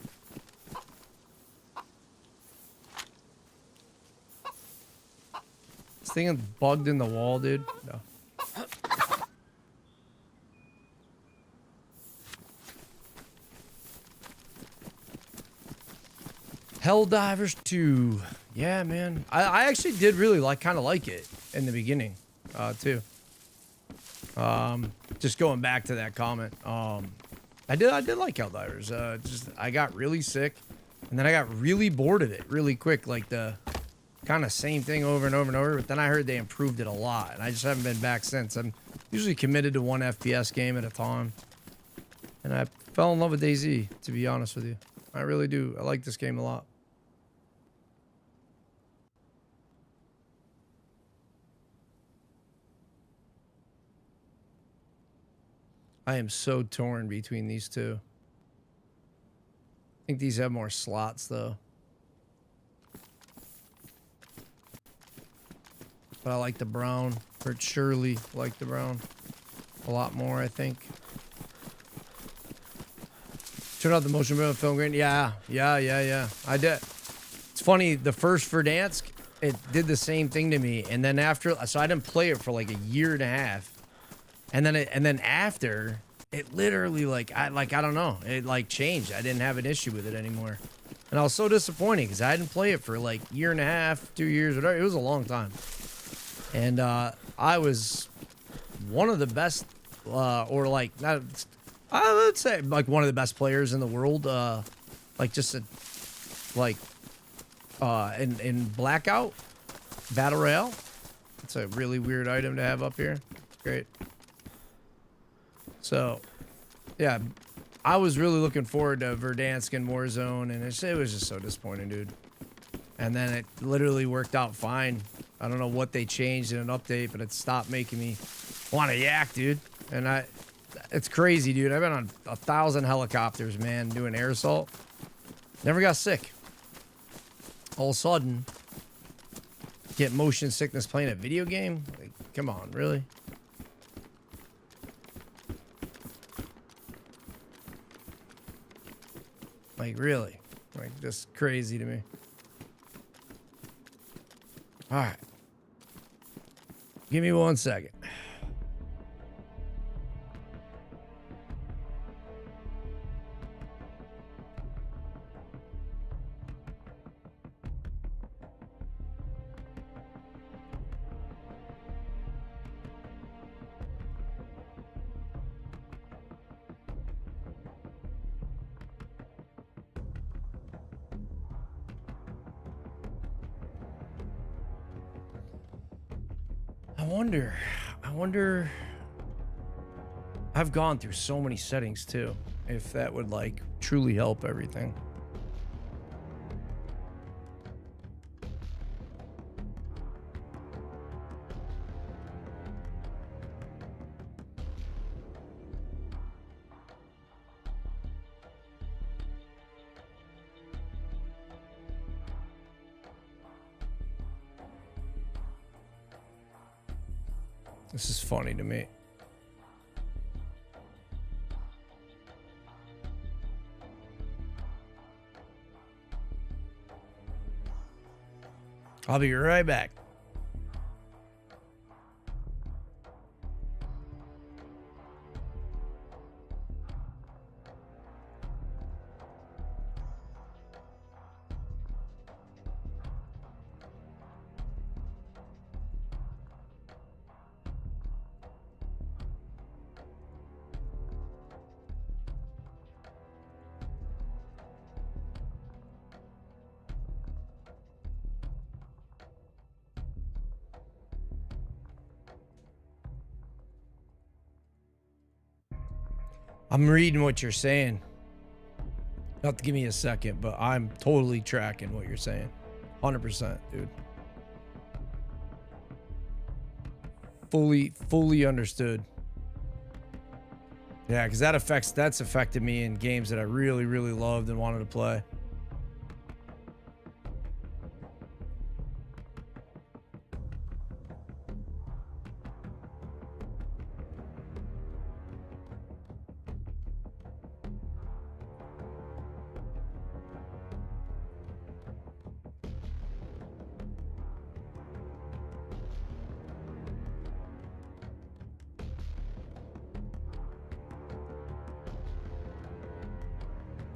This thing is bugged in the wall, dude. No. Helldivers 2. Yeah, man. I actually did really kind of like it in the beginning, too. Just going back to that comment. I did like Helldivers. Just I got really sick, and then I got really bored of it really quick, like the kind of same thing over and over and over. But then I heard they improved it a lot, and I just haven't been back since. I'm usually committed to one FPS game at a time, and I fell in love with DayZ, to be honest with you. I really do. I like this game a lot. I am so torn between these two. I think these have more slots, though. But I like the brown. Or surely like the brown a lot more, I think. Turn out the motion blur film grain. Yeah. I did. It's funny, the first Verdansk, it did the same thing to me. And then after, so I didn't play it for like a year and a half. And then after, it literally I don't know, it like changed. I didn't have an issue with it anymore, and I was so disappointed because I didn't play it for like year and a half, 2 years, whatever. It was a long time, and I was one of the best, or like not, I would say like one of the best players in the world, like just a, like in Blackout Battle Royale. It's a really weird item to have up here. Great. So, yeah, I was really looking forward to Verdansk and Warzone, and it was just so disappointing, dude. And then it literally worked out fine. I don't know what they changed in an update, but it stopped making me want to yak, dude. And it's crazy, dude. I've been on 1,000 helicopters, man, doing air assault. Never got sick. All of a sudden, get motion sickness playing a video game? Like, come on, really? Like, really? Like, just crazy to me. All right. Give me 1 second. I wonder, I've gone through so many settings too, if that would like truly help everything. This is funny to me. I'll be right back. I'm reading what you're saying. You have to give me a second, but I'm totally tracking what you're saying. 100%, dude. Fully understood. Yeah, because that's affected me in games that I really loved and wanted to play.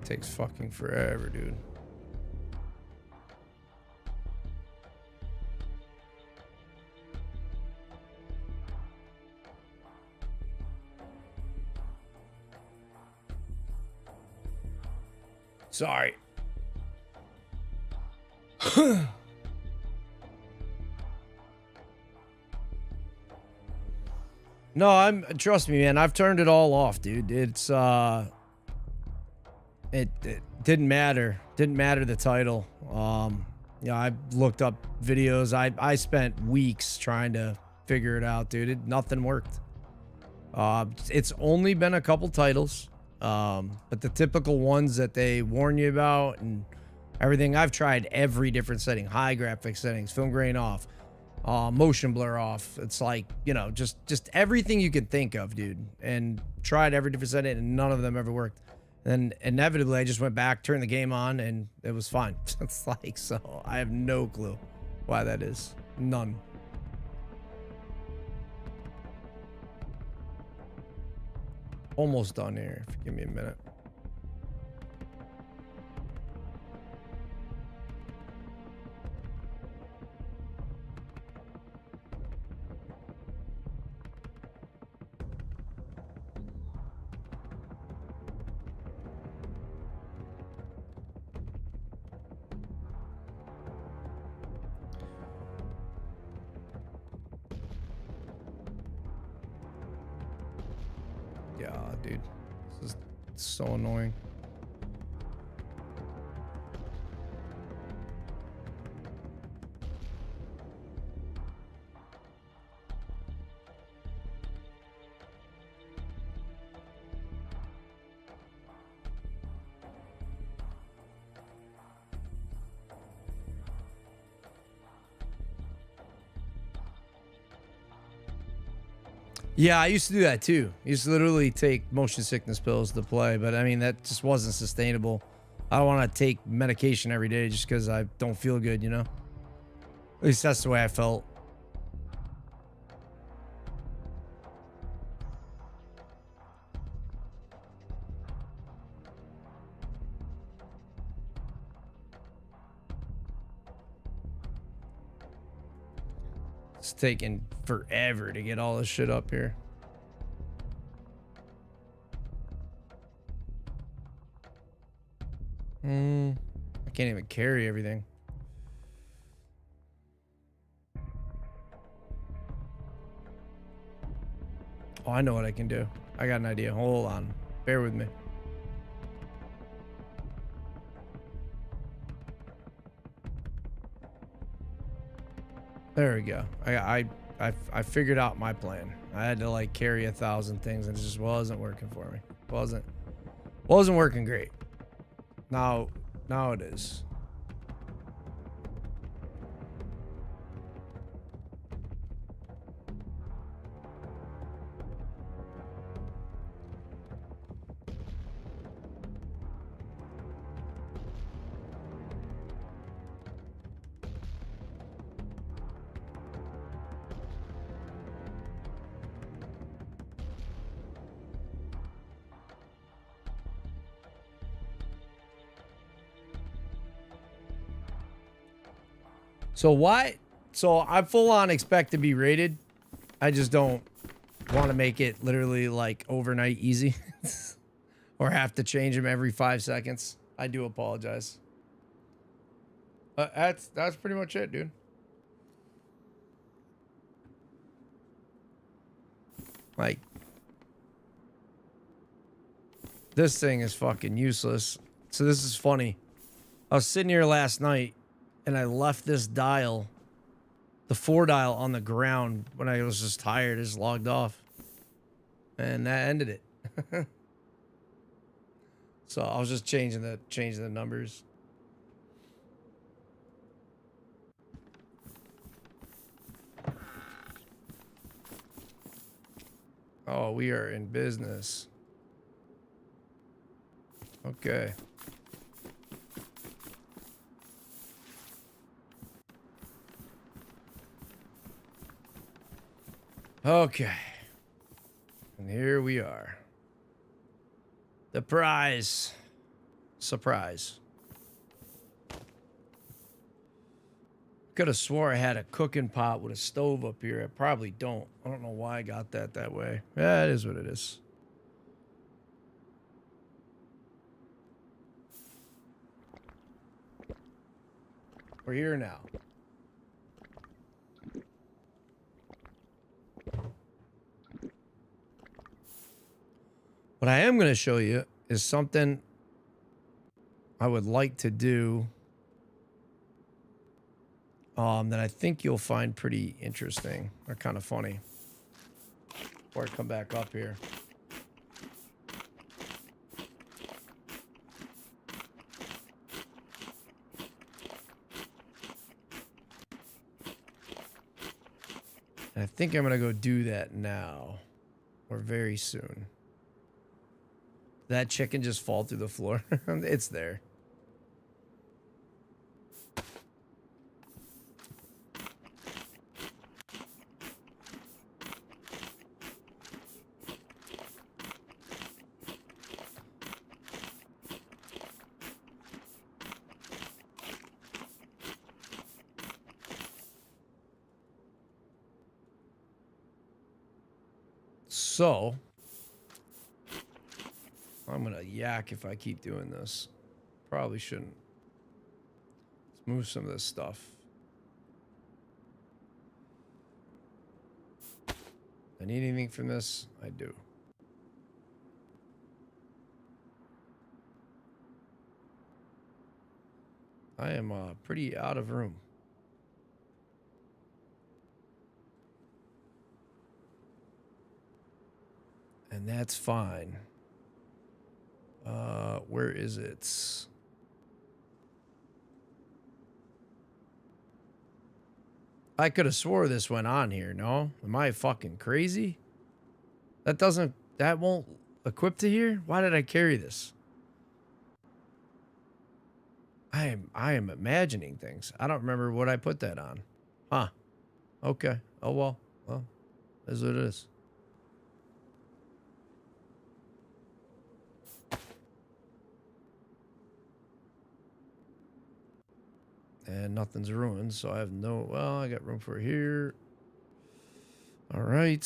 Takes fucking forever, dude. Sorry. No, trust me, man. I've turned it all off, dude. It's it didn't matter. Didn't matter the title. Yeah, I looked up videos. I spent weeks trying to figure it out, dude. Nothing worked. It's only been a couple titles. But the typical ones that they warn you about and everything, I've tried every different setting, high graphics settings, film grain off, motion blur off. It's like, you know, just everything you can think of, dude, and tried every different setting and none of them ever worked. And inevitably I just went back, turned the game on, and it was fine. It's like, so I have no clue why that is. None. Almost done here. If you give me a minute. Yeah, dude. This is so annoying. Yeah, I used to do that too. I used to literally take motion sickness pills to play, but I mean, that just wasn't sustainable. I don't want to take medication every day just because I don't feel good, you know? At least that's the way I felt. It's taking forever to get all this shit up here. I can't even carry everything. Oh, I know what I can do. I got an idea. Hold on. Bear with me. There we go. I figured out my plan. I had to like carry 1,000 things and it just wasn't working for me. Wasn't working great. Now it is. So why? So I full on expect to be rated. I just don't want to make it literally like overnight easy or have to change them every 5 seconds. I do apologize. That's pretty much it, dude. Like, This thing is fucking useless. So this is funny. I was sitting here last night and I left this dial, the 4 dial, on the ground when I was just tired. I just logged off. And that ended it. So I was just changing the numbers. Oh, we are in business. Okay. Okay. And here we are. The prize. Surprise. Could have swore I had a cooking pot with a stove up here. I probably don't. I don't know why I got that way. Yeah, it is what it is. We're here now. What I am going to show you is something I would like to do that I think you'll find pretty interesting or kind of funny. Before I come back up here. And I think I'm going to go do that now or very soon. That chicken just fall through the floor. It's there. So, I'm gonna yak if I keep doing this. Probably shouldn't. Let's move some of this stuff. I need anything from this? I do. I am pretty out of room. And that's fine. Where is it? I could have swore this went on here, no? Am I fucking crazy? That won't equip to here? Why did I carry this? I am imagining things. I don't remember what I put that on. Huh. Okay. Oh well. Well, that's what it is. And nothing's ruined, so I have no... Well, I got room for here. All right.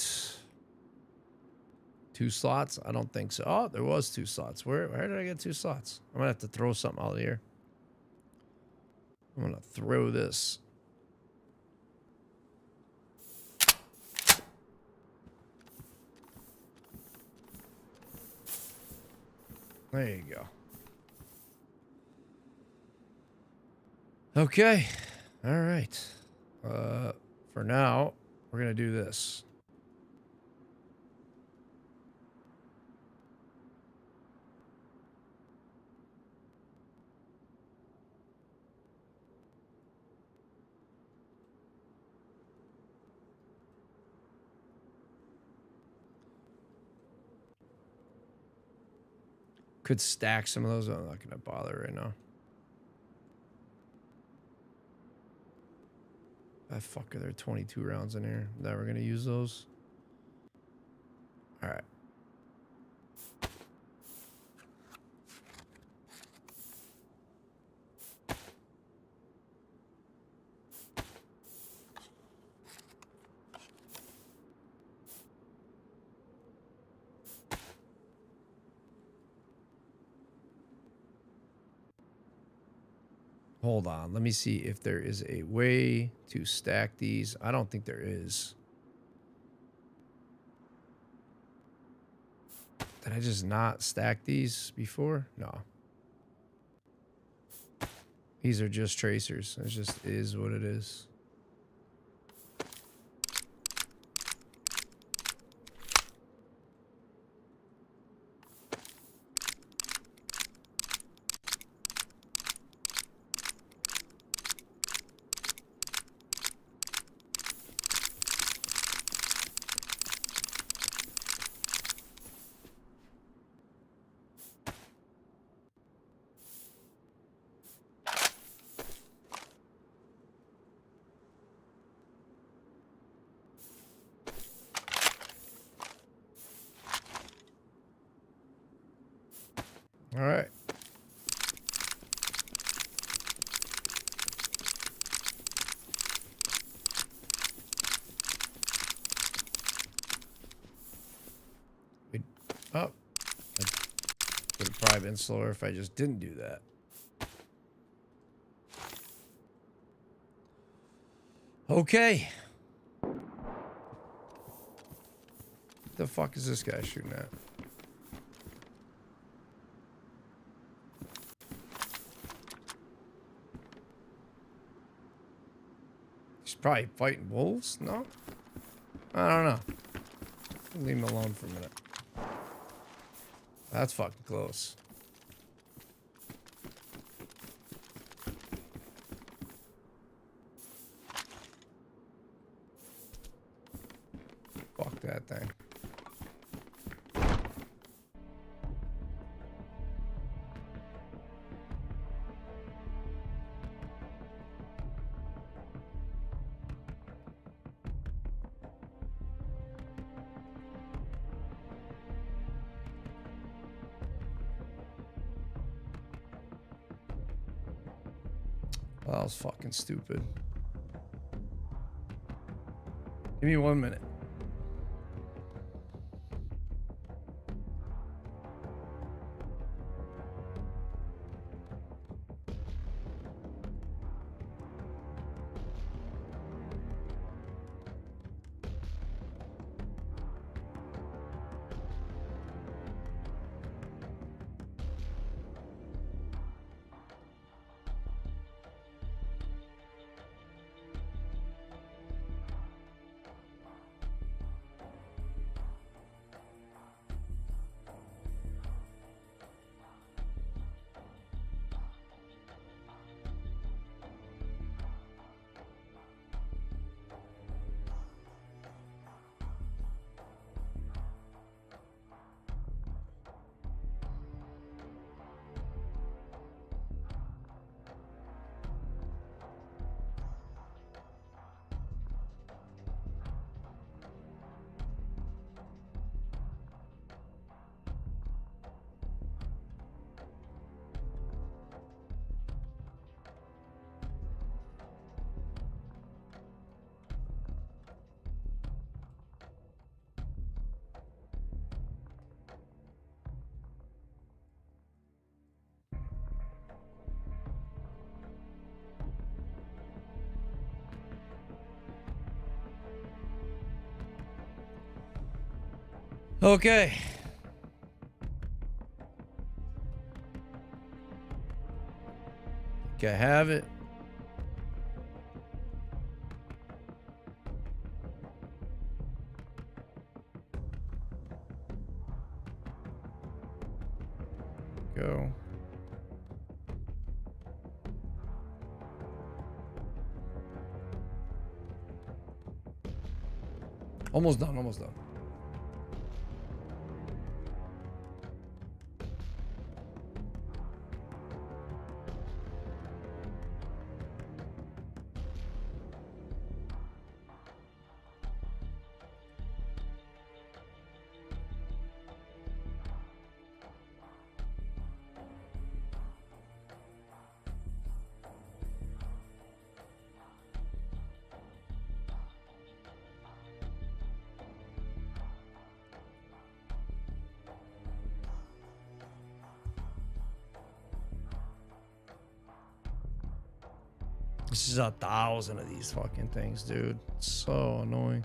2 slots? I don't think so. Oh, there was 2 slots. Where did I get 2 slots? I'm going to have to throw something out of here. I'm going to throw this. There you go. Okay. All right. For now, we're going to do this. Could stack some of those. I'm not going to bother right now. Ah, fuck, are there 22 rounds in here? Never going to use those. All right. Hold on. Let me see if there is a way to stack these. I don't think there is. Did I just not stack these before? No. These are just tracers. It just is what it is. All right. Oh, it would have probably been slower if I just didn't do that. Okay. What the fuck is this guy shooting at? He's probably fighting wolves? No? I don't know. Leave him alone for a minute. That's fucking close. Fuck that thing. Well, that was fucking stupid. Give me 1 minute. Okay. Think I have it. Go. Almost done, almost done. This is 1,000 of these fucking things, dude. It's so annoying.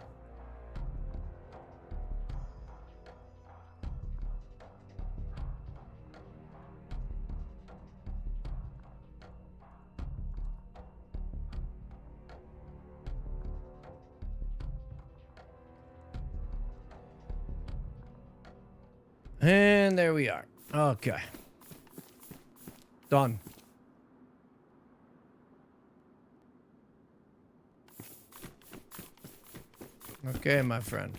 And there we are. Okay. Done. Okay, my friend.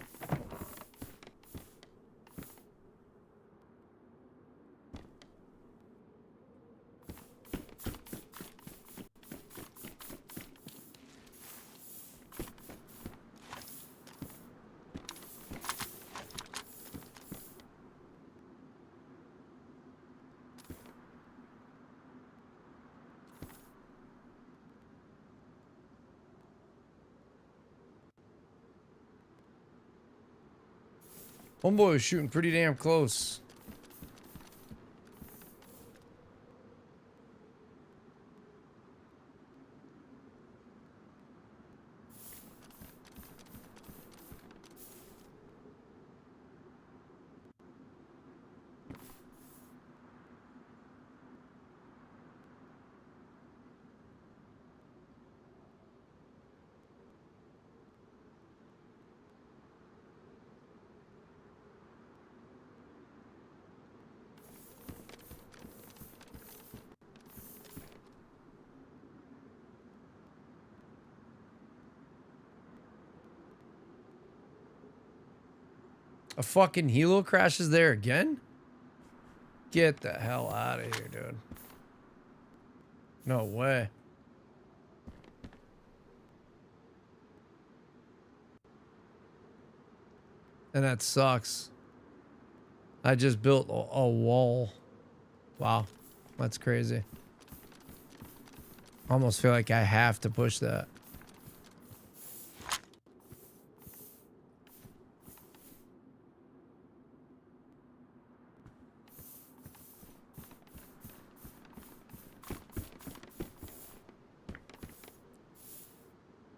Homeboy was shooting pretty damn close. A fucking helo crashes there again? Get the hell out of here, dude. No way. And that sucks. I just built a wall. Wow. That's crazy. Almost feel like I have to push that.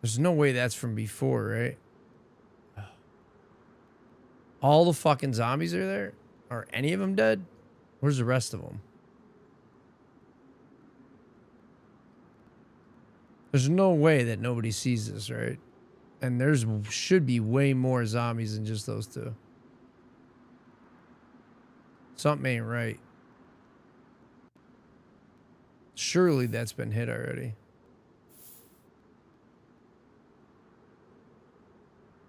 There's no way that's from before, right? All the fucking zombies are there? Are any of them dead? Where's the rest of them? There's no way that nobody sees this, right? And there's should be way more zombies than just those two. Something ain't right. Surely that's been hit already.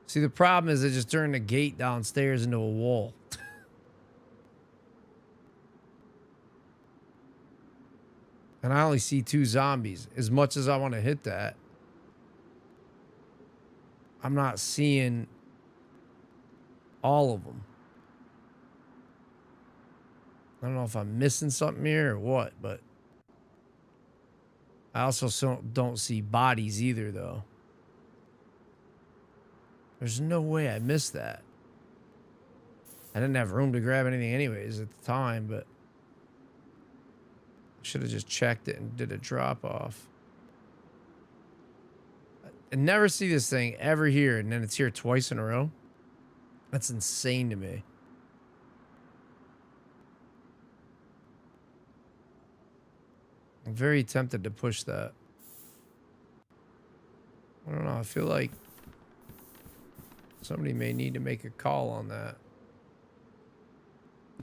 See, the problem is it just turned the gate downstairs into a wall. And I only see 2 zombies. As much as I want to hit that, I'm not seeing all of them. I don't know if I'm missing something here or what, but I also don't see bodies either, though. There's no way I missed that. I didn't have room to grab anything anyways at the time, but I should have just checked it and did a drop off. I never see this thing ever here, and then it's here twice in a row. That's insane to me. I'm very tempted to push that. I don't know. I feel like somebody may need to make a call on that.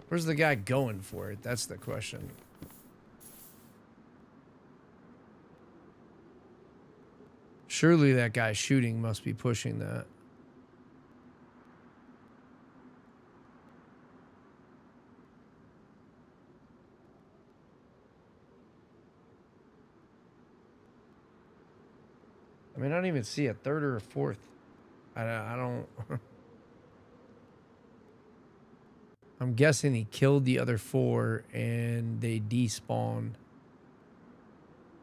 Where's the guy going for it? That's the question. Surely that guy shooting must be pushing that. I mean, I don't even see a third or a fourth. I don't... I'm guessing he killed the other 4 and they despawned.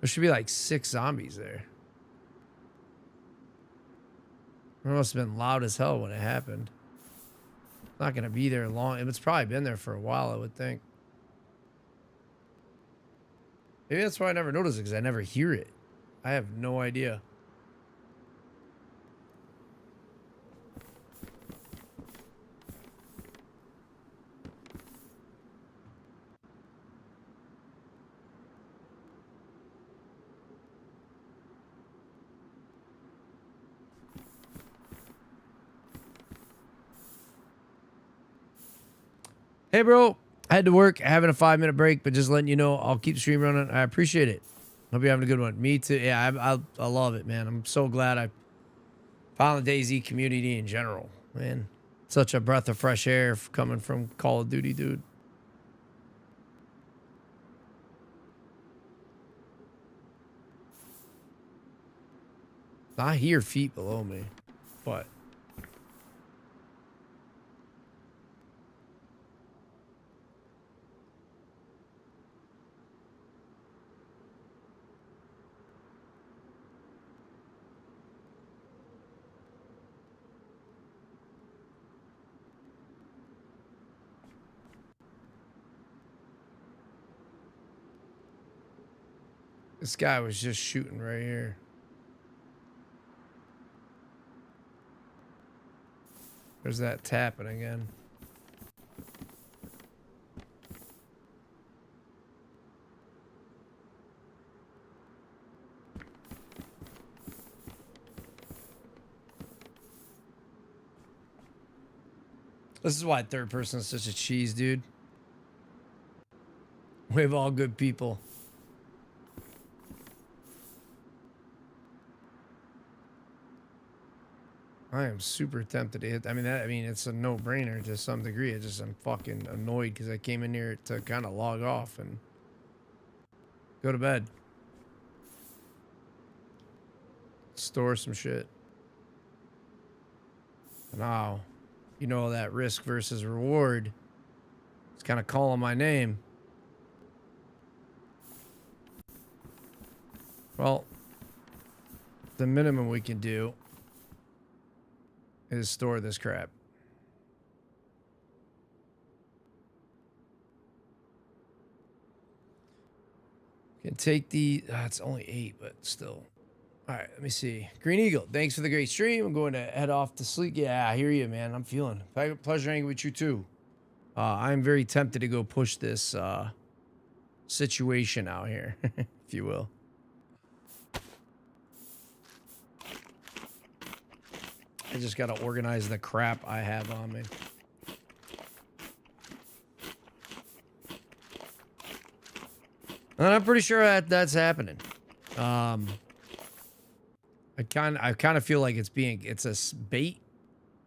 There should be like 6 zombies there. It must have been loud as hell when it happened. Not going to be there long. It's probably been there for a while, I would think. Maybe that's why I never noticed it, because I never hear it. I have no idea. Hey, bro. I had to work, having a 5-minute break, but just letting you know, I'll keep the stream running. I appreciate it. Hope you're having a good one. Me too. Yeah, I love it, man. I'm so glad I found the DayZ community in general, man. Such a breath of fresh air coming from Call of Duty, dude. I hear feet below me, but this guy was just shooting right here. There's that tapping again. This is why third person is such a cheese, dude. We have all good people. I am super tempted to hit. I mean, it's a no-brainer to some degree. I'm fucking annoyed because I came in here to kind of log off and go to bed. Store some shit. Now, you know that risk versus reward. It's kind of calling my name. Well, the minimum we can do is store this crap. Can take the... it's only 8, but still. All right, let me see. Green Eagle, thanks for the great stream. I'm going to head off to sleep. Yeah, I hear you, man. I'm feeling. Pleasure hanging with you, too. I'm very tempted to go push this situation out here, if you will. I just got to organize the crap I have on me. And I'm pretty sure that's happening. I kind of feel like it's a bait,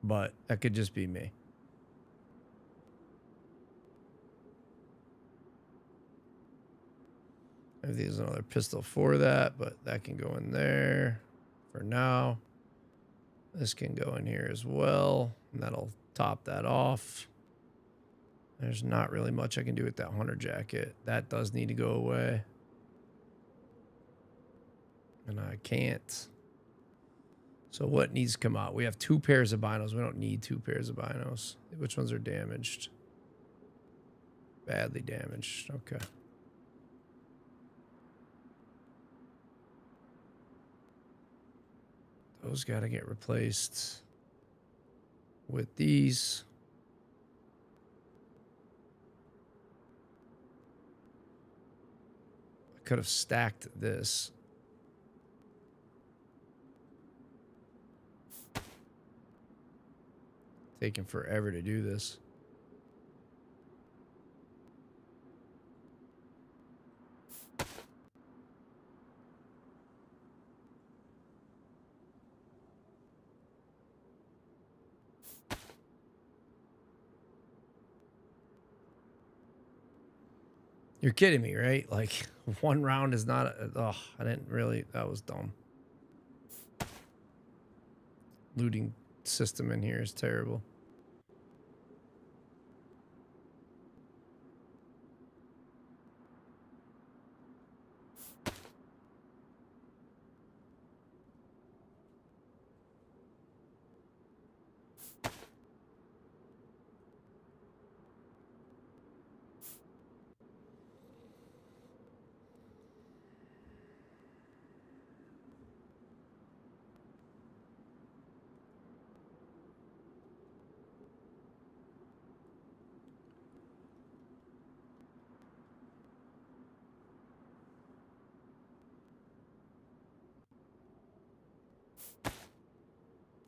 but that could just be me. Maybe there's another pistol for that, but that can go in there for now. This can go in here as well, and that'll top that off. There's not really much I can do with that hunter jacket. That does need to go away. And I can't. So what needs to come out? We have 2 pairs of binos. We don't need 2 pairs of binos. Which ones are damaged? Badly damaged. Okay. Those got to get replaced with these. I could have stacked this. Taking forever to do this. You're kidding me, right? Like, 1 round is not... I didn't really... That was dumb. Looting system in here is terrible.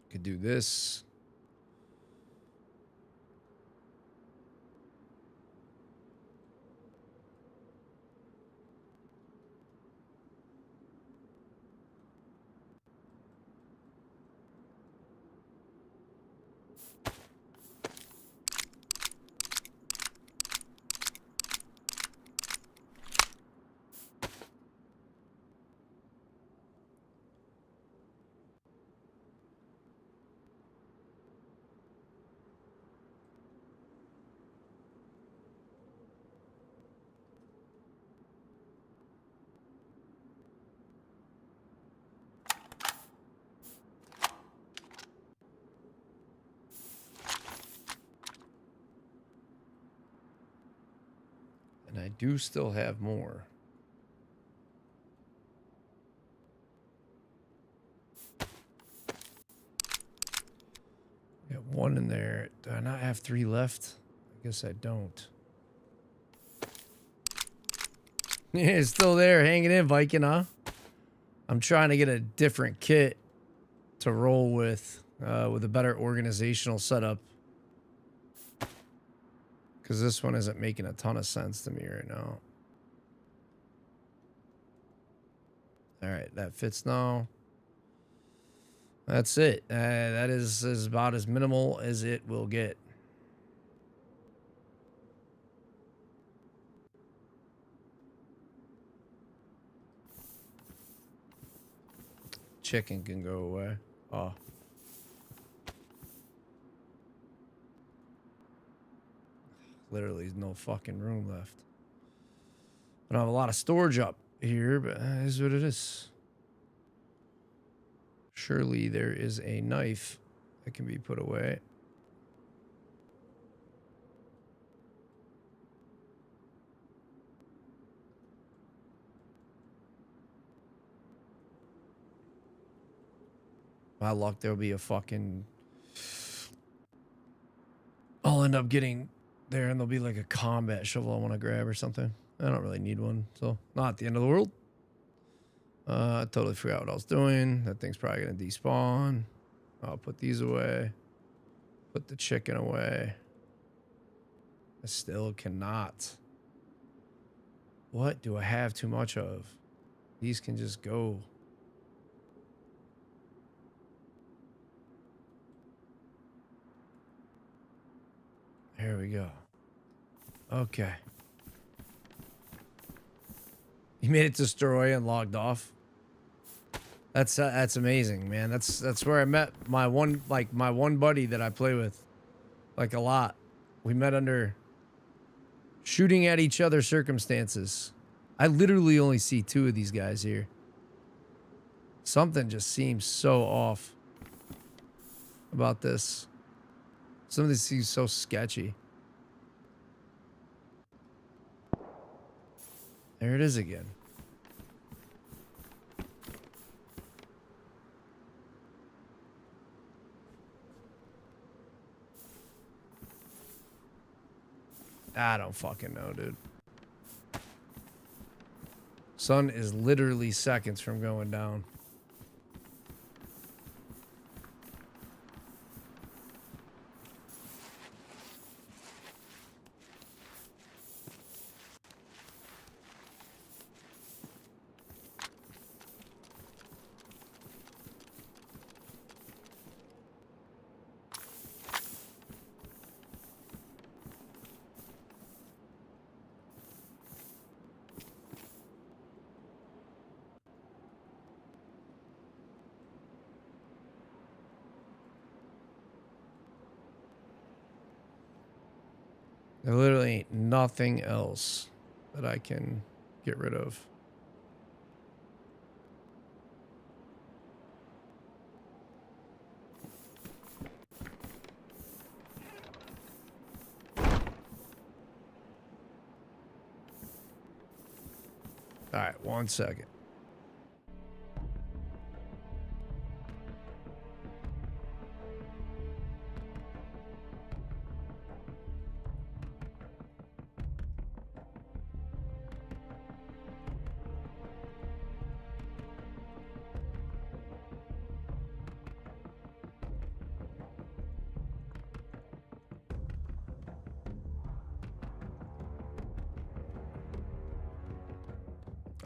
Could do this. Could do this. do still have more. Got one in there. Do I not have 3 left? I guess I don't. Yeah, it's still there, hanging in, Viking, huh? I'm trying to get a different kit to roll with a better organizational setup. Because this one isn't making a ton of sense to me right now. All right, that fits now. That's it. That is about as minimal as it will get. Chicken can go away. Oh. Literally no fucking room left. I don't have a lot of storage up here, but it is what it is. Surely there is a knife that can be put away. My luck, there'll be a fucking... I'll end up getting there and there'll be like a combat shovel I want to grab or something. I don't really need one, so not the end of the world. I totally forgot what I was doing. That thing's probably going to despawn. I'll put these away. Put the chicken away. I still cannot. What do I have too much of? These can just go. There we go. Okay. You made it to destroy and logged off. That's amazing, man. That's where I met my one buddy that I play with like a lot. We met under shooting at each other circumstances. I literally only see 2 of these guys here. Something just seems so off about this. Some of this seems so sketchy. There it is again. I don't fucking know, dude. Sun is literally seconds from going down. There literally ain't nothing else that I can get rid of. All right, 1 second.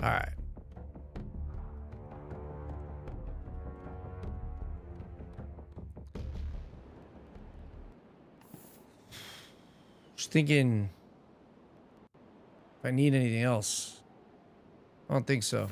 All right. Just thinking if I need anything else. I don't think so.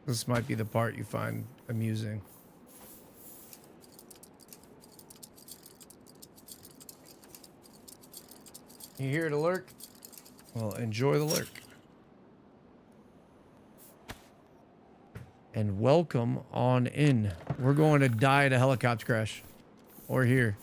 This might be the part you find amusing. You here to lurk? Well, enjoy the lurk. And welcome on in. We're going to die at a helicopter crash. Or here.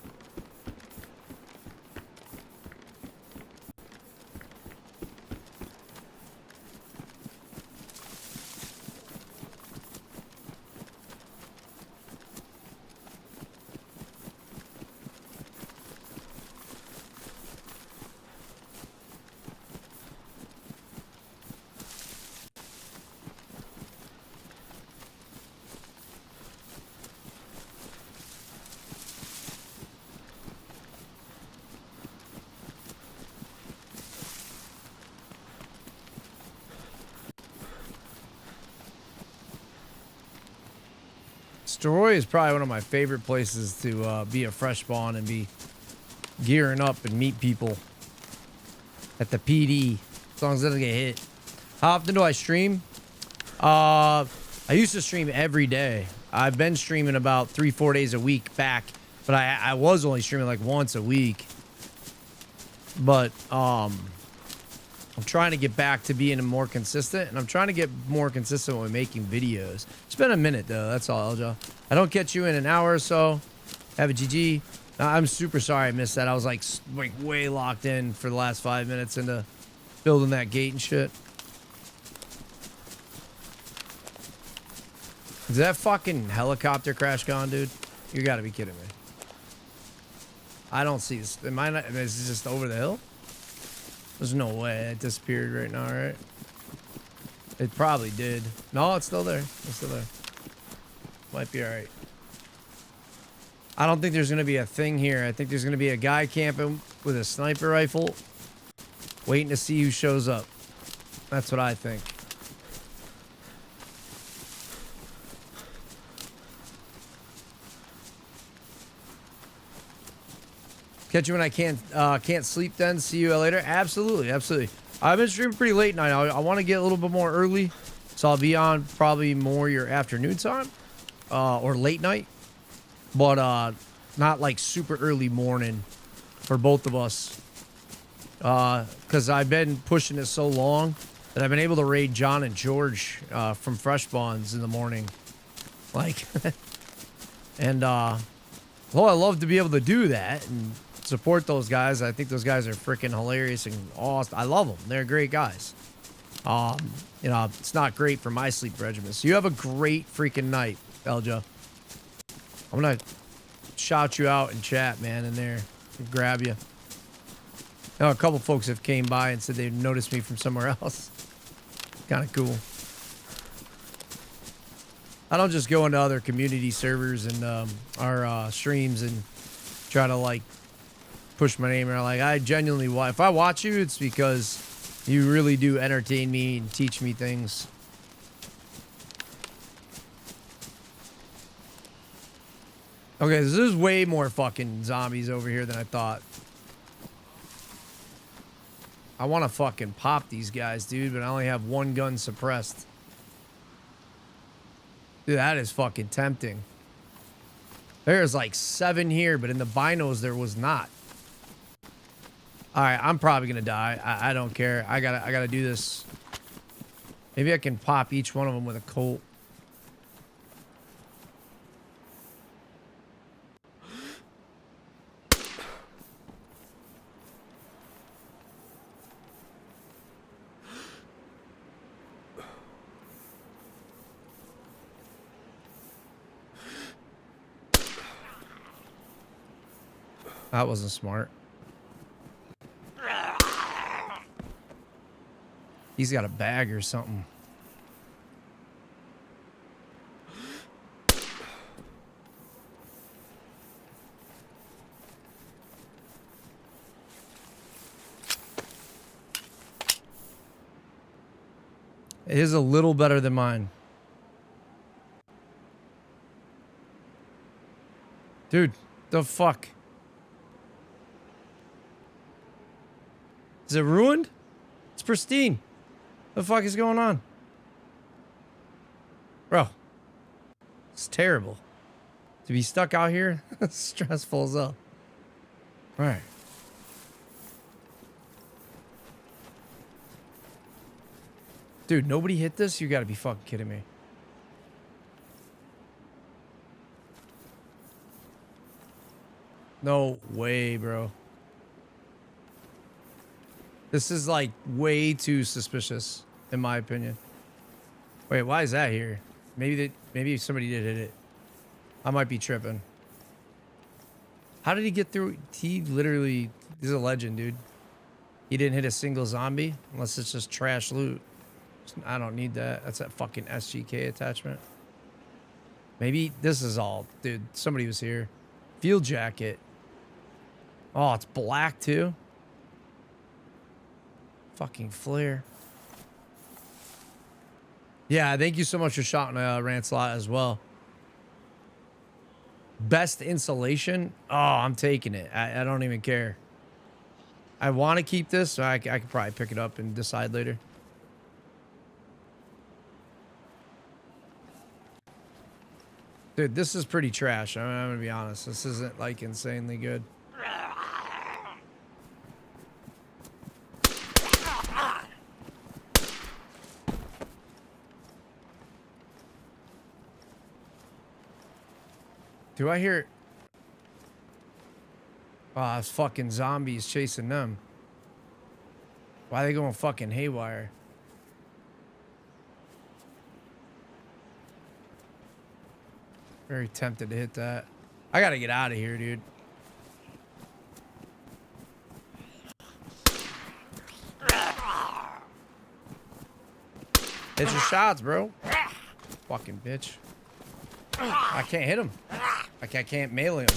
Stroy is probably one of my favorite places to be a fresh spawn and be gearing up and meet people at the PD, as long as it doesn't get hit. How often do I stream? I used to stream every day. I've been streaming about 3-4 days a week back, but I was only streaming like once a week. But I'm trying to get back to being more consistent, and I'm trying to get more consistent with making videos. It's been a minute though, that's all, Elja. I don't catch you in an hour or so. Have a GG. I'm super sorry I missed that. I was like way locked in for the last 5 minutes into building that gate and shit. Is that fucking helicopter crash gone, dude? You gotta be kidding me. I don't see this. Am I not? Is this just over the hill? There's no way it disappeared right now, right? It probably did. No, it's still there. It's still there. Might be alright. I don't think there's going to be a thing here. I think there's going to be a guy camping with a sniper rifle waiting to see who shows up. That's what I think. Catch you when I can't sleep then. See you later. Absolutely, absolutely. I've been streaming pretty late night. I want to get a little bit more early, so I'll be on probably more your afternoon time or late night, but not like super early morning for both of us, because I've been pushing it so long that I've been able to raid John and George from Fresh Spawns in the morning, like, and well, I love to be able to do that and support those guys. I think those guys are freaking hilarious and awesome. I love them. They're great guys. You know, it's not great for my sleep regimen. So you have a great freaking night, Elja. I'm gonna shout you out in chat, man, in there. Grab you. Now, a couple folks have came by and said they noticed me from somewhere else. Kind of cool. I don't just go into other community servers and our streams and try to like push my name around. Like, I genuinely, if I watch you, it's because you really do entertain me and teach me things. Okay, so there's way more fucking zombies over here than I thought. I want to fucking pop these guys, dude, but I only have one gun suppressed. Dude, that is fucking tempting. There's like 7 here, but in the binos there was not. All right, I'm probably gonna die. I don't care. I gotta do this. Maybe I can pop each one of them with a Colt. That wasn't smart. He's got a bag or something. It is a little better than mine. Dude, the fuck? Is it ruined? It's pristine. The fuck is going on? It's terrible. To be stuck out here, stressful as hell. All right. Dude, nobody hit this? You gotta be fucking kidding me. No way, bro. This is like way too suspicious, in my opinion. Wait, why is that here? Maybe somebody did hit it. I might be tripping. How did he get through? He literally, he's a legend, dude. He didn't hit a single zombie unless it's just trash loot. I don't need that. That's that fucking SGK attachment. Maybe this is all, dude. Somebody was here. Field jacket. Oh, it's black too. Fucking flare. Yeah, thank you so much for shouting Rancelot as well. Best insulation? Oh, I'm taking it. I don't even care. I want to keep this, so I could probably pick it up and decide later. Dude, this is pretty trash. I'm gonna be honest. This isn't like insanely good. Do I hear... Oh, it's fucking zombies chasing them. Why are they going fucking haywire? Very tempted to hit that. I gotta get out of here, dude. Hit your shots, bro. Fucking bitch. I can't hit him. I can't melee him.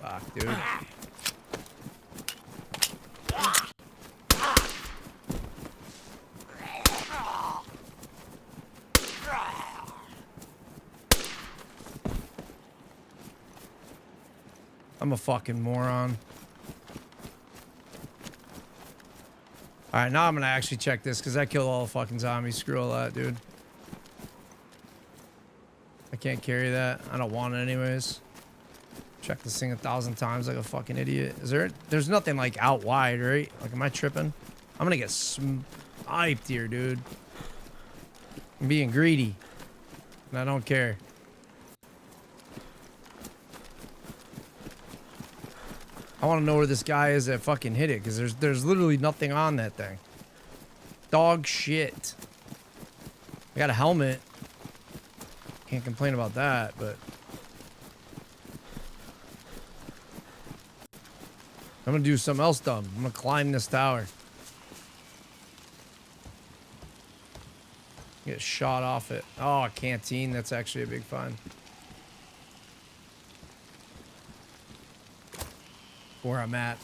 Fuck, dude. I'm a fucking moron. Alright, now I'm gonna actually check this because I killed all the fucking zombies. Screw all that, dude. I can't carry that. I don't want it anyways. Check this thing 1,000 times like a fucking idiot. There's nothing like out wide, right? Like, am I tripping? I'm gonna get sniped here, dude. I'm being greedy. And I don't care. I want to know where this guy is that fucking hit it, because there's literally nothing on that thing. Dog shit. I got a helmet. Can't complain about that, but... I'm gonna do something else dumb. I'm gonna climb this tower. Get shot off it. Oh, a canteen. That's actually a big find. Where I'm at.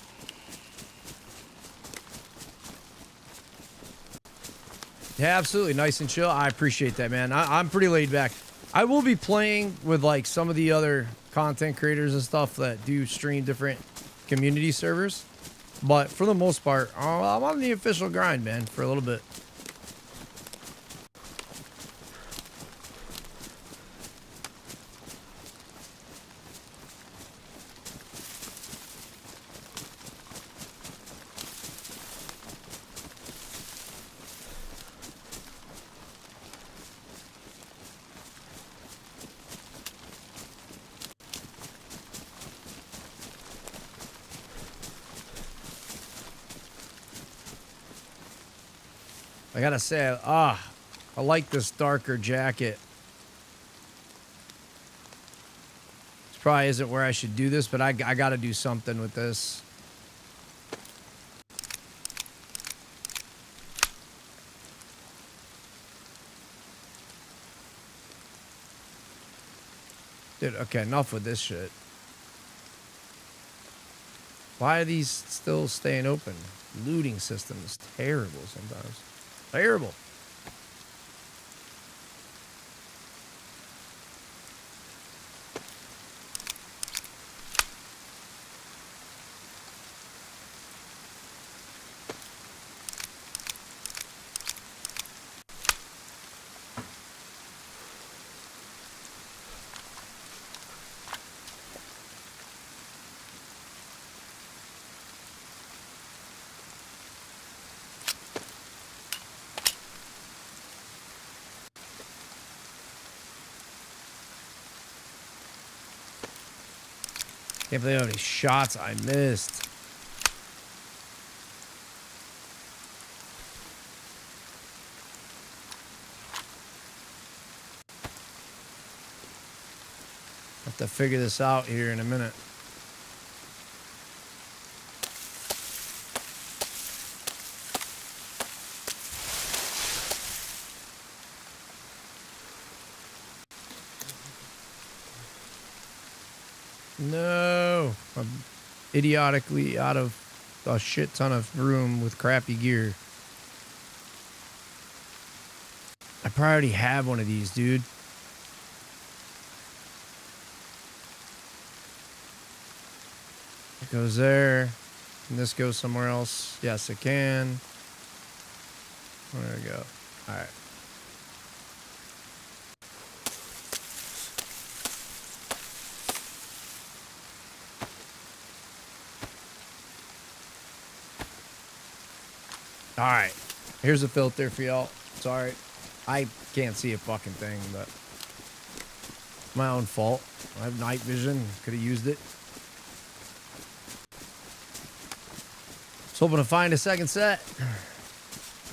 Yeah, absolutely. Nice and chill. I appreciate that, man. I'm pretty laid back. I will be playing with like some of the other content creators and stuff that do stream different community servers. But for the most part, I'm on the official grind, man, for a little bit. I gotta say, I like this darker jacket. This probably isn't where I should do this, but I gotta do something with this. Dude, okay, enough with this shit. Why are these still staying open? Looting system is terrible sometimes. Terrible. Can't believe how many shots I missed. Have to figure this out here in a minute. No, I'm idiotically out of a shit ton of room with crappy gear. I probably already have one of these, dude. It goes there. Can this go somewhere else? Yes, it can. There we go. All right. All right, here's a filter for y'all. Sorry, I can't see a fucking thing, but my own fault. I have night vision. Could have used it. Was hoping to find a second set.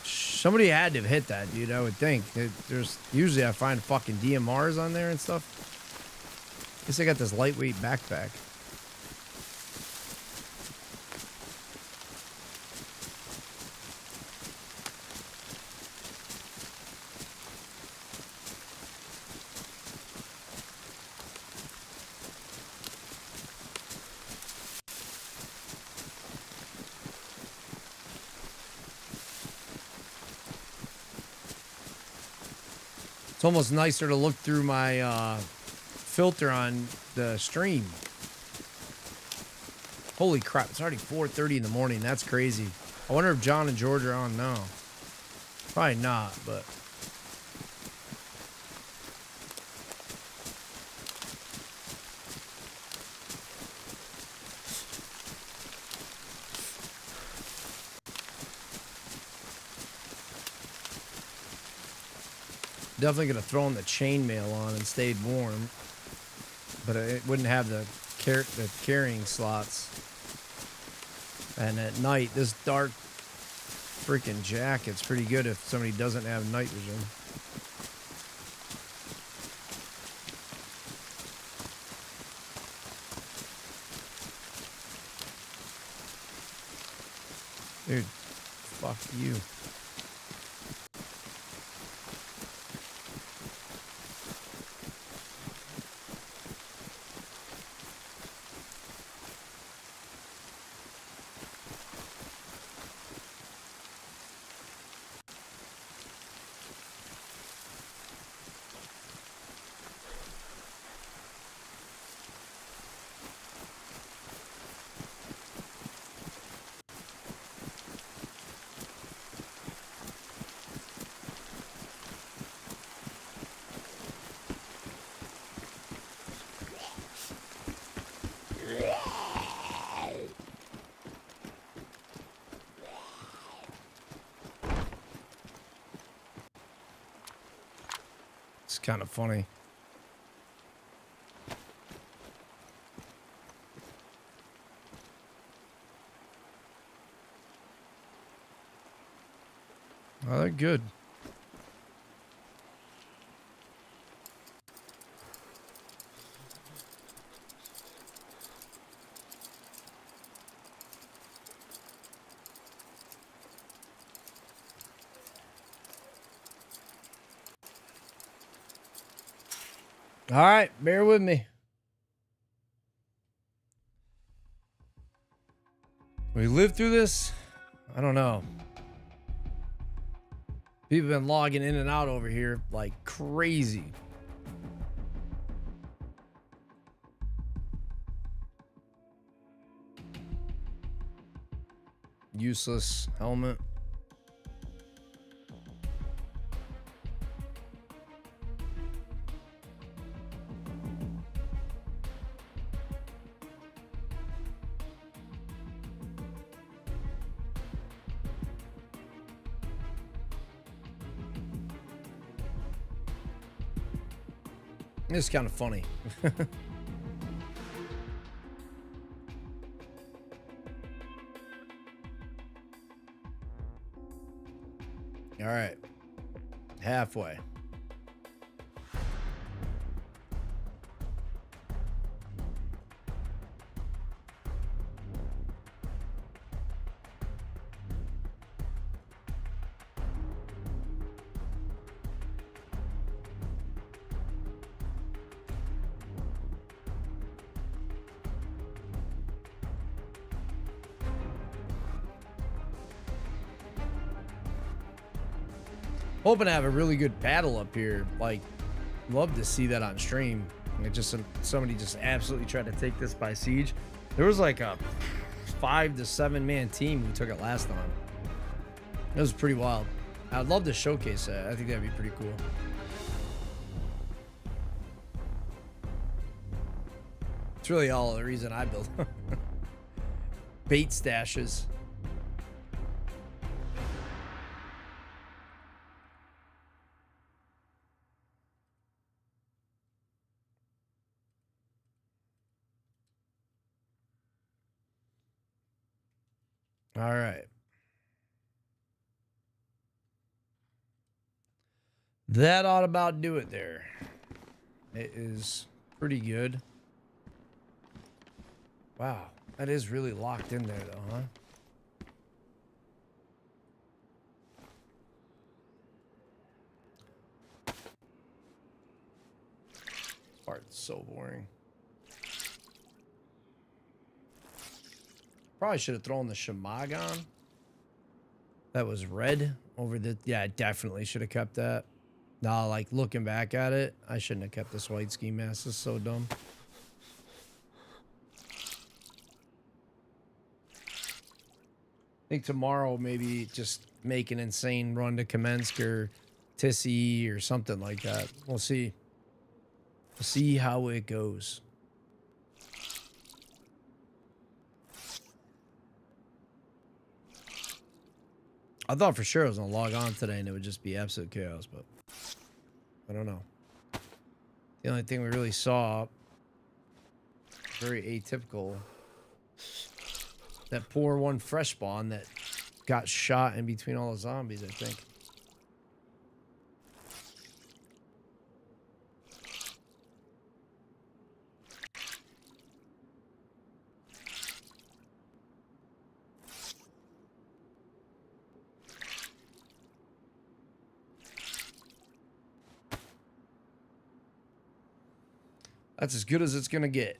Somebody had to have hit that, dude. I would think. There's usually I find fucking DMRs on there and stuff. Guess I got this lightweight backpack. It's almost nicer to look through my filter on the stream. Holy crap, it's already 4:30 in the morning. That's crazy. I wonder if John and George are on now. Probably not, but... Definitely gonna throw in the chainmail on and stayed warm, but it wouldn't have the carrying slots. And at night, this dark freaking jacket's pretty good if somebody doesn't have night vision. Dude, fuck you. It's kind of funny. Oh, they're good. All right, bear with me. We lived through this? I don't know. People have been logging in and out over here like crazy. Useless helmet. It's kind of funny. All right. Halfway. Hoping to have a really good battle up here. Like, love to see that on stream. Like, just somebody just absolutely tried to take this by siege. There was like a 5 to 7 man team who took it last time. It was pretty wild. I'd love to showcase that. I think that'd be pretty cool. It's really all the reason I built bait stashes. All right. That ought about do it there. It is pretty good. Wow. That is really locked in there though, huh? Part's so boring. Probably should have thrown the Shamagon. That was red over the... Yeah, I definitely should have kept that. Nah, like, looking back at it, I shouldn't have kept this white ski mask. This is so dumb. I think tomorrow maybe just make an insane run to Kamensk or Tissy or something like that. We'll see. We'll see how it goes. I thought for sure I was gonna log on today and it would just be absolute chaos, but I don't know. The only thing we really saw, very atypical, that poor one fresh spawn that got shot in between all the zombies, I think. That's as good as it's gonna get.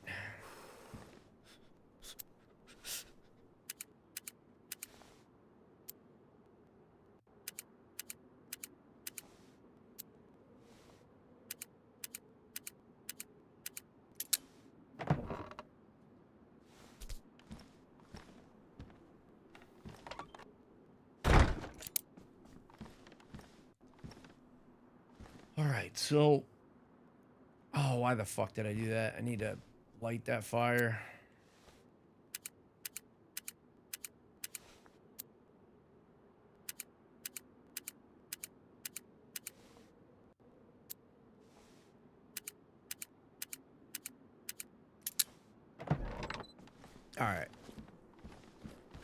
All right, so... Oh, why the fuck did I do that? I need to light that fire. All right.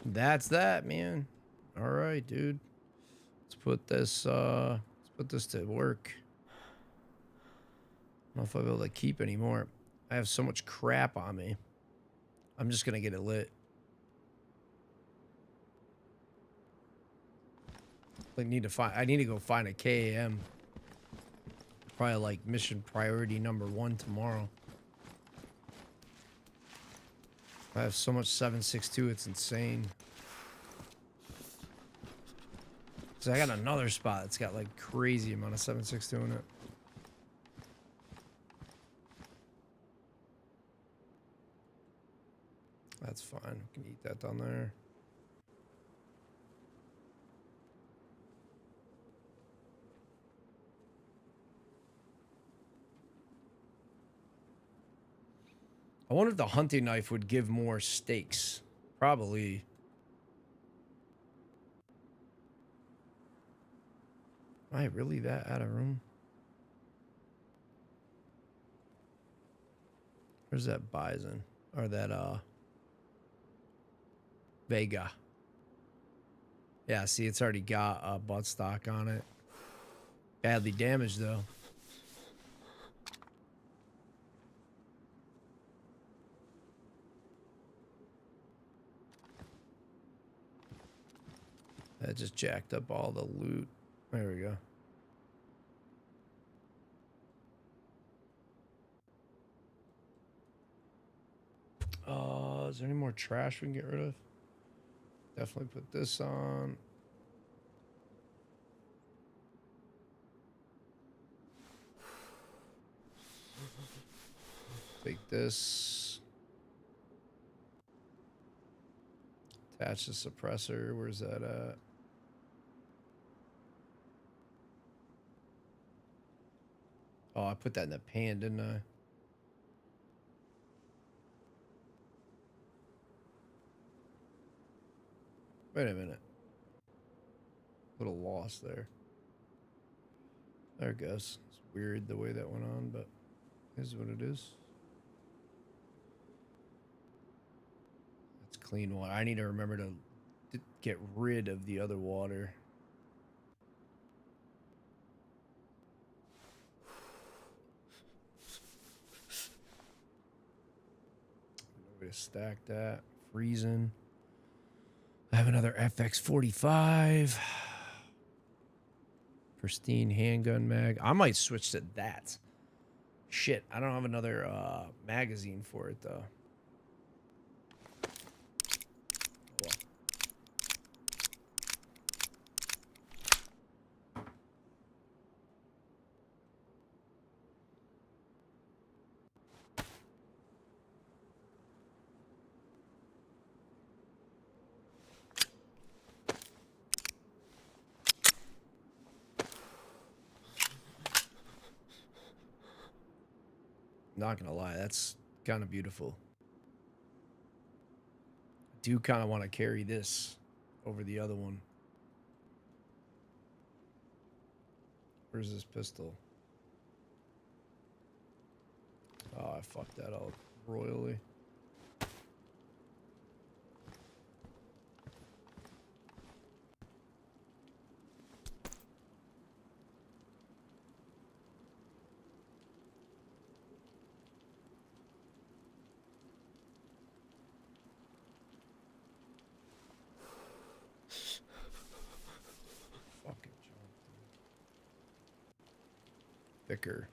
That's that, man. All right, dude. Let's put this to work. I don't know if I'll be able to keep anymore. I have so much crap on me. I'm just gonna get it lit. I need to go find a KAM. Probably like mission priority #1 tomorrow. I have so much 7.62, it's insane. So I got another spot that's got like crazy amount of 7.62 in it. That's fine. We can eat that down there. I wonder if the hunting knife would give more steaks. Probably. Am I really that out of room? Where's that bison? Or that, Vega. Yeah, see, it's already got a buttstock on it. Badly damaged, though. That just jacked up all the loot. There we go. Is there any more trash we can get rid of? Definitely put this on. Take this. Attach the suppressor. Where's that at? Oh, I put that in the pan, didn't I? Wait a minute. Little lost there. There it goes. It's weird the way that went on, but it is what it is. That's clean water. I need to remember to get rid of the other water. No way to stack that. Freezing. I have another FX45. Pristine handgun mag. I might switch to that. Shit, I don't have another magazine for it though. Well. Not gonna lie, that's kind of beautiful. I do kind of want to carry this over the other one. Where's this pistol? Oh, I fucked that up royally. Fucking junk, dude. Thicker.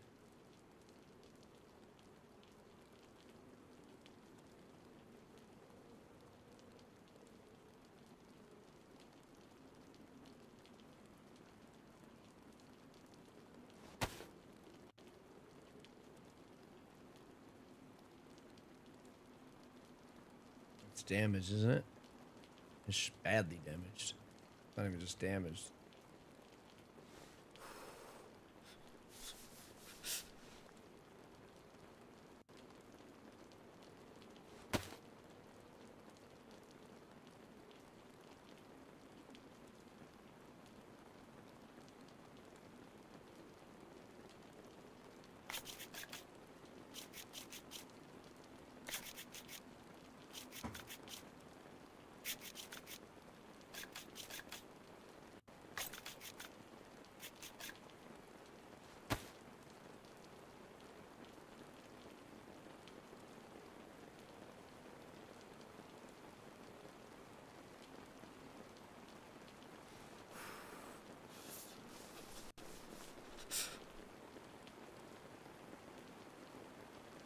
It's damaged, isn't it? It's badly damaged. Not even just damaged.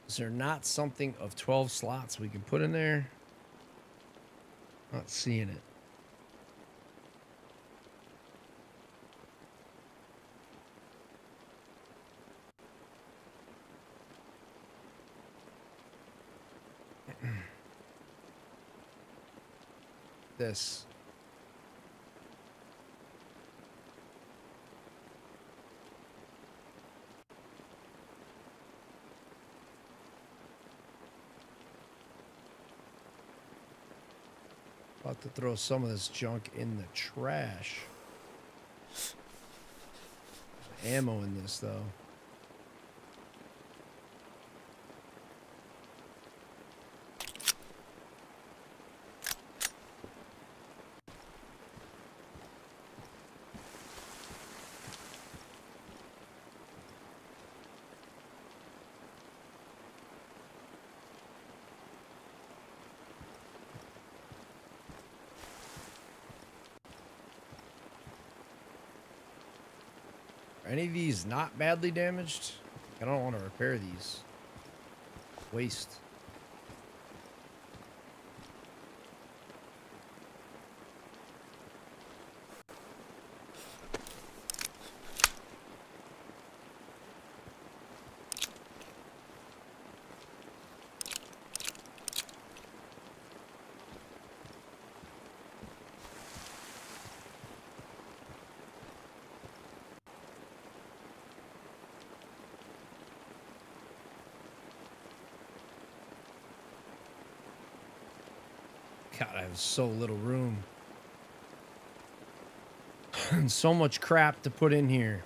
Is there not something of 12 slots we can put in there? Not seeing it. This. About to throw some of this junk in the trash. There's ammo in this though. any of these not badly damaged? I don't want to repair these. Waste. God, I have so little room. And so much crap to put in here.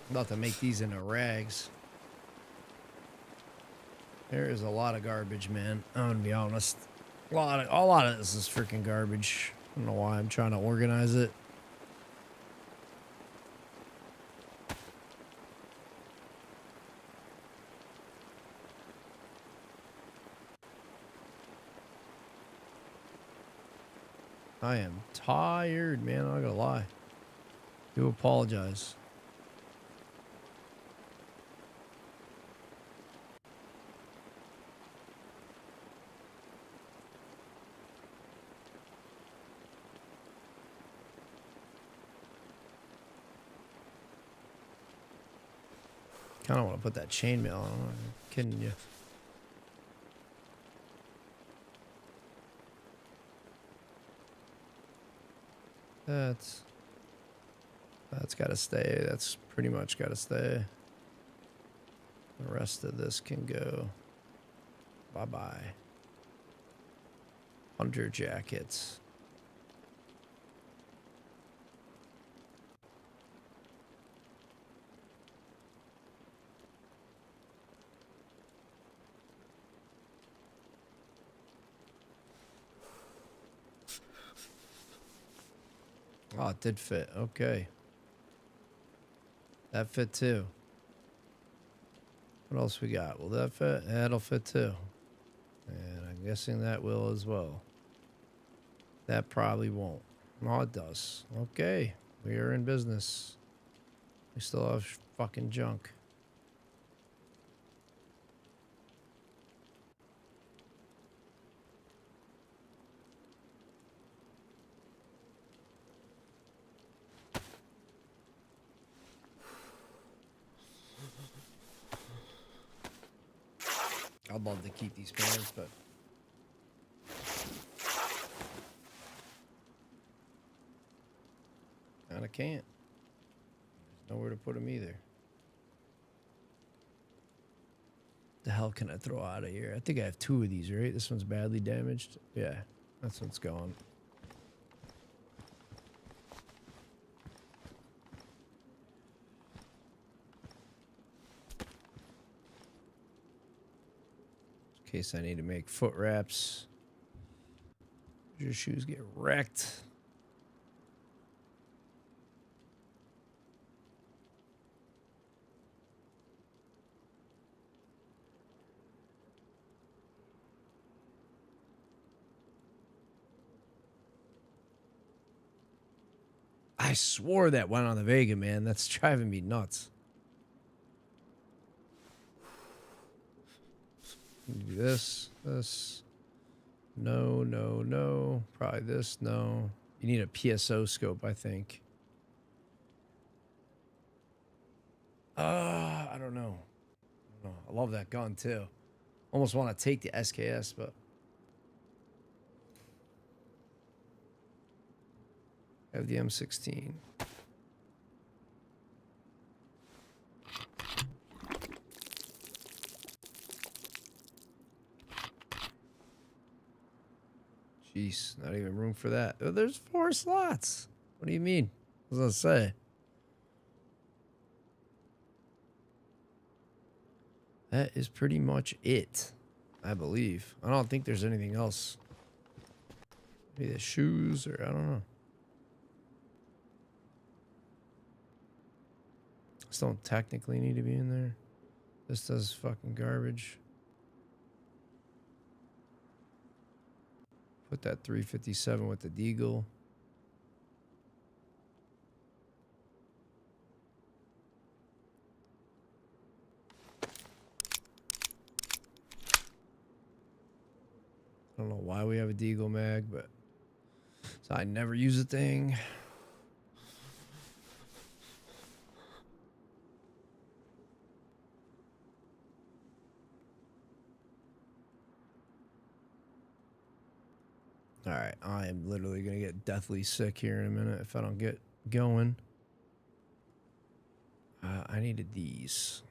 About to make these into rags. There is a lot of garbage, man. I'm gonna be honest. A lot of this is freaking garbage. I don't know why I'm trying to organize it. I am tired, man. I'm not gonna lie. Do apologize. I don't want to put that chainmail on. I'm kidding you. That's got to stay. That's pretty much got to stay. The rest of this can go. Bye-bye. Hunter jackets. Oh, it did fit. Okay. That fit too. What else we got? Will that fit? That'll fit too. And I'm guessing that will as well. That probably won't. No, it does. Okay. We are in business. We still have fucking junk. I'd love to keep these pants, but kinda can't. There's nowhere to put them either. The hell can I throw out of here? I think I have 2 of these, right? This one's badly damaged. Yeah, that's what's gone. In case I need to make foot wraps. Your shoes get wrecked. I swore that went on the Vega, man. That's driving me nuts. Do this. No, no, no. Probably this, no. You need a PSO scope, I think. I don't know. I love that gun, too. Almost want to take the SKS, but... I have the M16. Jeez, not even room for that. Oh, there's 4 slots. What do you mean? What was I say? That is pretty much it, I believe. I don't think there's anything else. Maybe the shoes or I don't know. This don't technically need to be in there. This does fucking garbage. Put that 357 with the Deagle. I don't know why we have a Deagle mag, but so I never use a thing. All right, I am literally gonna get deathly sick here in a minute if I don't get going. I needed these.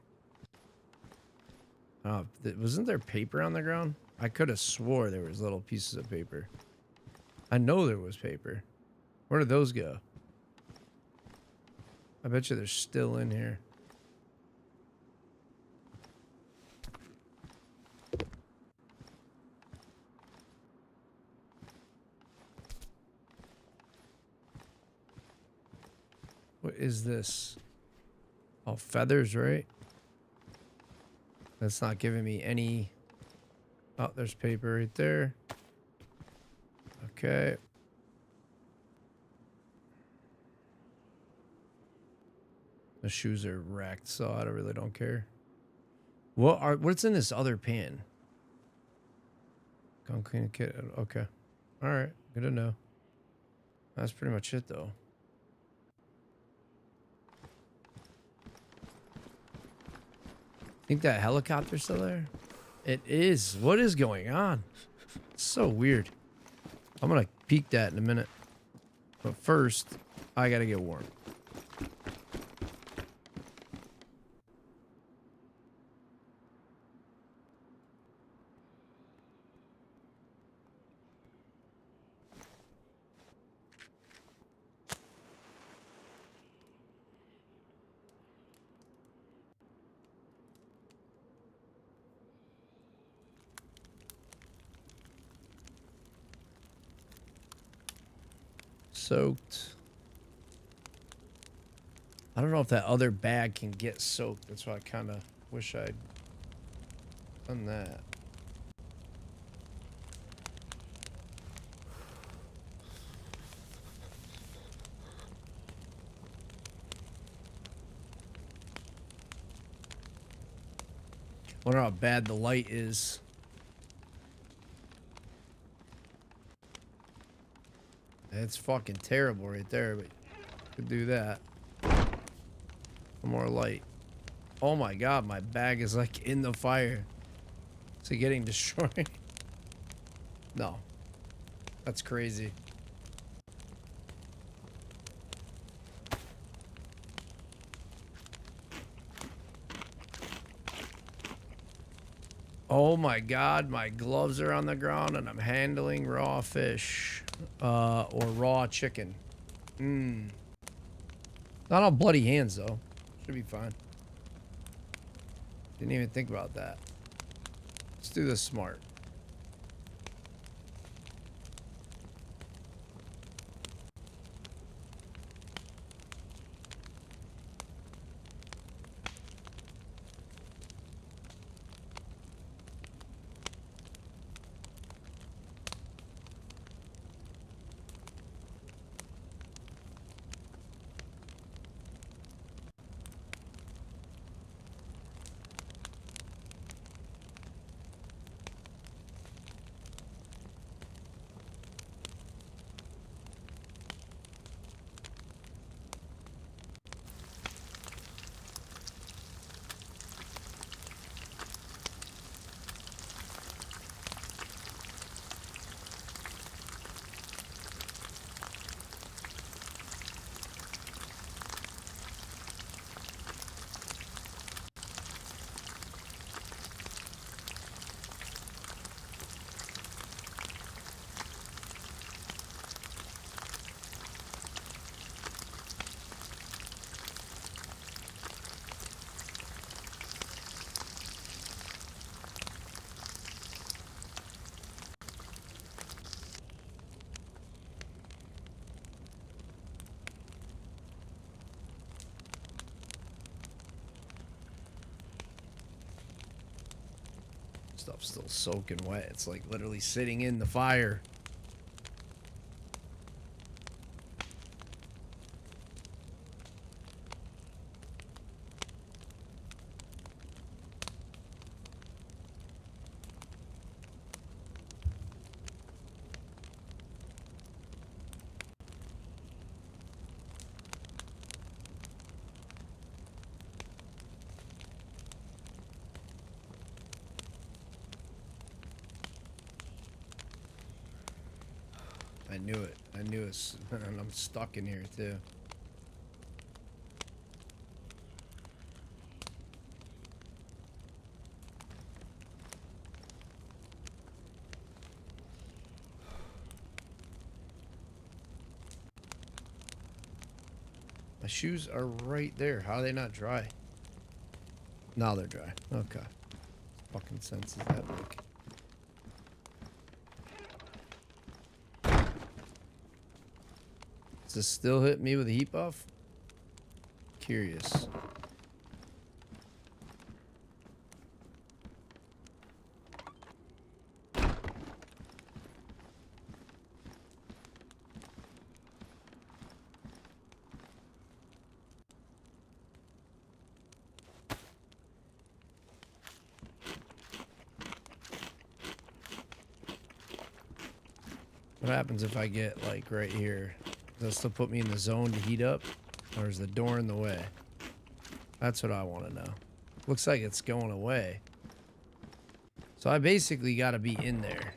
Wasn't there paper on the ground? I could have swore there was little pieces of paper. I know there was paper. Where did those go? I bet you they're still in here. What is this? Oh, feathers, right? That's not giving me any... Oh, there's paper right there. Okay. The shoes are wrecked, so I really don't care. What's in this other pan? Gun cleaning kit. Okay. All right. Good to know. That's pretty much it, though. Think that helicopter's still there? It is. What is going on? It's so weird. I'm gonna peek that in a minute. But first, I gotta get warm. Soaked. I don't know if that other bag can get soaked. That's why I kind of wish I'd done that. Wonder how bad the light is. It's fucking terrible right there, but could do that. More light. Oh my god, my bag is like in the fire. Is it getting destroyed? No. That's crazy. Oh my god, my gloves are on the ground and I'm handling raw fish. Or raw chicken. Not all bloody hands though. Should be fine. Didn't even think about that. Let's do this smart. Stuff's still soaking wet. It's like literally sitting in the fire. I knew it. I knew it. And I'm stuck in here too. My shoes are right there. How are they not dry? Now they're dry. Okay. Fucking sense is that make? Does this still hit me with a heat buff? Curious. What happens if I get like right here? Does that still put me in the zone to heat up? Or is the door in the way? That's what I want to know. Looks like it's going away. So I basically got to be in there.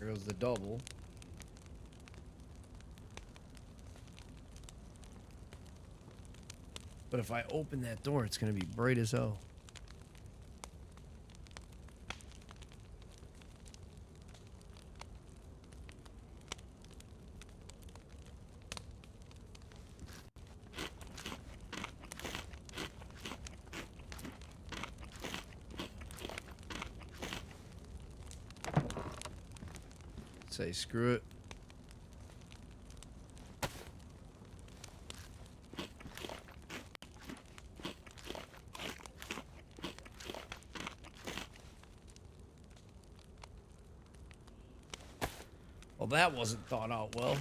There goes the double. But if I open that door, it's going to be bright as hell. Say screw it. Well, that wasn't thought out well.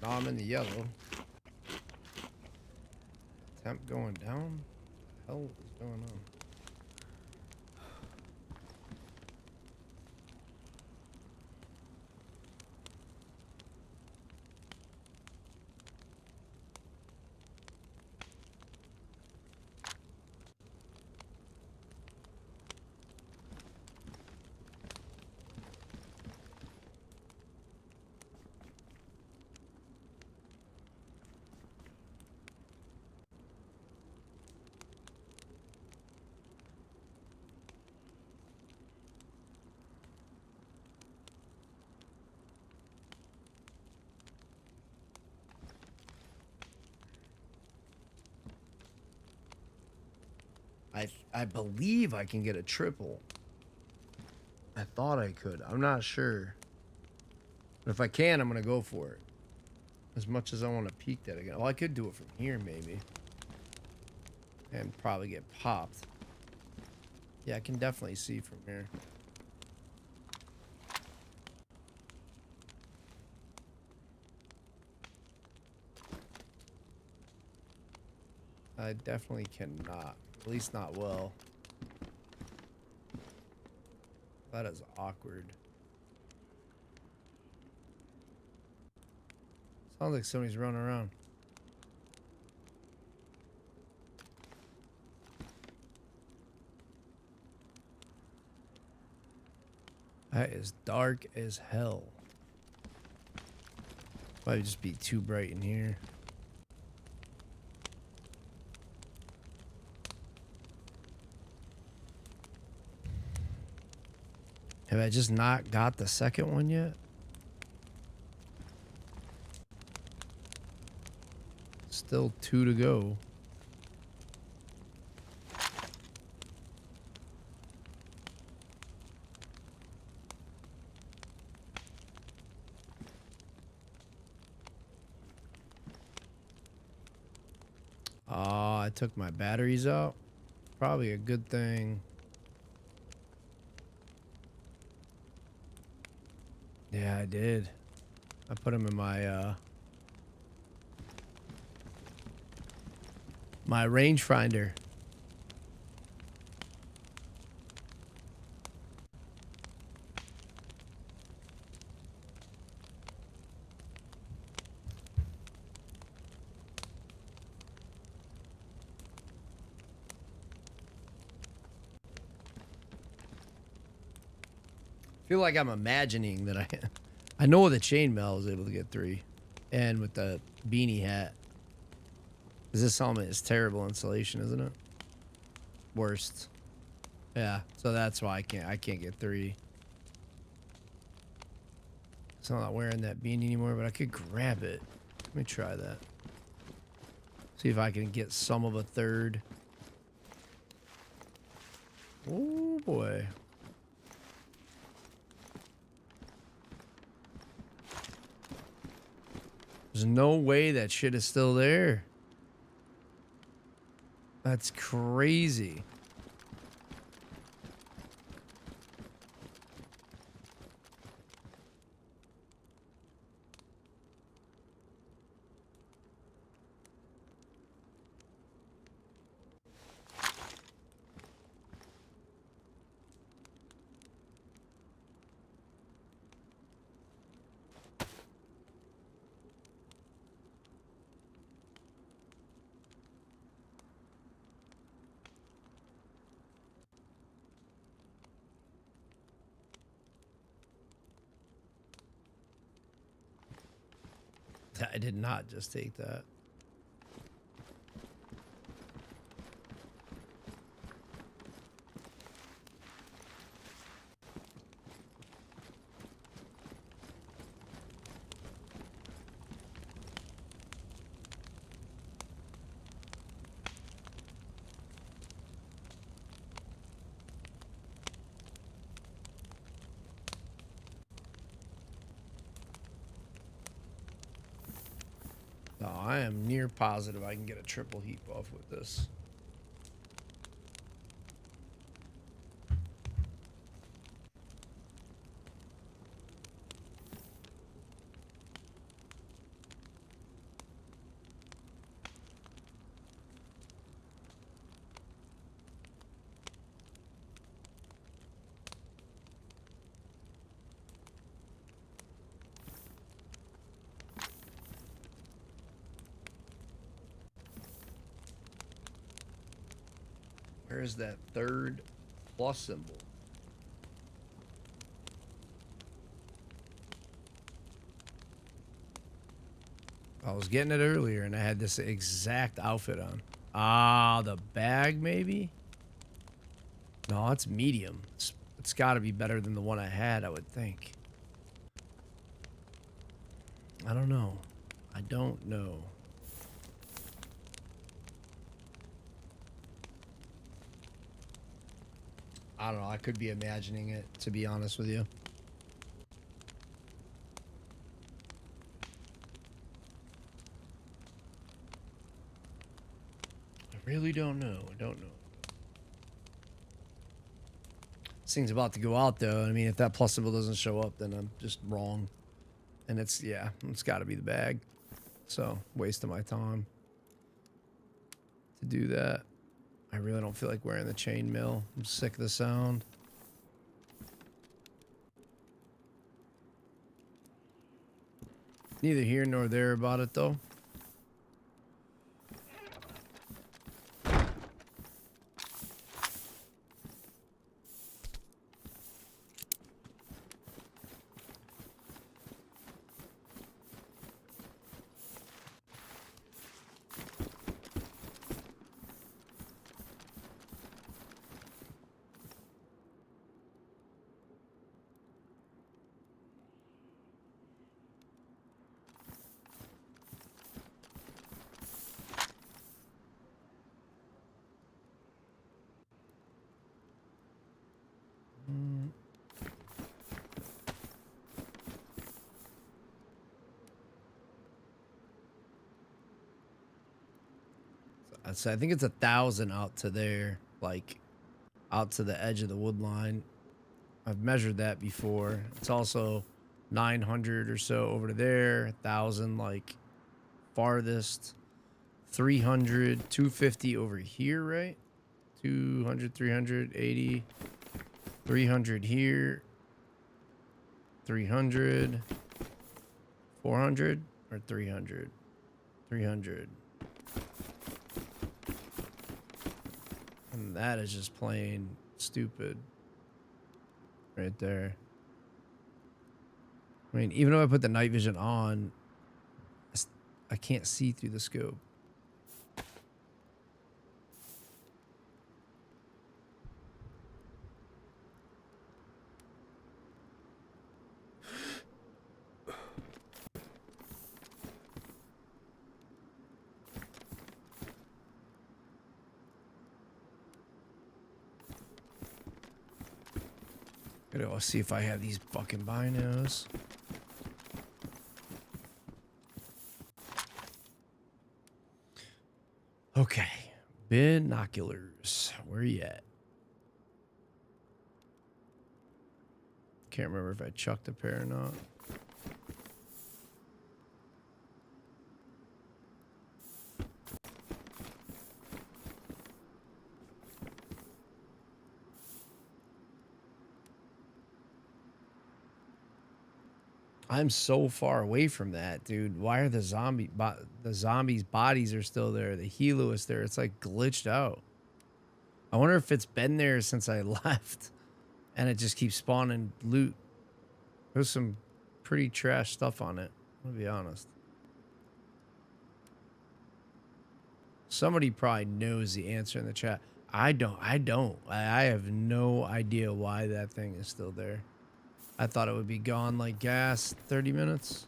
Now I'm in the yellow. Temp going down? What the hell is going on? I believe I can get a triple. I thought I could. I'm not sure. But if I can, I'm going to go for it. As much as I want to peek that again. Well, I could do it from here, maybe. And probably get popped. Yeah, I can definitely see from here. I definitely cannot. At least not well. That is awkward. Sounds like somebody's running around. That is dark as hell. Might just be too bright in here. Have I just not got the second one yet? Still 2 to go. Oh, I took my batteries out. Probably a good thing. Yeah, I did. I put them in my my rangefinder. Feel like I'm imagining that I know the chainmail was able to get 3, and with the beanie hat. This helmet is terrible insulation, isn't it? Worst. Yeah, so that's why I can't get 3. So I'm not wearing that beanie anymore, but I could grab it. Let me try that. See if I can get some of a 3rd. Oh boy. There's no way that shit is still there. That's crazy. I did not just take that. No, I am near positive I can get a triple heat buff with this. Where's that 3rd plus symbol? I was getting it earlier and I had this exact outfit on. Ah, the bag maybe? No, it's medium. It's got to be better than the one I had, I would think. I don't know. I don't know. I don't know. I could be imagining it, to be honest with you. I really don't know. I don't know. This thing's about to go out, though. I mean, if that plus symbol doesn't show up, then I'm just wrong. And it's, yeah, it's got to be the bag. So, waste of my time to do that. I really don't feel like wearing the chainmail. I'm sick of the sound. Neither here nor there about it, though. I think it's 1,000 out to there, like out to the edge of the wood line. I've measured that before. It's also 900 or so over to there, 1,000 like farthest, 300, 250 over here, right? 200, 380, 300 here, 300, 400 or 300, 300. And that is just plain stupid right there. I mean, even though I put the night vision on, I can't see through the scope. Gotta go see if I have these fucking binos. Okay, binoculars. Where you at? Can't remember if I chucked a pair or not. I'm so far away from that, dude. Why are the zombies' bodies are still there? The helo is there. It's like glitched out. I wonder if it's been there since I left, and it just keeps spawning loot. There's some pretty trash stuff on it. I'll be honest. Somebody probably knows the answer in the chat. I don't. I have no idea why that thing is still there. I thought it would be gone like gas 30 minutes.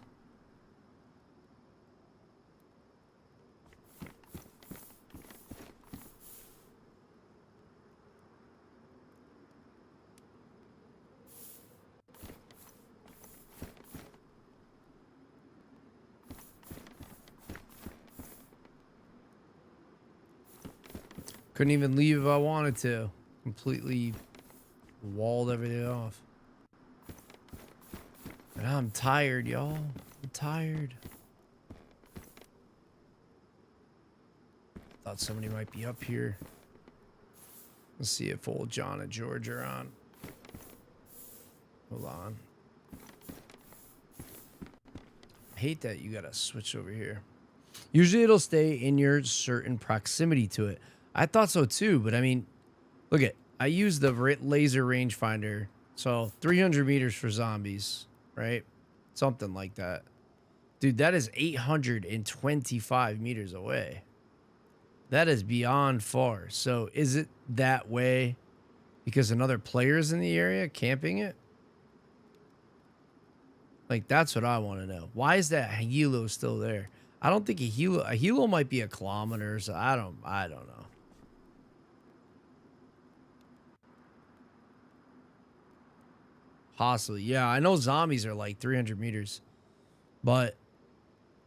Couldn't even leave if I wanted to. Completely walled everything off. And I'm tired, y'all. I'm tired. Thought somebody might be up here. Let's see if old John and George are on. Hold on. I hate that you gotta switch over here. Usually it'll stay in your certain proximity to it. I thought so too, but I mean, look at, I use the laser rangefinder. So 300 meters for zombies, right? Something like that. Dude, that is 825 meters away. That is beyond far. So is it that way because another player is in the area camping it? Like, that's what I want to know. Why is that helo still there? I don't think a helo might be a kilometer, so I don't know. Possibly. Yeah, I know zombies are like 300 meters, but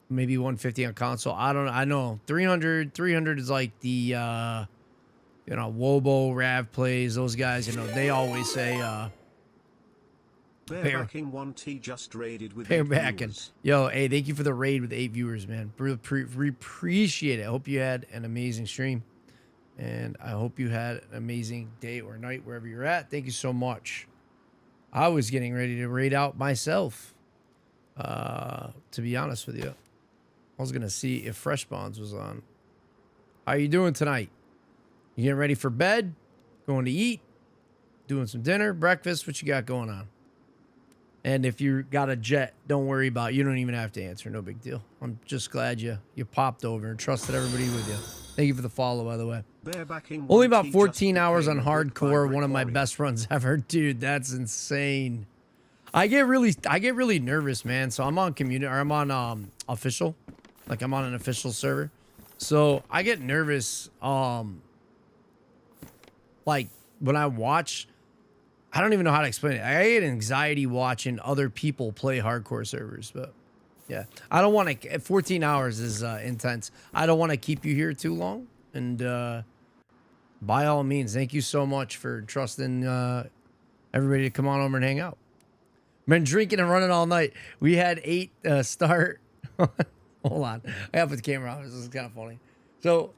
maybe 150 on console. I don't know. I know 300 is like the, you know, Wobo, Rav plays, those guys, you know, they always say, Barebacking 1T just raided with Barebacking. Yo, hey, thank you for the raid with 8 viewers, man. We appreciate it. I hope you had an amazing stream, and I hope you had an amazing day or night wherever you're at. Thank you so much. I was getting ready to raid out myself, to be honest with you. I was going to see if Fresh Bonds was on. How you doing tonight? You getting ready for bed? Going to eat? Doing some dinner? Breakfast? What you got going on? And if you got a jet, don't worry about it. You don't even have to answer. No big deal. I'm just glad you popped over and trusted everybody with you. Thank you for the follow, by the way. Only about 14 hours on hardcore. One of my best runs ever. Dude, that's insane. I get really nervous, man. So I'm on community, or I'm on official. Like, I'm on an official server. So I get nervous like when I watch, I don't even know how to explain it. I get anxiety watching other people play hardcore servers, but yeah, I don't want to. 14 hours is intense. I don't want to keep you here too long. And by all means, thank you so much for trusting everybody to come on over and hang out. Been drinking and running all night. We had 8 start. Hold on. I have to put the camera on. This is kind of funny. So,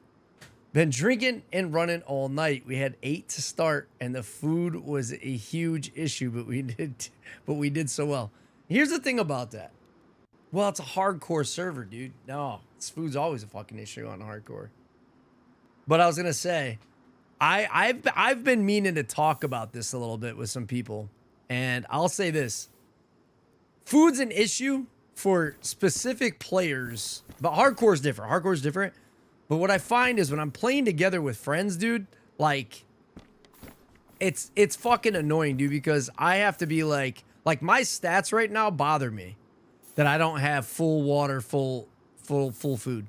been drinking and running all night. We had 8 to start, and the food was a huge issue, but we did so well. Here's the thing about that. Well, it's a hardcore server, dude. No, this food's always a fucking issue on hardcore. But I was gonna say, I've been meaning to talk about this a little bit with some people, and I'll say this: food's an issue for specific players, but hardcore's different. Hardcore's different. But what I find is when I'm playing together with friends, dude, like it's fucking annoying, dude, because I have to be like my stats right now bother me that I don't have full water, full food.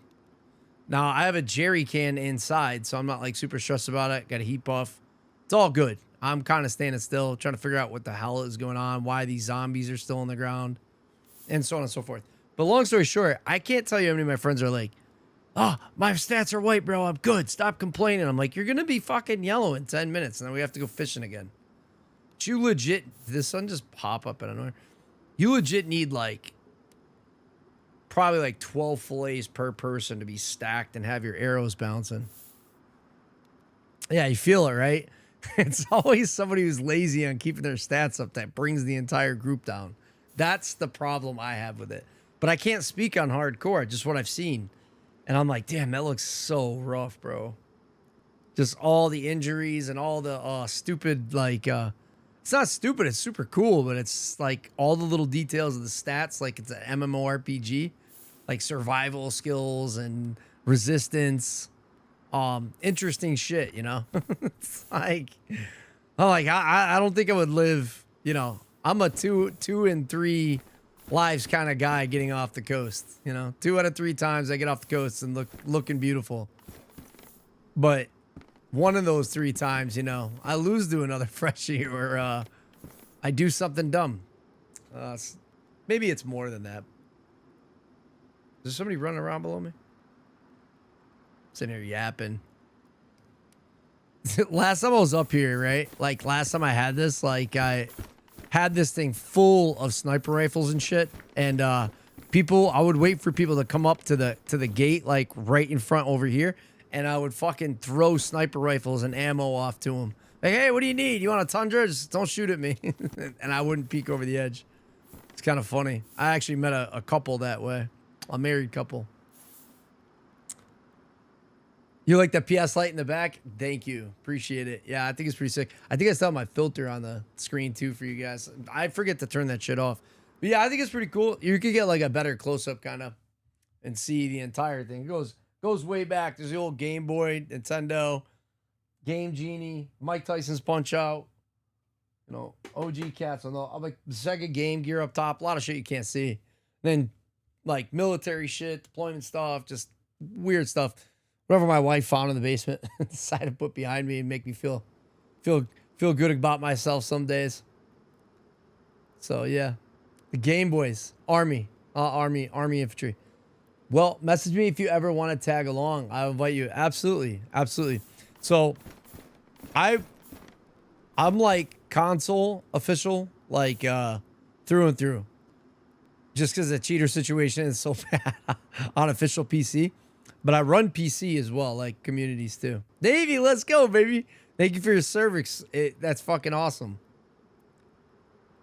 Now I have a jerry can inside, so I'm not like super stressed about it. Got a heat buff. It's all good. I'm kind of standing still, trying to figure out what the hell is going on, why these zombies are still on the ground, and so on and so forth. But long story short, I can't tell you how many of my friends are like, oh, my stats are white, bro. I'm good. Stop complaining. I'm like, you're going to be fucking yellow in 10 minutes, and then we have to go fishing again. But you legit, did the sun just pop up out of nowhere? You legit need like, probably like 12 fillets per person to be stacked and have your arrows bouncing. Yeah, you feel it, right? It's always somebody who's lazy on keeping their stats up that brings the entire group down. That's the problem I have with it. But I can't speak on hardcore, just what I've seen. And I'm like, damn, that looks so rough, bro. Just all the injuries and all the stupid, like, it's not stupid, it's super cool, but it's like all the little details of the stats, like it's an MMORPG, like survival skills and resistance. Interesting shit, you know? It's like, I don't think I would live, you know, I'm a two and 3 lives kind of guy getting off the coast, you know, 2 out of 3 times I get off the coast and looking beautiful. But one of those 3 times, you know, I lose to another freshie or I do something dumb. Maybe it's more than that. Is there somebody running around below me? Sitting here yapping. Last time I was up here, right? Like last time I had this, like I had this thing full of sniper rifles and shit, and I would wait for people to come up to the gate, like right in front over here, and I would fucking throw sniper rifles and ammo off to them. Like, hey, what do you need? You want a Tundra? Just don't shoot at me. And I wouldn't peek over the edge. It's kind of funny. I actually met a couple that way, a married couple. You like the PS light in the back? Thank you. Appreciate it. Yeah, I think it's pretty sick. I think I still have my filter on the screen too for you guys. I forget to turn that shit off. But yeah, I think it's pretty cool. You could get like a better close-up kind of and see the entire thing. It goes way back. There's the old Game Boy, Nintendo, Game Genie, Mike Tyson's Punch-Out, you know, OG cats on the like Sega Game Gear up top. A lot of shit you can't see. Then like military shit, deployment stuff, just weird stuff. Whatever my wife found in the basement, decided to put behind me and make me feel good about myself some days. So yeah, the Game Boys, Army Infantry. Well, message me if you ever want to tag along. I'll invite you. Absolutely. So, I'm like console official, like through and through. Just because the cheater situation is so bad on official PC. But I run PC as well, like communities too. Davey, let's go, baby. Thank you for your cervix. That's fucking awesome.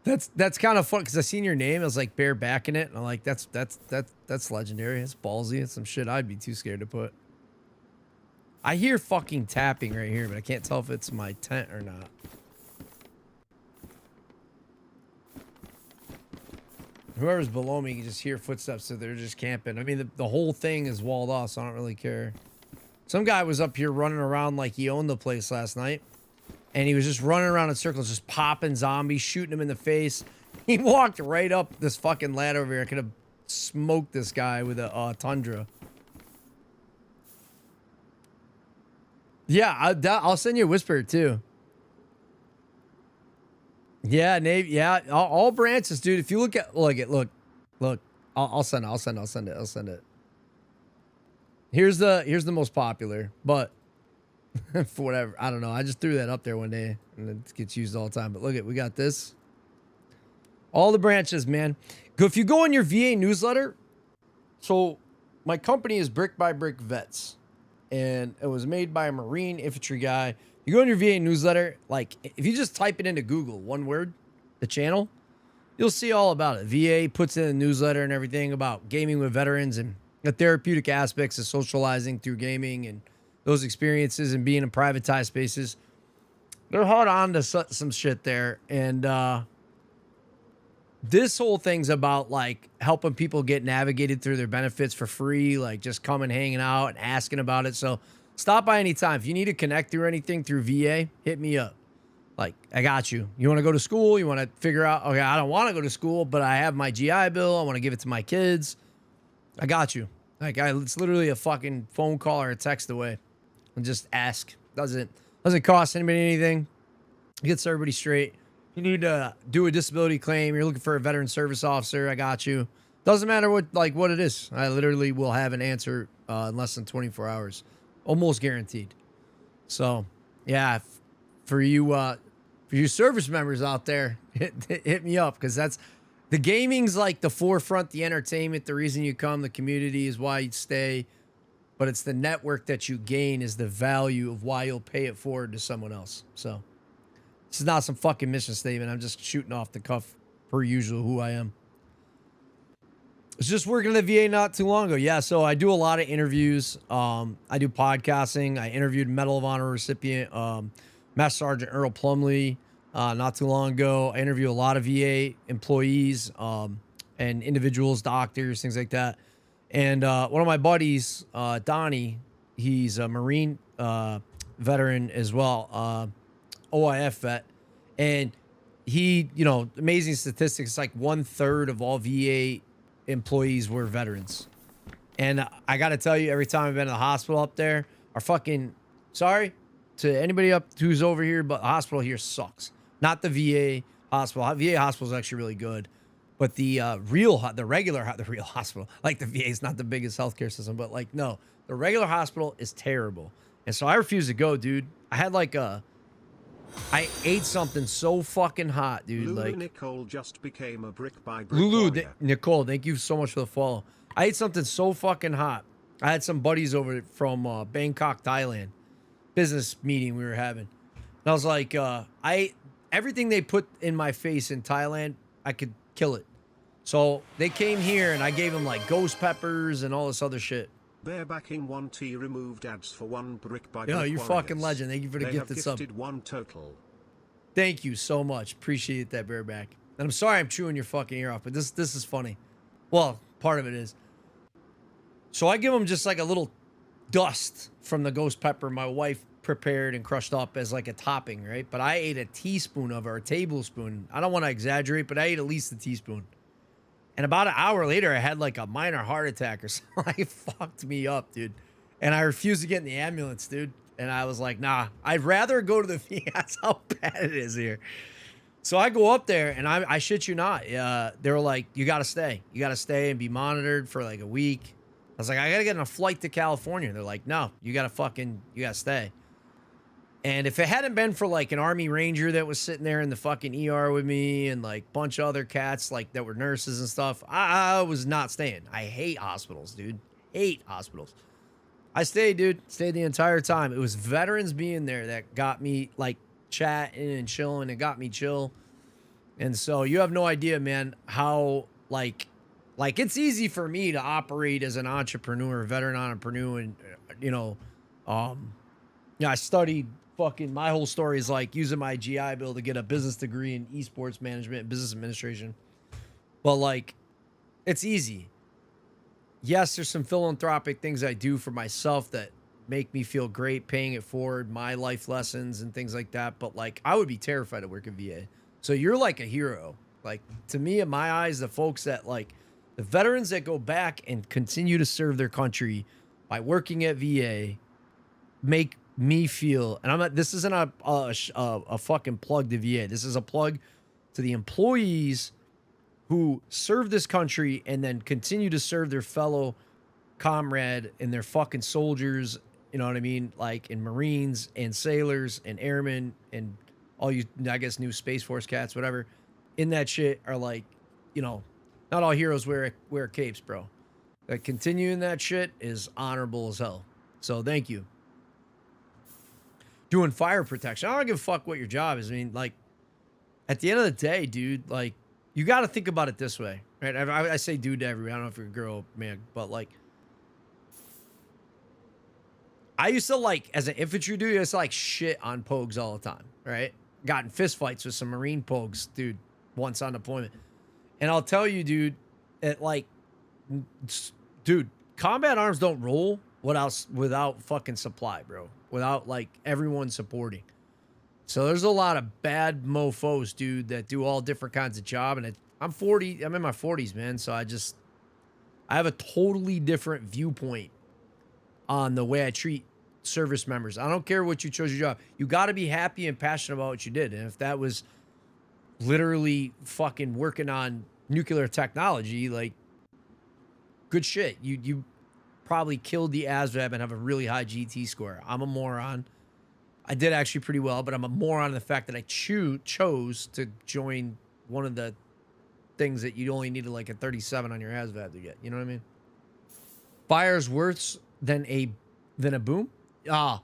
That's kind of fun because I seen your name. I was like barebacking it, and I'm like, that's legendary. It's ballsy. It's some shit I'd be too scared to put. I hear fucking tapping right here, but I can't tell if it's my tent or not. Whoever's below me can just hear footsteps, so they're just camping. I mean, the whole thing is walled off, so I don't really care. Some guy was up here running around like he owned the place last night, and he was just running around in circles, just popping zombies, shooting them in the face. He walked right up this fucking ladder over here. I could have smoked this guy with a Tundra. Yeah, I'll send you a whisper too. Yeah, Navy. Yeah, all branches, dude. If you look. I'll send it. Here's the most popular, but for whatever, I don't know. I just threw that up there one day and it gets used all the time. But look at, we got this. All the branches, man. If you go in your VA newsletter, so my company is Brick by Brick Vets, and it was made by a Marine infantry guy. You go in your VA newsletter, like if you just type it into Google, one word, the channel, you'll see all about it. VA puts in a newsletter and everything about gaming with veterans and the therapeutic aspects of socializing through gaming and those experiences and being in privatized spaces. They're hard on to some shit there. And this whole thing's about like helping people get navigated through their benefits for free, like just coming, hanging out and asking about it. So stop by anytime. If you need to connect through anything through VA, hit me up. Like, I got you. You want to go to school? You want to figure out, okay, I don't want to go to school, but I have my GI Bill. I want to give it to my kids. I got you. Like, it's literally a fucking phone call or a text away. And just ask. Doesn't cost anybody anything. Gets everybody straight. You need to do a disability claim. You're looking for a veteran service officer. I got you. Doesn't matter what it is. I literally will have an answer in less than 24 hours. Almost guaranteed. So, yeah, for you service members out there, hit me up, because that's the gaming's like the forefront, the entertainment, the reason you come, the community is why you stay, but it's the network that you gain is the value of why you'll pay it forward to someone else. So this is not some fucking mission statement. I'm just shooting off the cuff per usual who I am. I was just working at the VA not too long ago. Yeah, so I do a lot of interviews. I do podcasting. I interviewed Medal of Honor recipient Master Sergeant Earl Plumley not too long ago. I interview a lot of VA employees and individuals, doctors, things like that. And one of my buddies, Donnie, he's a Marine veteran as well, OIF vet. And he, amazing statistics, like 1/3 of all VA employees were veterans. And I got to tell you, every time I've been to the hospital up there, sorry to anybody up who's over here, but the hospital here sucks. Not the VA hospital. VA hospital is actually really good, but the real hospital, like the VA is not the biggest healthcare system, but like, no, the regular hospital is terrible. And so I refused to go, dude. I ate something so fucking hot, dude. Lulu like Nicole just became a brick by brick. Nicole, thank you so much for the follow. I ate something so fucking hot. I had some buddies over from Bangkok, Thailand. Business meeting we were having. And I was like, everything they put in my face in Thailand, I could kill it. So they came here and I gave them like ghost peppers and all this other shit. Barebacking 1T removed ads for 1 brick by brick. Yo, you're fucking legend. Thank you for the gifted sub. Gifted 1 total. Thank you so much. Appreciate that, Bareback. And I'm sorry I'm chewing your fucking ear off, but this is funny. Well, part of it is. So I give them just like a little dust from the ghost pepper my wife prepared and crushed up as like a topping, right? But I ate a teaspoon of it, or a tablespoon. I don't want to exaggerate, but I ate at least a teaspoon. And about an hour later, I had like a minor heart attack or something. Like, fucked me up, dude. And I refused to get in the ambulance, dude. And I was like, nah, I'd rather go to the VA. That's how bad it is here. So I go up there, and I shit you not. They were like, you got to stay. You got to stay and be monitored for like a week. I was like, I got to get on a flight to California. They're like, no, you got to stay. And if it hadn't been for like an Army Ranger that was sitting there in the fucking ER with me and like a bunch of other cats like that were nurses and stuff, I was not staying. I hate hospitals, dude. Hate hospitals. I stayed, dude. Stayed the entire time. It was veterans being there that got me like chatting and chilling and got me chill. And so you have no idea, man, how like it's easy for me to operate as an entrepreneur, veteran entrepreneur, and I studied fucking, my whole story is like using my GI Bill to get a business degree in esports management and business administration. But like, it's easy. Yes, there's some philanthropic things I do for myself that make me feel great, paying it forward, my life lessons and things like that. But like, I would be terrified to work at VA. So you're like a hero. Like, to me, in my eyes, the folks that like the veterans that go back and continue to serve their country by working at VA make me feel, and I'm not, this isn't a fucking plug to VA. This is a plug to the employees who serve this country and then continue to serve their fellow comrade and their fucking soldiers, you know what I mean? Like in Marines and sailors and airmen and all you, I guess, new Space Force cats, whatever, in that shit are like, you know, not all heroes wear capes, bro. Like continuing that shit is honorable as hell. So thank you. Doing fire protection. I don't give a fuck what your job is. I mean, like, at the end of the day, dude, like, you got to think about it this way, right? I say dude to everybody. I don't know if you're a girl or man, but like, I used to like, as an infantry dude, I used to like shit on pogues all the time, right? Got in fist fights with some Marine pogues, dude, once on deployment. And I'll tell you, dude, it like, dude, combat arms don't roll without fucking supply, bro. Without like everyone supporting. So there's a lot of bad mofos, dude, that do all different kinds of job. And I'm 40, I'm in my 40s, man. So I have a totally different viewpoint on the way I treat service members. I don't care what you chose your job. You got to be happy and passionate about what you did. And if that was literally fucking working on nuclear technology, like, good shit. You probably killed the ASVAB and have a really high GT score. I'm a moron. I did actually pretty well, but I'm a moron in the fact that I chose to join one of the things that you only needed like a 37 on your ASVAB to get. You know what I mean? Fire's worse than a boom? Ah.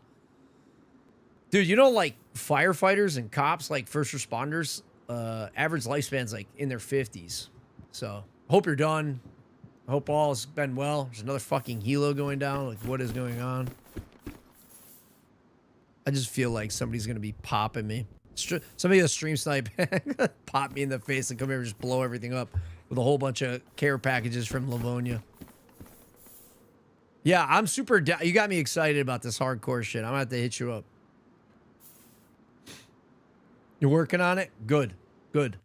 Dude, you know, like firefighters and cops, like first responders, average lifespan's like in their 50s. So hope you're done. I hope all's been well. There's another fucking helo going down. Like, what is going on? I just feel like somebody's going to be popping me. Somebody will stream snipe, pop me in the face and come here and just blow everything up with a whole bunch of care packages from Livonia. Yeah, I'm super down. You got me excited about this hardcore shit. I'm going to have to hit you up. You're working on it? Good. Good.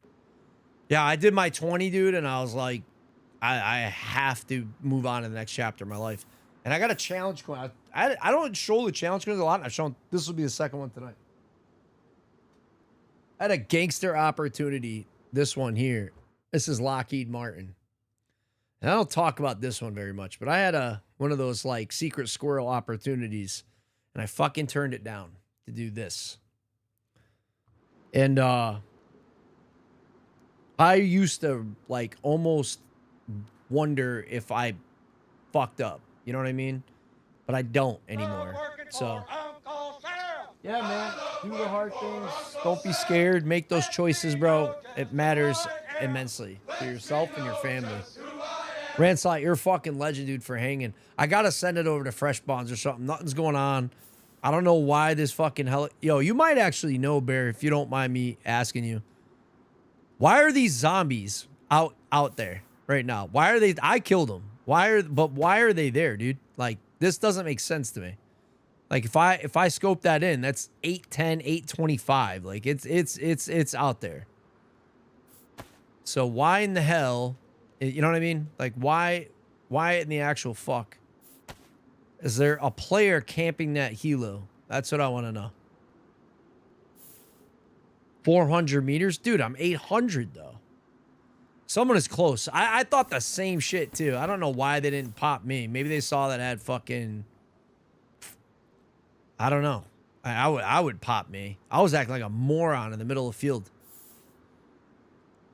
Yeah, I did my 20, dude, and I was like, I have to move on to the next chapter of my life. And I got a challenge going. I don't show the challenge coins a lot. I've shown, this will be the second one tonight. I had a gangster opportunity. This one here. This is Lockheed Martin. And I don't talk about this one very much, but I had one of those like secret squirrel opportunities, and I fucking turned it down to do this. And I used to like almost wonder if I fucked up. You know what I mean? But I don't anymore. So yeah, man, do the hard things. Don't be scared. Make those choices, bro. It matters immensely for yourself and your family. Ranslot, you're a fucking legend, dude, for hanging. I gotta send it over to Fresh Bonds or something. Nothing's going on. I don't know why this fucking hell. Yo, you might actually know, Bear, if you don't mind me asking you. Why are these zombies out there right now? Why are they? I killed them. Why are they there, dude? Like, this doesn't make sense to me. Like, if I scope that in, that's 810, 825. Like, it's out there. So why in the hell, you know what I mean? Like, why in the actual fuck is there a player camping that helo? That's what I want to know. 400 meters? Dude, I'm 800 though. Someone is close. I thought the same shit too. I don't know why they didn't pop me. Maybe they saw that I had fucking, I don't know. I would pop me. I was acting like a moron in the middle of the field.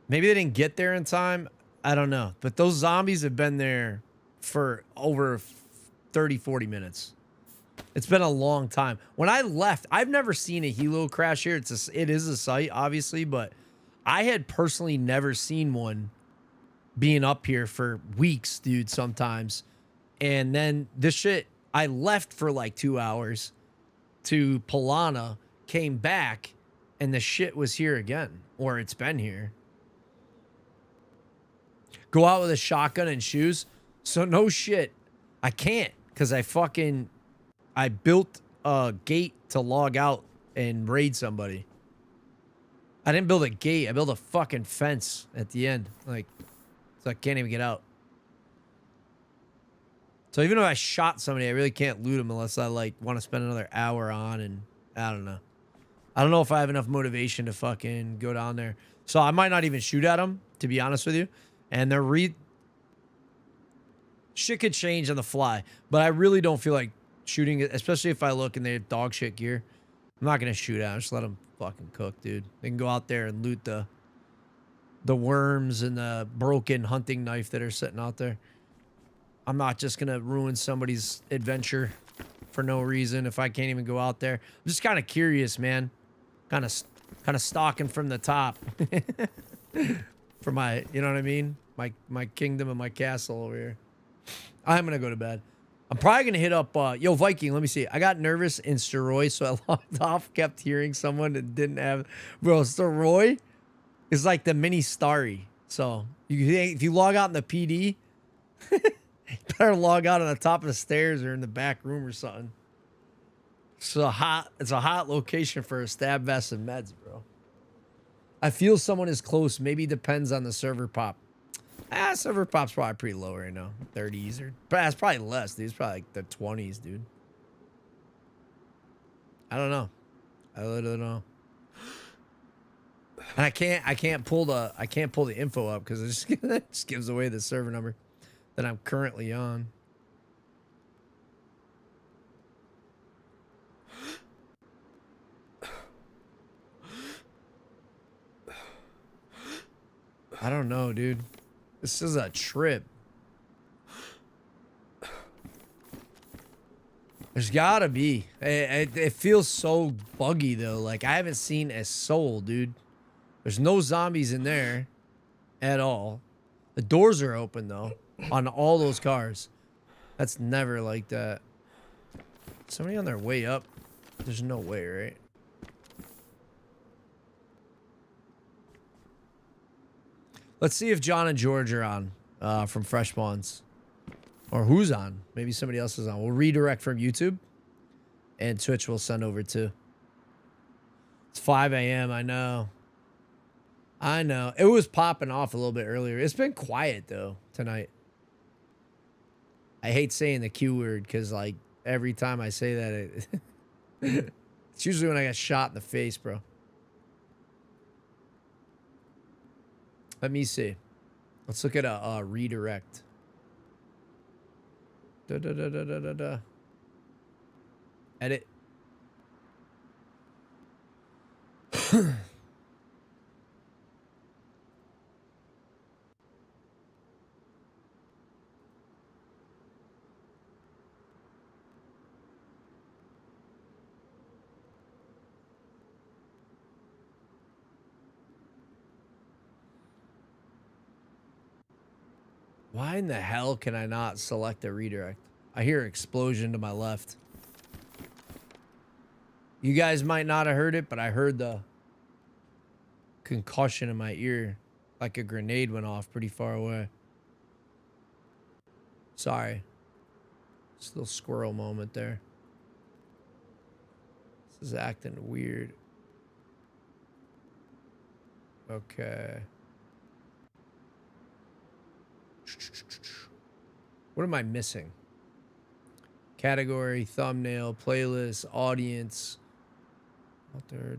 Maybe they didn't get there in time. I don't know. But those zombies have been there for over 30, 40 minutes. It's been a long time. When I left, I've never seen a helo crash here. It is a site, obviously, but I had personally never seen one being up here for weeks, dude, sometimes. And then this shit, I left for like 2 hours to Polana, came back, and the shit was here again. Or it's been here. Go out with a shotgun and shoes? So no shit. I can't, because I built a gate to log out and raid somebody. I didn't build a gate. I built a fucking fence at the end. Like, so I can't even get out. So even if I shot somebody, I really can't loot them unless I, like, want to spend another hour on, and I don't know. I don't know if I have enough motivation to fucking go down there. So I might not even shoot at them, to be honest with you. And they're Shit could change on the fly, but I really don't feel like shooting it, especially if I look and they have dog shit gear. I'm not gonna shoot at them. Just let them fucking cook, dude. They can go out there and loot the worms and the broken hunting knife that are sitting out there. I'm not just gonna ruin somebody's adventure for no reason if I can't even go out there. I'm just kind of curious, man. Kind of stalking from the top for my, you know what I mean? My kingdom and my castle over here. I'm gonna go to bed. I'm probably gonna hit up yo Viking, let me see. I got nervous in Steroy, so I logged off, kept hearing someone that didn't have bro. Steroy is like the mini Starry. So if you log out in the PD, you better log out on the top of the stairs or in the back room or something. It's a hot location for a stab vest and meds, bro. I feel someone is close. Maybe depends on the server pop. Server pop's probably pretty low right now. 30s or it's probably less, dude. It's probably like the 20s, dude. I don't know. I literally don't know. And I can't pull the info up because it just gives away the server number that I'm currently on. I don't know, dude. This is a trip. There's gotta be. It feels so buggy though. Like I haven't seen a soul, dude. There's no zombies in there at all. The doors are open though on all those cars. That's never like that. Somebody on their way up? There's no way, right? Let's see if John and George are on from Fresh Spawns. Or who's on. Maybe somebody else is on. We'll redirect from YouTube. And Twitch will send over too. It's 5 a.m. I know. I know. It was popping off a little bit earlier. It's been quiet though tonight. I hate saying the Q word because like every time I say that, it's usually when I get shot in the face, bro. Let me see. Let's look at a redirect. Edit. Why in the hell can I not select a redirect? I hear an explosion to my left. You guys might not have heard it, but I heard the concussion in my ear. Like a grenade went off pretty far away. Sorry. Just a little squirrel moment there. This is acting weird. Okay. What am I missing? Category, thumbnail, playlist, audience. Out there,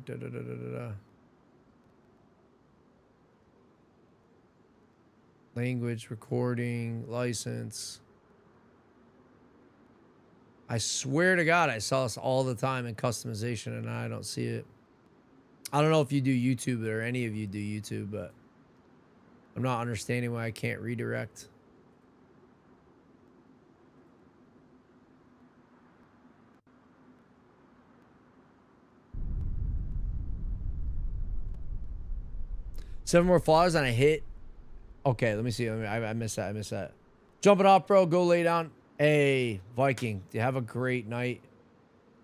language, recording, license. I swear to God, I saw this all the time in customization and I don't see it. I don't know if you do YouTube or any of you do YouTube, but I'm not understanding why I can't redirect. Seven more flowers and I hit. Okay, let me see. I missed that. I missed that. Jumping off, bro. Go lay down. Hey, Viking. You have a great night.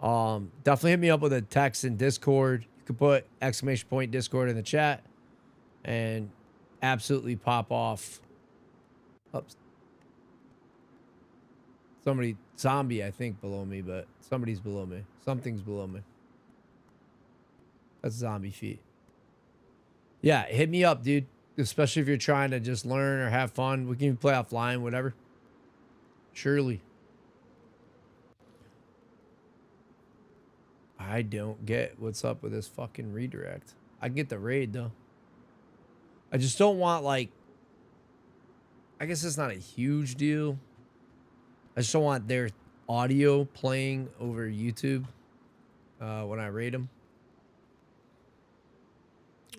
Definitely hit me up with a text in Discord. You could put !Discord in the chat and absolutely pop off. Oops. Somebody, zombie, I think, below me, but somebody's below me. Something's below me. That's zombie feet. Yeah, hit me up, dude. Especially if you're trying to just learn or have fun. We can even play offline, whatever. Surely. I don't get what's up with this fucking redirect. I can get the raid, though. I just don't want, like... I guess it's not a huge deal. I just don't want their audio playing over YouTube when I rate them.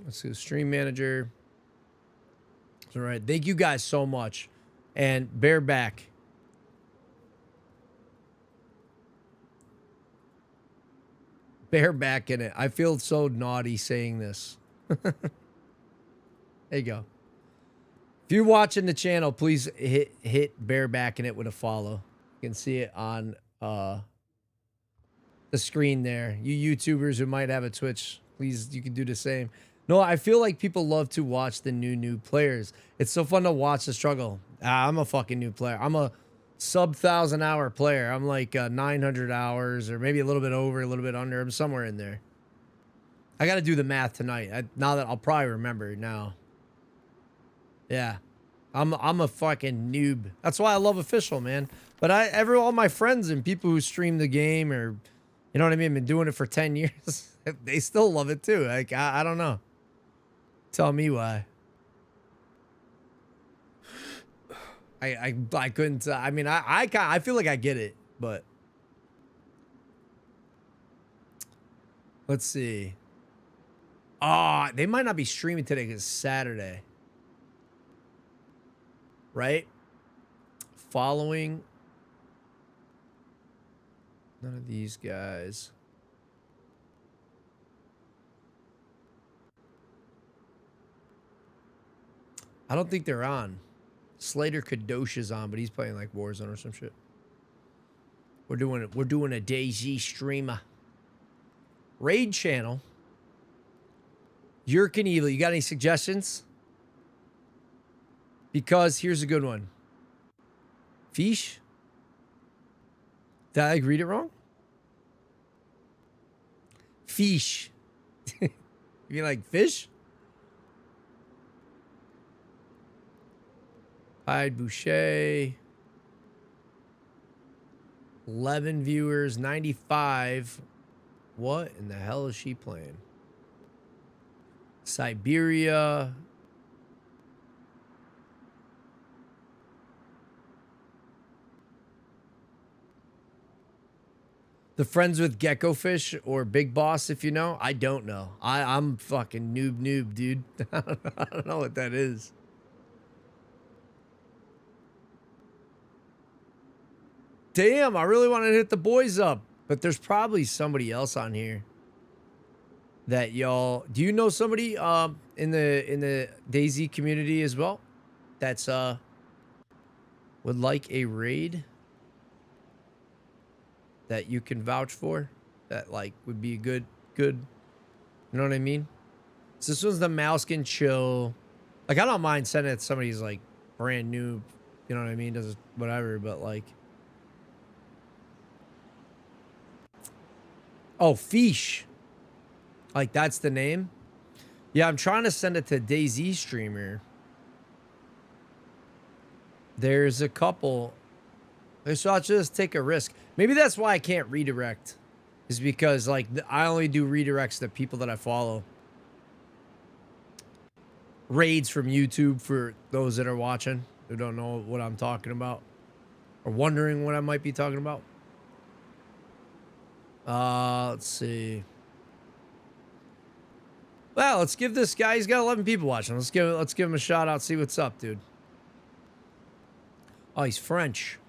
Let's go stream manager. All right. Thank you guys so much. And bear back. Bear back in it. I feel so naughty saying this. There you go. If you're watching the channel, please hit bear back in it with a follow. You can see it on the screen there. You YouTubers who might have a Twitch, please, you can do the same. No, I feel like people love to watch the new players. It's so fun to watch the struggle. I'm a fucking new player. I'm a sub 1,000-hour player. I'm like 900 hours or maybe a little bit over, a little bit under. I'm somewhere in there. I got to do the math tonight. Now that I'll probably remember it now. Yeah. I'm a fucking noob. That's why I love official, man. But all my friends and people who stream the game or, you know what I mean, been doing it for 10 years, they still love it too. Like, I don't know. Tell me why. I couldn't. I mean, I feel like I get it, but let's see. Ah, they might not be streaming today because it's Saturday, right? Following none of these guys. I don't think they're on. Slater Kadosh is on, but he's playing like Warzone or some shit. We're doing a DayZ streamer. Raid channel. Yerkin Evil, you got any suggestions? Because here's a good one. Fish? Did I read it wrong? Fish. You mean like fish? Hyde Boucher. 11 viewers, 95. What in the hell is she playing? Siberia. The Friends with Gecko Fish or Big Boss, if you know. I don't know. I'm fucking noob, dude. I don't know what that is. Damn, I really wanted to hit the boys up, but there's probably somebody else on here that y'all. Do you know somebody in the DayZ community as well that's would like a raid that you can vouch for, that like would be good, you know what I mean? So this one's the Mouskin Chill. Like, I don't mind sending it to somebody who's like brand new, you know what I mean? Does whatever, but like. Oh, Fish. Like, that's the name? Yeah, I'm trying to send it to DayZ streamer. There's a couple. So I'll just take a risk. Maybe that's why I can't redirect. Is because, like, I only do redirects to people that I follow. Raids from YouTube for those that are watching who don't know what I'm talking about. Or wondering what I might be talking about. Let's see. Well, let's give this guy. He's got 11 people watching. Let's give him a shout out. See what's up, dude. Oh, he's French.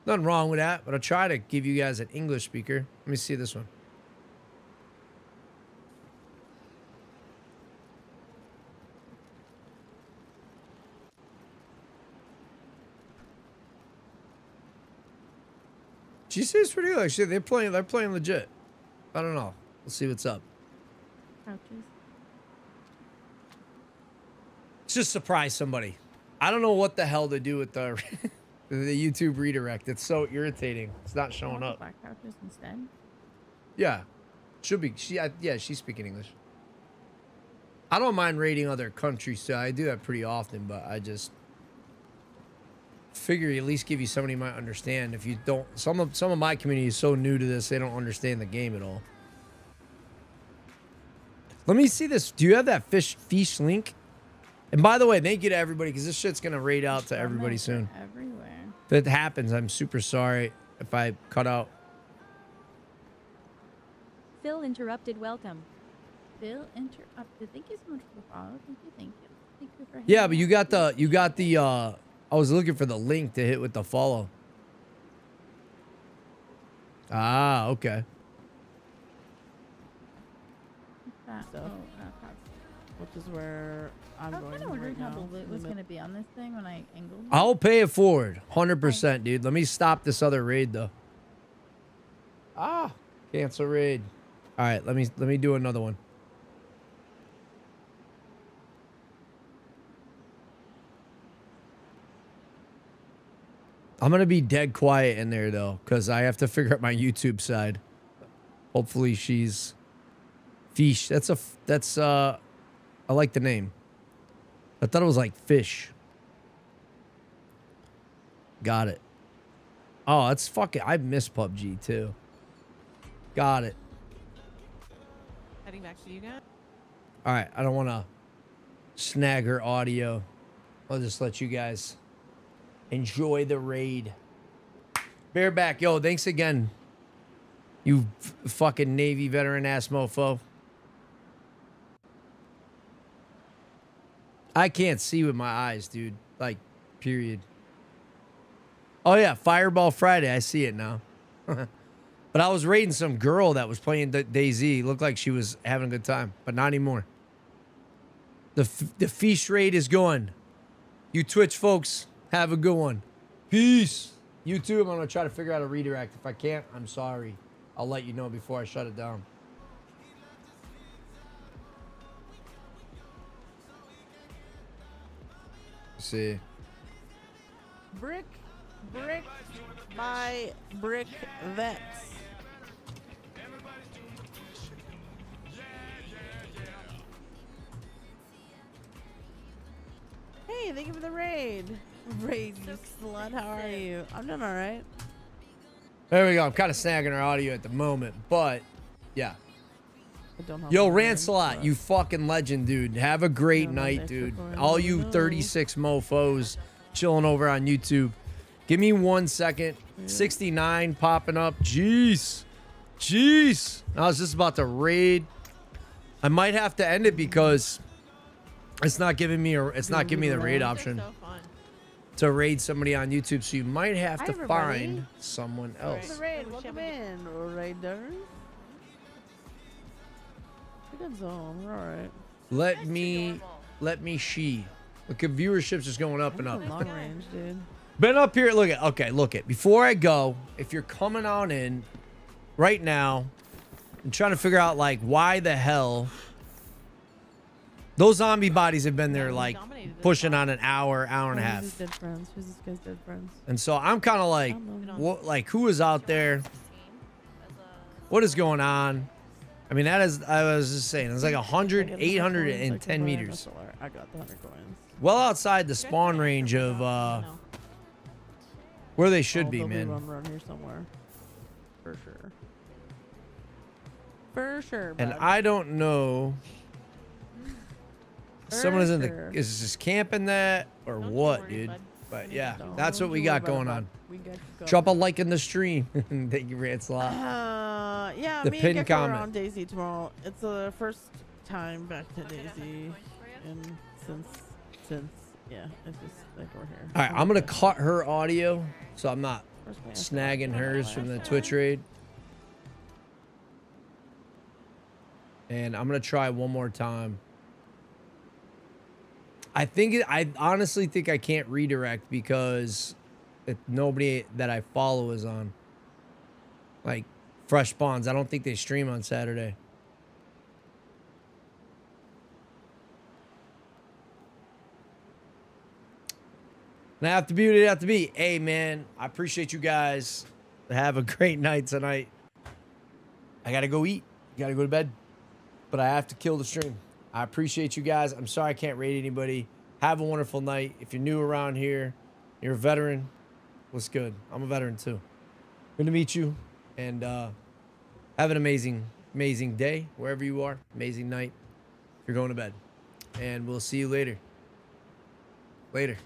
Nothing wrong with that, but I'll try to give you guys an English speaker. Let me see this one. She seems pretty good. Actually, they're playing legit. I don't know. We'll see what's up. Couches. Let's just surprise somebody. I don't know what the hell to do with the the YouTube redirect. It's so irritating. It's not showing up. Black couches instead. Yeah, should be. Yeah, she's speaking English. I don't mind raiding other countries, so I do that pretty often. But I just figure at least give you somebody who might understand. If you don't, some of my community is so new to this, they don't understand the game at all. Let me see this. Do you have that fish link? And by the way, thank you to everybody because this shit's gonna raid out to everybody soon. Everywhere. If it happens, I'm super sorry if I cut out. Phil interrupted. Welcome. Bill interrupted. Thank you so much for the follow. Thank you. Thank you. Thank you for Yeah, hanging but you out. got the I was looking for the link to hit with the follow. Ah, okay. So, Which is where I'm I was going kind of wondering right how now. the loot was going to be on this thing when I angled it. I'll pay it forward. 100%, dude. Let me stop this other raid though. Ah, cancel raid. All right, let me do another one. I'm going to be dead quiet in there though cuz I have to figure out my YouTube side. Hopefully she's fish. That's I like the name. I thought it was like fish. Got it. Oh, that's fucking... I miss PUBG, too. Got it. Heading back to you guys. All right, I don't want to snag her audio. I'll just let you guys enjoy the raid. Bareback, yo, thanks again. You fucking Navy veteran-ass mofo. I can't see with my eyes, dude. Like, period. Oh, yeah, Fireball Friday. I see it now. But I was raiding some girl that was playing DayZ. Looked like she was having a good time, but not anymore. The feast raid is going. You Twitch folks, have a good one. Peace. YouTube, I'm going to try to figure out a redirect. If I can't, I'm sorry. I'll let you know before I shut it down. Let's see. Brick by Brick Vex. Hey, thank you for the raid. Raid, you slut. How are you? I'm doing all right. There we go. I'm kind of snagging her audio at the moment, but yeah. I don't have Yo, my name, Rancelot, but- you fucking legend, dude. Have a great Yeah, night, thanks for dude. calling. All you No. 36 mofos chilling over on YouTube. Give me 1 second. 69 popping up. Jeez. Jeez. I was just about to raid. I might have to end it because it's not giving me the raid option to raid somebody on YouTube. So you might have Hi, to everybody. find someone The else. raid, welcome in, raiders. We're good zone, we're alright. Let me she. Look at viewership's just going up and up. Long range, dude. Been up here. Look at. Okay, look at. Before I go, if you're coming on in right now, I'm trying to figure out like why the hell those zombie bodies have been there like pushing on an hour and a Who's half. his dead friends? Who's this guy's dead friends? And so I'm kind of like, what? Like who is out there? What is going on? I mean, that is. I was just saying, it's like 100, 810 meters. I got the 100 coins. Well outside the spawn range of where they should be, They'll man. Around here somewhere. For sure. For sure, And bud. I don't know. Someone is in the Sure. is just camping that or what, dude? But yeah, that's what we got going on. We got you Drop a covered. like in the stream. Thank you, Rancelot. Yeah, The me pinned and Gecko are comment. on DayZ tomorrow. It's the first time back to DayZ, and since yeah, it's just like we're here. All right, I'm gonna cut her audio so I'm not First man. snagging hers from the Twitch raid. And I'm gonna try one more time. I honestly think I can't redirect because nobody that I follow is on. Like Fresh Spawns, I don't think they stream on Saturday. And I have to be what it have to be. Hey man, I appreciate you guys. Have a great night tonight. I gotta go eat. Gotta go to bed. But I have to kill the stream. I appreciate you guys. I'm sorry I can't rate anybody. Have a wonderful night. If you're new around here, you're a veteran, what's good? I'm a veteran too. Good to meet you. And have an amazing, amazing day wherever you are. Amazing night if you're going to bed. And we'll see you later. Later.